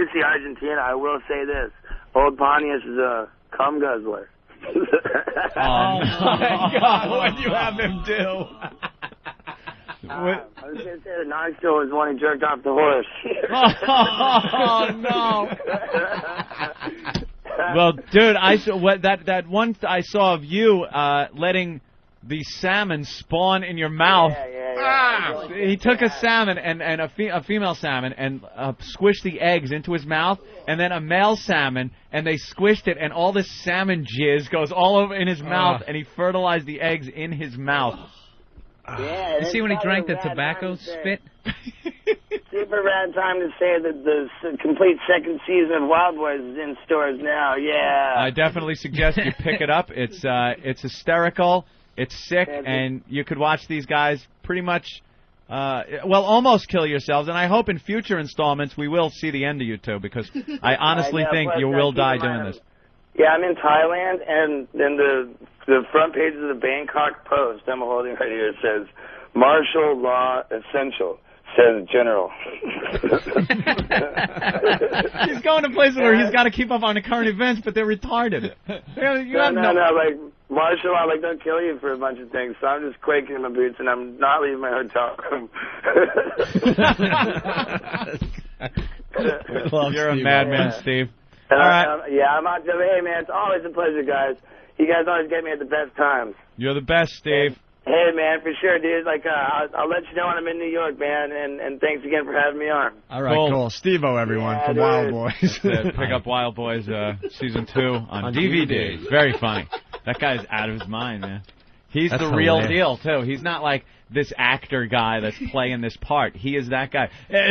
[SPEAKER 10] you see Argentina. I will say this. Old Pontius is a cum guzzler.
[SPEAKER 2] Oh, my God. What do you have him do?
[SPEAKER 10] I was going to say the knoxville was the one who jerked off the horse.
[SPEAKER 8] Oh, no. Well, dude, that one I saw of you letting the salmon spawn in your mouth.
[SPEAKER 10] Yeah.
[SPEAKER 8] He took a salmon and a female salmon and squished the eggs into his mouth, and then a male salmon, and they squished it, and all this salmon jizz goes all over in his mouth, and he fertilized the eggs in his mouth.
[SPEAKER 10] Yeah,
[SPEAKER 6] you see when he drank the tobacco spit?
[SPEAKER 10] Super rad time to say that the complete second season of Wild Boys is in stores now. Yeah.
[SPEAKER 8] I definitely suggest you pick it up. It's hysterical. It's sick, and you could watch these guys pretty much, almost kill yourselves. And I hope in future installments we will see the end of you two, because I honestly think you will die doing this.
[SPEAKER 10] Yeah, I'm in Thailand, and then the front page of the Bangkok Post I'm holding right here says, "Martial law essential," says General.
[SPEAKER 8] He's going to places where he's got to keep up on the current events, but they're retarded.
[SPEAKER 10] No, like, martial law, like, don't kill you for a bunch of things, so I'm just quaking in my boots, and I'm not leaving my hotel room.
[SPEAKER 8] You're a madman, Steve.
[SPEAKER 10] All right. I'm out there. Hey, man, it's always a pleasure, guys. You guys always get me at the best times.
[SPEAKER 8] You're the best, Steve.
[SPEAKER 10] Hey, man, for sure, dude. Like, I'll let you know when I'm in New York, man, and thanks again for having me on.
[SPEAKER 2] All right, cool. Steve-O, everyone, from Wild Boys.
[SPEAKER 8] Pick up Wild Boys Season 2 on DVD. It's very funny. That guy's out of his mind, man. He's the real deal, too. He's not like this actor guy that's playing this part. He is that guy.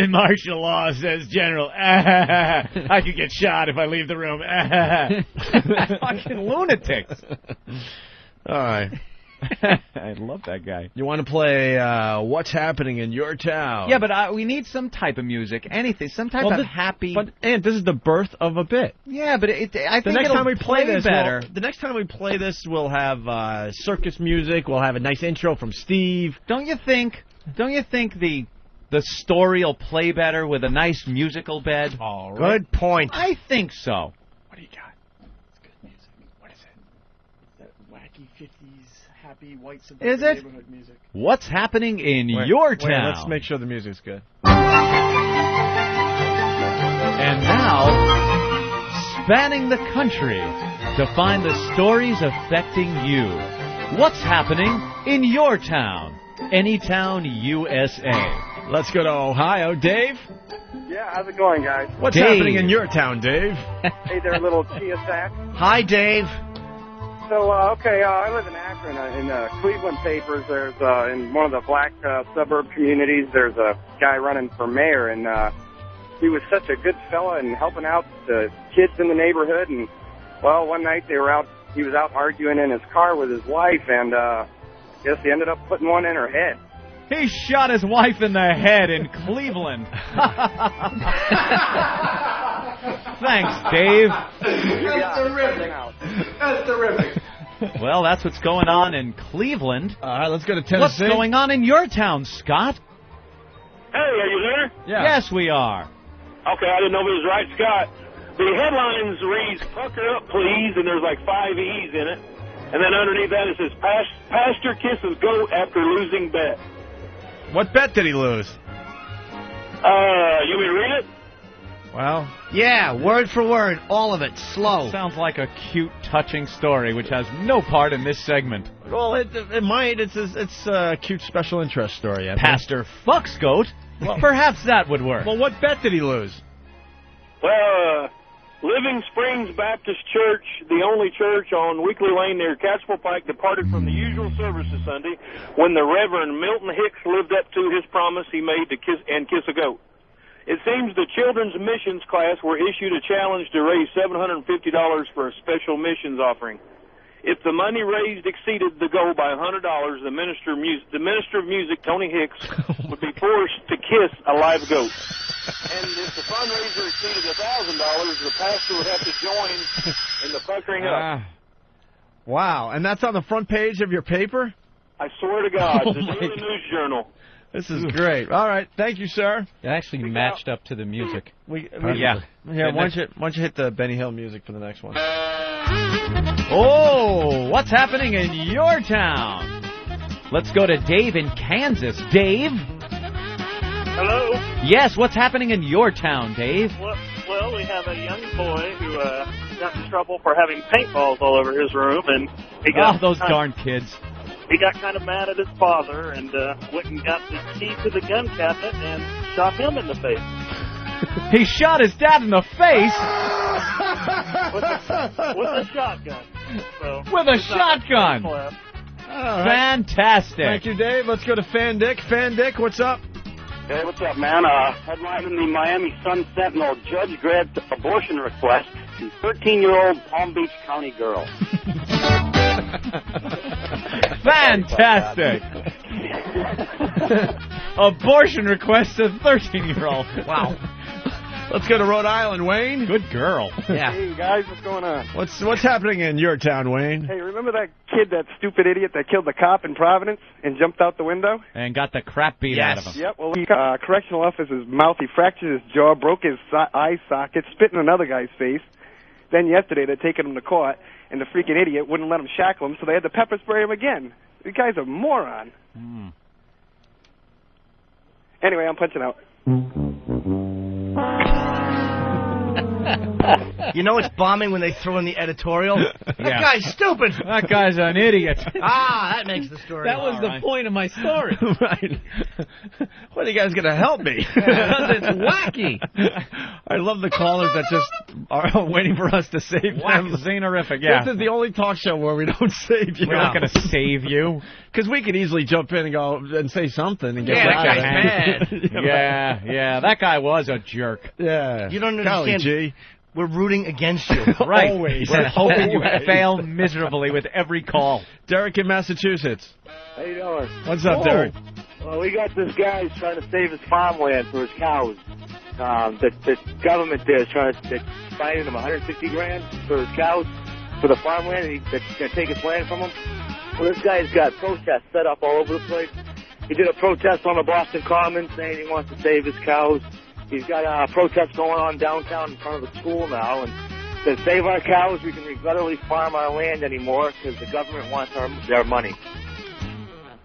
[SPEAKER 8] Martial law says, General, I could get shot if I leave the room. Fucking lunatics.
[SPEAKER 2] All right.
[SPEAKER 8] I love that guy.
[SPEAKER 2] You want to play What's Happening in Your Town?
[SPEAKER 8] Yeah, but we need some type of music, anything, some type of happy...
[SPEAKER 2] And this is the birth of a bit.
[SPEAKER 8] Yeah, but I think
[SPEAKER 2] the next time we play this,
[SPEAKER 8] better.
[SPEAKER 2] The next time we play this, we'll have circus music. We'll have a nice intro from Steve.
[SPEAKER 8] Don't you think the story will play better with a nice musical bed?
[SPEAKER 2] All right. Good point.
[SPEAKER 8] I think so.
[SPEAKER 2] What do you got? It's good music. What is it? That wacky 50s happy white suburban neighborhood music.
[SPEAKER 8] What's happening in your town?
[SPEAKER 2] Let's make sure the music's good.
[SPEAKER 8] And now, spanning the country to find the stories affecting you. What's happening in your town? Anytown, USA.
[SPEAKER 2] Let's go to Ohio. Dave?
[SPEAKER 20] Yeah, how's it going, guys?
[SPEAKER 2] What's happening in your town, Dave?
[SPEAKER 20] Hey there, little Chia Sack.
[SPEAKER 2] Hi, Dave.
[SPEAKER 20] So, I live in Akron. In Cleveland papers, there's in one of the black suburb communities, there's a guy running for mayor, and he was such a good fella and helping out the kids in the neighborhood. And, well, one night he was out arguing in his car with his wife, and I guess he ended up putting one in her head.
[SPEAKER 8] He shot his wife in the head in Cleveland. Thanks, Dave.
[SPEAKER 20] That's terrific.
[SPEAKER 8] Well, that's what's going on in Cleveland.
[SPEAKER 2] All right, let's go to Tennessee.
[SPEAKER 8] What's going on in your town, Scott?
[SPEAKER 11] Hey, are you there?
[SPEAKER 2] Yeah.
[SPEAKER 8] Yes, we are.
[SPEAKER 11] Okay, I didn't know if it was right, Scott. The headlines reads, "Pucker up, please," and there's like 5 E's in it. And then underneath that it says, "Pastor kisses goat after losing bet."
[SPEAKER 2] What bet did he lose?
[SPEAKER 11] You want me to read it?
[SPEAKER 2] Well,
[SPEAKER 3] yeah, word for word, all of it, slow.
[SPEAKER 8] Sounds like a cute, touching story, which has no part in this segment.
[SPEAKER 2] Well, it might. It's a cute special interest story.
[SPEAKER 8] Pastor fucks goat? Well, perhaps that would work.
[SPEAKER 2] Well, what bet did he lose?
[SPEAKER 11] Well,
[SPEAKER 13] Living Springs Baptist Church, the only church on Weekly Lane near Catskill Pike, departed from the usual services Sunday when the Reverend Milton Hicks lived up to his promise he made to kiss a goat. It seems the children's missions class were issued a challenge to raise $750 for a special missions offering. If the money raised exceeded the goal by $100, the minister of music, Tony Hicks, would be forced to kiss a live goat. And if the fundraiser exceeded $1,000, the pastor would have to join in the fuckering up.
[SPEAKER 2] Wow, and that's on the front page of your paper?
[SPEAKER 13] I swear to God,
[SPEAKER 2] Oh
[SPEAKER 13] the
[SPEAKER 2] my
[SPEAKER 13] Daily
[SPEAKER 2] God.
[SPEAKER 13] News Journal.
[SPEAKER 2] This is great. All right, thank you, sir.
[SPEAKER 8] It actually matched up to the music.
[SPEAKER 2] Yeah. Here, why don't you hit the Benny Hill music for the next one?
[SPEAKER 8] Oh, what's happening in your town? Let's go to Dave in Kansas. Dave?
[SPEAKER 14] Hello?
[SPEAKER 8] Yes, what's happening in your town, Dave?
[SPEAKER 14] Well, we have a young boy who got in trouble for having paintballs all over his room, and he got
[SPEAKER 8] those darn kids.
[SPEAKER 14] He got kind of mad at his father and went and got the key to the gun cabinet and shot him in the face.
[SPEAKER 8] He shot his dad in the face?
[SPEAKER 14] with a shotgun. So,
[SPEAKER 8] With a shotgun?
[SPEAKER 2] All right.
[SPEAKER 8] Fantastic.
[SPEAKER 2] Thank you, Dave. Let's go to Fan Dick. Fan Dick, what's up?
[SPEAKER 23] Hey, what's up, man? Headline in the Miami Sun Sentinel, judge grants abortion request to 13-year-old Palm Beach County girl.
[SPEAKER 8] Fantastic. Abortion request to 13-year-old. Wow.
[SPEAKER 2] Let's go to Rhode Island, Wayne.
[SPEAKER 8] Good girl.
[SPEAKER 2] Yeah.
[SPEAKER 20] Hey, guys, what's going on?
[SPEAKER 2] What's happening in your town, Wayne?
[SPEAKER 20] Hey, remember that kid, that stupid idiot that killed the cop in Providence and jumped out the window?
[SPEAKER 8] And got the crap beat out of him.
[SPEAKER 20] Yep, well, correctional officer's mouth, he fractured his jaw, broke his eye socket, spit in another guy's face. Then yesterday, they're taking him to court, and the freaking idiot wouldn't let him shackle him, so they had to pepper spray him again. The guy's a moron. Anyway, I'm punching out.
[SPEAKER 3] You know it's bombing when they throw in the editorial? That
[SPEAKER 8] Yeah.
[SPEAKER 3] guy's stupid.
[SPEAKER 8] That guy's an idiot.
[SPEAKER 3] That makes the story.
[SPEAKER 8] That was the point of my story.
[SPEAKER 2] Right. When are you guys going to help me?
[SPEAKER 8] It's wacky.
[SPEAKER 2] I love the callers that just are waiting for us to save them.
[SPEAKER 8] Whack-zinerific, yeah.
[SPEAKER 2] This is the only talk show where we don't save you.
[SPEAKER 8] We're not going to save you.
[SPEAKER 2] Because we could easily jump in and go and say something and get
[SPEAKER 8] Yeah,
[SPEAKER 2] back
[SPEAKER 8] that
[SPEAKER 2] to
[SPEAKER 8] guy's mad. Yeah, that guy was a jerk.
[SPEAKER 2] Yeah.
[SPEAKER 3] You don't
[SPEAKER 2] Golly
[SPEAKER 3] understand.
[SPEAKER 2] gee.
[SPEAKER 3] We're rooting against you.
[SPEAKER 8] Right.
[SPEAKER 2] Always.
[SPEAKER 8] We're hoping you
[SPEAKER 2] Always.
[SPEAKER 8] fail miserably with every call.
[SPEAKER 2] Derek in Massachusetts.
[SPEAKER 24] How you doing?
[SPEAKER 2] What's up, Derek?
[SPEAKER 24] Well, we got this guy who's trying to save his farmland for his cows. The government there is they're finding him $150,000 for his cows, for the farmland, and they're going to take his land from him. Well, this guy's got protests set up all over the place. He did a protest on the Boston Commons saying he wants to save his cows. He's got a protest going on downtown in front of the school now, and to save our cows, we can regrettably farm our land anymore because the government wants their money.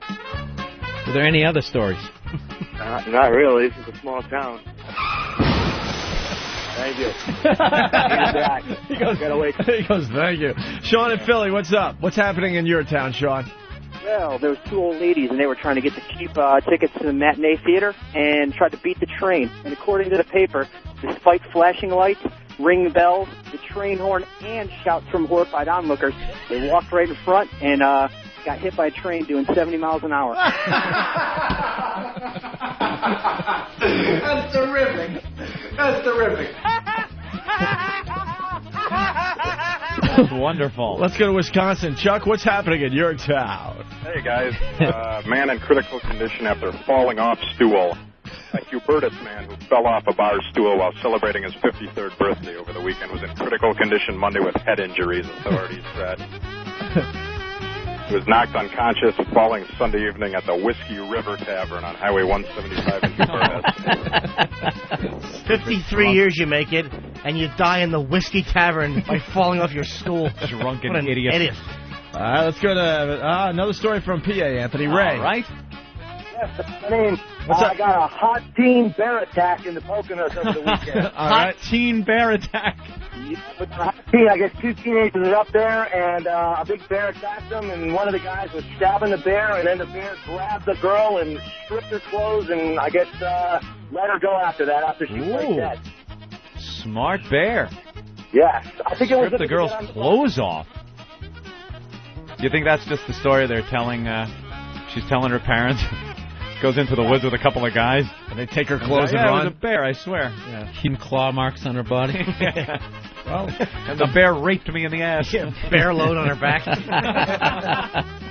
[SPEAKER 8] Are there any other stories?
[SPEAKER 24] Not really. This is a small town. Thank you.
[SPEAKER 2] He goes, thank you. Sean in Philly, what's up? What's happening in your town, Sean?
[SPEAKER 25] Well, there was two old ladies, and they were trying to get the cheap tickets to the matinee theater and tried to beat the train. And according to the paper, despite flashing lights, ring bells, the train horn, and shouts from horrified onlookers, they walked right in front and got hit by a train doing 70 miles an hour.
[SPEAKER 22] That's terrific. That's terrific.
[SPEAKER 8] Wonderful.
[SPEAKER 2] Let's go to Wisconsin. Chuck, what's happening in your town?
[SPEAKER 26] Hey, guys. Man in critical condition after falling off stool. A Hubertus man who fell off a bar stool while celebrating his 53rd birthday over the weekend was in critical condition Monday with head injuries, authorities said. He was knocked unconscious falling Sunday evening at the Whiskey River Tavern on Highway 175 in Hubertus.
[SPEAKER 3] 53 years you make it, and you die in the Whiskey Tavern by falling off your stool.
[SPEAKER 8] Drunken
[SPEAKER 3] What an
[SPEAKER 8] idiot.
[SPEAKER 2] All right, let's go to another story from PA, Anthony Ray.
[SPEAKER 8] All right.
[SPEAKER 23] Yes, I mean, I got a hot teen bear attack in the Poconos over the weekend.
[SPEAKER 8] Hot teen bear attack.
[SPEAKER 23] With the hot teen, I guess two teenagers are up there, and a big bear attacked them, and one of the guys was stabbing the bear, and then the bear grabbed the girl and stripped her clothes, and I guess let her go after that, after she played dead.
[SPEAKER 8] Smart bear.
[SPEAKER 24] Yes. I think it was
[SPEAKER 8] Strip the girl's clothes off. You think that's just the story they're telling? She's telling her parents. Goes into the woods with a couple of guys.
[SPEAKER 2] And they take her clothes and
[SPEAKER 8] It
[SPEAKER 2] run.
[SPEAKER 8] was a bear, I swear.
[SPEAKER 6] Yeah. Hidden claw marks on her body.
[SPEAKER 8] Well, and the bear raped me in the ass.
[SPEAKER 3] Bear load on her back.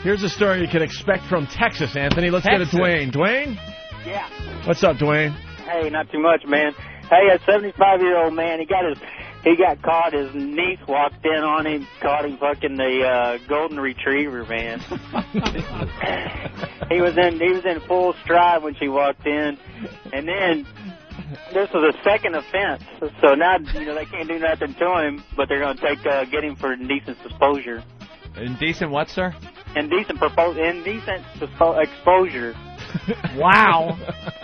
[SPEAKER 2] Here's a story you can expect from Texas, Anthony. Let's go to Dwayne. Dwayne?
[SPEAKER 4] Yeah.
[SPEAKER 2] What's up, Dwayne?
[SPEAKER 4] Hey, not too much, man. Hey, a 75-year-old man, he got caught. His niece walked in on him, caught him fucking the golden retriever, man. he was in full stride when she walked in, and then this was a second offense. So now they can't do nothing to him, but they're going to get him for indecent exposure.
[SPEAKER 8] Indecent what, sir?
[SPEAKER 4] Indecent exposure.
[SPEAKER 3] Wow.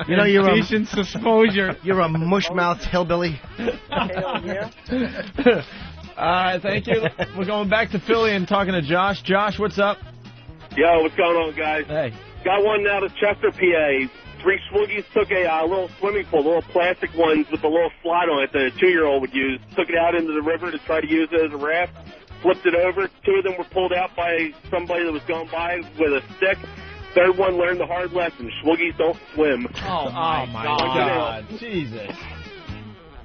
[SPEAKER 3] You're
[SPEAKER 6] Decent exposure.
[SPEAKER 3] You're a mush-mouthed hillbilly.
[SPEAKER 4] Hell yeah.
[SPEAKER 2] All right, thank you. We're going back to Philly and talking to Josh. Josh, what's up?
[SPEAKER 5] Yo, what's going on, guys?
[SPEAKER 2] Hey.
[SPEAKER 5] Got one out of Chester, PA. 3 swoogies took a little swimming pool, little plastic ones with a little slide on it that a 2-year-old would use. Took it out into the river to try to use it as a raft. Flipped it over. 2 of them were pulled out by somebody that was going by with a stick. 3rd one learned the hard lesson. Swoogies don't swim.
[SPEAKER 2] Oh, my God. Jesus.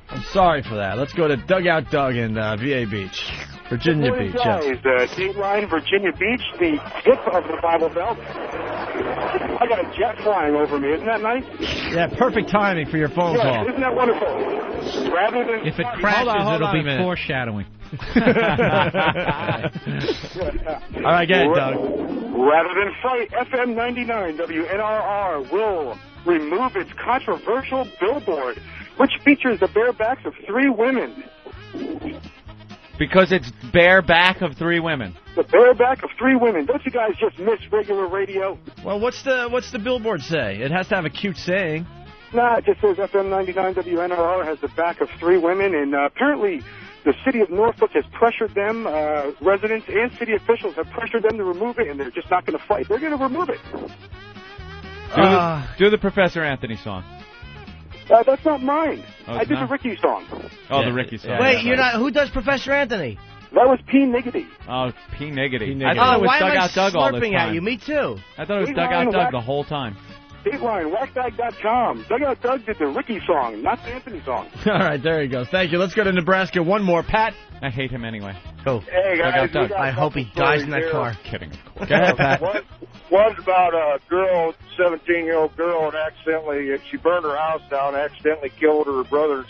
[SPEAKER 2] I'm sorry for that. Let's go to Dugout Doug in VA Beach. Virginia Beach.
[SPEAKER 24] Guys, Dateline, Virginia Beach, the hip of the Bible Belt. I got a jet flying over me. Isn't that nice?
[SPEAKER 2] Yeah, perfect timing for your phone call.
[SPEAKER 24] Isn't that wonderful? Rather than
[SPEAKER 6] If it crashes, it'll be foreshadowing.
[SPEAKER 2] All right, get it, Doug.
[SPEAKER 24] Rather than fight, FM 99 WNRR will remove its controversial billboard, which features the bare backs of 3 women.
[SPEAKER 8] Because it's bare back of 3 women.
[SPEAKER 24] The bare back of 3 women. Don't you guys just miss regular radio?
[SPEAKER 2] Well, what's the billboard say? It has to have a cute saying.
[SPEAKER 24] Nah, it just says FM 99 WNRR has the back of 3 women, and apparently the city of Norfolk has pressured them, residents and city officials have pressured them to remove it, and they're just not going to fight. They're going to remove it.
[SPEAKER 8] Do the Professor Anthony song.
[SPEAKER 24] That's not mine.
[SPEAKER 8] Oh,
[SPEAKER 24] I did the Ricky song.
[SPEAKER 8] Oh, the Ricky song.
[SPEAKER 3] Wait, you're not. Who does Professor Anthony?
[SPEAKER 24] That was P. Niggity.
[SPEAKER 8] Oh, P. Niggity.
[SPEAKER 24] Niggity.
[SPEAKER 8] I thought it was
[SPEAKER 3] why am I
[SPEAKER 8] Dugout Doug all this
[SPEAKER 3] slurping
[SPEAKER 8] time.
[SPEAKER 3] at you? Me too.
[SPEAKER 8] I thought it was Dugout Doug the whole time.
[SPEAKER 24] Dateline, whackbag.com. Dugout Doug did the Ricky song, not the Anthony song.
[SPEAKER 2] All right, there he goes. Thank you. Let's go to Nebraska. One more. Pat?
[SPEAKER 8] I hate him anyway.
[SPEAKER 2] Go.
[SPEAKER 24] Hey, guys.
[SPEAKER 8] Doug.
[SPEAKER 3] I hope he dies in that car.
[SPEAKER 8] Kidding.
[SPEAKER 2] Go ahead, Pat.
[SPEAKER 24] One's about a girl, 17-year-old girl, and she burned her house down and accidentally killed her brother's